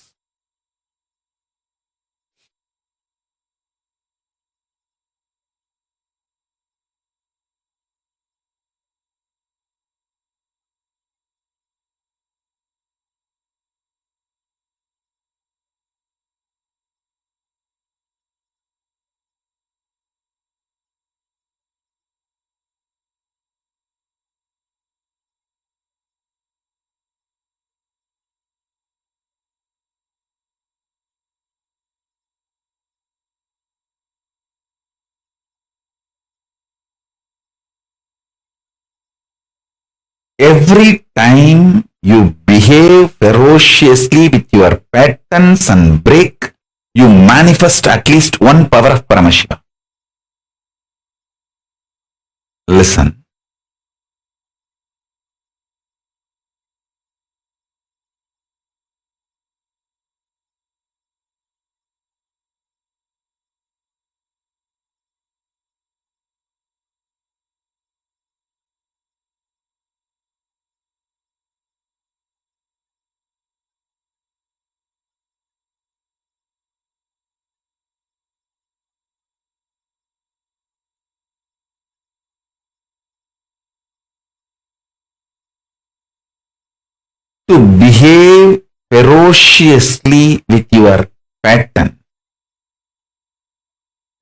Every time you behave ferociously with your patterns and break, you manifest at least one power of Paramashiva. Listen. To behave ferociously with your pattern,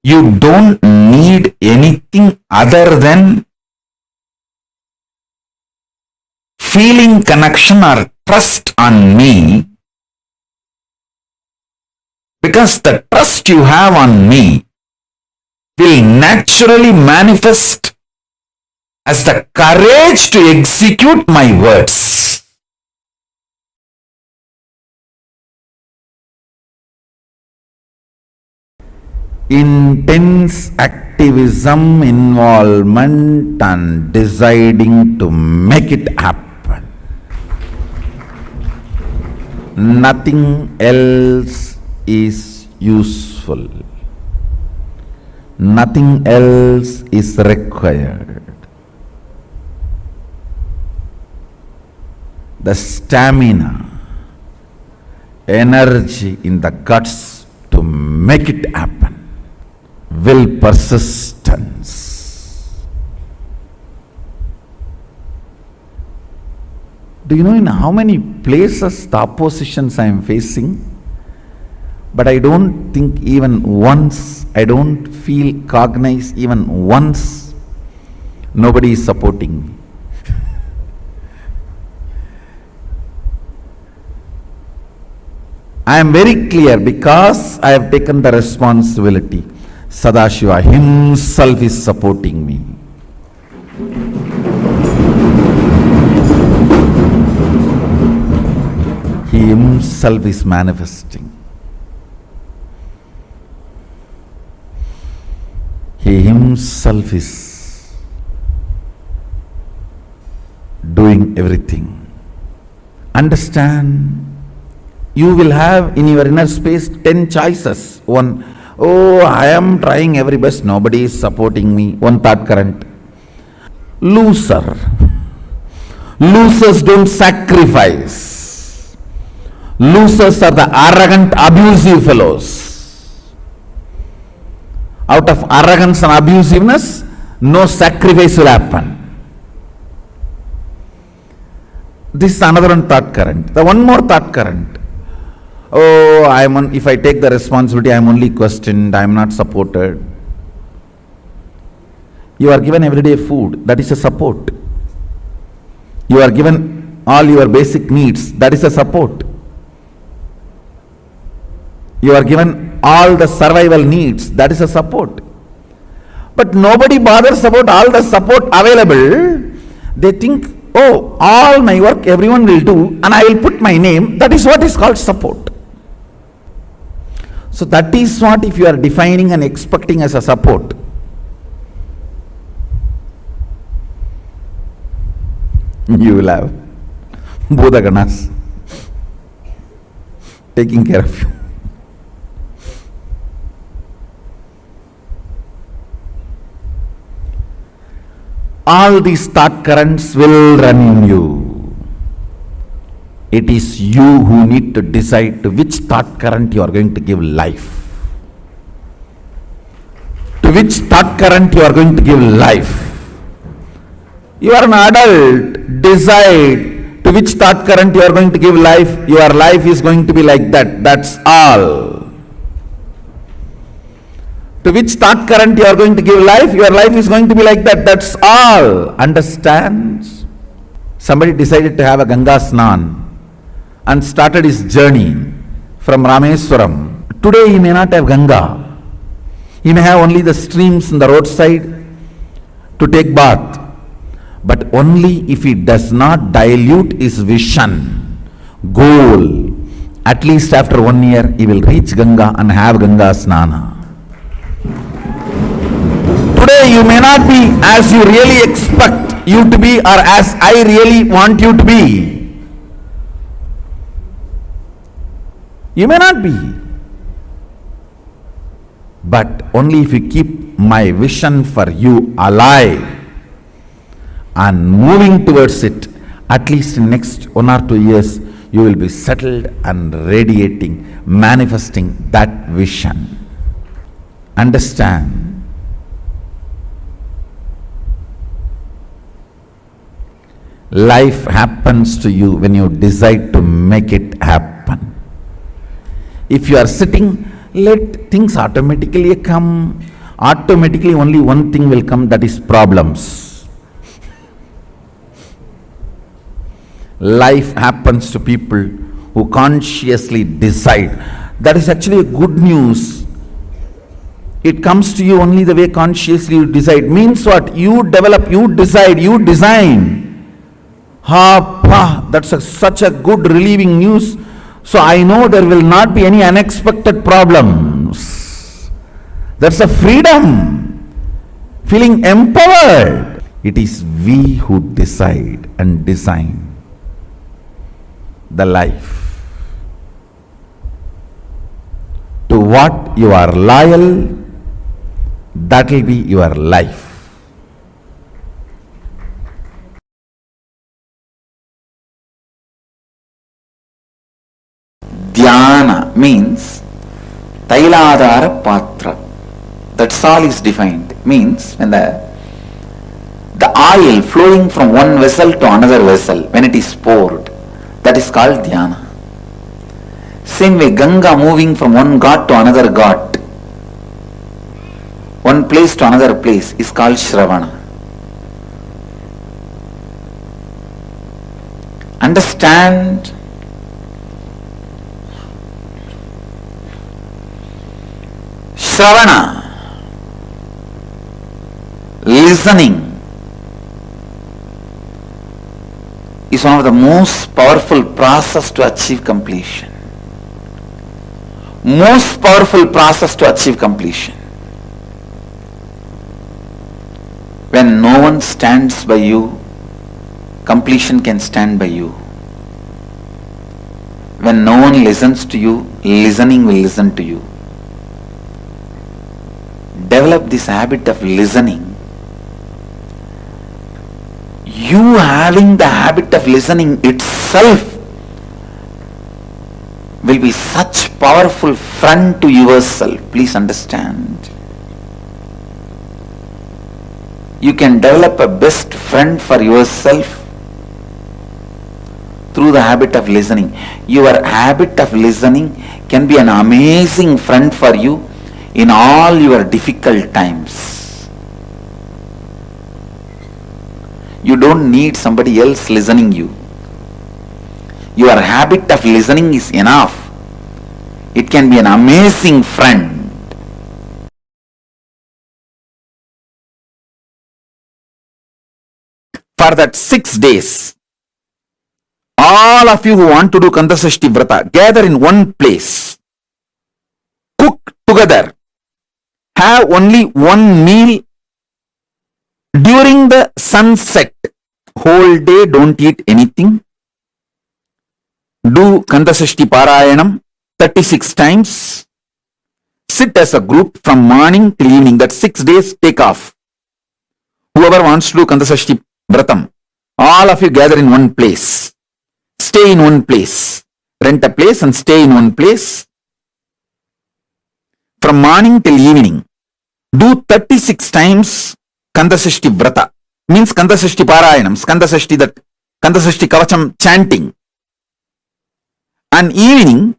you don't need anything other than feeling connection or trust on me, because the trust you have on me will naturally manifest as the courage to execute my words. Intense activism, involvement, and deciding to make it happen. Nothing else is useful. Nothing else is required. The stamina, energy in the guts to make it happen. Will, persistence. Do you know in how many places the oppositions I am facing? But I don't think even once, I don't feel cognized even once, nobody is supporting me. I am very clear because I have taken the responsibility. Sadashiva himself is supporting me. himself is manifesting. He himself is doing everything. Understand, you will have in your inner space 10 choices. One, oh, I am trying every best, nobody is supporting me. One thought current. Loser. Losers don't sacrifice. Losers are the arrogant, abusive fellows. Out of arrogance and abusiveness, no sacrifice will happen. This is another one thought current. The one more thought current. Oh, if I take the responsibility, I am only questioned, I am not supported. You are given everyday food, that is a support. You are given all your basic needs, that is a support. You are given all the survival needs, that is a support. But nobody bothers about all the support available. They think, oh, all my work everyone will do and I will put my name, that is what is called support. So that is what if you are defining and expecting as a support. You will have Bodhaganas taking care of you. All these thought currents will run in you. It is you who need to decide to which thought current you are going to give life. To which thought current you are going to give life. You are an adult, decide to which thought current you are going to give life. Your life is going to be like that, that's all. To which thought current you are going to give life, your life is going to be like that, that's all. Understand? Somebody decided to have a Ganga Snan and started his journey from Rameswaram. Today he may not have Ganga. He may have only the streams in the roadside to take bath. But only if he does not dilute his vision, goal, at least after 1 year he will reach Ganga and have Ganga Snana. Today you may not be as you really expect you to be or as I really want you to be. You may not be. But only if you keep my vision for you alive and moving towards it, at least in next 1 or 2 years, you will be settled and radiating, manifesting that vision. Understand? Life happens to you when you decide to make it happen. If you are sitting, let things automatically come. Automatically only one thing will come, that is problems. Life happens to people who consciously decide. That is actually a good news. It comes to you only the way consciously you decide. Means what? You develop, you decide, you design. That's such a good relieving news. So I know there will not be any unexpected problems. That's a freedom. Feeling empowered. It is we who decide and design the life. To what you are loyal, that will be your life. Dhyana means Tailadhara Patra. That's all is defined. Means when the oil flowing from one vessel to another vessel, when it is poured, that is called dhyana. Same way, Ganga moving from one ghat to another ghat, one place to another place, is called Shravana. Understand? Shravana, listening, is one of the most powerful process to achieve completion. Most powerful process to achieve completion. When no one stands by you, completion can stand by you. When no one listens to you, listening will listen to you. Develop this habit of listening. You having the habit of listening itself will be such powerful friend to yourself. Please understand. You can develop a best friend for yourself through the habit of listening. Your habit of listening can be an amazing friend for you in all your difficult times. You don't need somebody else listening you. Your habit of listening is enough. It can be an amazing friend. For that 6 days, all of you who want to do Kandasashti Vrata, gather in one place. Cook together. Have only one meal during the sunset. Whole day don't eat anything. Do Kandasashti Parayanam 36 times. Sit as a group from morning till evening. That 6 days take off. Whoever wants to do Kandasashti Vratam, all of you gather in one place. Stay in one place. Rent a place and stay in one place. From morning till evening. Do 36 times Kandasashti Vrata. Means Kandasashti Parayanam. Kandasashti Kavacham chanting. And evening,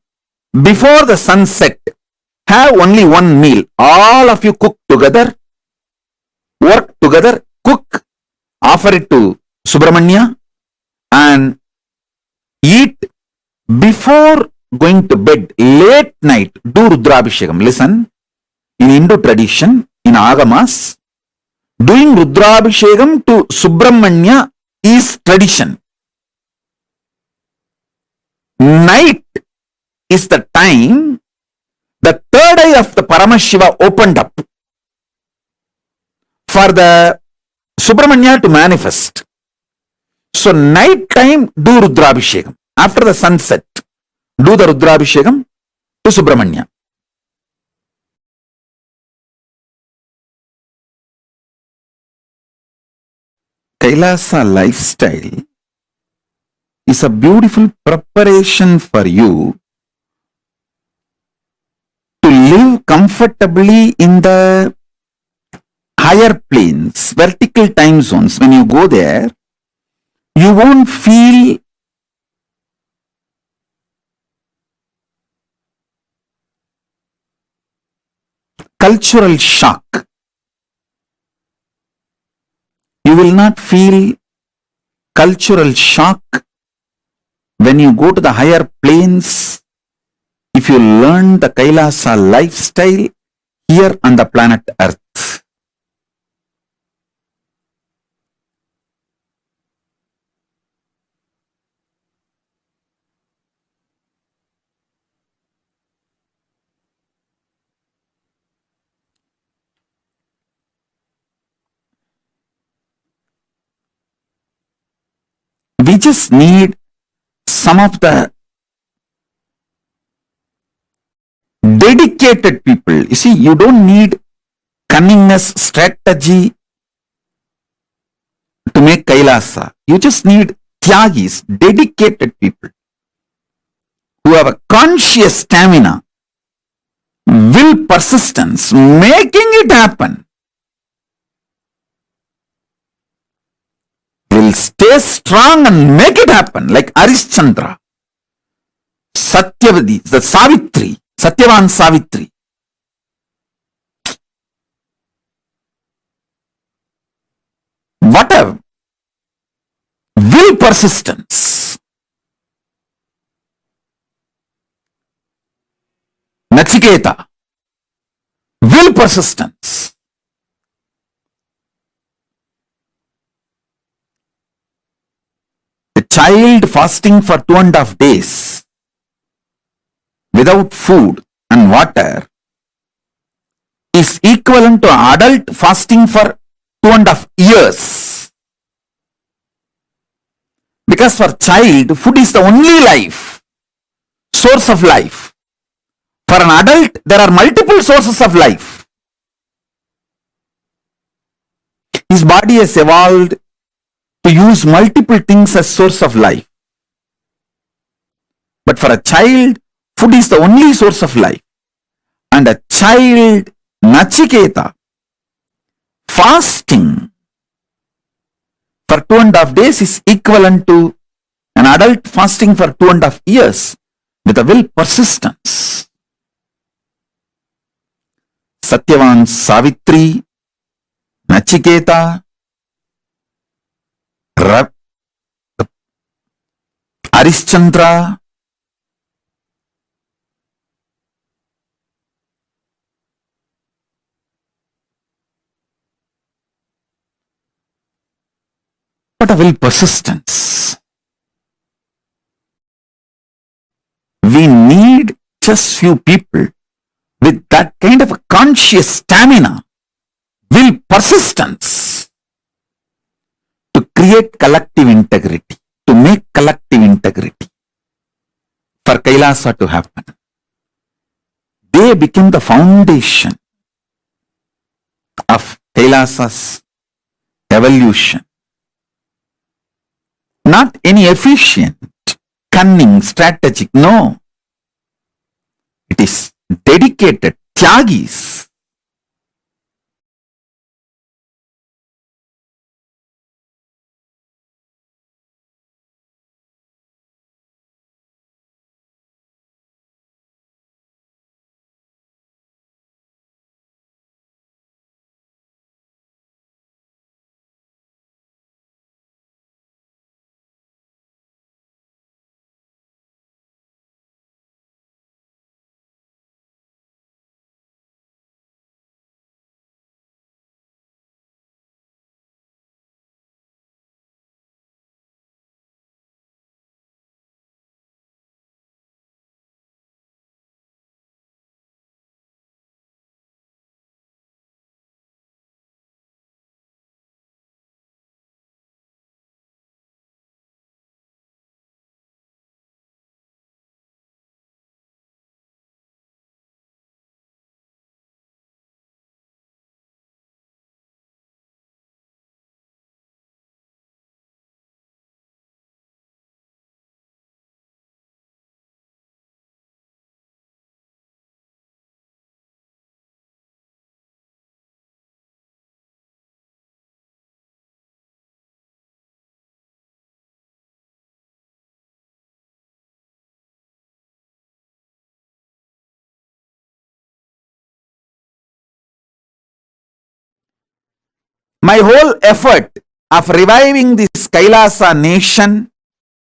before the sunset, have only one meal. All of you cook together. Work together. Cook. Offer it to Subramanya. And eat before going to bed. Late night, do Rudrabhishekam. Listen, in Hindu tradition, in Agamas, doing Rudrabhishekam to Subramanya is tradition. Night is the time the third eye of the Paramashiva opened up for the Subramanya to manifest. So night time, do Rudrabhishekam. After the sunset, do the Rudrabhishekam to Subramanya. Kailasa lifestyle is a beautiful preparation for you to live comfortably in the higher planes, vertical time zones. When you go there, you won't feel cultural shock. You will not feel cultural shock when you go to the higher planes if you learn the Kailasa lifestyle here on the planet Earth. We just need some of the dedicated people. You see, you don't need cunningness, strategy to make Kailasa. You just need Tyagis, dedicated people who have a conscious stamina, will, persistence, making it happen. Will stay strong and make it happen, like Arishchandra, Satyavadi, the Savitri, Satyavan Savitri. Whatever. Will, persistence. Nachiketa. Will, persistence. child fasting for 2.5 days without food and water is equivalent to an adult fasting for 2.5 years. Because for child, food is the only life, source of life. For an adult, there are multiple sources of life. His body has evolved to use multiple things as source of life. But for a child, food is the only source of life. And a child, Nachiketa, fasting for 2.5 days is equivalent to an adult fasting for 2.5 years with a will persistence. Satyavan, Savitri, Nachiketa, Arishchandra, what a will persistence. We need just few people with that kind of a conscious stamina, will persistence to create collective integrity, to make collective integrity for Kailasa to happen. They became the foundation of Kailasa's evolution. Not any efficient, cunning, strategic, no. It is dedicated, Tyagis. My whole effort of reviving this Kailasa nation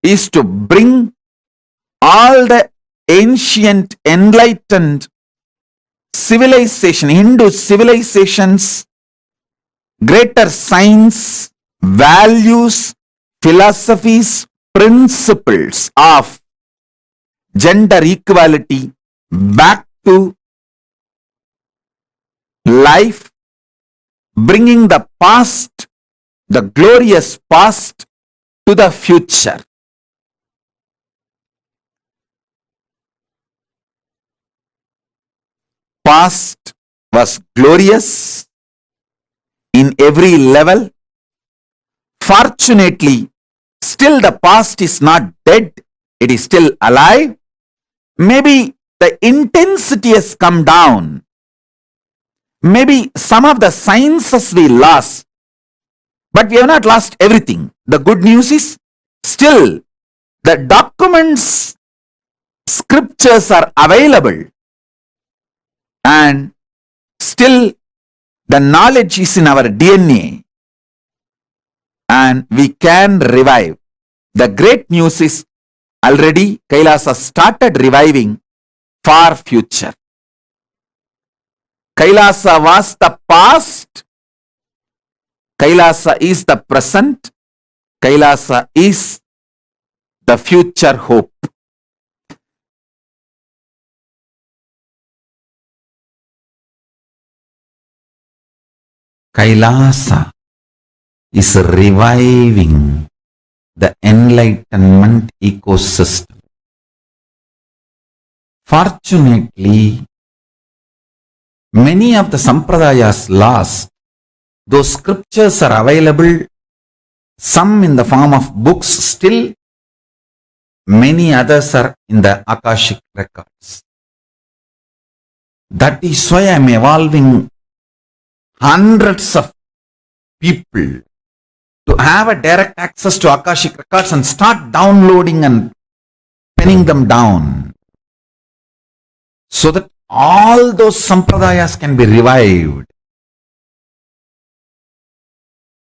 is to bring all the ancient enlightened civilization, Hindu civilizations, greater science, values, philosophies, principles of gender equality back to life, bringing the past, the glorious past, to the future. Past was glorious in every level. Fortunately, still the past is not dead, it is still alive. Maybe the intensity has come down. Maybe some of the sciences we lost, but we have not lost everything. The good news is still the documents, scriptures are available, and still the knowledge is in our DNA, and we can revive. The great news is already Kailasa started reviving far future. Kailasa was the past, Kailasa is the present, Kailasa is the future hope. Kailasa is reviving the enlightenment ecosystem. Fortunately, many of the Sampradaya's laws, those scriptures are available, some in the form of books still, many others are in the Akashic records. That is why I am evolving hundreds of people to have a direct access to Akashic records and start downloading and penning them down so that all those sampradayas can be revived.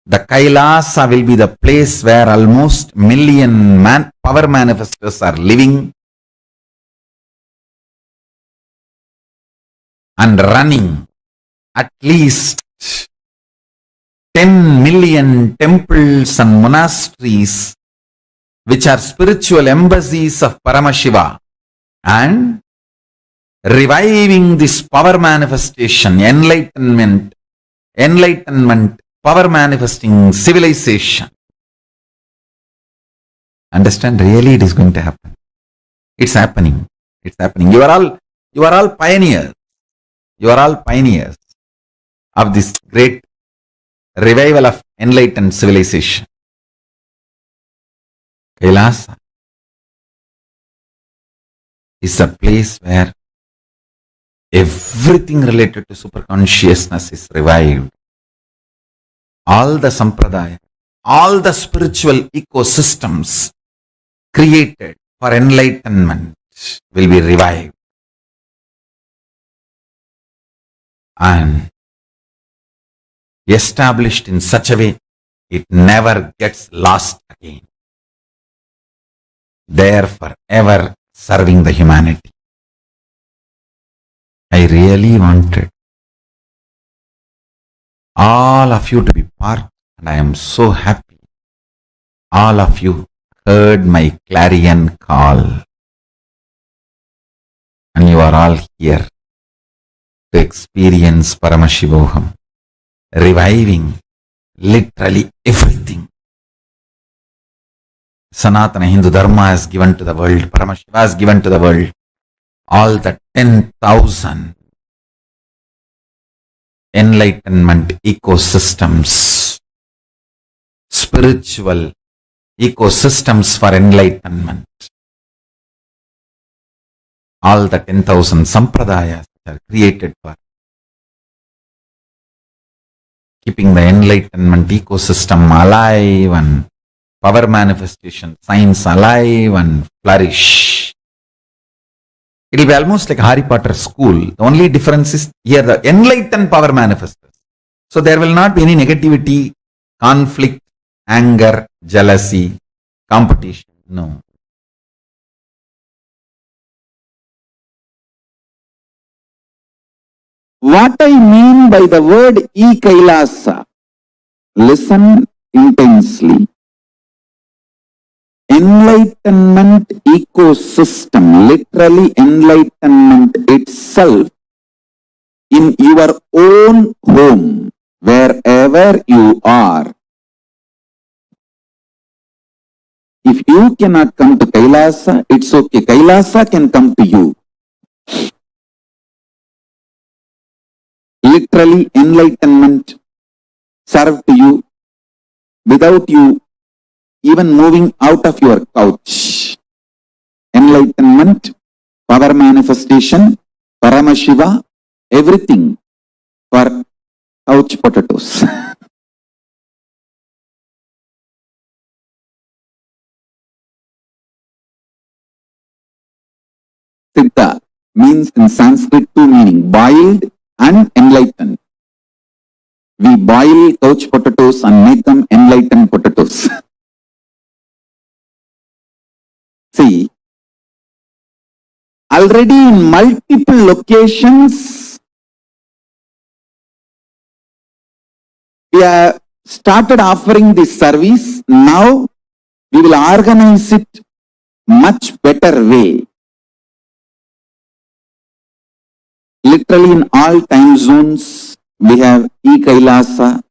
The Kailasa will be the place where almost million power manifestors are living and running at least 10 million temples and monasteries which are spiritual embassies of Paramashiva, and reviving this power manifestation, enlightenment, power manifesting civilization. Understand? Really it is going to happen. It's happening. It's happening. You are all pioneers. You are all pioneers of this great revival of enlightened civilization. Kailasa is a place where everything related to superconsciousness is revived. All the sampradaya, all the spiritual ecosystems created for enlightenment will be revived. And established in such a way, it never gets lost again. There forever serving the humanity. I really wanted all of you to be part, and I am so happy. All of you heard my clarion call, and you are all here to experience Paramashivoham, reviving literally everything. Sanatana Hindu Dharma has given to the world, Paramashiva has given to the world, all the 10,000 enlightenment ecosystems, spiritual ecosystems for enlightenment. All the 10,000 sampradayas are created for keeping the enlightenment ecosystem alive and power manifestation, science alive and flourish. It will be almost like Harry Potter school. The only difference is here the enlightened power manifestors. So there will not be any negativity, conflict, anger, jealousy, competition. No. What I mean by the word E-Kailasa, listen intensely. Enlightenment ecosystem, literally enlightenment itself in your own home, wherever you are. If you cannot come to Kailasa, it's okay. Kailasa can come to you. Literally enlightenment served to you without you even moving out of your couch. Enlightenment, power manifestation, Paramashiva, everything for couch potatoes. Siddha means in Sanskrit two meaning, boiled and enlightened. We boil couch potatoes and make them enlightened potatoes. See, already in multiple locations, we have started offering this service. Now, we will organize it much better way. Literally in all time zones, we have e-Kailasa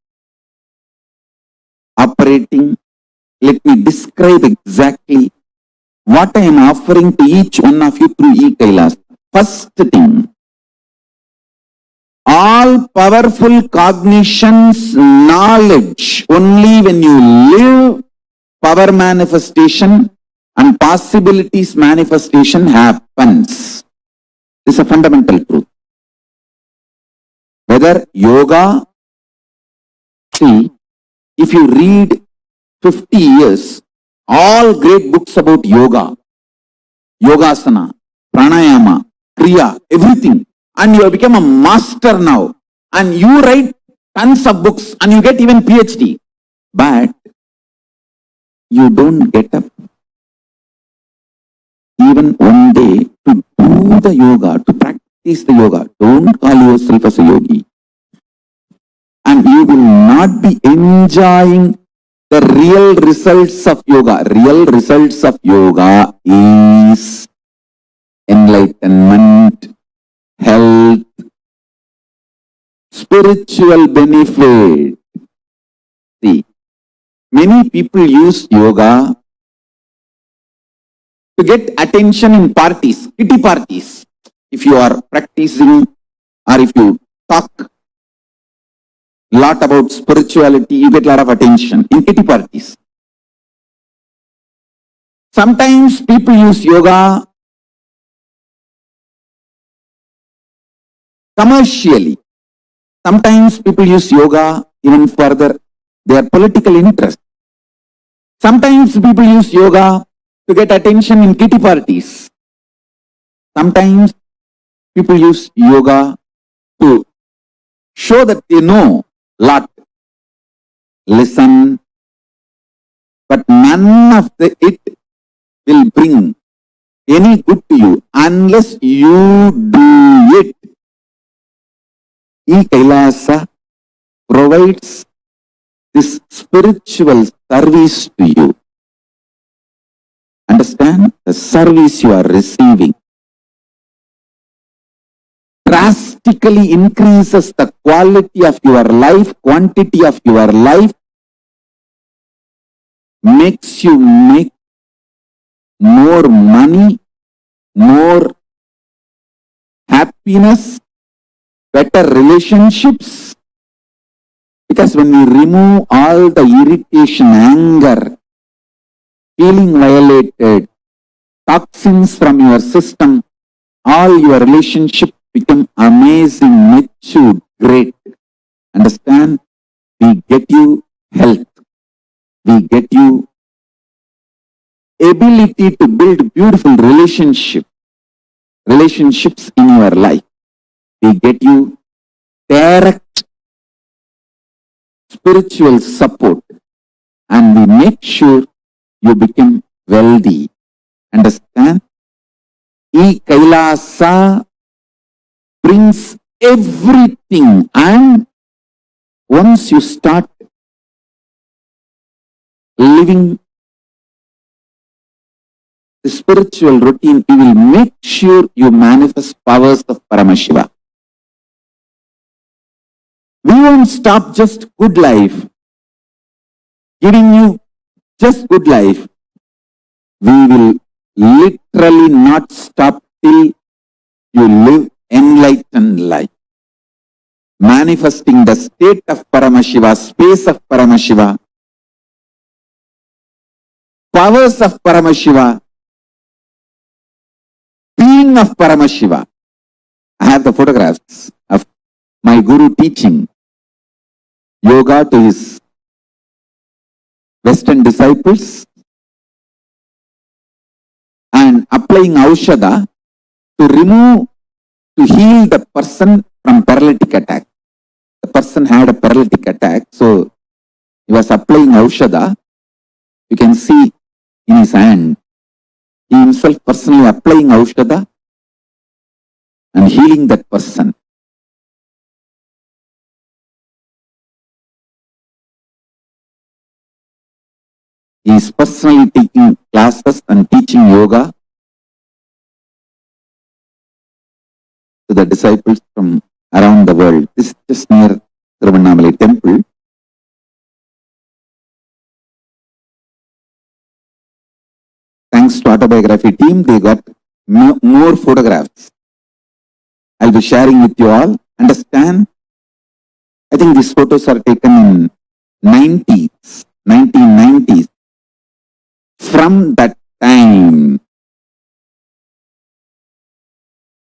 operating. Let me describe exactly what I am offering to each one of you through e-Kailasa. First thing, all powerful cognitions, knowledge, only when you live power manifestation and possibilities manifestation happens. This is a fundamental truth. Whether yoga, see, if you read 50 years, all great books about yoga, yogasana, pranayama, kriya, everything, and you have become a master now, and you write tons of books and you get even PhD, but you don't get up even one day to do the yoga, to practice the yoga. Don't call yourself as a yogi. And you will not be enjoying the real results of yoga. Real results of yoga is enlightenment, health, spiritual benefit. See, many people use yoga to get attention in parties, kitty parties. If you are practicing or if you talk a lot about spirituality, you get a lot of attention in kitty parties. Sometimes people use yoga commercially. Sometimes people use yoga even further their political interest. Sometimes people use yoga to get attention in kitty parties. Sometimes people use yoga to show that they know a lot. Listen, but none of it will bring any good to you unless you do it. E-Kailasa provides this spiritual service to you. Understand? The service you are receiving drastically increases the quality of your life, quantity of your life, makes you make more money, more happiness, better relationships. Because when you remove all the irritation, anger, feeling violated, toxins from your system, all your relationships become amazing, mature, great. Understand? We get you health. We get you ability to build beautiful relationships in your life. We get you direct spiritual support, and we make sure you become wealthy. Understand? E-Kailasa brings everything, and once you start living the spiritual routine, you will make sure you manifest powers of Paramashiva. We won't stop just good life, giving you just good life. We will literally not stop till you live enlightened life. Manifesting the state of Paramashiva, space of Paramashiva, powers of Paramashiva, being of Paramashiva. I have the photographs of my guru teaching yoga to his Western disciples and applying Aushadha to heal the person from paralytic attack. The person had a paralytic attack, so he was applying Aushadha. You can see in his hand, he himself personally applying Aushadha and healing that person. He is personally taking classes and teaching yoga to the disciples from around the world. This is just near Tiruvannamalai temple. Thanks to autobiography team, they got more photographs. I'll be sharing with you all. Understand? I think these photos are taken in 1990s. From that time,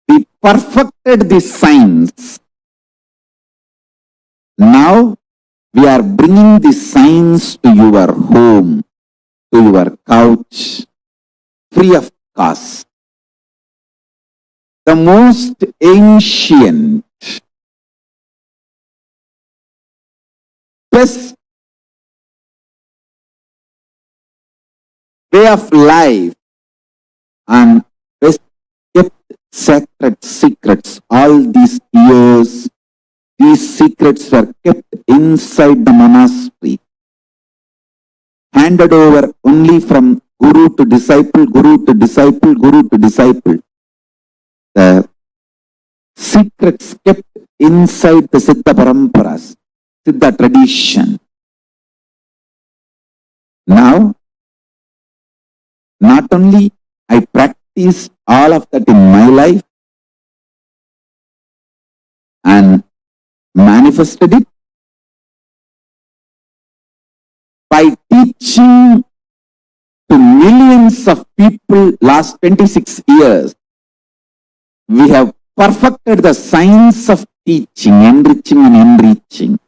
we perfected the science. Now, we are bringing the science to your home, to your couch, free of cost. The most ancient, best way of life and best kept sacred secrets. All these years, these secrets were kept inside the monastery, handed over only from guru to disciple, guru to disciple, guru to disciple. The secrets kept inside the Siddha Paramparas, Siddha tradition. Now, not only I practice all of that in my life and manifested it by teaching to millions of people last 26 years. We have perfected the science of teaching, enriching and enriching.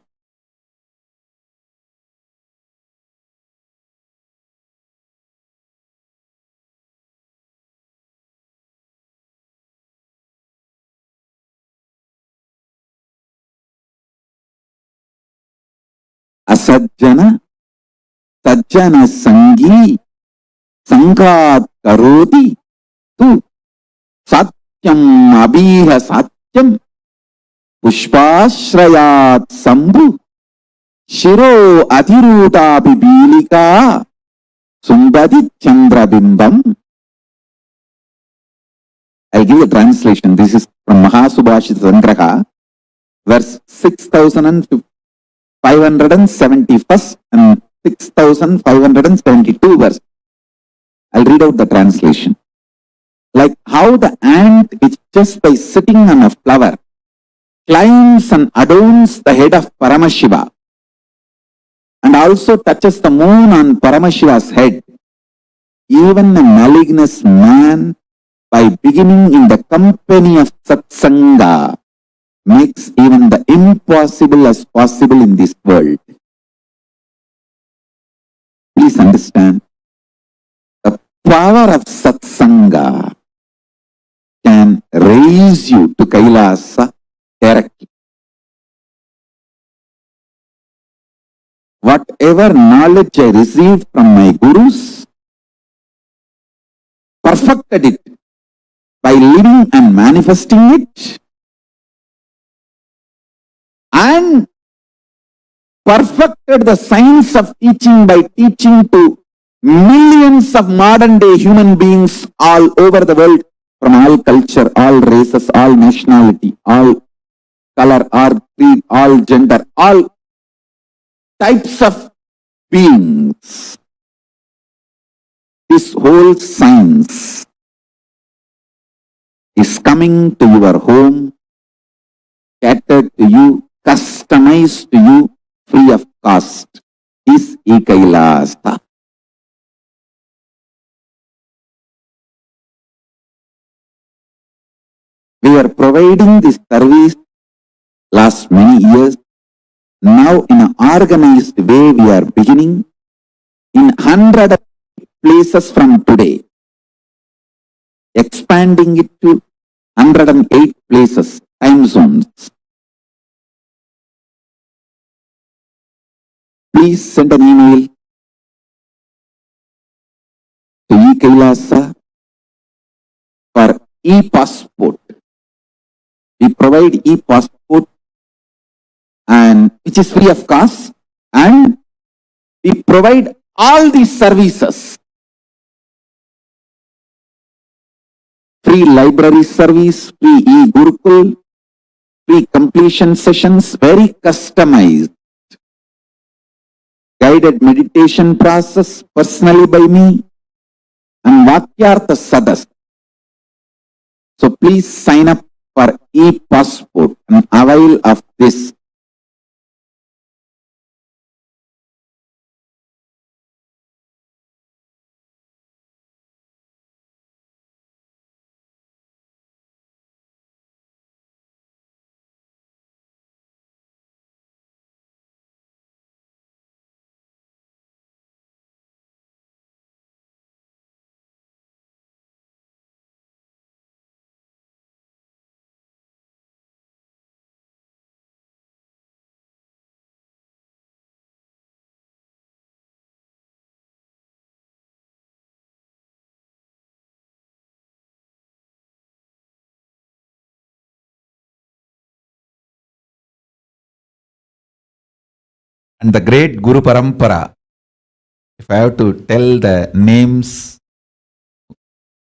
Asajjana, sajjana sangi, sangat karoti, tu satyam abhiha satyam, pushpashrayat sambhu, shiro adhiruta bibilika, sumbadi chandrabimbam. I'll give a translation. This is from Mahasubhashita Sangraha, verse 6571 and 6572 verse. I'll read out the translation. Like how the ant, which just by sitting on a flower, climbs and adorns the head of Paramashiva, and also touches the moon on Paramashiva's head, even a malignous man, by beginning in the company of Satsanga, makes even the impossible as possible in this world. Please understand, the power of Satsanga can raise you to Kailasa directly. Whatever knowledge I received from my gurus, perfected it by living and manifesting it, and perfected the science of teaching by teaching to millions of modern day human beings all over the world, from all culture, all races, all nationality, all color, all creed, all gender, all types of beings. This whole science is coming to your home, catered to you, customized to you, free of cost. Is Kailasa. We are providing this service last many years. Now in an organized way we are beginning in 100 places from today, expanding it to 108 places, time zones. Please send an email to Kailasa for e-passport. We provide e-passport, and which is free of cost, and we provide all these services, free library service, free e-Gurukul, free completion sessions, very customized, guided meditation process personally by me, and Vakyartha Sadas. So please sign up for e-passport and avail of this. And the great Guru Parampara, if I have to tell the names,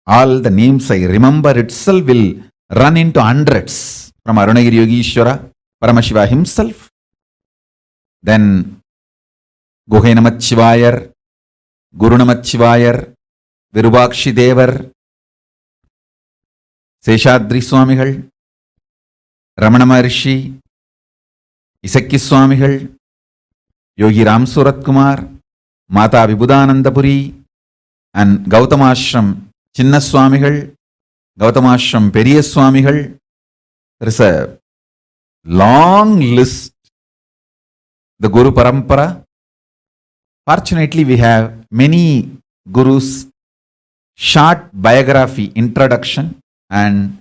all the names I remember itself will run into hundreds. From Arunagiri Yogishwara, Paramashiva himself, then Guhe Namachivayar, Guru Namachivayar, Virubakshi Devar, Seshadri Swamigal, Ramana Maharishi, Isakki Swamigal, Yogi Ram Surat Kumar, Mata Vibhudanandapuri, and Gautamashram Chinna Swamigal, Gautamashram Periya Swamigal. There is a long list. The Guru Parampara. Fortunately, we have many gurus, short biography, introduction, and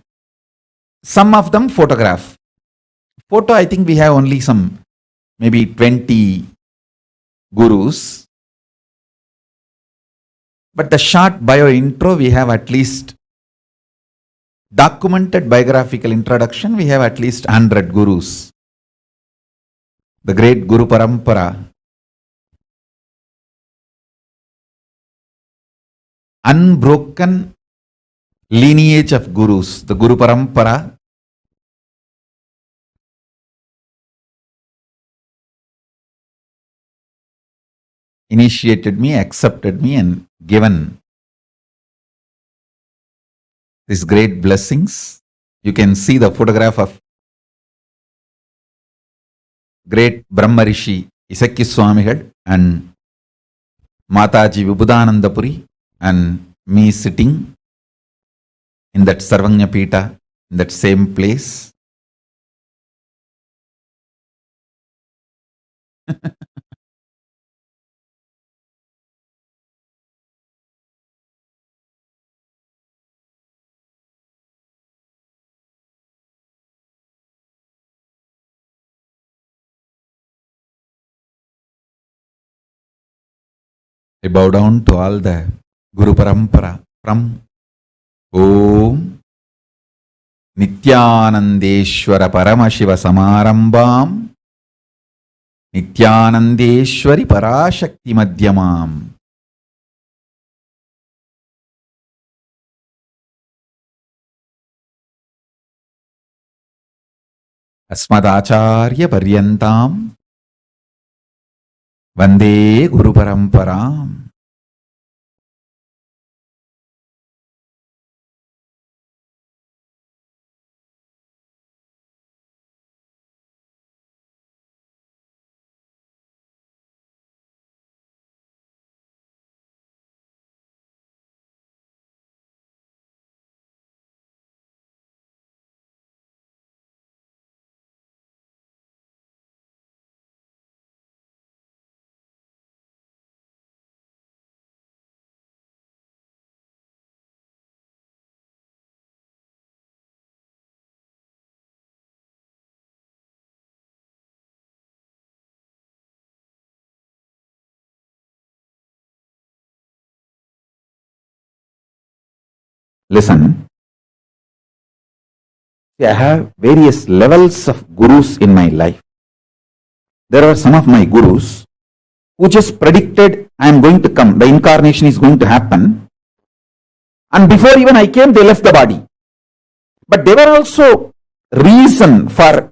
some of them photograph. Photo, I think we have only some, maybe 20 gurus. But the short bio intro, we have at least documented biographical introduction, we have at least 100 gurus. The great Guru Parampara, unbroken lineage of gurus, the Guru Parampara, initiated me, accepted me, and given these great blessings. You can see the photograph of great Brahma Rishi Isakki Swamigal and Mataji Vibhudanandapuri, and me sitting in that Sarvanya Pita, in that same place. I bow down to all the Guru Parampara from Om Nityanandeshwara Paramashiva Samarambam Nityanandeshwari Parashakti Madhyamam. Asmadacharya Paryantam Vande Guru Paramparam. Listen, I have various levels of gurus in my life. There are some of my gurus who just predicted I am going to come, the incarnation is going to happen. And before even I came, they left the body. But they were also reason for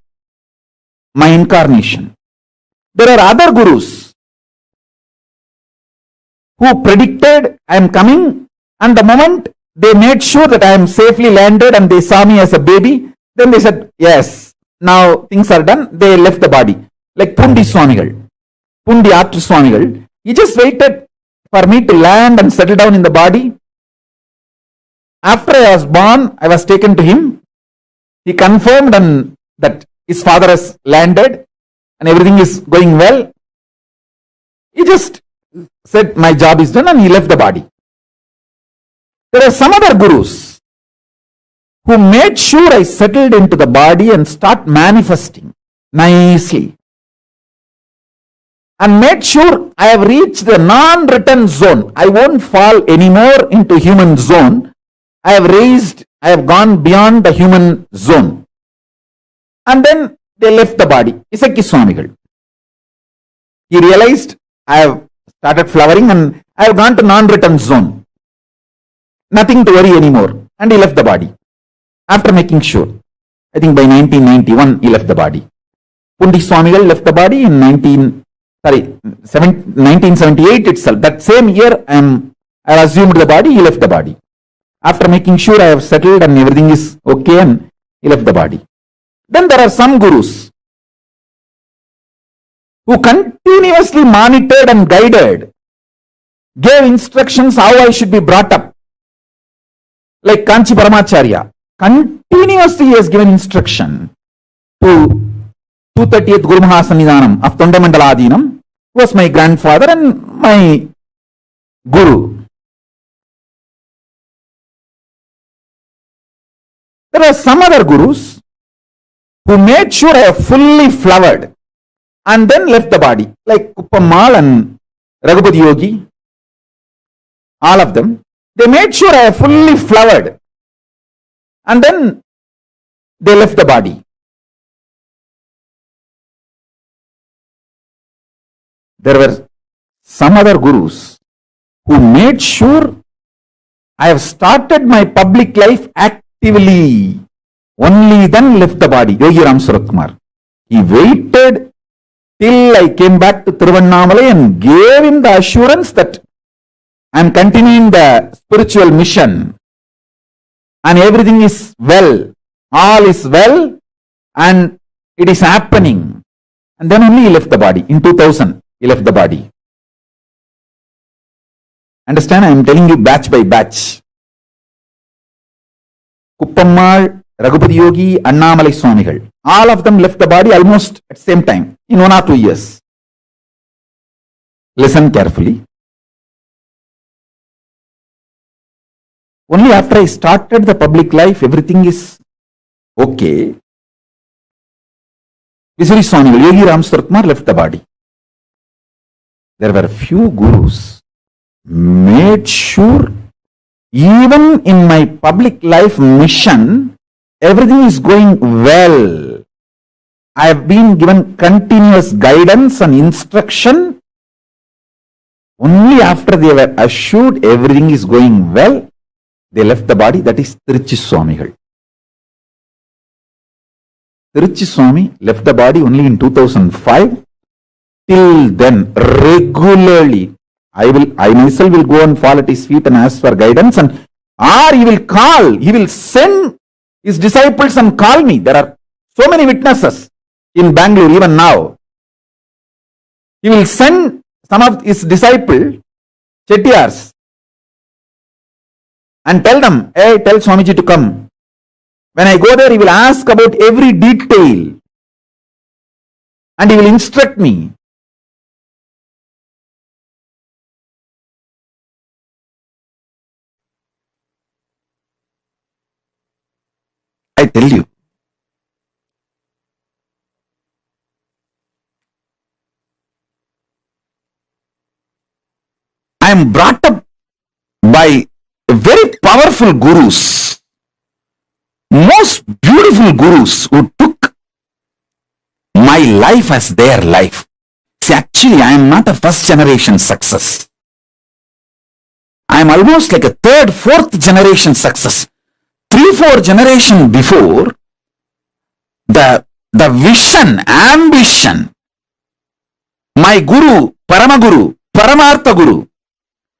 my incarnation. There are other gurus who predicted I am coming, and the moment they made sure that I am safely landed and they saw me as a baby, then they said, yes, now things are done. They left the body. Like Pundi Swamigal, Pundi Arthur Swamigal, he just waited for me to land and settle down in the body. After I was born, I was taken to him. He confirmed and that his father has landed and everything is going well. He just said, my job is done, and he left the body. There are some other gurus who made sure I settled into the body and start manifesting nicely. And made sure I have reached the non-return zone. I won't fall anymore into human zone. I have gone beyond the human zone. And then they left the body. Isaki Swamigal. He realized I have started flowering and I have gone to non-return zone. Nothing to worry anymore. And he left the body. After making sure. I think by 1991 he left the body. Pundi Swamigal left the body in 1978 itself. That same year I assumed the body, he left the body. After making sure I have settled and everything is okay, and he left the body. Then there are some gurus who continuously monitored and guided, gave instructions how I should be brought up. Like Kanchi Paramacharya, continuously he has given instruction to 230th Guru Mahasannidhanam of Tondamandala, who was my grandfather and my guru. There are some other gurus who made sure I have fully flowered and then left the body, like Kuppammal and Raghupati Yogi, all of them. They made sure I have fully flowered and then they left the body. There were some other gurus who made sure I have started my public life actively. Only then left the body. Yogi Ram Suratkumar. He waited till I came back to Tiruvannamalai and gave him the assurance that I am continuing the spiritual mission and everything is well. All is well and it is happening. And then only he left the body. In 2000, he left the body. Understand? I am telling you batch by batch. Kuppammal, Raghupati Yogi, Annamalai Swamigal. All of them left the body almost at the same time, in 1 or 2 years. Listen carefully. Only after I started the public life, everything is okay. Visuri Swamigal, Yogi Ram Suratkumar left the body. There were few gurus made sure even in my public life mission, everything is going well. I have been given continuous guidance and instruction. Only after they were assured everything is going well, they left the body. That is Tiruchi Swamigal. Tiruchi Swami left the body only in 2005. Till then, regularly, I myself will go and fall at his feet and ask for guidance, or he will send his disciples and call me. There are so many witnesses in Bangalore even now. He will send some of his disciples, Chettiars, and tell them, hey, tell Swamiji to come. When I go there, he will ask about every detail and he will instruct me. I tell you, I am brought up by very powerful gurus, most beautiful gurus who took my life as their life. See, actually, I am not a first generation success. I am almost like a third, fourth generation success. 3-4 generation before, the vision, ambition, my Guru, Paramaguru, Paramartha Guru,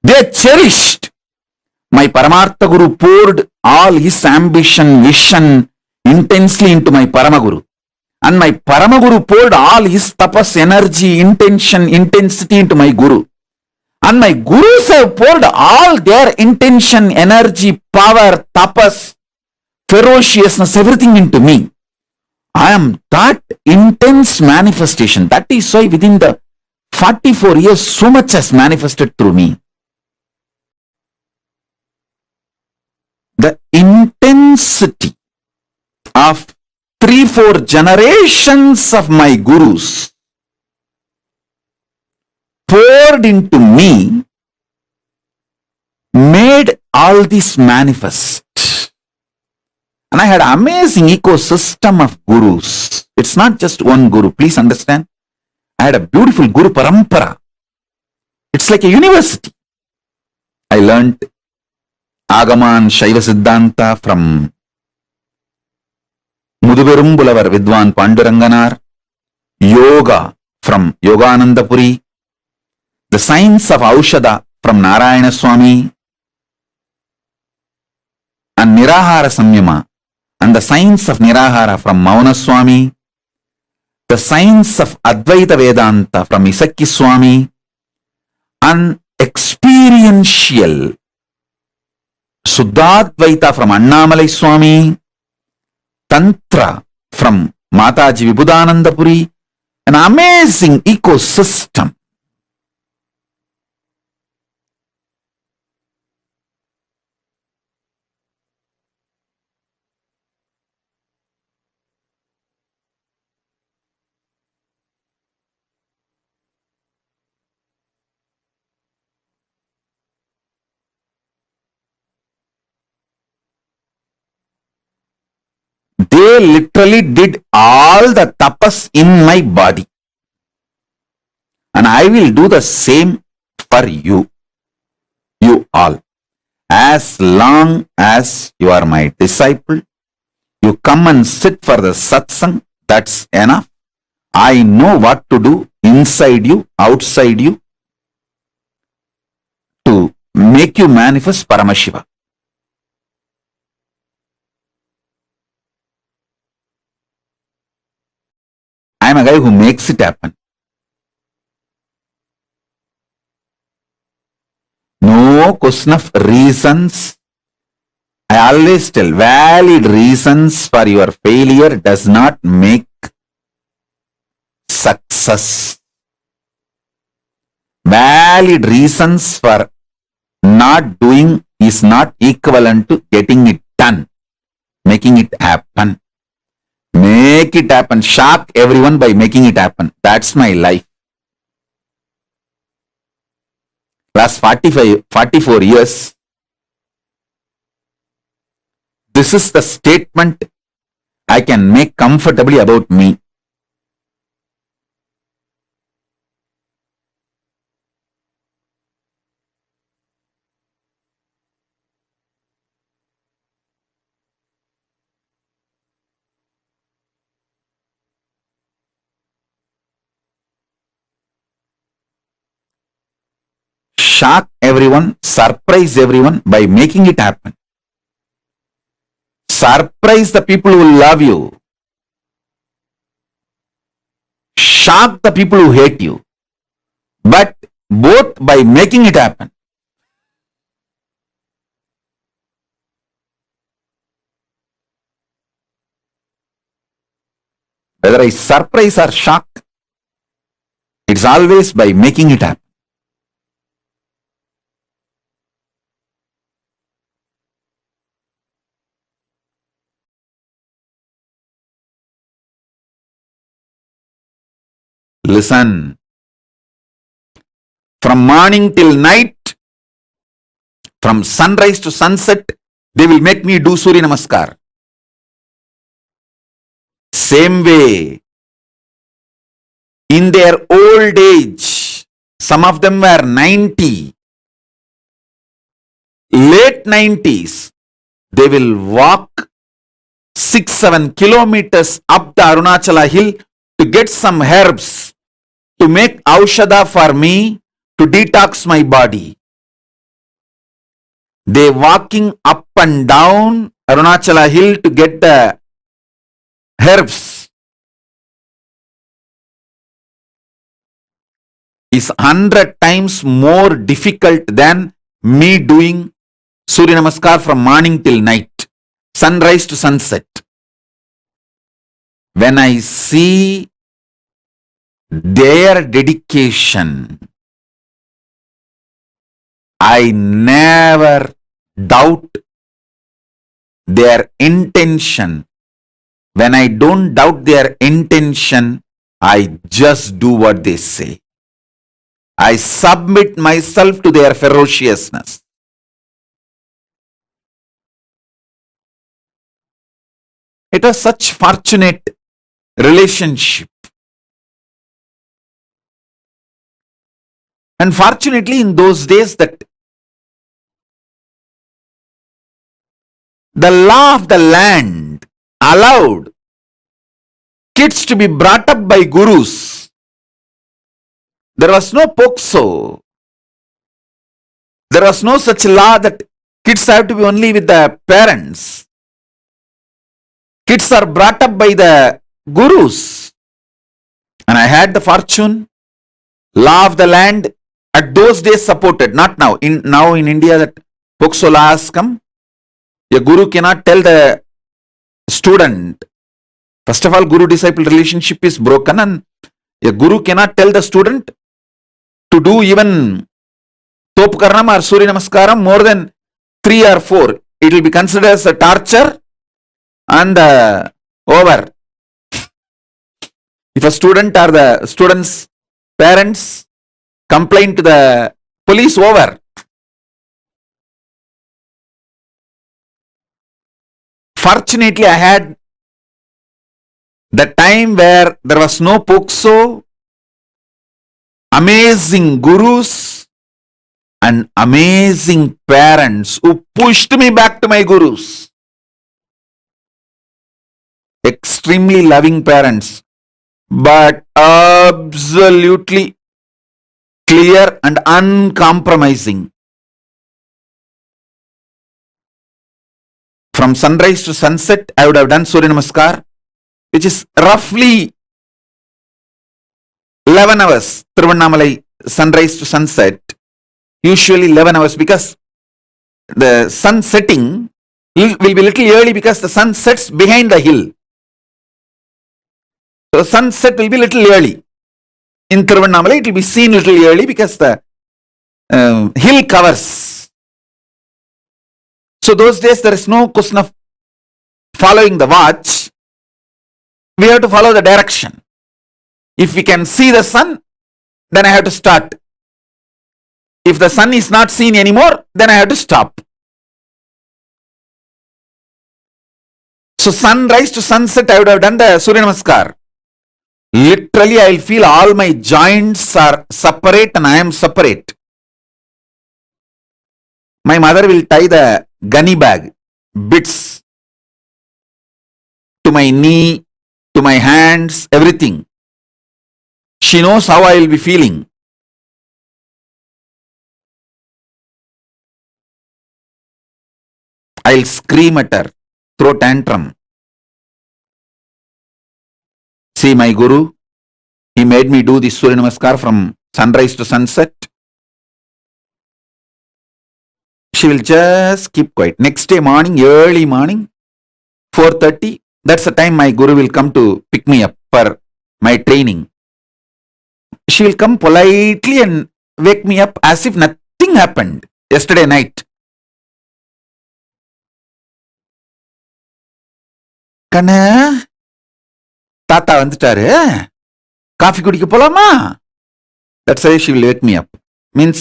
they cherished. My Paramartha Guru poured all his ambition, vision intensely into my Paramaguru. And my Paramaguru poured all his tapas, energy, intention, intensity into my Guru. And my Gurus have poured all their intention, energy, power, tapas, ferociousness, everything into me. I am that intense manifestation. That is why within the 44 years, so much has manifested through me. The intensity of 3-4 generations of my Gurus poured into me made all this manifest. And I had an amazing ecosystem of Gurus. It's not just one Guru, please understand. I had a beautiful Guru Parampara. It's like a university. I learned Agama and Shaiva Siddhanta from Muduberumbulavar Vidwan Panduranganar, Yoga from Yoganandapuri, the science of Aushada from Narayana Swami, and Nirahara Samyama, and the science of Nirahara from Mauna Swami, the science of Advaita Vedanta from Isakki Swami, and experiential Suddhadvaita from Annamalai Swami, Tantra from Mataji Vibhudanandapuri, an amazing ecosystem. They literally did all the tapas in my body. And I will do the same for you. You all. As long as you are my disciple, you come and sit for the satsang, that's enough. I know what to do inside you, outside you, to make you manifest Paramashiva. I am a guy who makes it happen. No question of reasons. I always tell, valid reasons for your failure does not make success. Valid reasons for not doing is not equivalent to getting it done, making it happen. Make it happen. Shock everyone by making it happen. That's my life. Last 44 years, this is the statement I can make comfortably about me. Shock everyone, surprise everyone by making it happen. Surprise the people who love you. Shock the people who hate you. But both by making it happen. Whether I surprise or shock, it's always by making it happen. Listen. From morning till night, from sunrise to sunset, they will make me do Surya Namaskar. Same way, In their old age, some of them were 90, late 90s, they will walk 6-7 kilometers up the Arunachala hill to get some herbs to make aushadha for me to detox my body. They walking up and down Arunachala hill to get the herbs is 100 times more difficult than me doing Surya Namaskar from morning till night, sunrise to sunset. When I see their dedication, I never doubt their intention. When I don't doubt their intention, I just do what they say. I submit myself to their ferociousness. It was such fortunate relationship. And fortunately, in those days, that the law of the land allowed kids to be brought up by gurus. There was no POXO. There was no such law that kids have to be only with the parents. Kids are brought up by the gurus. And I had the fortune, law of the land at those days supported, not now. Now in India that POXO law has come. A guru cannot tell the student. First of all, guru-disciple relationship is broken, and a guru cannot tell the student to do even Topkaranam or Surya Namaskaram more than 3 or 4. It will be considered as a torture and over. If a student or the student's parents complain to the police, over. Fortunately, I had the time where there was no POXO, amazing gurus and amazing parents who pushed me back to my gurus. Extremely loving parents, but absolutely clear and uncompromising. From sunrise to sunset, I would have done Surya Namaskar, which is roughly 11 hours. Tiruvannamalai, sunrise to sunset, usually 11 hours, because the sun setting will be little early because the sun sets behind the hill. So sunset will be little early. In Tiruvannamalai, it will be seen little early because the hill covers. So those days there is no question of following the watch. We have to follow the direction. If we can see the sun, then I have to start. If the sun is not seen anymore, then I have to stop. So sunrise to sunset, I would have done the Surya Namaskar. Literally, I will feel all my joints are separate and I am separate. My mother will tie the gunny bag, bits, to my knee, to my hands, everything. She knows how I will be feeling. I'll scream at her, throw tantrum. See my guru, he made me do this Surya Namaskar from sunrise to sunset. She will just keep quiet. Next day morning, early morning, 4:30, that's the time my guru will come to pick me up for my training. She will come politely and wake me up as if nothing happened yesterday night. Kanna, Tata வந்துட்டாரு, coffee குடிக்க போலாமா? That's why she will wake me up. Means,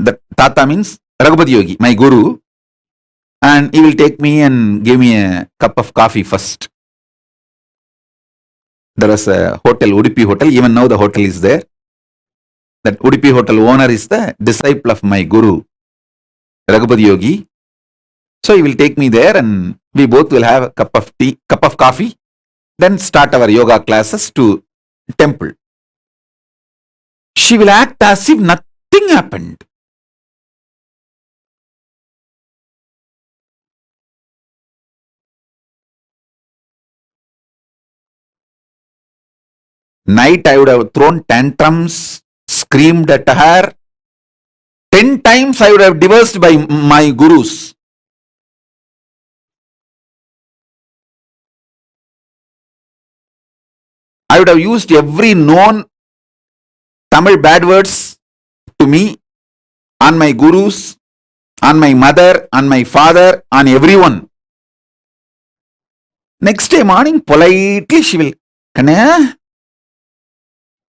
the Tata means Raghupati Yogi, my guru, and he will take me and give me a cup of coffee first. There was a hotel, Udupi Hotel. Even now the hotel is there. That Udupi Hotel owner is the disciple of my guru, Raghupati Yogi. So he will take me there and we both will have a cup of coffee, then start our yoga classes to temple. She will act as if nothing happened. Night I would have thrown tantrums, screamed at her. 10 times I would have divorced by my gurus. I would have used every known Tamil bad words to me, on my gurus, on my mother, on my father, on everyone. Next day morning, politely she will, Kanaya,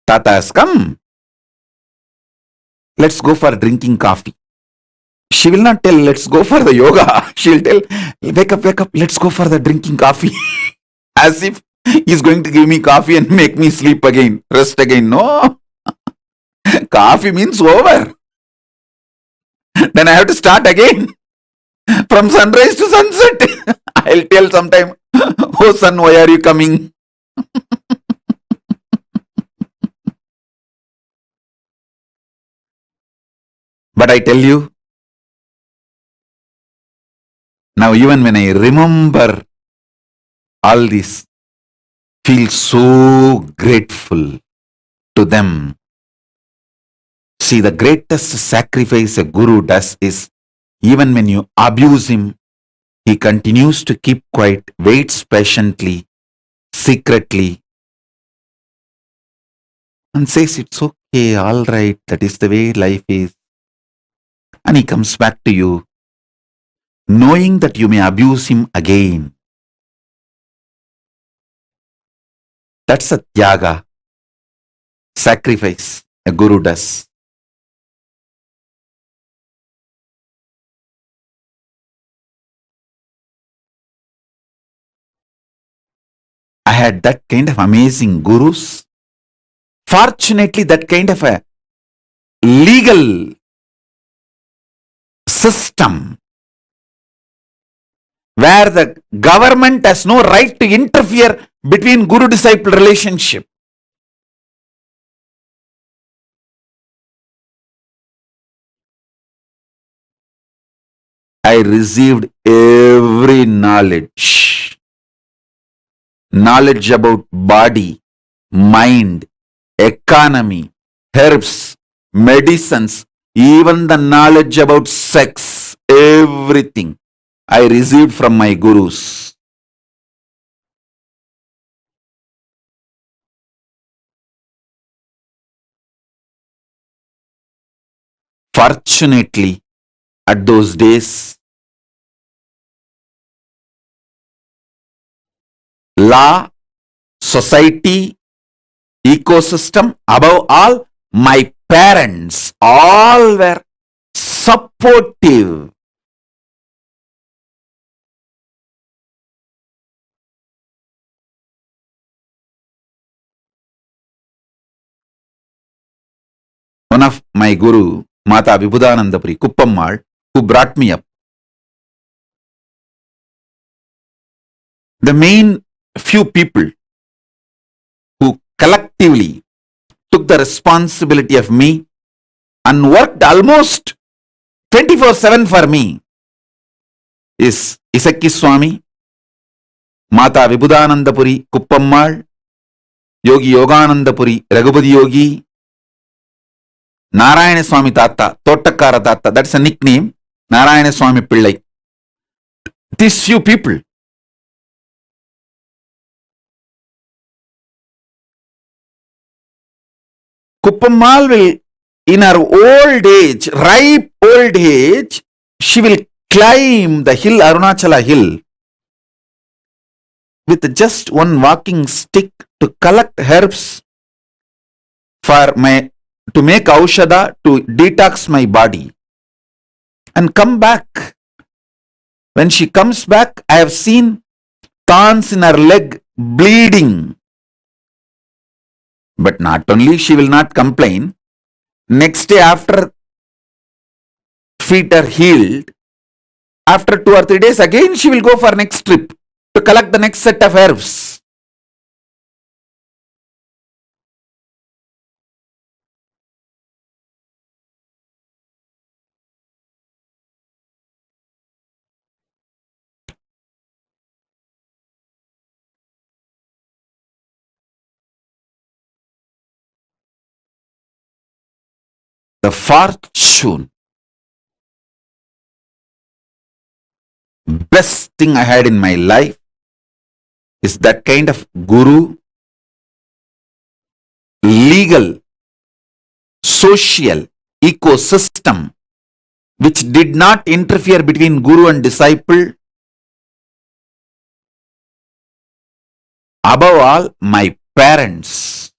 Tata has come. Let's go for drinking coffee. She will not tell, let's go for the yoga. She will tell, wake up, let's go for the drinking coffee. As if he's going to give me coffee and make me sleep again, rest again. No. Coffee means over. Then I have to start again. From sunrise to sunset. I'll tell sometime, oh son, why are you coming? But I tell you, now even when I remember all this, feel so grateful to them. See, the greatest sacrifice a guru does is, even when you abuse him, he continues to keep quiet, waits patiently, secretly, and says, it's okay, all right, that is the way life is. And he comes back to you, knowing that you may abuse him again. That's a tyaga, sacrifice a guru does. I had that kind of amazing gurus. Fortunately, that kind of a legal system where the government has no right to interfere between guru-disciple relationship. I received every knowledge. Knowledge about body, mind, economy, herbs, medicines, even the knowledge about sex, everything I received from my gurus. Fortunately, at those days, law, society, ecosystem, above all, my parents, all were supportive. One of my guru, Mata Vibhudanandapuri, Kuppammal, who brought me up, the main few people who collectively took the responsibility of me and worked almost 24/7 for me is Isakki Swami, Mata Vibhudanandapuri, Kuppammal, Yogi Yoganandapuri, Raghupati Yogi, Narayana Swami Tata, Tottakkara Tata, that's a nickname, Narayana Swami Pillai. These few people. Kuppammal will, in her old age, ripe old age, she will climb the hill, Arunachala hill, with just one walking stick to collect herbs to make aushadha, to detox my body, and come back. When she comes back, I have seen thorns in her leg bleeding. But not only she will not complain, next day after feet are healed, after 2 or 3 days again she will go for next trip to collect the next set of herbs. The fortune, best thing I had in my life is that kind of guru, legal, social ecosystem which did not interfere between guru and disciple. Above all, my parents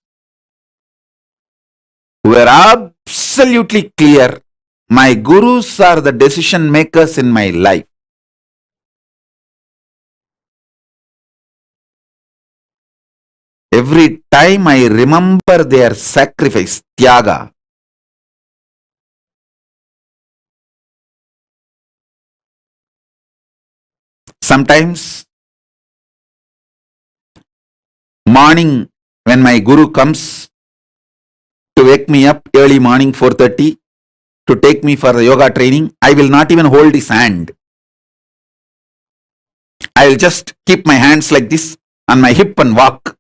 were absolutely clear. My gurus are the decision makers in my life. Every time I remember their sacrifice, tyaga, sometimes morning when my guru comes to wake me up early morning 4:30 to take me for the yoga training, I will not even hold his hand. I will just keep my hands like this on my hip and walk.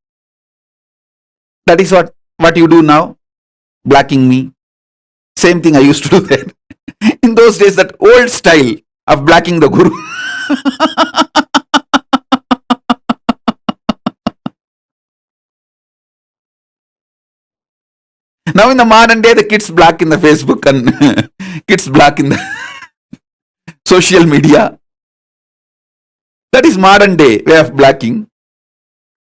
That is what you do now, blocking me. Same thing I used to do then. In those days, that old style of blocking the guru. Now in the modern day, the kids block in the Facebook and kids block in the social media. That is modern day way of blocking.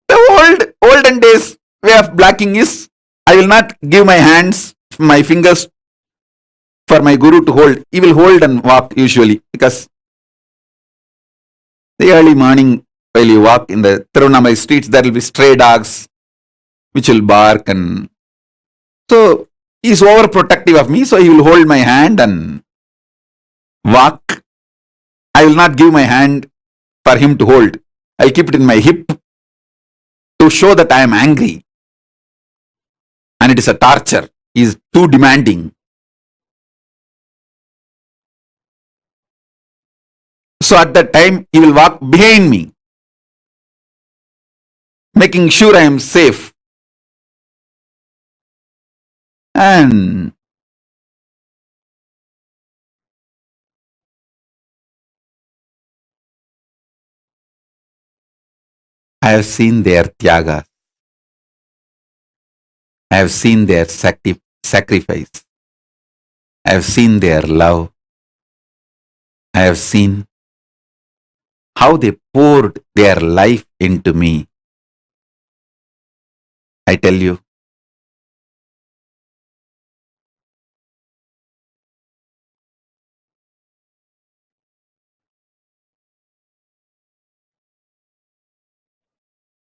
The olden days way of blocking is, I will not give my hands, my fingers for my guru to hold. He will hold and walk usually, because the early morning while you walk in the Tirunamai streets, there will be stray dogs which will bark, and so he is overprotective of me, so he will hold my hand and walk. I will not give my hand for him to hold. I'll keep it in my hip to show that I am angry. And it is a torture. He is too demanding. So at that time, he will walk behind me, making sure I am safe. And I have seen their tyaga. I have seen their sacrifice. I have seen their love. I have seen how they poured their life into me. I tell you,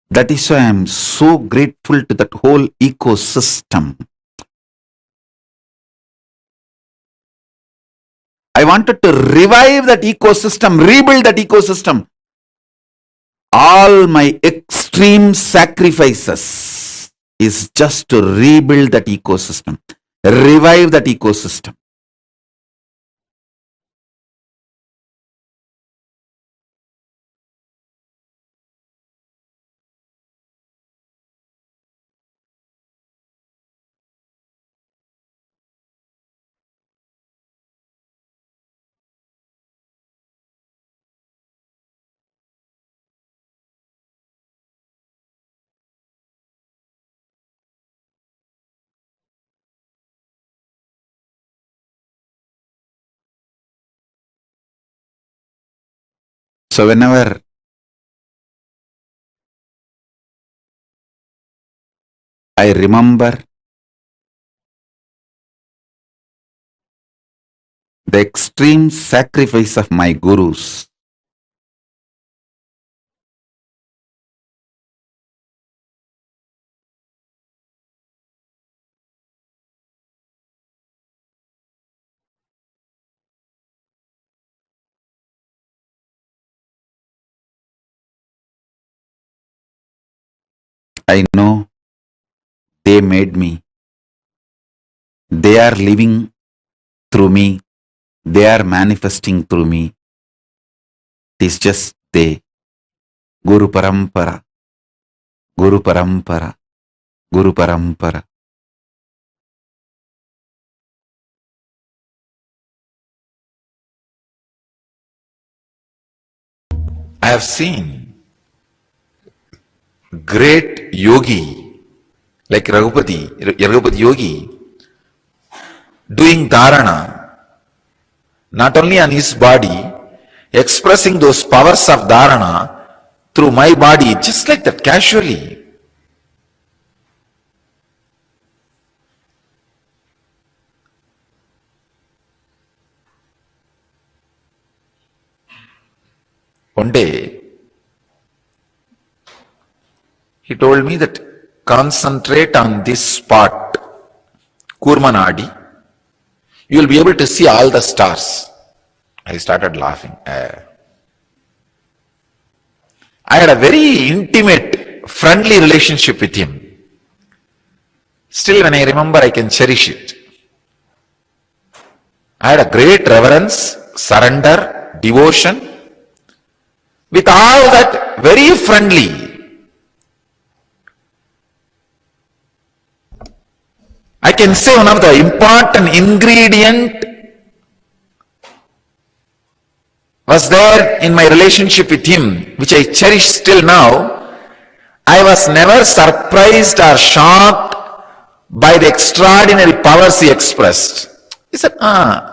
that is why I am so grateful to that whole ecosystem. I wanted to revive that ecosystem, rebuild that ecosystem. All my extreme sacrifices is just to rebuild that ecosystem, revive that ecosystem. So whenever I remember the extreme sacrifice of my gurus, I know they made me. They are living through me. They are manifesting through me. It is just they. Guru Parampara. Guru Parampara. Guru Parampara. I have seen great yogi like Raghupati Yogi doing dharana, not only on his body, expressing those powers of dharana through my body, just like that, casually. One day, he told me that concentrate on this spot, Kurmanadi, you will be able to see all the stars. I started laughing. I had a very intimate, friendly relationship with him. Still, when I remember, I can cherish it. I had a great reverence, surrender, devotion. With all that, very friendly. I can say one of the important ingredient was there in my relationship with him, which I cherish still now. I was never surprised or shocked by the extraordinary powers he expressed. He said,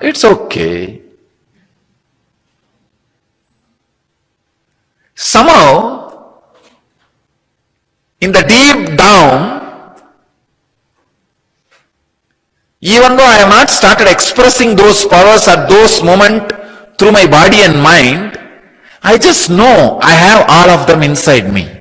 it's okay. Somehow, in the deep down, even though I have not started expressing those powers at those moments through my body and mind, I just know I have all of them inside me.